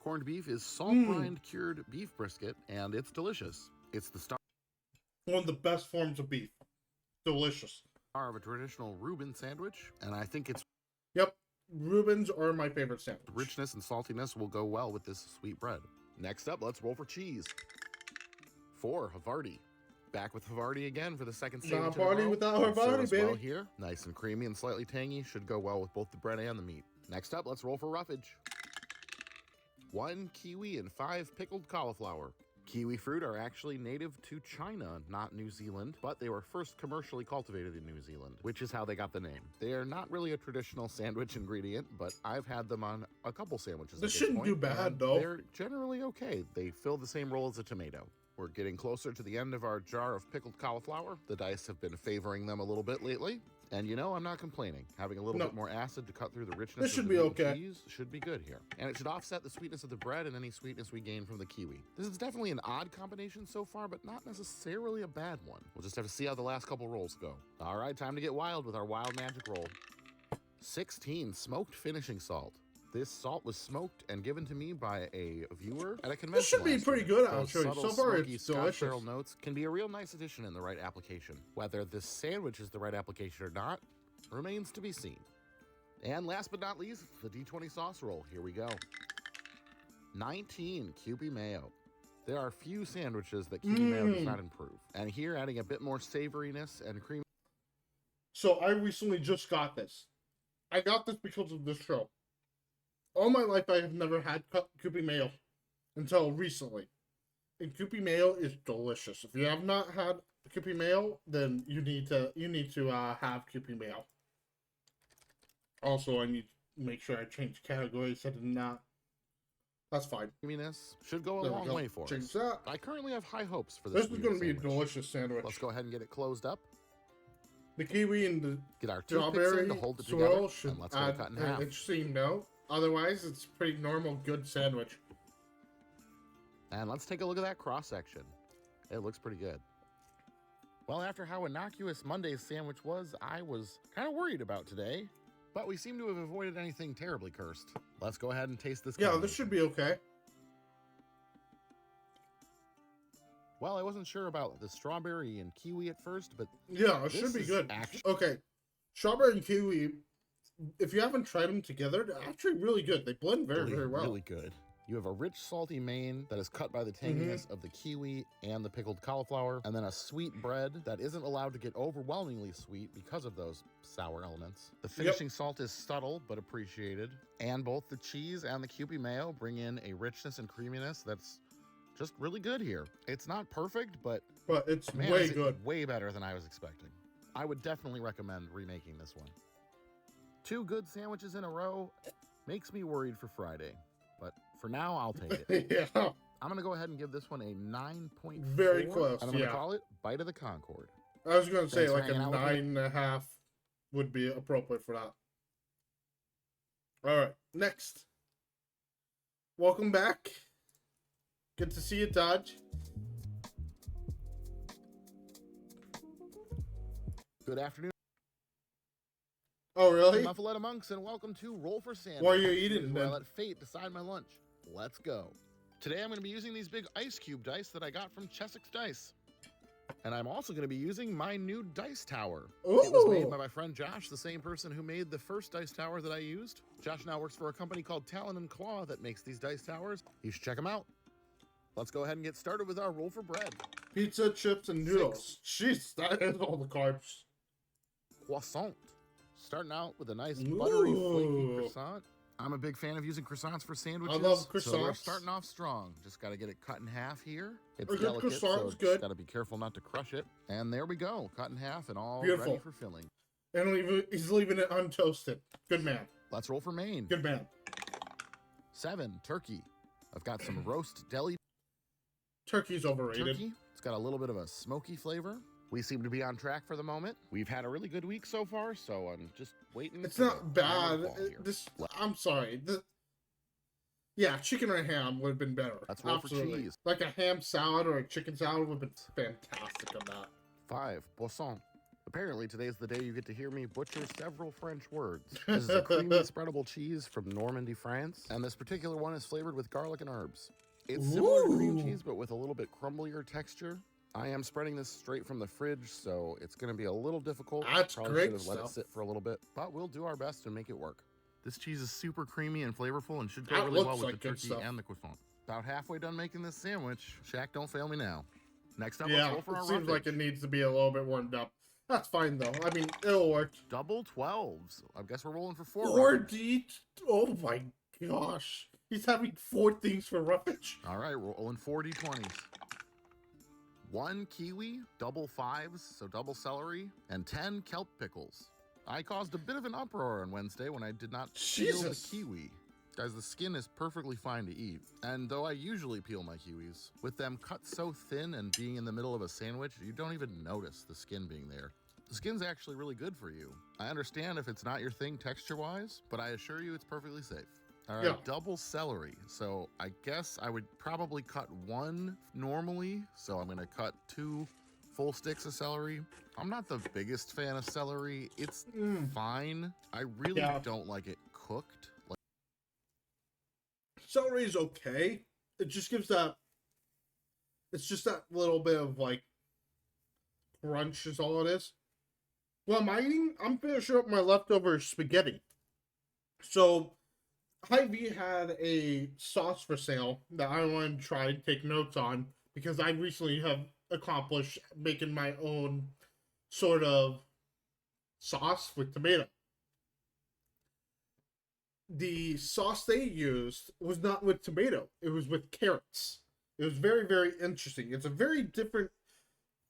Speaker 17: Corned beef is salt-brined cured beef brisket, and it's delicious. It's the star.
Speaker 1: One of the best forms of beef. Delicious.
Speaker 17: Of a traditional Reuben sandwich, and I think it's...
Speaker 1: Yep, Reubens are my favorite sandwich.
Speaker 17: Richness and saltiness will go well with this sweet bread. Next up, let's roll for cheese. 4, Havarti. Back with Havarti again for the second sandwich.
Speaker 1: Not party without Havarti, baby.
Speaker 17: Well here. Nice and creamy and slightly tangy. Should go well with both the bread and the meat. Next up, let's roll for roughage. 1 kiwi and 5 pickled cauliflower. Kiwi fruit are actually native to China, not New Zealand, but they were first commercially cultivated in New Zealand, which is how they got the name. They are not really a traditional sandwich ingredient, but I've had them on a couple sandwiches.
Speaker 1: This shouldn't do bad, though.
Speaker 17: They're generally okay. They fill the same role as a tomato. We're getting closer to the end of our jar of pickled cauliflower. The dice have been favoring them a little bit lately. And you know, I'm not complaining. Having a little bit more acid to cut through the richness
Speaker 1: this should
Speaker 17: of
Speaker 1: be
Speaker 17: the
Speaker 1: okay.
Speaker 17: cheese should be good here. And it should offset the sweetness of the bread and any sweetness we gain from the kiwi. This is definitely an odd combination so far, but not necessarily a bad one. We'll just have to see how the last couple rolls go. All right, time to get wild with our wild magic roll. 16, smoked finishing salt. This salt was smoked and given to me by a viewer at a convention.
Speaker 1: This should be pretty good, actually.
Speaker 17: Subtle,
Speaker 1: so far,
Speaker 17: smoky
Speaker 1: it's
Speaker 17: Scotch
Speaker 1: delicious.
Speaker 17: barrel notes can be a real nice addition in the right application. Whether this sandwich is the right application or not remains to be seen. And last but not least, the D20 sauce roll. Here we go. 19, Kewpie mayo. There are few sandwiches that Kewpie mayo does not improve. And here, adding a bit more savoriness and cream.
Speaker 1: So I recently just got this. I got this because of this show. All my life, I have never had Kewpie mayo until recently. And Kewpie mayo is delicious. If you have not had Kewpie mayo, then you need to have Kewpie mayo. Also, I need to make sure I change categories. I did not. That's fine.
Speaker 17: Creaminess should go a long way for us. I currently have high hopes for this.
Speaker 1: This is going to be a delicious sandwich.
Speaker 17: Let's go ahead and get it closed up.
Speaker 1: The kiwi and the
Speaker 17: get our
Speaker 1: strawberry
Speaker 17: to hold it
Speaker 1: swirl
Speaker 17: together,
Speaker 1: should
Speaker 17: and let's get it cut in
Speaker 1: add
Speaker 17: half.
Speaker 1: an interesting note. Otherwise, it's pretty normal, good sandwich.
Speaker 17: And let's take a look at that cross section. It looks pretty good. Well, after how innocuous Monday's sandwich was, I was kind of worried about today. But we seem to have avoided anything terribly cursed. Let's go ahead and taste this.
Speaker 1: Yeah, this should be okay.
Speaker 17: Well, I wasn't sure about the strawberry and kiwi at first, but
Speaker 1: yeah, it should be good. Okay, strawberry and kiwi, if you haven't tried them together, they're actually really good. They blend very well.
Speaker 17: Really good. You have a rich, salty main that is cut by the tanginess of the kiwi and the pickled cauliflower, and then a sweet bread that isn't allowed to get overwhelmingly sweet because of those sour elements. The finishing salt is subtle but appreciated, and both the cheese and the Kewpie mayo bring in a richness and creaminess that's just really good here. It's not perfect, but
Speaker 1: it's way good.
Speaker 17: Way better than I was expecting. I would definitely recommend remaking this one. 2 good sandwiches in a row makes me worried for Friday. But for now, I'll take it.
Speaker 1: Yeah.
Speaker 17: I'm going to go ahead and give this one a 9.4.
Speaker 1: Very close,
Speaker 17: And I'm going to call it Bite of the Concord.
Speaker 1: I was going to say like a 9.5. would be appropriate for that. All right, next. Welcome back. Good to see you, Dodge.
Speaker 17: Good afternoon.
Speaker 1: Oh, really?
Speaker 17: Muffaletta Monks, and welcome to Roll for Sandwich.
Speaker 1: What are you eating,
Speaker 17: Where I
Speaker 1: then?
Speaker 17: let fate decide my lunch. Let's go. Today I'm going to be using these big ice cube dice that I got from Chessex Dice. And I'm also going to be using my new dice tower.
Speaker 1: Ooh.
Speaker 17: It was made by my friend Josh, the same person who made the first dice tower that I used. Josh now works for a company called Talon and Claw that makes these dice towers. You should check them out. Let's go ahead and get started with our roll for bread.
Speaker 1: Pizza, chips, and noodles. Jeez, that is all the carbs.
Speaker 17: Croissant. Starting out with a nice buttery, flaky
Speaker 1: Ooh.
Speaker 17: croissant. I'm a big fan of using croissants for sandwiches.
Speaker 1: I love
Speaker 17: So we're
Speaker 1: croissants.
Speaker 17: starting off strong. Just got to get it cut in half here. It's
Speaker 1: A good
Speaker 17: delicate,
Speaker 1: croissant
Speaker 17: so
Speaker 1: is
Speaker 17: just
Speaker 1: good.
Speaker 17: got to be careful not to crush it. And there we go, cut in half and all
Speaker 1: Beautiful.
Speaker 17: ready for filling.
Speaker 1: And he's leaving it untoasted. Good man.
Speaker 17: Let's roll for Maine.
Speaker 1: Good man.
Speaker 17: 7, turkey. I've got some roast deli
Speaker 1: Turkey's overrated.
Speaker 17: turkey. It's got a little bit of a smoky flavor. We seem to be on track for the moment. We've had a really good week so far, so I'm just waiting.
Speaker 1: It's
Speaker 17: for
Speaker 1: not
Speaker 17: the hammer
Speaker 1: bad.
Speaker 17: to fall here.
Speaker 1: I'm sorry. Yeah, chicken or ham would have been better.
Speaker 17: Let's roll for
Speaker 1: Absolutely.
Speaker 17: cheese.
Speaker 1: Like a ham salad or a chicken salad would have been fantastic on that.
Speaker 17: 5, poisson. Apparently, today's the day you get to hear me butcher several French words. This is a creamy, spreadable cheese from Normandy, France, and this particular one is flavored with garlic and herbs. It's similar to cream
Speaker 1: Ooh.
Speaker 17: cheese, but with a little bit crumblier texture. I am spreading this straight from the fridge, so it's going to be a little difficult.
Speaker 1: That's
Speaker 17: Probably
Speaker 1: great
Speaker 17: should have let it
Speaker 1: stuff.
Speaker 17: sit for a little bit, but we'll do our best to make it work. This cheese is super creamy and flavorful and should go
Speaker 1: That
Speaker 17: really well
Speaker 1: looks
Speaker 17: with
Speaker 1: like
Speaker 17: the
Speaker 1: good
Speaker 17: turkey
Speaker 1: stuff.
Speaker 17: and the croissant. About halfway done making this sandwich. Shaq, don't fail me now. Next up,
Speaker 1: Yeah,
Speaker 17: let's roll for our
Speaker 1: it seems like
Speaker 17: roughage.
Speaker 1: it needs to be a little bit warmed up. That's fine, though. I mean, it'll work.
Speaker 17: Double 12s. I guess we're rolling for 4.
Speaker 1: 4D? Oh my gosh. He's having 4 things for roughage.
Speaker 17: All right, rolling 40-20s. 1 kiwi, double 5s, so double celery, and 10 kelp pickles. I caused a bit of an uproar on Wednesday when I did not peel the
Speaker 1: Jesus.
Speaker 17: kiwi. Guys, the skin is perfectly fine to eat. And though I usually peel my kiwis, with them cut so thin and being in the middle of a sandwich, you don't even notice the skin being there. The skin's actually really good for you. I understand if it's not your thing texture-wise, but I assure you it's perfectly safe. All right,
Speaker 1: Yeah.
Speaker 17: double celery. So I guess I would probably cut 1 normally. So I'm gonna cut 2 full sticks of celery. I'm not the biggest fan of celery. It's fine. I really
Speaker 1: Yeah.
Speaker 17: don't like it cooked. Like,
Speaker 1: Celery is okay. It just gives that. It's just that little bit of like crunch is all it is. Well, I'm eating. I'm finishing up my leftover spaghetti. So, Hy-Vee had a sauce for sale that I wanted to try and take notes on because I recently have accomplished making my own sort of sauce with tomato. The sauce they used was not with tomato. It was with carrots. It was very, very interesting. It's a very different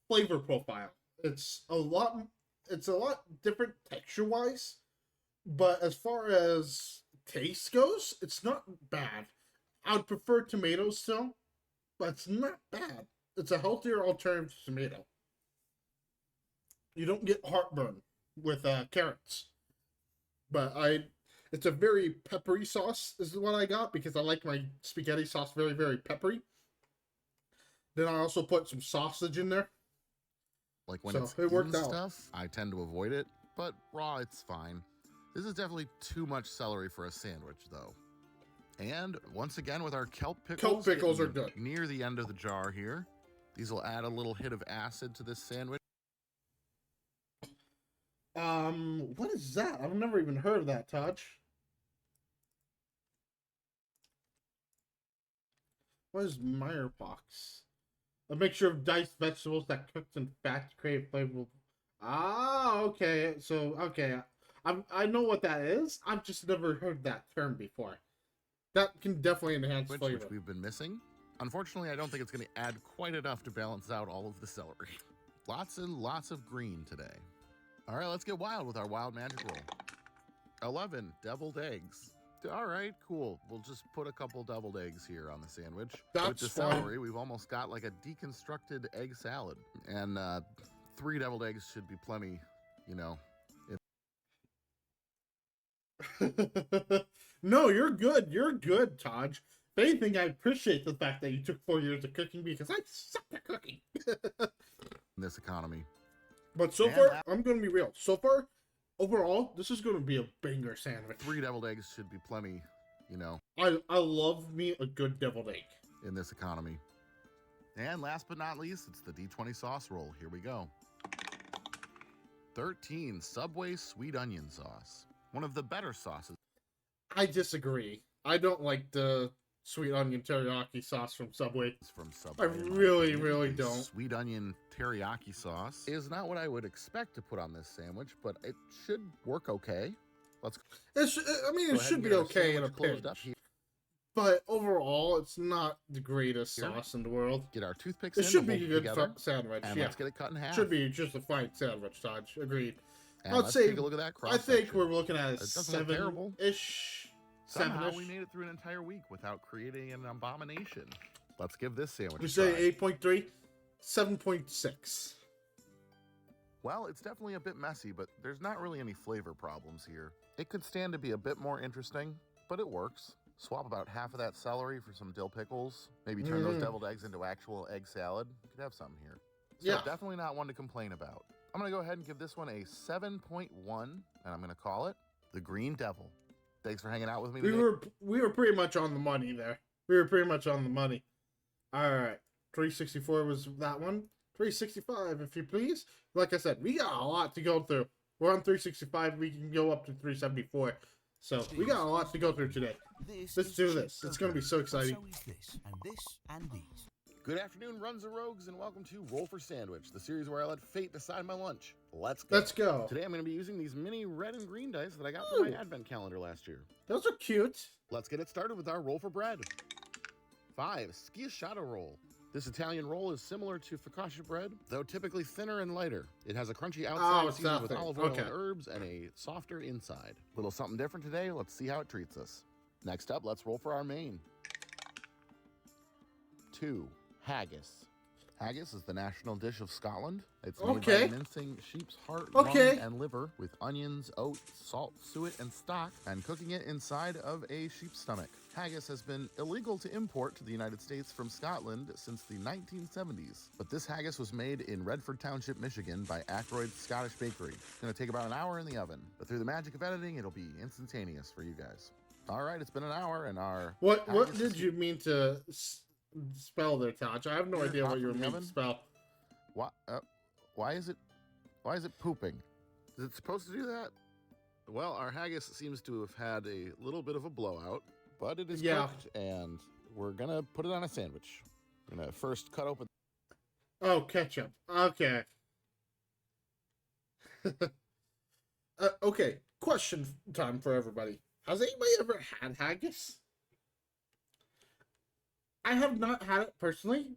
Speaker 1: flavor profile. It's a lot different texture-wise, but as far as taste goes, it's not bad. I would prefer tomatoes still, but it's not bad. It's a healthier alternative to tomato. You don't get heartburn with carrots. But it's a very peppery sauce is what I got because I like my spaghetti sauce very, very peppery. Then I also put some sausage in there.
Speaker 17: Like when
Speaker 1: So
Speaker 17: it's
Speaker 1: it worked
Speaker 17: in
Speaker 1: out.
Speaker 17: stuff, I tend to avoid it, but raw, it's fine. This is definitely too much celery for a sandwich, though. And once again, with our kelp pickles.
Speaker 1: Kelp pickles are
Speaker 17: getting
Speaker 1: good.
Speaker 17: Near the end of the jar here. These will add a little hit of acid to this sandwich.
Speaker 1: What is that? I've never even heard of that, Touch. What is Meyerbox? A mixture of diced vegetables that cooked in fat to create flavorful. Ah, okay. So, okay. I know what that is. I've just never heard that term before. That can definitely enhance
Speaker 17: Which
Speaker 1: flavor.
Speaker 17: we've been missing. Unfortunately, I don't think it's going to add quite enough to balance out all of the celery. Lots and lots of green today. All right, let's get wild with our wild magic roll. 11 deviled eggs. All right, cool. We'll just put a couple deviled eggs here on the sandwich. With
Speaker 1: That's
Speaker 17: the
Speaker 1: fine.
Speaker 17: celery, we've almost got like a deconstructed egg salad. And 3 deviled eggs should be plenty, you know.
Speaker 1: No, you're good. You're good, Taj. If anything, I appreciate the fact that you took 4 years of cooking because I suck at cooking.
Speaker 17: In this economy.
Speaker 1: But so far, I'm going to be real. So far, overall, this is going to be a banger sandwich.
Speaker 17: 3 deviled eggs should be plenty, you know.
Speaker 1: I love me a good deviled egg.
Speaker 17: In this economy. And last but not least, it's the D20 sauce roll. Here we go. 13 Subway sweet onion sauce. One of the better sauces.
Speaker 1: I disagree. I don't like the sweet onion teriyaki sauce from Subway. I really don't.
Speaker 17: Sweet onion teriyaki sauce is not what I would expect to put on this sandwich, but it should work okay.
Speaker 1: It should be okay in a pinch. But overall, it's not the greatest sauce in the world.
Speaker 17: Get our toothpicks
Speaker 1: It should be a good sandwich.
Speaker 17: And
Speaker 1: yeah.
Speaker 17: let's get it cut in half.
Speaker 1: Should be just a fine sandwich, Taj. Agreed.
Speaker 17: And
Speaker 1: I'd
Speaker 17: let's
Speaker 1: say,
Speaker 17: take a look at that cross
Speaker 1: I think
Speaker 17: section.
Speaker 1: we're looking at a
Speaker 17: It doesn't look terrible.
Speaker 1: 7-ish.
Speaker 17: Somehow
Speaker 1: 7-ish.
Speaker 17: we made it through an entire week without creating an abomination. Let's give this sandwich
Speaker 1: We
Speaker 17: a
Speaker 1: say
Speaker 17: try.
Speaker 1: 8.3, 7.6.
Speaker 17: Well, it's definitely a bit messy, but there's not really any flavor problems here. It could stand to be a bit more interesting, but it works. Swap about half of that celery for some dill pickles. Maybe turn those deviled eggs into actual egg salad. You could have something here. So definitely not one to complain about. I'm going to go ahead and give this one a 7.1, and I'm going to call it the Green Devil. Thanks for hanging out with me today.
Speaker 1: We were pretty much on the money there. We were pretty much on the money. All right. 364 was that one. 365, if you please. Like I said, we got a lot to go through. We're on 365. We can go up to 374. So we got a lot to go through today. Let's do this. It's going to be so exciting.
Speaker 7: So is this, and this, and these.
Speaker 17: Good afternoon, Runs and Rogues, and welcome to Roll for Sandwich, the series where I let fate decide my lunch. Let's go.
Speaker 1: Let's go.
Speaker 17: Today I'm going to be using these mini red and green dice that I got for my advent calendar last year.
Speaker 1: Those are cute.
Speaker 17: Let's get it started with our roll for bread. 5, schiacciato roll. This Italian roll is similar to focaccia bread, though typically thinner and lighter. It has a crunchy outside seasoned with olive oil and herbs and a softer inside. Little something different today. Let's see how it treats us. Next up, let's roll for our main. 2, haggis. Haggis is the national dish of Scotland. It's made by mincing sheep's heart, lung, and liver with onions, oats, salt, suet, and stock, and cooking it inside of a sheep's stomach. Haggis has been illegal to import to the United States from Scotland since the 1970s, but this haggis was made in Redford Township, Michigan by Ackroyd's Scottish Bakery. It's going to take about an hour in the oven, but through the magic of editing, it'll be instantaneous for you guys. All right, it's been an hour, and our...
Speaker 1: What did you mean to spell there, Taj? I have no idea what you were meaning to spell.
Speaker 17: What? Why is it pooping? Is it supposed to do that? Well, our haggis seems to have had a little bit of a blowout, but it is cooked, and we're gonna put it on a sandwich. We're gonna first cut open.
Speaker 1: Oh, ketchup. Okay. Okay. Question time for everybody. Has anybody ever had haggis? I have not had it personally,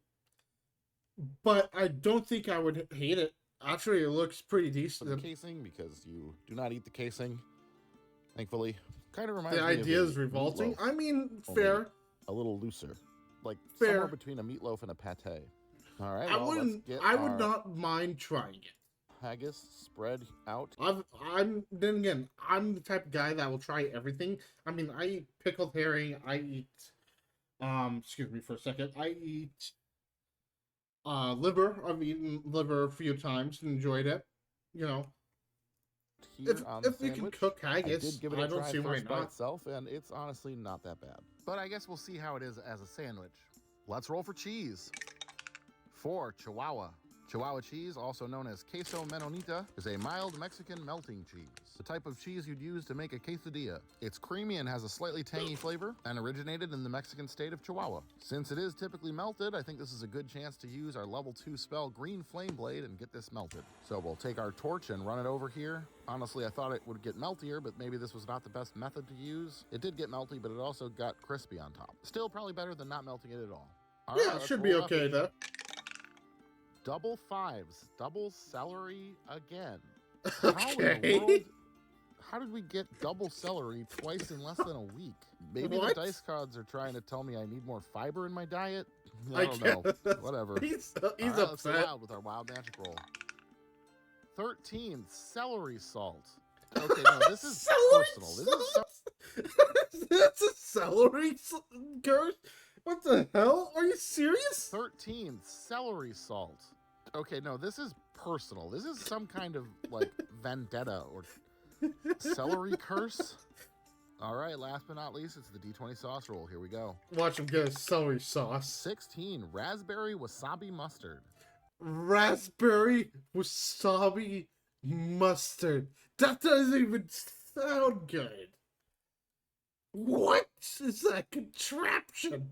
Speaker 1: but I don't think I would hate it. Actually, it looks pretty decent.
Speaker 17: The casing, because you do not eat the casing, thankfully. Kind of reminds
Speaker 1: me
Speaker 17: of
Speaker 1: the idea is revolting. I mean, fair.
Speaker 17: A little looser, like
Speaker 1: fair.
Speaker 17: Somewhere between a meatloaf and a pate. All right.
Speaker 1: I would not mind trying it.
Speaker 17: Haggis spread out.
Speaker 1: I'm the type of guy that will try everything. I mean, I eat pickled herring. I eat. Excuse me for a second. I eat liver. I've eaten liver a few times and enjoyed it. You know, if you can cook haggis, I don't see why
Speaker 17: by
Speaker 1: not.
Speaker 17: Itself, and it's honestly not that bad. But I guess we'll see how it is as a sandwich. Let's roll for cheese. 4, Chihuahua. Chihuahua cheese, also known as queso menonita, is a mild Mexican melting cheese, the type of cheese you'd use to make a quesadilla. It's creamy and has a slightly tangy flavor, and originated in the Mexican state of Chihuahua. Since it is typically melted, I think this is a good chance to use our level 2 spell Green Flame Blade and get this melted. So we'll take our torch and run it over here. Honestly, I thought it would get meltier, but maybe this was not the best method to use. It did get melty, but it also got crispy on top. Still probably better than not melting it at all.
Speaker 1: Yeah, it should be okay though.
Speaker 17: Double 5s, double celery again.
Speaker 1: Okay.
Speaker 17: How did we get double celery twice in less than a week? Maybe the dice gods are trying to tell me I need more fiber in my diet? I don't know. Whatever.
Speaker 1: He's
Speaker 17: right,
Speaker 1: upset.
Speaker 17: Let's go wild with our wild magic roll. 13, celery salt. Okay, no, this is personal. This is so
Speaker 1: That's a celery curse? What the hell? Are you serious?
Speaker 17: 13 celery salt. Okay, no, this is personal. This is some kind of like vendetta or celery curse. All right, last but not least, it's the D20 sauce roll. Here we go.
Speaker 1: Watch him get a celery sauce.
Speaker 17: 16 raspberry wasabi mustard.
Speaker 1: Raspberry wasabi mustard. That doesn't even sound good. What is that contraption?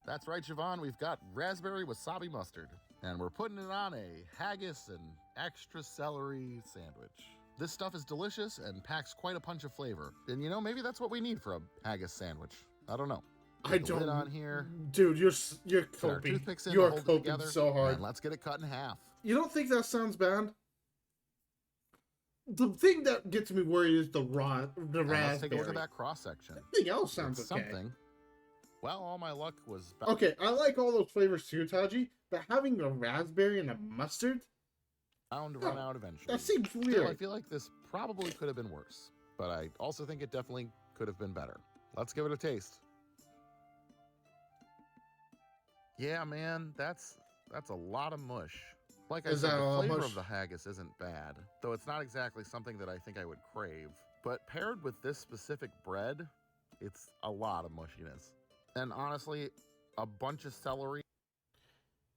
Speaker 17: That's right, Siobhan. We've got raspberry wasabi mustard. And we're putting it on a haggis and extra celery sandwich. This stuff is delicious and packs quite a punch of flavor. And you know, maybe that's what we need for a haggis sandwich. I don't know.
Speaker 1: I don't.
Speaker 17: Lid on here.
Speaker 1: Dude, you're coping. You're coping so hard.
Speaker 17: And let's get it cut in half.
Speaker 1: You don't think that sounds bad? The thing that gets me worried is the raspberry.
Speaker 17: Let's take a look at that cross section.
Speaker 1: Everything else sounds okay.
Speaker 17: Something. Well, all my luck was.
Speaker 1: Okay, I like all those flavors too, Taji. But having a raspberry and a mustard.
Speaker 17: Bound to run out eventually.
Speaker 1: That seems weird.
Speaker 17: Still, I feel like this probably could have been worse, but I also think it definitely could have been better. Let's give it a taste. Yeah, man, that's a lot of mush. Like I said, the flavor of the haggis isn't bad, though it's not exactly something that I think I would crave. But paired with this specific bread, it's a lot of mushiness. And honestly, a bunch of celery.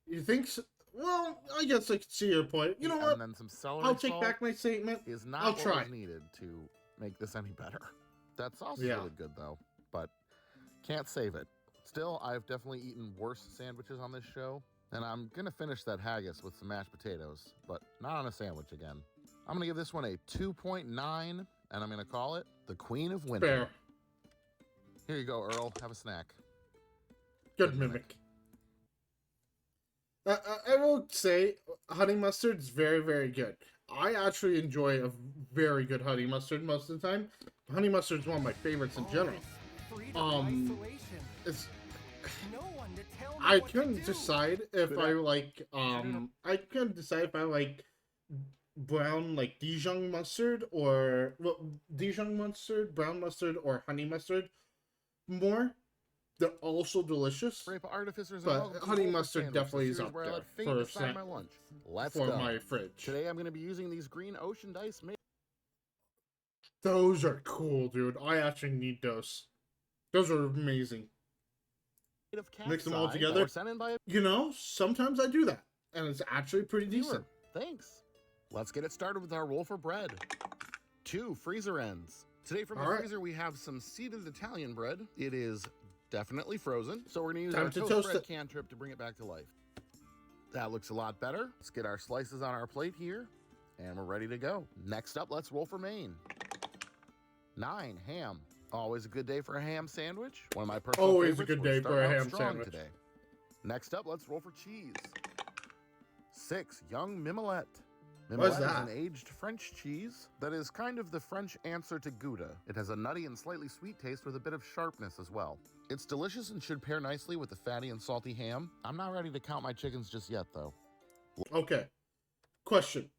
Speaker 1: You think so? Well, I guess I can see your point. You know what?
Speaker 17: And then some celery
Speaker 1: I'll take back my statement.
Speaker 17: Is not
Speaker 1: I'll
Speaker 17: what
Speaker 1: try.
Speaker 17: was needed to make this any better. That sauce is really good though, but can't save it. Still, I've definitely eaten worse sandwiches on this show, and I'm gonna finish that haggis with some mashed potatoes, but not on a sandwich again. I'm gonna give this one a 2.9, and I'm gonna call it the Queen of Winter.
Speaker 1: Fair.
Speaker 17: Here you go, Earl. Have a snack.
Speaker 1: Good mimic. I will say honey mustard is very, very good. I actually enjoy a very good honey mustard most of the time. Honey mustard is one of my favorites in general. It's I couldn't decide if I like brown like Dijon mustard or Dijon mustard, brown mustard, or honey mustard more. They're also delicious, but honey mustard definitely is up there for
Speaker 17: my lunch. Let's
Speaker 1: for
Speaker 17: go.
Speaker 1: my fridge.
Speaker 17: Today I'm going to be using these green ocean dice made.
Speaker 1: Those are cool, dude. I actually need those. Those are amazing. Mix them all together. You know, sometimes I do that, and it's actually pretty decent.
Speaker 17: Thanks. Let's get it started with our roll for bread. 2 freezer ends. Today from the freezer we have some seeded Italian bread. It is definitely frozen, so we're going to use our toast bread cantrip to bring it back to life. That looks a lot better. Let's get our slices on our plate here, and we're ready to go. Next up, let's roll for Maine. 9 ham. Always a good day for a ham sandwich. One of my personal
Speaker 1: Always
Speaker 17: favorites.
Speaker 1: a good day for a ham sandwich.
Speaker 17: Today. Next up, let's roll for cheese. 6 young Mimolette.
Speaker 1: What's
Speaker 17: Mimolette
Speaker 1: that?
Speaker 17: is an aged French cheese that is kind of the French answer to Gouda. It has a nutty and slightly sweet taste with a bit of sharpness as well. It's delicious and should pair nicely with the fatty and salty ham. I'm not ready to count my chickens just yet, though.
Speaker 1: Okay. Question.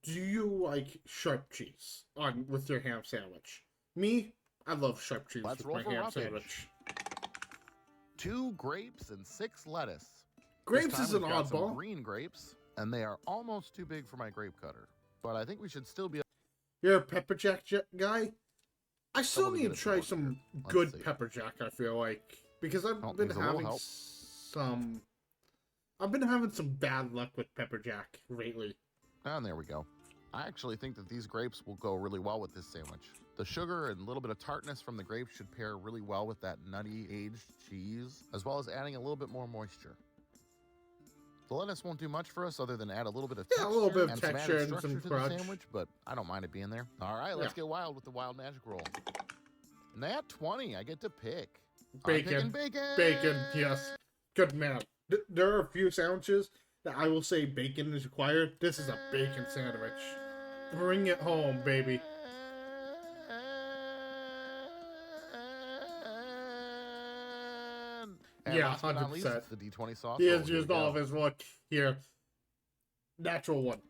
Speaker 1: Do you like sharp cheese with your ham sandwich? Me, I love sharp cheese
Speaker 17: Let's
Speaker 1: with
Speaker 17: roll
Speaker 1: my
Speaker 17: for
Speaker 1: ham
Speaker 17: roughage.
Speaker 1: sandwich.
Speaker 17: 2 grapes and 6 lettuce.
Speaker 1: Grapes
Speaker 17: This time
Speaker 1: is an
Speaker 17: we've got some
Speaker 1: oddball.
Speaker 17: green grapes, and they are almost too big for my grape cutter. But I think we should still be.
Speaker 1: You're a pepper jack guy? I still
Speaker 17: Someone
Speaker 1: need
Speaker 17: get
Speaker 1: to
Speaker 17: it
Speaker 1: try
Speaker 17: going
Speaker 1: some
Speaker 17: here. Let's
Speaker 1: good
Speaker 17: see.
Speaker 1: pepper jack, I feel like. Because I've been
Speaker 17: needs a little
Speaker 1: having
Speaker 17: help.
Speaker 1: some bad luck with pepper jack lately.
Speaker 17: And there we go. I actually think that these grapes will go really well with this sandwich. The sugar and a little bit of tartness from the grapes should pair really well with that nutty aged cheese, as well as adding a little bit more moisture. The lettuce won't do much for us other than add a little bit of texture,
Speaker 1: a little bit of
Speaker 17: and some
Speaker 1: texture
Speaker 17: added
Speaker 1: and
Speaker 17: structure
Speaker 1: some
Speaker 17: to
Speaker 1: crunch.
Speaker 17: the sandwich, but I don't mind it being there. All right, let's get wild with the wild magic roll. Nat 20, I get to pick. I'm picking bacon.
Speaker 1: Bacon, yes. Good man. There are a few sandwiches that I will say bacon is required. This is a bacon sandwich. Bring it home, baby.
Speaker 17: And
Speaker 1: Yeah,
Speaker 17: last but not least,
Speaker 1: 100%.
Speaker 17: it's the D20 sauce.
Speaker 1: He
Speaker 17: roll.
Speaker 1: has
Speaker 17: Here we
Speaker 1: used all
Speaker 17: go.
Speaker 1: of his luck here. Natural one.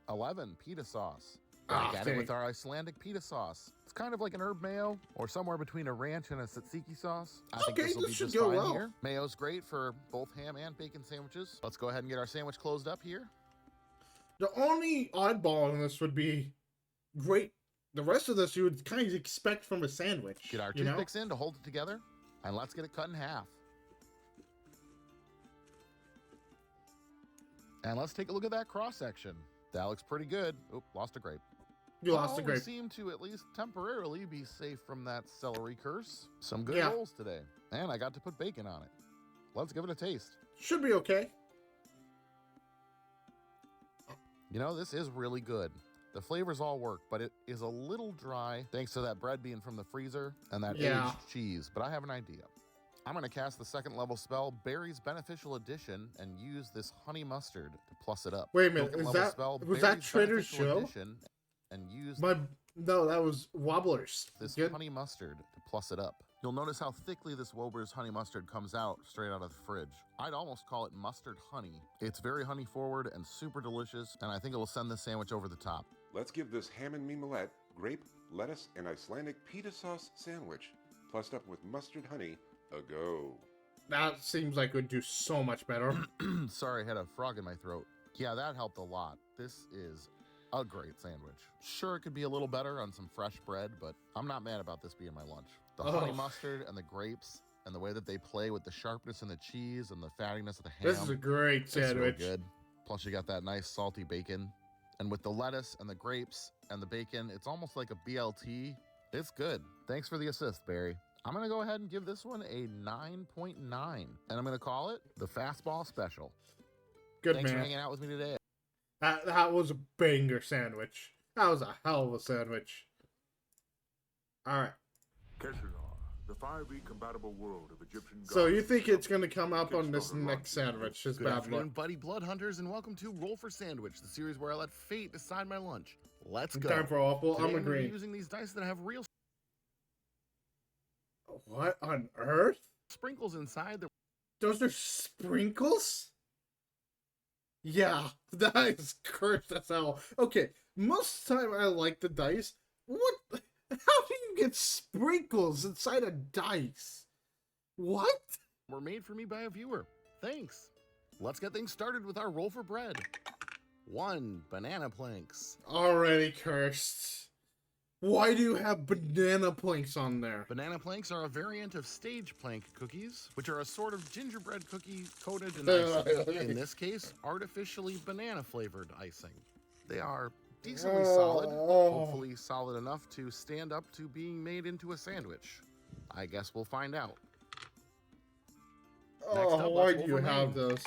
Speaker 17: A 11, pita sauce.
Speaker 1: Ah,
Speaker 17: Back at it with our Icelandic pita sauce. It's kind of like an herb mayo, or somewhere between a ranch and a tzatziki sauce. I think this will be just fine here. Mayo's great for both ham and bacon sandwiches. Let's go ahead and get our sandwich closed up here.
Speaker 1: The only oddball in this would be great. The rest of this you would kind of expect from a sandwich.
Speaker 17: Get our toothpicks in to hold it together, and let's get it cut in half. And let's take a look at that cross section. That looks pretty good. Oop, lost a grape.
Speaker 1: You lost a grape.
Speaker 17: We seem to at least temporarily be safe from that celery curse. Some good rolls today. And I got to put bacon on it. Let's give it a taste.
Speaker 1: Should be okay.
Speaker 17: You know, this is really good. The flavors all work, but it is a little dry thanks to that bread being from the freezer and that aged cheese. But I have an idea. I'm going to cast the second level spell, Berry's Beneficial Addition, and use this honey mustard to plus it up.
Speaker 1: Wait a minute, was that Trader Joe?
Speaker 17: And use
Speaker 1: no, that was Wobblers.
Speaker 17: This honey mustard to plus it up. You'll notice how thickly this Wober's honey mustard comes out straight out of the fridge. I'd almost call it mustard honey. It's very honey forward and super delicious, and I think it will send this sandwich over the top.
Speaker 15: Let's give this ham and mimolette, grape, lettuce, and Icelandic pita sauce sandwich, plussed up with mustard honey, a go.
Speaker 1: That seems like it would do so much better.
Speaker 17: Sorry, I had a frog in my throat. Yeah, that helped a lot. This is a great sandwich. Sure, it could be a little better on some fresh bread, but I'm not mad about this being my lunch. The honey mustard and the grapes and the way that they play with the sharpness in the cheese and the fattiness of the ham.
Speaker 1: This is a great sandwich.
Speaker 17: It's real good. Plus, you got that nice salty bacon. And with the lettuce and the grapes and the bacon, it's almost like a BLT. It's good. Thanks for the assist, Barry. I'm going to go ahead and give this one a 9.9. And I'm going to call it the Fastball Special.
Speaker 1: Good
Speaker 17: Thanks
Speaker 1: man.
Speaker 17: for hanging out with me today.
Speaker 1: That was a banger sandwich. That was a hell of a sandwich. All right.
Speaker 22: The 5e compatible world of Egyptian gods.
Speaker 1: So you think it's going to come up on this next sandwich? Just
Speaker 17: Good
Speaker 1: bad
Speaker 17: afternoon,
Speaker 1: luck.
Speaker 17: buddy blood hunters, and welcome to Roll for Sandwich, the series where I let fate decide my lunch. Let's go.
Speaker 1: Time for awful.
Speaker 17: Today
Speaker 1: I'm agreeing.
Speaker 17: Gonna be using these dice that have real
Speaker 1: What on earth?
Speaker 17: Sprinkles inside.
Speaker 1: Those are sprinkles? Yeah, that is cursed as hell. Okay, most of the time I like the dice. What? How do you get sprinkles inside a dice? What?
Speaker 17: Were made for me by a viewer. Thanks. Let's get things started with our roll for bread. 1, banana planks.
Speaker 1: Already cursed. Why do you have banana planks on there?
Speaker 17: Banana planks are a variant of stage plank cookies, which are a sort of gingerbread cookie coated in icing. In this case, artificially banana flavored icing. They are decently solid, hopefully solid enough to stand up to being made into a sandwich. I guess we'll find out.
Speaker 1: Why do you have those?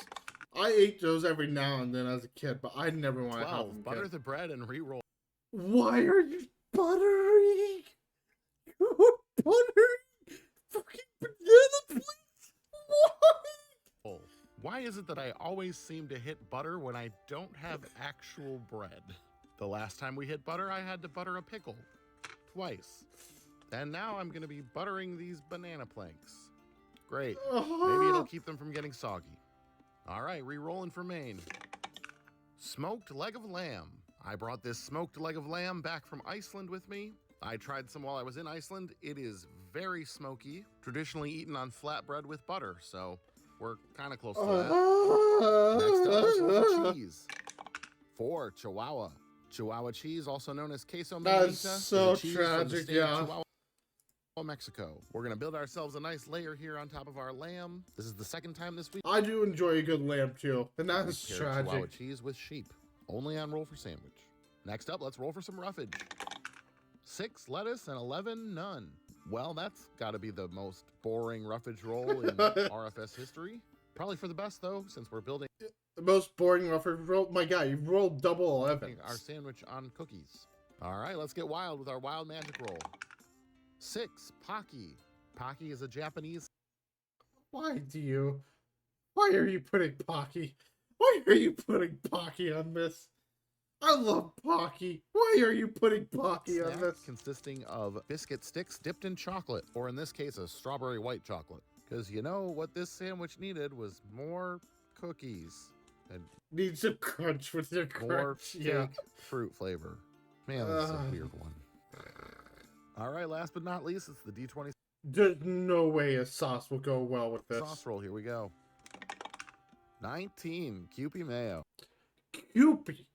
Speaker 1: I ate those every now and then as a kid, but I never want to have
Speaker 17: 12.
Speaker 1: them.
Speaker 17: Butter the bread and re-roll.
Speaker 1: Why are you buttering? You're buttering fucking banana planks? Why?
Speaker 17: Why is it that I always seem to hit butter when I don't have actual bread? The last time we hit butter, I had to butter a pickle. Twice. And now I'm going to be buttering these banana planks. Great. Maybe it'll keep them from getting soggy. All right, re-rolling for Maine. Smoked leg of lamb. I brought this smoked leg of lamb back from Iceland with me. I tried some while I was in Iceland. It is very smoky, traditionally eaten on flatbread with butter, so we're kind of close to that. Next up, let's roll for cheese. 4, Chihuahua. Chihuahua cheese, also known as queso manita,
Speaker 1: That's so
Speaker 17: is a cheese from the
Speaker 1: tragic,
Speaker 17: state of
Speaker 1: yeah.
Speaker 17: Chihuahua, Mexico. We're gonna build ourselves a nice layer here on top of our lamb. This is the second time this week.
Speaker 1: I do enjoy a good lamb too, and that is
Speaker 17: Paired Chihuahua
Speaker 1: tragic.
Speaker 17: cheese with sheep, only on Roll for Sandwich. Next up, let's roll for some roughage. 6 lettuce and 11 none. Well, that's got to be the most boring roughage roll in RFS history. Probably for the best though, since we're building
Speaker 1: The most boring roughage roll. My God, you rolled double 11.
Speaker 17: our sandwich on cookies. All right, let's get wild with our wild magic roll. 6 Pocky. Pocky is a Japanese.
Speaker 1: Why are you putting Pocky? Why are you putting Pocky on this? I love Pocky. Why are you putting Pocky on
Speaker 17: snack
Speaker 1: this?
Speaker 17: consisting of biscuit sticks dipped in chocolate, or in this case, a strawberry white chocolate. Because you know what this sandwich needed was more cookies. And
Speaker 1: need some crunch with your
Speaker 17: more
Speaker 1: crunch. Yeah.
Speaker 17: fake fruit flavor. Man, this is a weird one. All right, last but not least, it's the D20
Speaker 1: There's no way a sauce will go well with this.
Speaker 17: sauce roll. Here we go. 19 Kewpie mayo.
Speaker 1: Kewpie.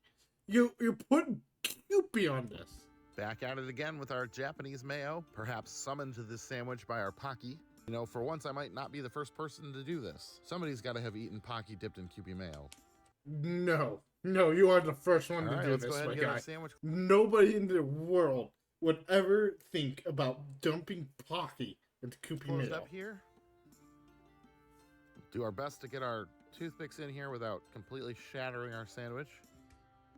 Speaker 1: You put Kewpie on this.
Speaker 17: Back at it again with our Japanese mayo, perhaps summoned to this sandwich by our Pocky. You know, for once I might not be the first person to do this. Somebody's got to have eaten Pocky dipped in Kewpie mayo.
Speaker 1: No, you are the first one to do this, my guy. Nobody in the world would ever think about dumping Pocky into Kewpie
Speaker 17: Closed
Speaker 1: mayo.
Speaker 17: up here. Do our best to get our toothpicks in here without completely shattering our sandwich.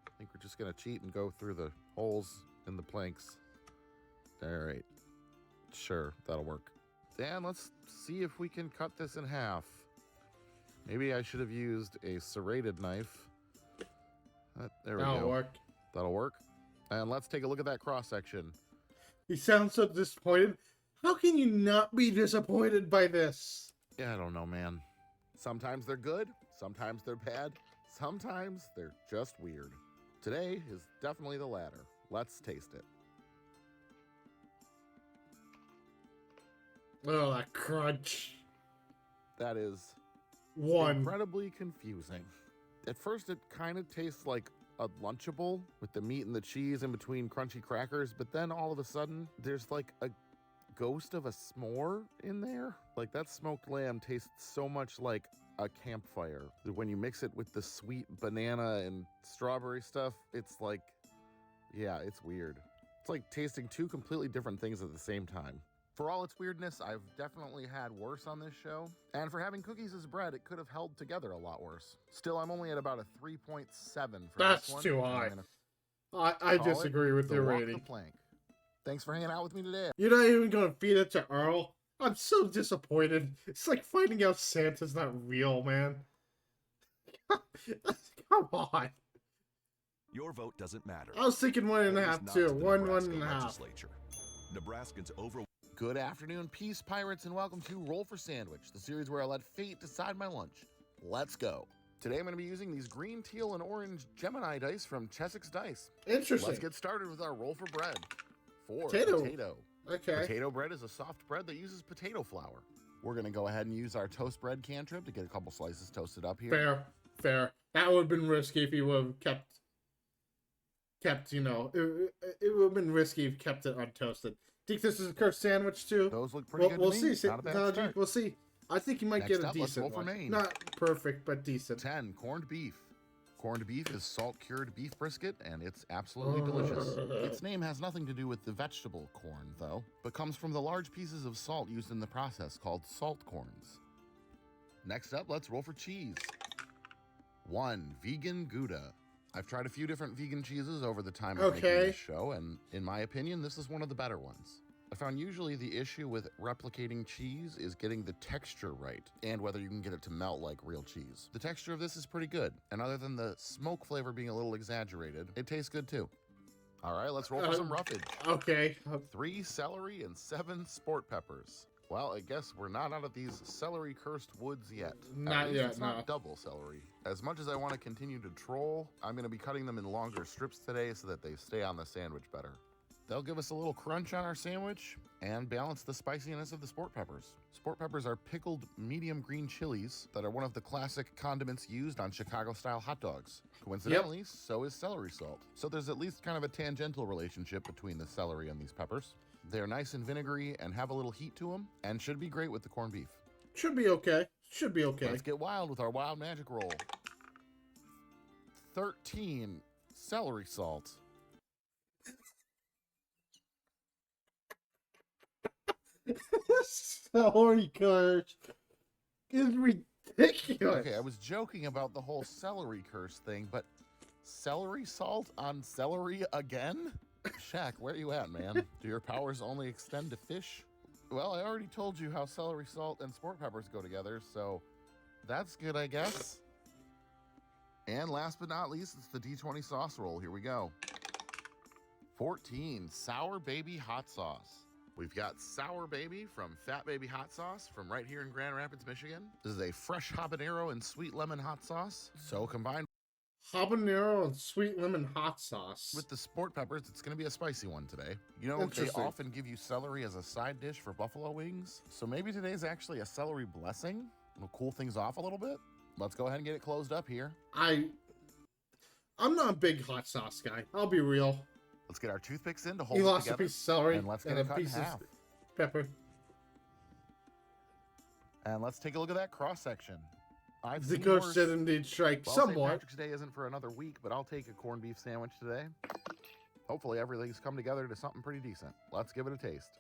Speaker 17: I think we're just gonna cheat and go through the holes in the planks. All right, sure, that'll work. Dan, let's see if we can cut this in half. Maybe I should have used a serrated knife. There we go.
Speaker 1: That'll work.
Speaker 17: That'll work. And let's take a look at that cross section.
Speaker 1: You sound so disappointed. How can you not be disappointed by this?
Speaker 17: Yeah, I don't know, man. Sometimes they're good, sometimes they're bad, sometimes they're just weird. Today is definitely the latter. Let's taste it.
Speaker 1: Oh, that crunch.
Speaker 17: That is incredibly confusing. At first, it kind of tastes like a Lunchable with the meat and the cheese in between crunchy crackers, but then all of a sudden, there's like a ghost of a s'more in there. Like that smoked lamb tastes so much like a campfire. When you mix it with the sweet banana and strawberry stuff, it's like, yeah, it's weird. It's like tasting two completely different things at the same time. For all its weirdness, I've definitely had worse on this show. And for having cookies as bread, it could have held together a lot worse. Still, I'm only at about a 3.7 for
Speaker 1: That's
Speaker 17: this one.
Speaker 1: too high. I disagree with your rating.
Speaker 17: Plank. Thanks for hanging out with me today.
Speaker 1: You're not even going to feed it to Earl? I'm so disappointed. It's like finding out Santa's not real, man. Come on.
Speaker 6: Your vote doesn't matter.
Speaker 1: I was thinking 1.5 too. One and a half.
Speaker 6: Legislature. Nebraskans over.
Speaker 17: Good afternoon, peace pirates, and welcome to Roll for Sandwich, the series where I let fate decide my lunch. Let's go. Today I'm going to be using these green, teal, and orange Gemini dice from Chessex Dice.
Speaker 1: Interesting.
Speaker 17: Let's get started with our roll for bread. For
Speaker 1: Potato.
Speaker 17: potato.
Speaker 1: Okay.
Speaker 17: Potato bread is a soft bread that uses potato flour. We're going to go ahead and use our toast bread cantrip to get a couple slices toasted up here.
Speaker 1: Fair. That would have been risky if you would have kept, you know, it would have been risky if you kept it untoasted. Think this is a cursed sandwich too?
Speaker 17: Those look pretty good
Speaker 1: We'll
Speaker 17: to
Speaker 1: see.
Speaker 17: me. Not a bad start.
Speaker 1: We'll see. I think you might
Speaker 17: Next
Speaker 1: get a
Speaker 17: up, let's roll
Speaker 1: decent
Speaker 17: for
Speaker 1: one.
Speaker 17: Maine.
Speaker 1: Not perfect, but decent.
Speaker 17: 10, corned beef. Corned beef is salt-cured beef brisket, and it's absolutely delicious. Its name has nothing to do with the vegetable corn, though, but comes from the large pieces of salt used in the process called salt corns. Next up, let's roll for cheese. 1, vegan Gouda. I've tried a few different vegan cheeses over the time of making this show, and in my opinion, this is one of the better ones. I found usually the issue with replicating cheese is getting the texture right, and whether you can get it to melt like real cheese. The texture of this is pretty good, and other than the smoke flavor being a little exaggerated, it tastes good too. All right, let's roll for some roughage.
Speaker 1: Okay.
Speaker 17: 3 celery and 7 sport peppers. Well, I guess we're not out of these celery-cursed woods yet.
Speaker 1: Not yet,
Speaker 17: it's not double celery. As much as I want to continue to troll, I'm going to be cutting them in longer strips today so that they stay on the sandwich better. They'll give us a little crunch on our sandwich and balance the spiciness of the sport peppers. Sport peppers are pickled medium green chilies that are one of the classic condiments used on Chicago-style hot dogs. Coincidentally, so is celery salt. So there's at least kind of a tangential relationship between the celery and these peppers. They're nice and vinegary and have a little heat to them and should be great with the corned beef.
Speaker 1: Should be okay.
Speaker 17: Let's get wild with our wild magic roll. 13 celery salt.
Speaker 1: Celery curse is ridiculous.
Speaker 17: Okay, I was joking about the whole celery curse thing, but celery salt on celery again? Shaq, where are you at, man? Do your powers only extend to fish? Well, I already told you how celery salt and sport peppers go together, so that's good, I guess. And last but not least, it's the D20 sauce roll. Here we go. 14, sour baby hot sauce. We've got Sour Baby from Fat Baby Hot Sauce from right here in Grand Rapids, Michigan. This is a fresh habanero and sweet lemon hot sauce. So combined
Speaker 1: Habanero and sweet lemon hot sauce.
Speaker 17: with the sport peppers, it's going to be a spicy one today. You know, they
Speaker 1: Interesting.
Speaker 17: often give you celery as a side dish for buffalo wings. So maybe today's actually a celery blessing. It'll cool things off a little bit. Let's go ahead and get it closed up here.
Speaker 1: I'm not a big hot sauce guy. I'll be real.
Speaker 17: Let's get our toothpicks in to hold
Speaker 1: He
Speaker 17: it
Speaker 1: lost a
Speaker 17: together.
Speaker 1: piece of celery
Speaker 17: And let's get
Speaker 1: and
Speaker 17: it
Speaker 1: a
Speaker 17: cut in
Speaker 1: piece of
Speaker 17: half.
Speaker 1: pepper.
Speaker 17: And let's take a look at that cross section. I've
Speaker 1: The
Speaker 17: seen
Speaker 1: coach
Speaker 17: worse.
Speaker 1: did indeed strike
Speaker 17: Well, St.
Speaker 1: somewhat.
Speaker 17: Patrick's Day isn't for another week, but I'll take a corned beef sandwich today. Hopefully everything's come together to something pretty decent. Let's give it a taste.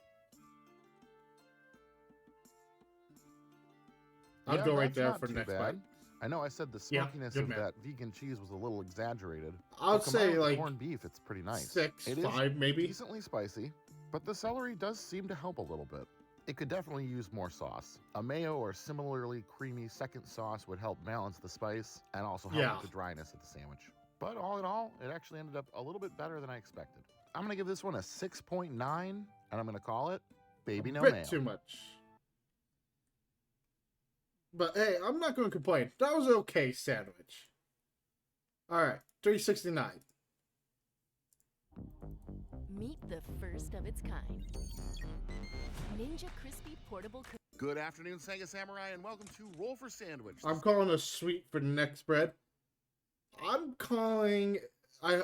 Speaker 1: I'll
Speaker 17: Yeah,
Speaker 1: go right
Speaker 17: that's
Speaker 1: there
Speaker 17: not
Speaker 1: for the
Speaker 17: too
Speaker 1: next
Speaker 17: bad.
Speaker 1: bite.
Speaker 17: I know I said the
Speaker 1: Yeah,
Speaker 17: smokiness
Speaker 1: good
Speaker 17: of
Speaker 1: man.
Speaker 17: that vegan cheese was a little exaggerated.
Speaker 1: I'll
Speaker 17: but combined
Speaker 1: say
Speaker 17: with the
Speaker 1: like
Speaker 17: corned beef, it's pretty nice.
Speaker 1: 6,
Speaker 17: It is
Speaker 1: 5 maybe.
Speaker 17: decently spicy, but the celery does seem to help a little bit. It could definitely use more sauce. A mayo or similarly creamy second sauce would help balance the spice and also help
Speaker 1: Yeah.
Speaker 17: with the dryness of the sandwich. But all in all, it actually ended up a little bit better than I expected. I'm gonna give this one a 6.9, and I'm gonna call it Baby No
Speaker 1: Bit
Speaker 17: Mayo.
Speaker 1: too much. But hey, I'm not going to complain. That was an okay sandwich. All right, $3.69.
Speaker 10: Meet the first of its kind. Ninja Crispy Portable Cookie.
Speaker 17: Good afternoon, Sega Samurai, and welcome to Roll for Sandwich.
Speaker 1: I'm calling a sweet for the next bread. I'm calling. I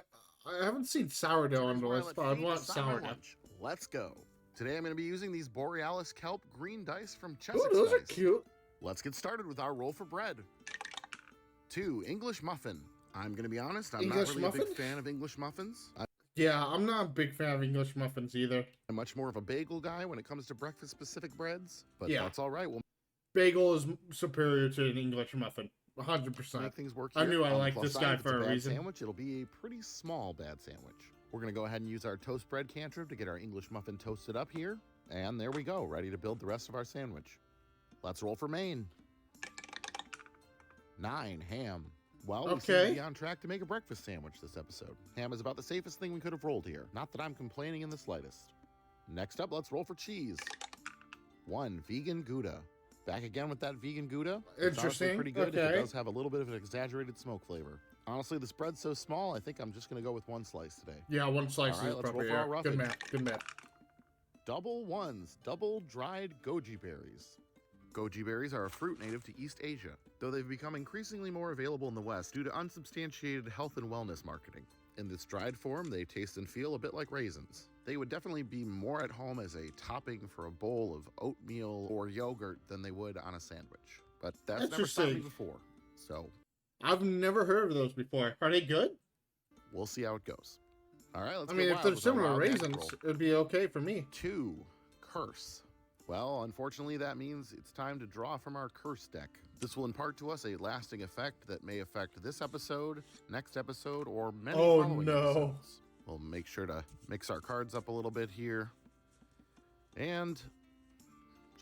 Speaker 1: haven't seen sourdough on the list, but I want sourdough.
Speaker 17: Let's go. Today I'm going to be using these Borealis Kelp green dice from
Speaker 1: Ooh,
Speaker 17: Chessex
Speaker 1: those are
Speaker 17: Dice.
Speaker 1: cute.
Speaker 17: Let's get started with our roll for bread. 2, English muffin. I'm going to be honest, I'm
Speaker 1: English
Speaker 17: not really a
Speaker 1: muffin?
Speaker 17: big fan of English muffins.
Speaker 1: Yeah, I'm not a big fan of English muffins either.
Speaker 17: I'm much more of a bagel guy when it comes to breakfast-specific breads, but
Speaker 1: Yeah.
Speaker 17: that's all right. We'll
Speaker 1: Bagel is superior to an English muffin. 100%.
Speaker 17: make things work
Speaker 1: I
Speaker 17: here.
Speaker 1: knew I
Speaker 17: On the
Speaker 1: liked
Speaker 17: plus
Speaker 1: this
Speaker 17: side,
Speaker 1: guy
Speaker 17: if it's
Speaker 1: for a
Speaker 17: bad
Speaker 1: reason.
Speaker 17: Sandwich, it'll be a pretty small bad sandwich. We're going to go ahead and use our toast bread cantrip to get our English muffin toasted up here. And there we go, ready to build the rest of our sandwich. Let's roll for Maine. 9, ham. Well, we seem
Speaker 1: Okay.
Speaker 17: to be on track to make a breakfast sandwich this episode. Ham is about the safest thing we could have rolled here. Not that I'm complaining in the slightest. Next up, let's roll for cheese. 1, vegan Gouda. Back again with that vegan Gouda. It's honestly
Speaker 1: Interesting.
Speaker 17: pretty good.
Speaker 1: Okay.
Speaker 17: It does have a little bit of an exaggerated smoke flavor. Honestly, the spread's so small, I think I'm just going to go with 1 slice today.
Speaker 1: Yeah, 1 slice
Speaker 17: All right,
Speaker 1: is
Speaker 17: let's roll
Speaker 1: probably
Speaker 17: for our
Speaker 1: good
Speaker 17: roughage.
Speaker 1: math. Good math.
Speaker 17: Double ones, double dried goji berries. Goji berries are a fruit native to East Asia, though they've become increasingly more available in the West due to unsubstantiated health and wellness marketing. In this dried form, they taste and feel a bit like raisins. They would definitely be more at home as a topping for a bowl of oatmeal or yogurt than they would on a sandwich. But that's never stopped me
Speaker 1: Interesting.
Speaker 17: before, so
Speaker 1: I've never heard of those before. Are they good?
Speaker 17: we'll see how it goes. All right, let's
Speaker 1: I
Speaker 17: go
Speaker 1: mean, if
Speaker 17: wild
Speaker 1: they're
Speaker 17: with our
Speaker 1: similar
Speaker 17: wild magic
Speaker 1: raisins,
Speaker 17: roll.
Speaker 1: it'd be okay for me.
Speaker 17: 2, curse. Well, unfortunately, that means it's time to draw from our curse deck. This will impart to us a lasting effect that may affect this episode, next episode, or many
Speaker 1: Oh,
Speaker 17: following
Speaker 1: no.
Speaker 17: episodes. We'll make sure to mix our cards up a little bit here. And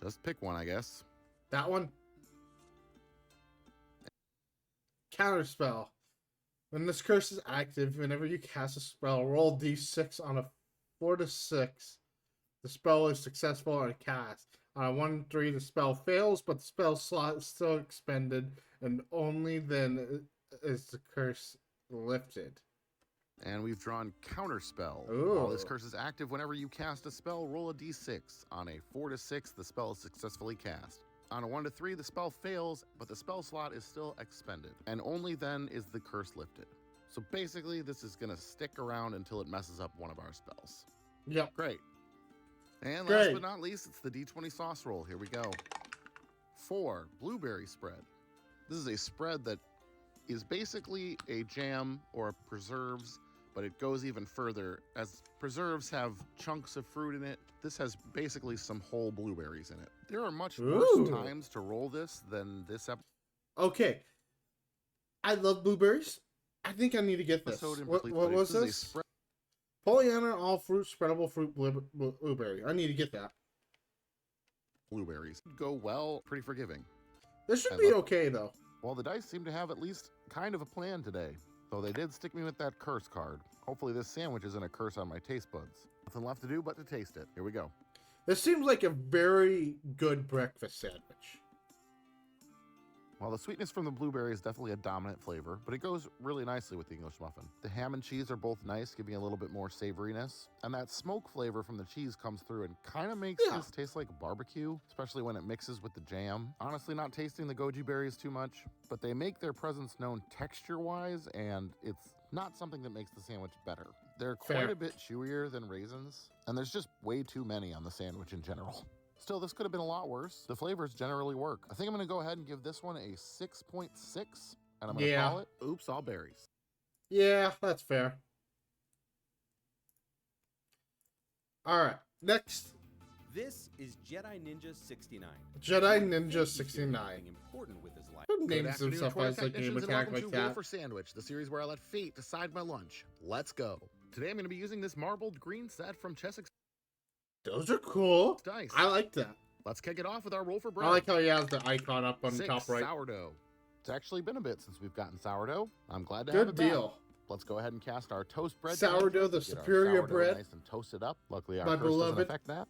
Speaker 17: just pick one, I guess.
Speaker 1: That one? Counterspell. When this curse is active, whenever you cast a spell, roll d6 on a 4 to 6. The spell is successful on a cast. On a 1 to 3, the spell fails, but the spell slot is still expended, and only then is the curse lifted.
Speaker 17: And we've drawn Counterspell.
Speaker 1: Ooh.
Speaker 17: While this curse is active, whenever you cast a spell, roll a d6. On a 4 to 6, the spell is successfully cast. On a 1 to 3, the spell fails, but the spell slot is still expended. And only then is the curse lifted. So basically, this is going to stick around until it messes up one of our spells.
Speaker 1: Yep.
Speaker 17: Great. And last
Speaker 1: Great.
Speaker 17: but not least, it's the d20 sauce roll. Here we go. 4, blueberry spread. This is a spread that is basically a jam or preserves, but it goes even further. As preserves have chunks of fruit in it, this has basically some whole blueberries in it. There are much
Speaker 1: Ooh.
Speaker 17: worse times to roll this than this
Speaker 1: Okay. I love blueberries. I think I need to get this.
Speaker 17: episode.
Speaker 1: What was
Speaker 17: This is a
Speaker 1: this?
Speaker 17: spread.
Speaker 1: Pollyanna all fruit spreadable fruit blueberry. I need to get that.
Speaker 17: Blueberries go well, pretty forgiving.
Speaker 1: This should
Speaker 17: I
Speaker 1: be
Speaker 17: love-
Speaker 1: okay though.
Speaker 17: Well, the dice seem to have at least kind of a plan today, though they did stick me with that curse card. Hopefully this sandwich isn't a curse on my taste buds. Nothing left to do but to taste it. Here we go.
Speaker 1: This seems like a very good breakfast sandwich.
Speaker 17: While the sweetness from the blueberry is definitely a dominant flavor, but it goes really nicely with the English muffin. The ham and cheese are both nice, giving a little bit more savoriness. And that smoke flavor from the cheese comes through and kind of makes this taste like barbecue, especially when it mixes with the jam. Honestly, not tasting the goji berries too much, but they make their presence known texture-wise, and it's not something that makes the sandwich better. They're quite a bit chewier than raisins, and there's just way too many on the sandwich in general. Still, this could have been a lot worse. The flavors generally work. I think I'm going to go ahead and give this one a 6.6, and I'm going to call it Oops, All Berries.
Speaker 1: Yeah, that's fair. All right, next.
Speaker 4: This is Jedi Ninja 69.
Speaker 1: Jedi Ninja 69.
Speaker 4: Important with his life.
Speaker 1: Who names himself as like a mechanic like that?
Speaker 17: Roll for Sandwich, the series where I let fate decide my lunch. Let's go. Today I'm going to be using this marbled green set from Chessex.
Speaker 1: Those are cool.
Speaker 17: Dice.
Speaker 1: I like that.
Speaker 17: Let's kick it off with our roll for bread.
Speaker 1: I like how he has the icon up on the top right.
Speaker 17: Sourdough. It's actually been a bit since we've gotten sourdough. I'm glad to have it
Speaker 1: Good deal.
Speaker 17: back. Let's go ahead and cast our toast bread.
Speaker 1: Sourdough, the superior bread.
Speaker 17: Nice and toasted up. Luckily, our
Speaker 1: My
Speaker 17: curse
Speaker 1: beloved.
Speaker 17: doesn't affect that.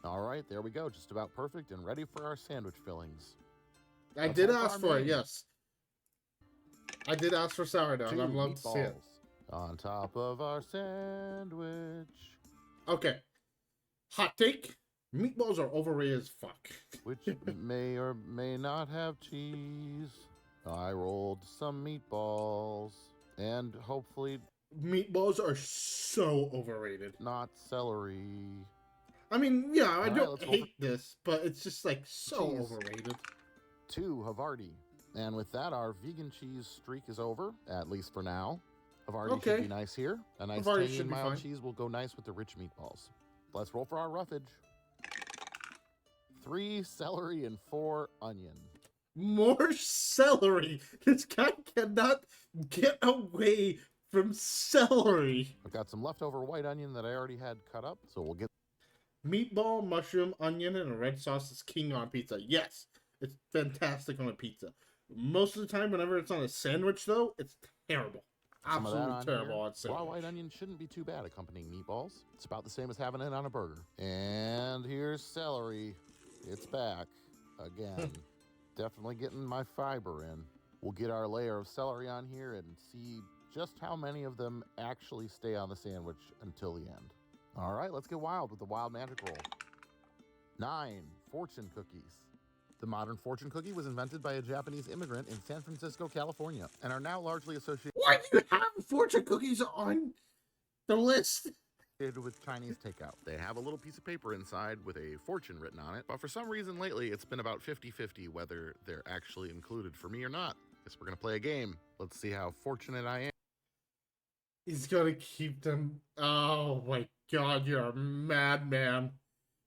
Speaker 17: All right, there we go. Just about perfect and ready for our sandwich fillings.
Speaker 1: I did ask for it, yes. I did ask for sourdough, and I'm loved to see it.
Speaker 17: On top of our sandwich.
Speaker 1: Okay. Hot take. Meatballs are overrated as fuck.
Speaker 17: Which may or may not have cheese. I rolled some meatballs. And hopefully...
Speaker 1: Meatballs are so overrated.
Speaker 17: Not celery.
Speaker 1: I mean, yeah, I
Speaker 17: All
Speaker 1: don't hate this, but it's just like so overrated.
Speaker 17: 2 Havarti. And with that, our vegan cheese streak is over, at least for now. Havarti should be nice here. A nice tangy and mild cheese will go nice with the rich meatballs. Let's roll for our roughage. 3 celery and 4 onion.
Speaker 1: More celery. This guy cannot get away from celery.
Speaker 17: I've got some leftover white onion that I already had cut up, so we'll get...
Speaker 1: Meatball, mushroom, onion, and a red sauce is king on pizza. Yes, it's fantastic on a pizza. Most of the time, whenever it's on a sandwich, though, it's terrible. Absolutely terrible on sandwich.
Speaker 17: Raw white onion shouldn't be too bad accompanying meatballs. It's about the same as having it on a burger. And here's celery. It's back again. Definitely getting my fiber in. We'll get our layer of celery on here and see just how many of them actually stay on the sandwich until the end. All right, let's get wild with the wild magic roll. 9 fortune cookies. The modern fortune cookie was invented by a Japanese immigrant in San Francisco, California, and are now largely associated...
Speaker 1: Why do you have fortune cookies on the list?
Speaker 17: With Chinese takeout. They have a little piece of paper inside with a fortune written on it, but for some reason lately it's been about 50-50 whether they're actually included for me or not. Guess we're gonna play a game. Let's see how fortunate I am.
Speaker 1: He's gonna keep them. Oh my god, you're a madman.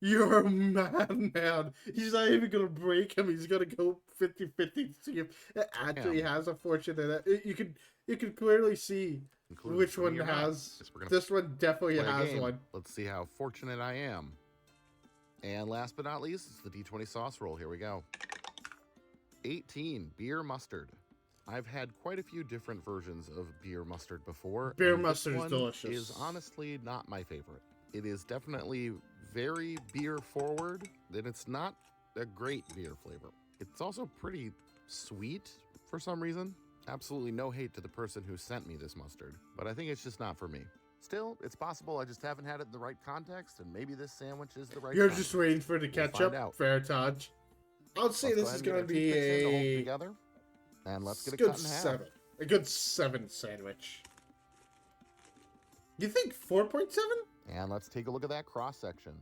Speaker 1: You're a madman. He's not even gonna break him. He's gonna go 50-50 to see if it actually has a fortune in it. You can clearly see which one has. This one definitely has one.
Speaker 17: Let's see how fortunate I am. And last but not least, it's the D20 sauce roll. Here we go. 18 beer mustard. I've had quite a few different versions of beer mustard before.
Speaker 1: Beer mustard is delicious.
Speaker 17: Is honestly not my favorite. It is definitely very beer forward, and it's not a great beer flavor. It's also pretty sweet for some reason. Absolutely no hate to the person who sent me this mustard, but I think it's just not for me. Still, it's possible I just haven't had it in the right context, and maybe this sandwich is the right
Speaker 1: You're
Speaker 17: kind.
Speaker 1: just waiting for it to catch up. Fair touch. I'll say this is going to be a...
Speaker 17: Together, and let's get a cut in half.
Speaker 1: 7. A good 7 sandwich. You think 4.7?
Speaker 17: And let's take a look at that cross-section.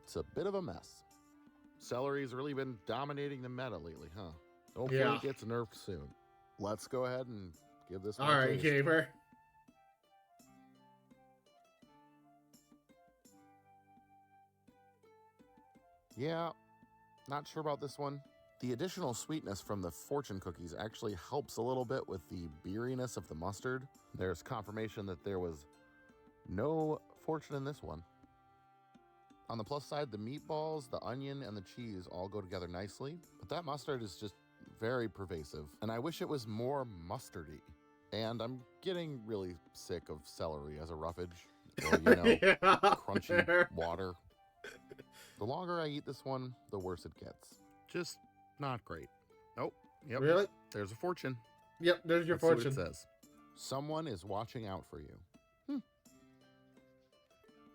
Speaker 17: It's a bit of a mess. Celery's really been dominating the meta lately, huh? Hopefully it gets nerfed soon. Let's go ahead and give this one a taste.
Speaker 1: Gamer.
Speaker 17: Yeah, not sure about this one. The additional sweetness from the fortune cookies actually helps a little bit with the beeriness of the mustard. There's confirmation that there was no fortune in this one. On the plus side, the meatballs, the onion, and the cheese all go together nicely, but that mustard is just very pervasive, and I wish it was more mustardy. And I'm getting really sick of celery as a roughage, or, crunchy water. The longer I eat this one, the worse it gets. Just not great. Nope. Yep.
Speaker 1: Really?
Speaker 17: There's a fortune.
Speaker 1: Yep, there's your
Speaker 17: Let's see
Speaker 1: fortune.
Speaker 17: what it says. Someone is watching out for you.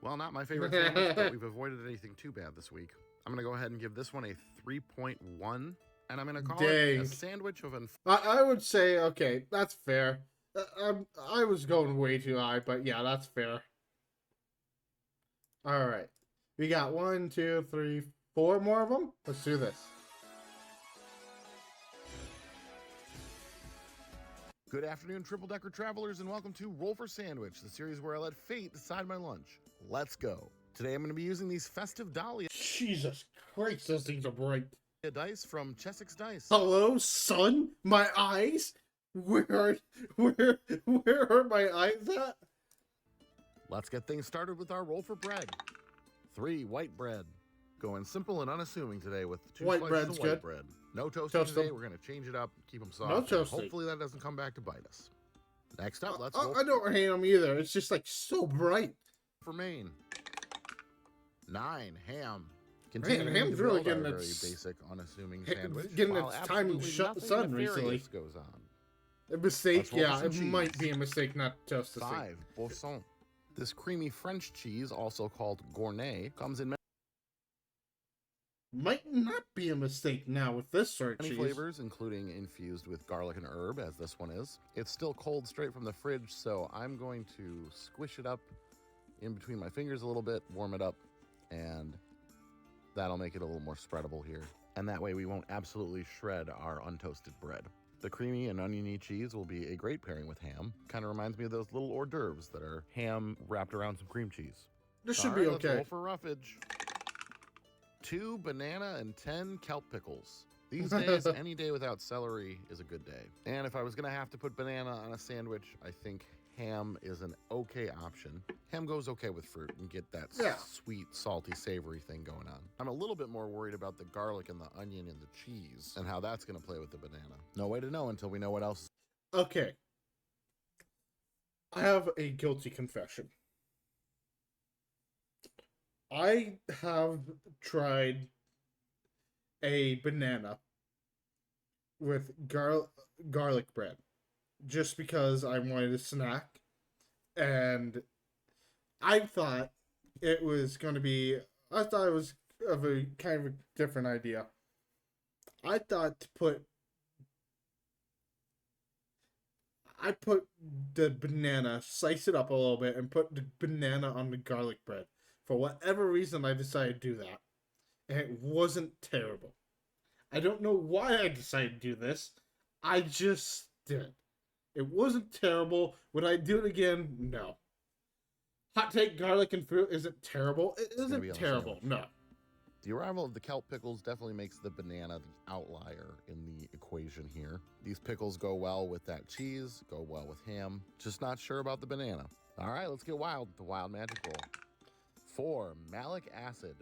Speaker 17: Well, not my favorite sandwich, but we've avoided anything too bad this week. I'm going to go ahead and give this one a 3.1, and I'm going to call it a sandwich of
Speaker 1: I would say, okay, that's fair. I was going way too high, but yeah, that's fair. All right. We got 1, 2, 3, 4 more of them. Let's do this.
Speaker 17: Good afternoon, Triple Decker travelers, and welcome to Roll for Sandwich, the series where I let fate decide my lunch. Let's go. Today I'm going to be using these festive Dahlia.
Speaker 1: Jesus Christ, those things are bright.
Speaker 17: Dice from Chessex Dice.
Speaker 1: Hello, son? My eyes? Where are my eyes at?
Speaker 17: Let's get things started with our roll for bread. 3 white bread. Going simple and unassuming today with 2
Speaker 1: White
Speaker 17: slices
Speaker 1: bread's
Speaker 17: of white
Speaker 1: good.
Speaker 17: bread. No toasting
Speaker 1: Toast
Speaker 17: today.
Speaker 1: them.
Speaker 17: We're going to change it up, keep them soft.
Speaker 1: No
Speaker 17: and
Speaker 1: toasting.
Speaker 17: hopefully that doesn't come back to bite us. Next up, let's
Speaker 1: I don't hate them either. It's just like so bright.
Speaker 17: For Maine. 9 ham.
Speaker 1: Man, ham's
Speaker 17: to
Speaker 1: really
Speaker 17: build our
Speaker 1: getting
Speaker 17: very
Speaker 1: its
Speaker 17: basic, unnassuming sandwich.
Speaker 1: getting
Speaker 17: while
Speaker 1: its time to
Speaker 17: absolutely
Speaker 1: shut the
Speaker 17: nothing
Speaker 1: sun
Speaker 17: nefarious
Speaker 1: recently.
Speaker 17: Goes on.
Speaker 1: A mistake,
Speaker 17: Let's roll
Speaker 1: yeah,
Speaker 17: some
Speaker 1: it
Speaker 17: cheese.
Speaker 1: might be a mistake not to toast the
Speaker 17: 5 Boursin. This creamy French cheese, also called Gournay, comes in
Speaker 1: might not be a mistake now with this sort of
Speaker 17: many
Speaker 1: cheese.
Speaker 17: flavors, including infused with garlic and herb, as this one is. It's still cold straight from the fridge, so I'm going to squish it up in between my fingers a little bit, warm it up, and that'll make it a little more spreadable here. And that way we won't absolutely shred our untoasted bread. The creamy and oniony cheese will be a great pairing with ham. Kind of reminds me of those little hors d'oeuvres that are ham wrapped around some cream cheese.
Speaker 1: This should
Speaker 17: All
Speaker 1: be
Speaker 17: right, let's
Speaker 1: okay.
Speaker 17: roll for roughage. 2 banana and 10 kelp pickles. These days, any day without celery is a good day. And if I was going to have to put banana on a sandwich, I think ham is an okay option. Ham goes okay with fruit and get that sweet, salty, savory thing going on. I'm a little bit more worried about the garlic and the onion and the cheese and how that's going to play with the banana. No way to know until we know what else.
Speaker 1: Okay. I have a guilty confession. I have tried a banana with garlic bread just because I wanted a snack, and I thought it was going to be, I thought it was of a kind of a different idea. I thought to put the banana, slice it up a little bit, and put the banana on the garlic bread. For whatever reason, I decided to do that. And it wasn't terrible. I don't know why I decided to do this. I just did. It wasn't terrible. Would I do it again? No. Hot take, garlic and fruit isn't terrible. It isn't terrible. No.
Speaker 17: The arrival of the kelp pickles definitely makes the banana the outlier in the equation here. These pickles go well with that cheese, go well with ham. Just not sure about the banana. All right, let's get wild. The wild magic roll. 4 malic acid.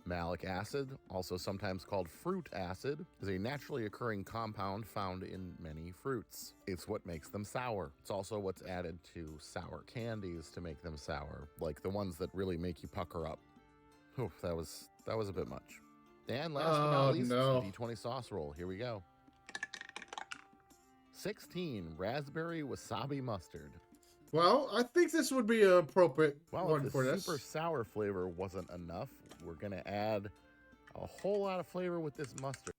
Speaker 17: Malic acid, also sometimes called fruit acid, is a naturally occurring compound found in many fruits. It's what makes them sour. It's also what's added to sour candies to make them sour, like the ones that really make you pucker up. Oof, that was a bit much. And last but not least, the D20 sauce roll. Here we go. 16 raspberry wasabi mustard.
Speaker 1: Well, I think this would be an appropriate one
Speaker 17: if
Speaker 1: for
Speaker 17: the
Speaker 1: this.
Speaker 17: super sour flavor wasn't enough, we're gonna add a whole lot of flavor with this mustard.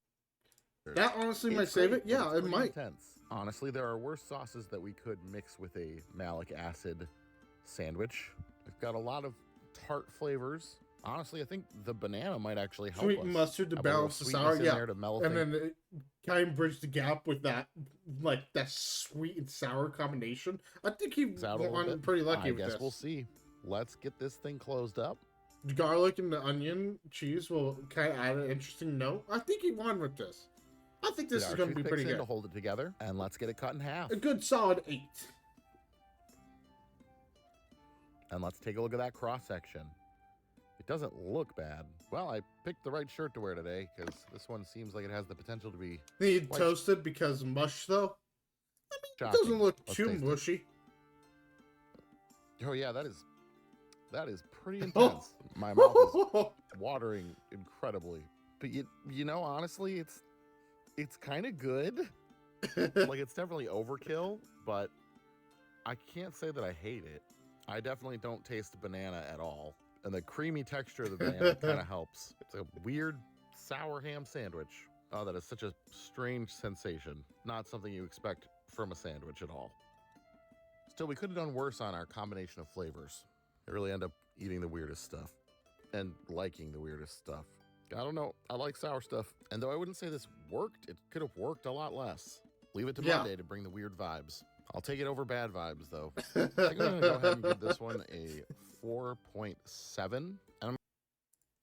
Speaker 1: That honestly might save it. Yeah, it might.
Speaker 17: Intense. Honestly, there are worse sauces that we could mix with a malic acid sandwich. We've got a lot of tart flavors. Honestly, I think the banana might actually help
Speaker 1: Sweet
Speaker 17: us.
Speaker 1: mustard to
Speaker 17: Have a little
Speaker 1: balance the
Speaker 17: sweetness
Speaker 1: sour,
Speaker 17: in
Speaker 1: yeah.
Speaker 17: there to mellow
Speaker 1: And
Speaker 17: things.
Speaker 1: then it kind of bridge the gap with that, like that sweet and sour combination. I think he
Speaker 17: Out a little
Speaker 1: won
Speaker 17: bit.
Speaker 1: pretty lucky
Speaker 17: I
Speaker 1: with
Speaker 17: guess
Speaker 1: this.
Speaker 17: we'll see. Let's get this thing closed up.
Speaker 1: The garlic and the onion cheese will kind of add an interesting note. I think he won with this. I think this
Speaker 17: Get
Speaker 1: is
Speaker 17: our
Speaker 1: going to be pretty
Speaker 17: toothpicks in
Speaker 1: good.
Speaker 17: to hold it together, and let's get it cut in half.
Speaker 1: A good solid 8.
Speaker 17: And let's take a look at that cross section. It doesn't look bad. Well, I picked the right shirt to wear today because this one seems like it has the potential to be
Speaker 1: Need
Speaker 17: quite
Speaker 1: toasted because mush though. I mean, it
Speaker 17: shocking.
Speaker 1: doesn't look
Speaker 17: Let's
Speaker 1: too
Speaker 17: taste it.
Speaker 1: mushy.
Speaker 17: Oh yeah, that is pretty intense. My mouth is watering incredibly. But you know, honestly, it's kind of good. Like, it's definitely overkill, but I can't say that I hate it. I definitely don't taste banana at all. And the creamy texture of the banana kind of helps. It's a weird sour ham sandwich. Oh, that is such a strange sensation. Not something you expect from a sandwich at all. Still, we could have done worse on our combination of flavors. I really end up eating the weirdest stuff and liking the weirdest stuff. I don't know. I like sour stuff. And though I wouldn't say this worked, it could have worked a lot less. Leave it to Monday to bring the weird vibes. I'll take it over bad vibes, though. I think I'm going to go ahead and give this one a 4.7. And I'm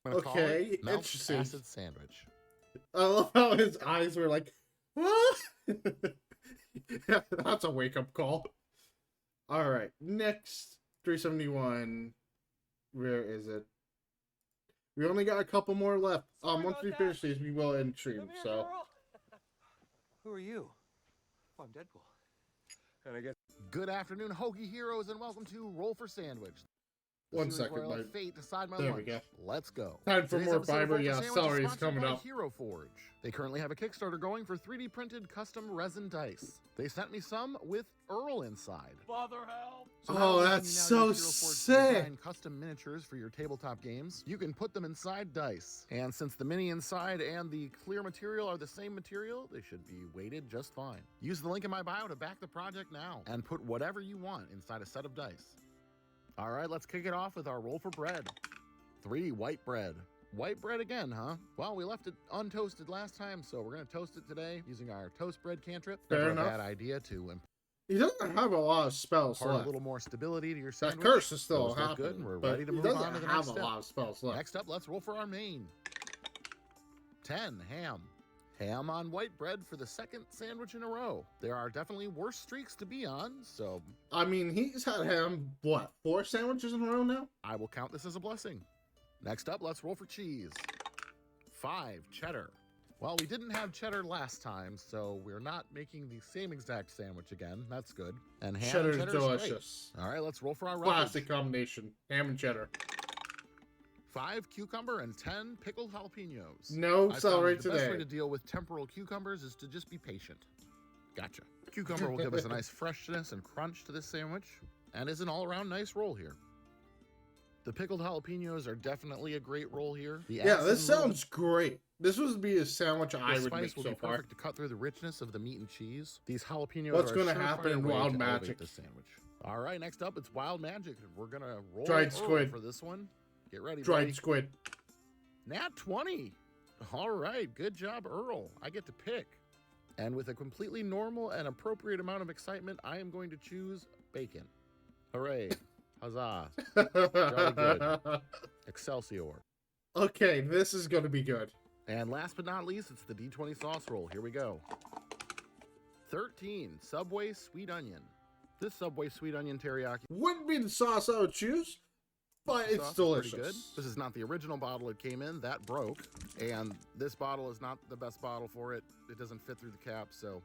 Speaker 17: going to call it Melt Acid Sandwich.
Speaker 1: I love how his eyes were like, what? That's a wake-up call. All right, next 371. Where is it? We only got a couple more left. Once we finish these, we will end stream. So.
Speaker 8: Who are you? Oh, I'm Deadpool. And I guess.
Speaker 17: Good afternoon, Hoagie Heroes, and welcome to Roll for Sandwich.
Speaker 1: One second,
Speaker 17: my fate decide my
Speaker 1: there
Speaker 17: lunch.
Speaker 1: we go.
Speaker 17: Let's go.
Speaker 1: Time for
Speaker 17: Today's
Speaker 1: more
Speaker 17: episode of
Speaker 1: fiber.
Speaker 17: Roll for
Speaker 1: Yeah,
Speaker 17: Sandwich
Speaker 1: sorry,
Speaker 17: is
Speaker 1: it's
Speaker 17: sponsored
Speaker 1: coming
Speaker 17: by
Speaker 1: up.
Speaker 17: Hero Forge. They currently have a Kickstarter going for 3D printed custom resin dice. They sent me some with Earl inside.
Speaker 21: Father help!
Speaker 17: So
Speaker 1: Oh, that's so sick!
Speaker 17: Design custom miniatures for your tabletop games. You can put them inside dice. And since the mini inside and the clear material are the same material, they should be weighted just fine. Use the link in my bio to back the project now and put whatever you want inside a set of dice. All right, let's kick it off with our roll for bread. 3 white bread. White bread again, huh? Well, we left it untoasted last time, so we're going to toast it today using our toast bread cantrip.
Speaker 1: Fair
Speaker 17: Never
Speaker 1: enough.
Speaker 17: a bad idea to
Speaker 1: He doesn't have a lot of spells
Speaker 17: impart
Speaker 1: left.
Speaker 17: a little more stability to your
Speaker 1: That
Speaker 17: sandwich.
Speaker 1: curse is still
Speaker 17: Those look
Speaker 1: happening,
Speaker 17: good, and we're
Speaker 1: but
Speaker 17: ready to
Speaker 1: he
Speaker 17: move
Speaker 1: doesn't
Speaker 17: on to the
Speaker 1: have
Speaker 17: next
Speaker 1: a
Speaker 17: step.
Speaker 1: lot of spells left.
Speaker 17: Next up, let's roll for our main. 10, ham. Ham on white bread for the second sandwich in a row. There are definitely worse streaks to be on, so
Speaker 1: I mean, he's had ham, what, 4 sandwiches in a row now?
Speaker 17: I will count this as a blessing. Next up, let's roll for cheese. 5, cheddar. Well, we didn't have cheddar last time, so we're not making the same exact sandwich again. That's good. And ham
Speaker 1: Cheddar's
Speaker 17: and
Speaker 1: delicious.
Speaker 17: Great. All right, let's roll for our
Speaker 1: Classic combination. Ham and cheddar.
Speaker 17: 5 cucumber and 10 pickled jalapenos.
Speaker 1: No
Speaker 17: I
Speaker 1: celery
Speaker 17: found the best
Speaker 1: today.
Speaker 17: way to deal with temporal cucumbers is to just be patient. Gotcha. Cucumber will give us a nice freshness and crunch to this sandwich, and is an all-around nice roll here. The pickled jalapenos are definitely a great roll here. The
Speaker 1: Yeah, this
Speaker 17: acid
Speaker 1: sounds great. This would be a sandwich I
Speaker 17: the
Speaker 1: would
Speaker 17: spice
Speaker 1: make
Speaker 17: will
Speaker 1: so
Speaker 17: be
Speaker 1: far.
Speaker 17: perfect to cut through the richness of the meat and cheese. These jalapenos
Speaker 1: What's
Speaker 17: are
Speaker 1: gonna
Speaker 17: a surefire
Speaker 1: happen in
Speaker 17: way
Speaker 1: Wild
Speaker 17: to
Speaker 1: Magic?
Speaker 17: elevate this sandwich. All right, next up it's Wild Magic. We're gonna roll
Speaker 1: Dried
Speaker 17: Earl
Speaker 1: squid.
Speaker 17: for this one. Get ready,
Speaker 1: Dried
Speaker 17: buddy.
Speaker 1: squid.
Speaker 17: Nat 20. All right, good job, Earl. I get to pick. And with a completely normal and appropriate amount of excitement, I am going to choose bacon. Hooray. Huzzah. Jolly good. Excelsior.
Speaker 1: Okay, this is going to be good.
Speaker 17: And last but not least, it's the D20 sauce roll. Here we go. 13, Subway Sweet Onion. This Subway Sweet Onion teriyaki
Speaker 1: Wouldn't be the sauce I would choose, but it's
Speaker 17: sauce is
Speaker 1: delicious.
Speaker 17: pretty good. This is not the original bottle it came in. That broke. And this bottle is not the best bottle for it. It doesn't fit through the cap, so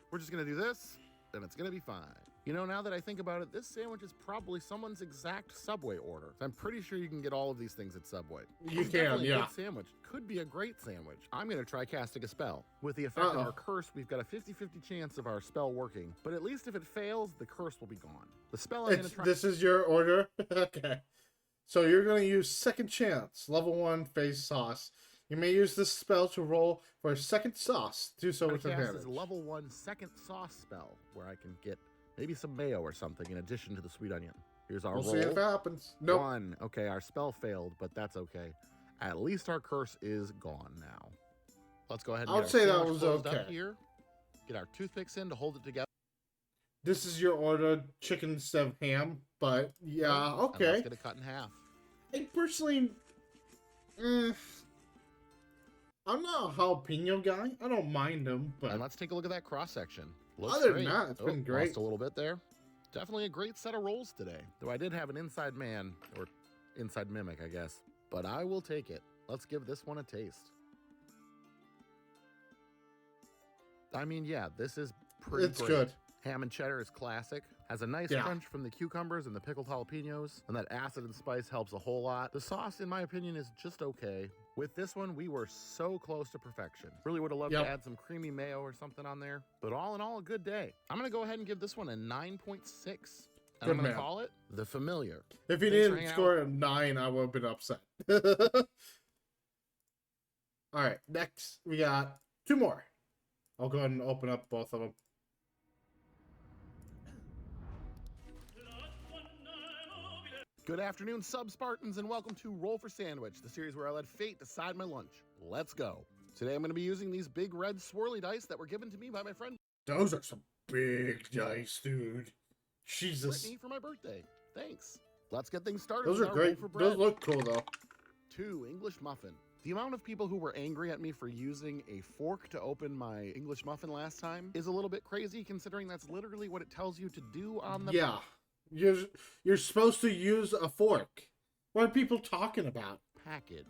Speaker 17: we're just going to do this, and it's going to be fine. You know, now that I think about it, this sandwich is probably someone's exact Subway order. I'm pretty sure you can get all of these things at Subway.
Speaker 1: You
Speaker 17: It's
Speaker 1: can,
Speaker 17: definitely a
Speaker 1: yeah.
Speaker 17: good sandwich. Could be a great sandwich. I'm going to try casting a spell. With the effect of our curse, we've got a 50-50 chance of our spell working. But at least if it fails, the curse will be gone. The spell I'm going to try...
Speaker 1: This is your order? Okay. So you're going to use Second Chance, level 1 phase sauce. You may use this spell to roll for a second sauce. Do so with
Speaker 17: cast
Speaker 1: advantage.
Speaker 17: is a level 1 second sauce spell, where I can get maybe some mayo or something in addition to the sweet onion. Here's our
Speaker 1: We'll
Speaker 17: roll.
Speaker 1: see if it happens. Nope.
Speaker 17: 1. Okay, our spell failed, but that's okay. At least our curse is gone now. Let's go ahead and
Speaker 1: I
Speaker 17: get
Speaker 1: would
Speaker 17: our
Speaker 1: say that
Speaker 17: sandwich
Speaker 1: was
Speaker 17: closed up
Speaker 1: okay.
Speaker 17: here. Get our toothpicks in to hold it together.
Speaker 1: This is your order, chicken instead of ham. But, yeah,
Speaker 17: And
Speaker 1: okay.
Speaker 17: let's get it cut in half.
Speaker 1: I personally... I'm not a jalapeno guy. I don't mind them, but...
Speaker 17: And let's take a look at that cross-section.
Speaker 1: Other than that, it's been great.
Speaker 17: Lost a little bit there. Definitely a great set of rolls today. Though I did have an inside man, or inside mimic, I guess. But I will take it. Let's give this one a taste. I mean, yeah, this is pretty
Speaker 1: It's
Speaker 17: great.
Speaker 1: good.
Speaker 17: Ham and cheddar is classic. Has a nice crunch from the cucumbers and the pickled jalapenos, and that acid and spice helps a whole lot. The sauce, in my opinion, is just okay. With this one, we were so close to perfection. Really would have loved to add some creamy mayo or something on there, but all in all, a good day. I'm gonna go ahead and give this one a 9.6. And I'm gonna call it The Familiar.
Speaker 1: If you didn't score a 9, I would have been upset. All right, next we got 2 more. I'll go ahead and open up both of them.
Speaker 17: Good afternoon, Sub-Spartans, and welcome to Roll for Sandwich, the series where I let fate decide my lunch. Let's go. Today I'm going to be using these big red swirly dice that were given to me by my friend.
Speaker 1: Those are some big dice, dude. Jesus.
Speaker 17: Brittany for my birthday. Thanks. Let's get things started.
Speaker 1: Those are great. Those look cool, though.
Speaker 17: 2 English muffin. The amount of people who were angry at me for using a fork to open my English muffin last time is a little bit crazy, considering that's literally what it tells you to do on the...
Speaker 1: Yeah. You're supposed to use a fork. What are people talking about?
Speaker 17: Package.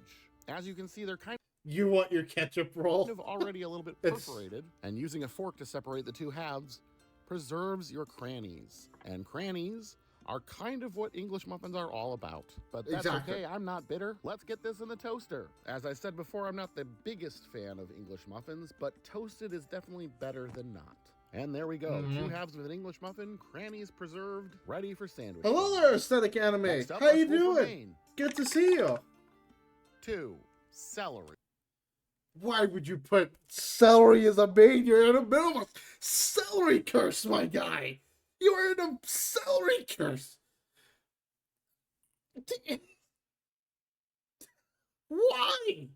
Speaker 17: As you can see, they're kind of...
Speaker 1: You want your ketchup roll?
Speaker 17: Kind of already a little bit perforated, and using a fork to separate the 2 halves preserves your crannies. And crannies are kind of what English muffins are all about. But that's okay, I'm not bitter. Let's get this in the toaster. As I said before, I'm not the biggest fan of English muffins, but toasted is definitely better than not. And there we go. 2 halves of an English muffin, crannies preserved, ready for sandwich.
Speaker 1: Hello there, Aesthetic Anime. How you doing? Good to see you.
Speaker 17: 2 celery.
Speaker 1: Why would you put celery as a main? You're in the middle of a celery curse, my guy. You are in a celery curse. Why?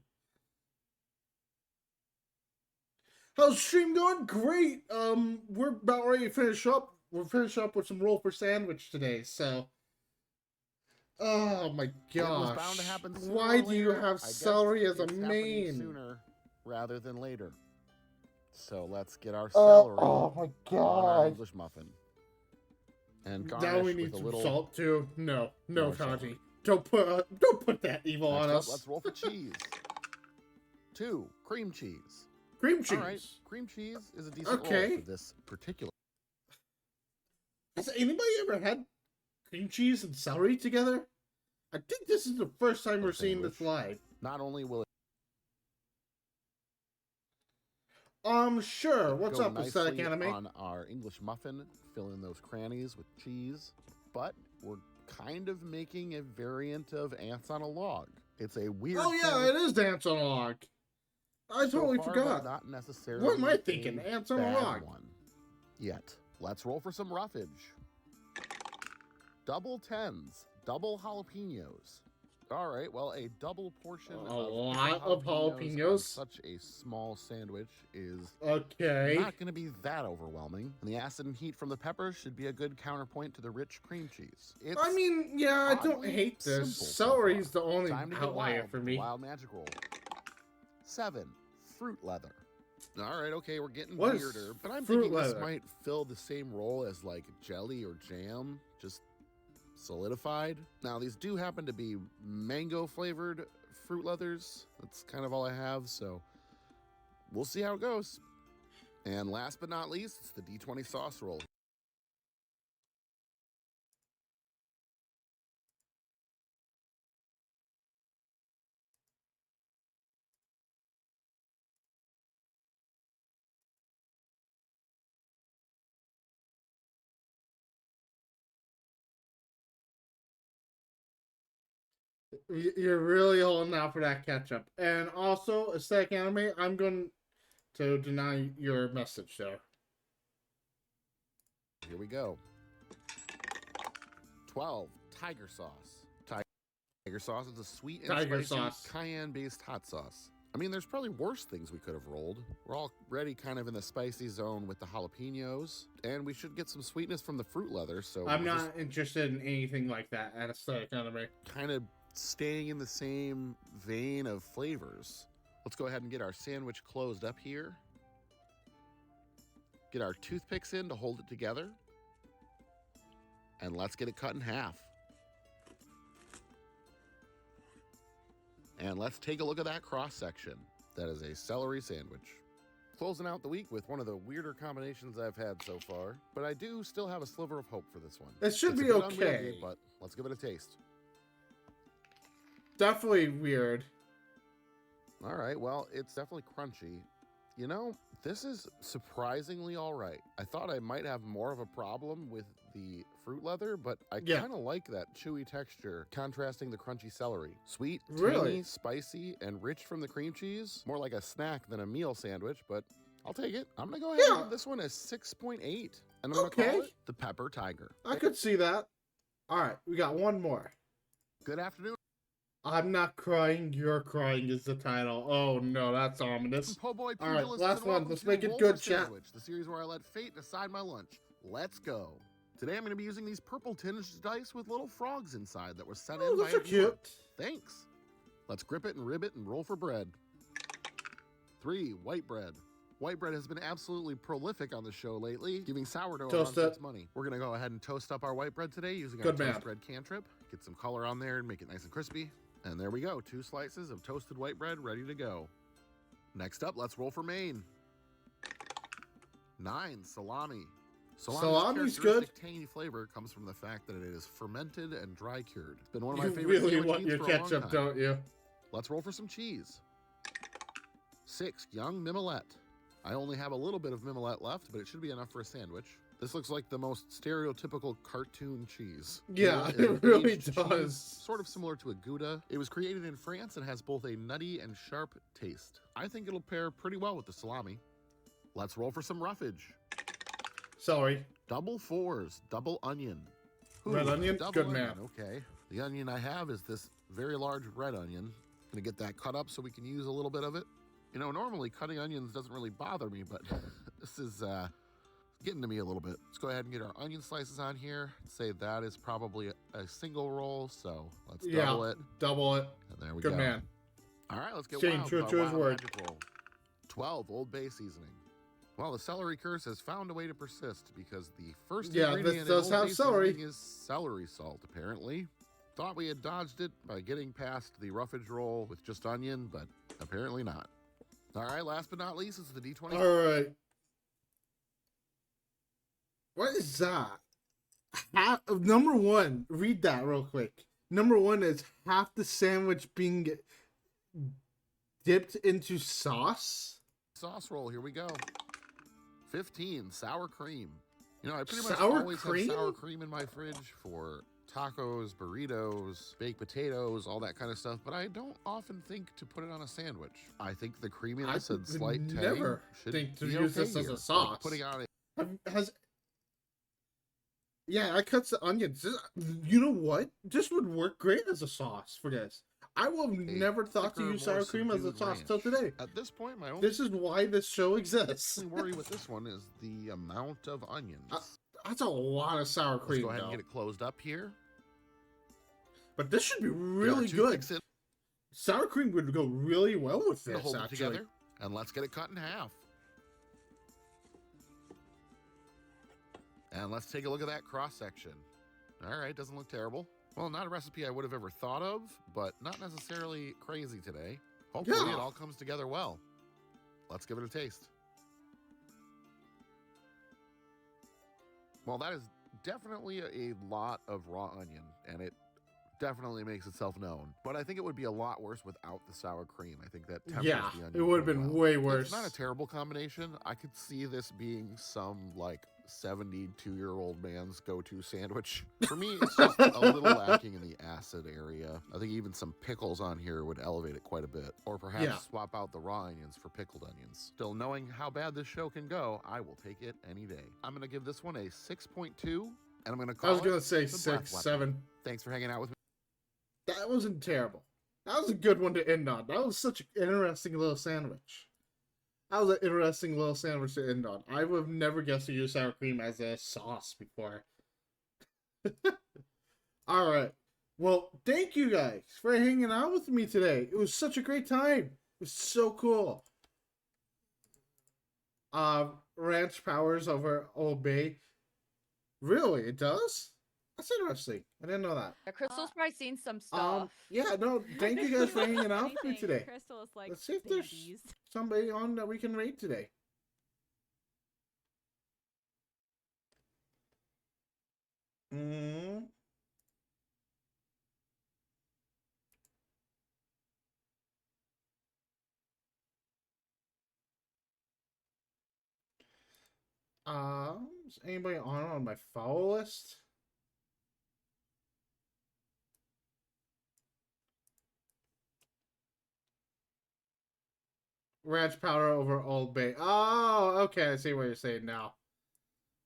Speaker 1: How's stream going? Great. We're about ready to finish up. We're finishing up with some roll for sandwich today, so. Oh my gosh.
Speaker 17: Bound to happen
Speaker 1: Why do you have celery as a main?
Speaker 17: Sooner rather than later. So let's get our celery
Speaker 1: oh my
Speaker 17: on our
Speaker 1: god.
Speaker 17: English muffin. And garnish
Speaker 1: Now we need
Speaker 17: with a
Speaker 1: some
Speaker 17: little
Speaker 1: salt too. No,
Speaker 17: more
Speaker 1: Kaji. Don't put that evil
Speaker 17: Next
Speaker 1: on
Speaker 17: up,
Speaker 1: us.
Speaker 17: let's roll for cheese. 2 cream cheese.
Speaker 1: Cream cheese.
Speaker 17: All right, cream cheese is a decent roll for this particular.
Speaker 1: Has anybody ever had cream cheese and celery together? I think this is the first time we're seeing this live.
Speaker 17: Not only will it
Speaker 1: sure. What's
Speaker 17: go
Speaker 1: up, Aesthetic
Speaker 17: nicely
Speaker 1: Anime?
Speaker 17: on our English muffin, fill in those crannies with cheese, but we're kind of making a variant of ants on a log. It's a weird.
Speaker 1: Oh yeah, it is Ants on a Log. I totally
Speaker 17: so far,
Speaker 1: forgot.
Speaker 17: Not necessarily.
Speaker 1: What am I thinking?
Speaker 17: a
Speaker 1: Ants on a
Speaker 17: bad
Speaker 1: Log.
Speaker 17: one yet. Let's roll for some roughage. Double 10s, double jalapenos. All right, well, a double portion
Speaker 1: A
Speaker 17: of
Speaker 1: lot of
Speaker 17: on
Speaker 1: jalapenos.
Speaker 17: such a small sandwich is
Speaker 1: Okay.
Speaker 17: not going to be that overwhelming. And the acid and heat from the peppers should be a good counterpoint to the rich cream cheese. It's
Speaker 1: I mean, yeah, I don't
Speaker 17: oddly
Speaker 1: hate this.
Speaker 17: simple so
Speaker 1: Celery's the
Speaker 17: far.
Speaker 1: only
Speaker 17: Time to get
Speaker 1: outlier
Speaker 17: wild
Speaker 1: for
Speaker 17: with
Speaker 1: me.
Speaker 17: the Wild magic roll. 7 fruit leather. All right, okay, we're getting
Speaker 1: What is
Speaker 17: weirder, but I'm
Speaker 1: fruit
Speaker 17: thinking this
Speaker 1: leather?
Speaker 17: might fill the same role as like jelly or jam, just solidified. Now, these do happen to be mango flavored fruit leathers. That's kind of all I have, so we'll see how it goes. And last but not least, it's the D20 sauce roll.
Speaker 1: You're really holding out for that ketchup. And also, Aesthetic Anime, I'm going to deny your message there.
Speaker 17: Here we go. 12 tiger sauce. Tiger sauce is a sweet and
Speaker 1: Tiger
Speaker 17: spicy
Speaker 1: sauce.
Speaker 17: cayenne-based hot sauce. I mean, there's probably worse things we could have rolled. We're already kind of in the spicy zone with the jalapenos, and we should get some sweetness from the fruit leather. So
Speaker 1: I'm not interested in anything like that at Aesthetic Anime.
Speaker 17: kind of staying in the same vein of flavors. Let's go ahead and get our sandwich closed up here. Get our toothpicks in to hold it together. And let's get it cut in half. And let's take a look at that cross section. That is a celery sandwich. Closing out the week with one of the weirder combinations I've had so far, but I do still have a sliver of hope for this one.
Speaker 1: It should
Speaker 17: It's a
Speaker 1: be
Speaker 17: bit
Speaker 1: okay.
Speaker 17: unwieldy, but let's give it a taste.
Speaker 1: Definitely weird.
Speaker 17: All right, well, it's definitely crunchy. You know, this is surprisingly all right. I thought I might have more of a problem with the fruit leather, but I kind of like that chewy texture, contrasting the crunchy celery. Sweet, tangy, spicy, and rich from the cream cheese. More like a snack than a meal sandwich, but I'll take it. I'm going to go ahead and give this one a 6.8. And I'm going to call it the Pepper Tiger.
Speaker 1: I could see that. All right, we got one more.
Speaker 17: Good afternoon.
Speaker 1: I'm not crying, you're crying is the title. Oh no, that's ominous.
Speaker 17: Po' boy
Speaker 1: All right,
Speaker 17: pugilists,
Speaker 1: last
Speaker 17: and
Speaker 1: one.
Speaker 17: welcome
Speaker 1: Let's
Speaker 17: to
Speaker 1: make it
Speaker 17: Roll
Speaker 1: good,
Speaker 17: for
Speaker 1: chat.
Speaker 17: Sandwich, the series where I let fate decide my lunch. Let's go. Today I'm going to be using these purple tinged dice with little frogs inside that were sent in by
Speaker 1: those are
Speaker 17: a viewer.
Speaker 1: cute.
Speaker 17: Thanks. Let's grip it and rib it and roll for bread. 3, white bread. White bread has been absolutely prolific on the show lately, giving sourdough
Speaker 1: Toast
Speaker 17: around
Speaker 1: it.
Speaker 17: its money. We're going to go ahead and toast up our white bread today using our
Speaker 1: Good
Speaker 17: toast
Speaker 1: man.
Speaker 17: bread cantrip. Get some color on there and make it nice and crispy. And there we go, 2 slices of toasted white bread ready to go. Next up, let's roll for Maine. 9, salami.
Speaker 1: Salami's
Speaker 17: characteristic tangy flavor comes from the fact that it is fermented and dry cured. It's been one of my
Speaker 1: You
Speaker 17: favorite
Speaker 1: really
Speaker 17: sandwich
Speaker 1: want
Speaker 17: meats
Speaker 1: your
Speaker 17: for a long
Speaker 1: ketchup,
Speaker 17: time.
Speaker 1: don't you?
Speaker 17: Let's roll for some cheese. 6, young mimolette. I only have a little bit of mimolette left, but it should be enough for a sandwich. This looks like the most stereotypical cartoon cheese.
Speaker 1: Yeah,
Speaker 17: Mimolette is
Speaker 1: it really
Speaker 17: aged cheese,
Speaker 1: does.
Speaker 17: sort of similar to a Gouda. It was created in France and has both a nutty and sharp taste. I think it'll pair pretty well with the salami. Let's roll for some roughage.
Speaker 1: Sorry.
Speaker 17: Double 4s, double onion.
Speaker 1: Red onion?
Speaker 17: double
Speaker 1: Good
Speaker 17: onion,
Speaker 1: man.
Speaker 17: Okay. The onion I have is this very large red onion. Gonna get that cut up so we can use a little bit of it. You know, normally cutting onions doesn't really bother me, but this is getting to me a little bit. Let's go ahead and get our onion slices on here. Say that is probably a single roll, so let's double it.
Speaker 1: Double it.
Speaker 17: And there we
Speaker 1: Good
Speaker 17: go.
Speaker 1: man.
Speaker 17: All right, let's get
Speaker 1: Staying
Speaker 17: wild
Speaker 1: true
Speaker 17: with
Speaker 1: to
Speaker 17: our
Speaker 1: his
Speaker 17: wild
Speaker 1: word.
Speaker 17: magic roll. 12, Old Bay seasoning. Well, the celery curse has found a way to persist because the first ingredient in Old Bay seasoning is celery salt, apparently. Thought we had dodged it by getting past the roughage roll with just onion, but apparently not. All right, last but not least, is the D20.
Speaker 1: All right. What is that? Number one, read that real quick. Number one is half the sandwich being dipped into sauce.
Speaker 17: Sauce roll, here we go. 15, sour cream. You know, I pretty much
Speaker 1: Sour
Speaker 17: always
Speaker 1: cream?
Speaker 17: have sour cream in my fridge for tacos, burritos, baked potatoes, all that kind of stuff, but I don't often think to put it on a sandwich. I think the creaminess and slight tang
Speaker 1: never
Speaker 17: should
Speaker 1: think to
Speaker 17: be
Speaker 1: use
Speaker 17: okay
Speaker 1: this as
Speaker 17: here.
Speaker 1: a sauce.
Speaker 17: Like putting on
Speaker 1: Yeah, I cut the onions. You know what? This would work great as a sauce for this. I would have never thought to
Speaker 17: thicker,
Speaker 1: use
Speaker 17: more
Speaker 1: sour cream as a
Speaker 17: subdued
Speaker 1: sauce
Speaker 17: ranch.
Speaker 1: till today.
Speaker 17: At this point, my only
Speaker 1: This is why this show exists.
Speaker 17: worry with this one is the amount of onions.
Speaker 1: That's a lot of sour
Speaker 17: Let's
Speaker 1: cream.
Speaker 17: go ahead and
Speaker 1: though.
Speaker 17: get it closed up here.
Speaker 1: But this should be
Speaker 17: Get our
Speaker 1: really good.
Speaker 17: toothpicks in
Speaker 1: Sour cream would go really well with
Speaker 17: to
Speaker 1: this,
Speaker 17: hold it
Speaker 1: actually.
Speaker 17: together, and let's get it cut in half. And let's take a look at that cross section. All right, doesn't look terrible. Well, not a recipe I would have ever thought of, but not necessarily crazy today. Hopefully
Speaker 1: Yeah.
Speaker 17: it all comes together well. Let's give it a taste. Well, that is definitely a lot of raw onion, and it definitely makes itself known. But I think it would be a lot worse without the sour cream. I think that tempers
Speaker 1: Yeah,
Speaker 17: the onion.
Speaker 1: it would have
Speaker 17: pretty
Speaker 1: been
Speaker 17: well.
Speaker 1: way worse.
Speaker 17: It's not a terrible combination. I could see this being some like 72-year-old man's go-to sandwich. For me, it's just a little lacking in the acid area. I think even some pickles on here would elevate it quite a bit. Or perhaps swap out the raw onions for pickled onions. Still, knowing how bad this show can go, I will take it any day. I'm going to give this one a 6.2, and I'm going to call
Speaker 1: I was
Speaker 17: it
Speaker 1: gonna say
Speaker 17: the Black
Speaker 1: 6,
Speaker 17: Leopard.
Speaker 1: 7.
Speaker 17: Thanks for hanging out with me.
Speaker 1: That wasn't terrible. That was a good one to end on. That was such an interesting little sandwich. That was an interesting little sandwich to end on. I would have never guessed to use sour cream as a sauce before. All right. Well, thank you guys for hanging out with me today. It was such a great time. It was so cool. Ranch powers over Old Bay. Really, it does? That's interesting. I didn't know that.
Speaker 5: Crystal's probably seen some stuff.
Speaker 1: Yeah, no, thank you guys for hanging out with me
Speaker 5: Anything.
Speaker 1: today.
Speaker 5: Crystal is like,
Speaker 1: Let's see if there's
Speaker 5: babies.
Speaker 1: somebody on that we can rate today. Mm. Is anybody on my follow list? Ranch powder over Old Bay. Oh, okay. I see what you're saying now.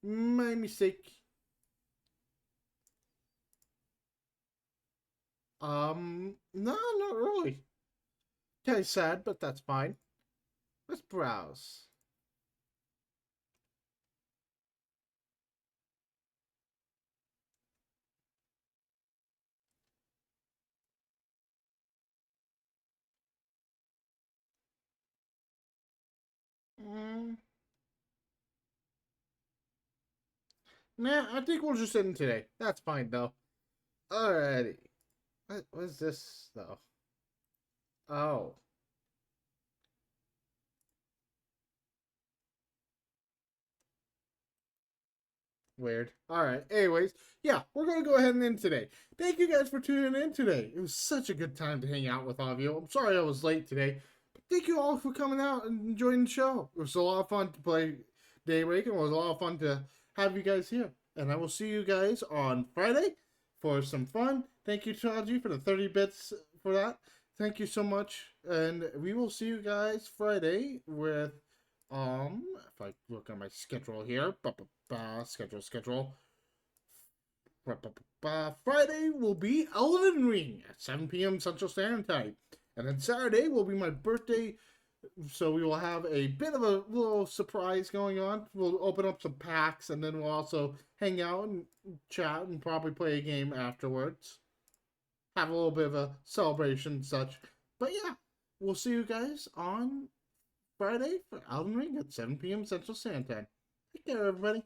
Speaker 1: My mistake. No, not really. Kind of sad, but that's fine. Let's browse. Mm. Nah, I think we'll just end today. That's fine, though. Alrighty. What is this, though? Oh. Weird. Alright, anyways. Yeah, we're going to go ahead and end today. Thank you guys for tuning in today. It was such a good time to hang out with all of you. I'm sorry I was late today. But thank you all for coming out and enjoying the show. It was a lot of fun to play Daybreak, and it was a lot of fun to have you guys here. And I will see you guys on Friday for some fun. Thank you, Chaji, for the 30 bits for that. Thank you so much. And we will see you guys Friday with, if I look at my schedule here, schedule. Friday will be Elden Ring at 7 p.m. Central Standard Time. And then Saturday will be my birthday, so we will have a bit of a little surprise going on. We'll open up some packs, and then we'll also hang out and chat and probably play a game afterwards. Have a little bit of a celebration and such. But yeah, we'll see you guys on Friday for Elden Ring at 7 p.m. Central Standard Time. Take care, everybody.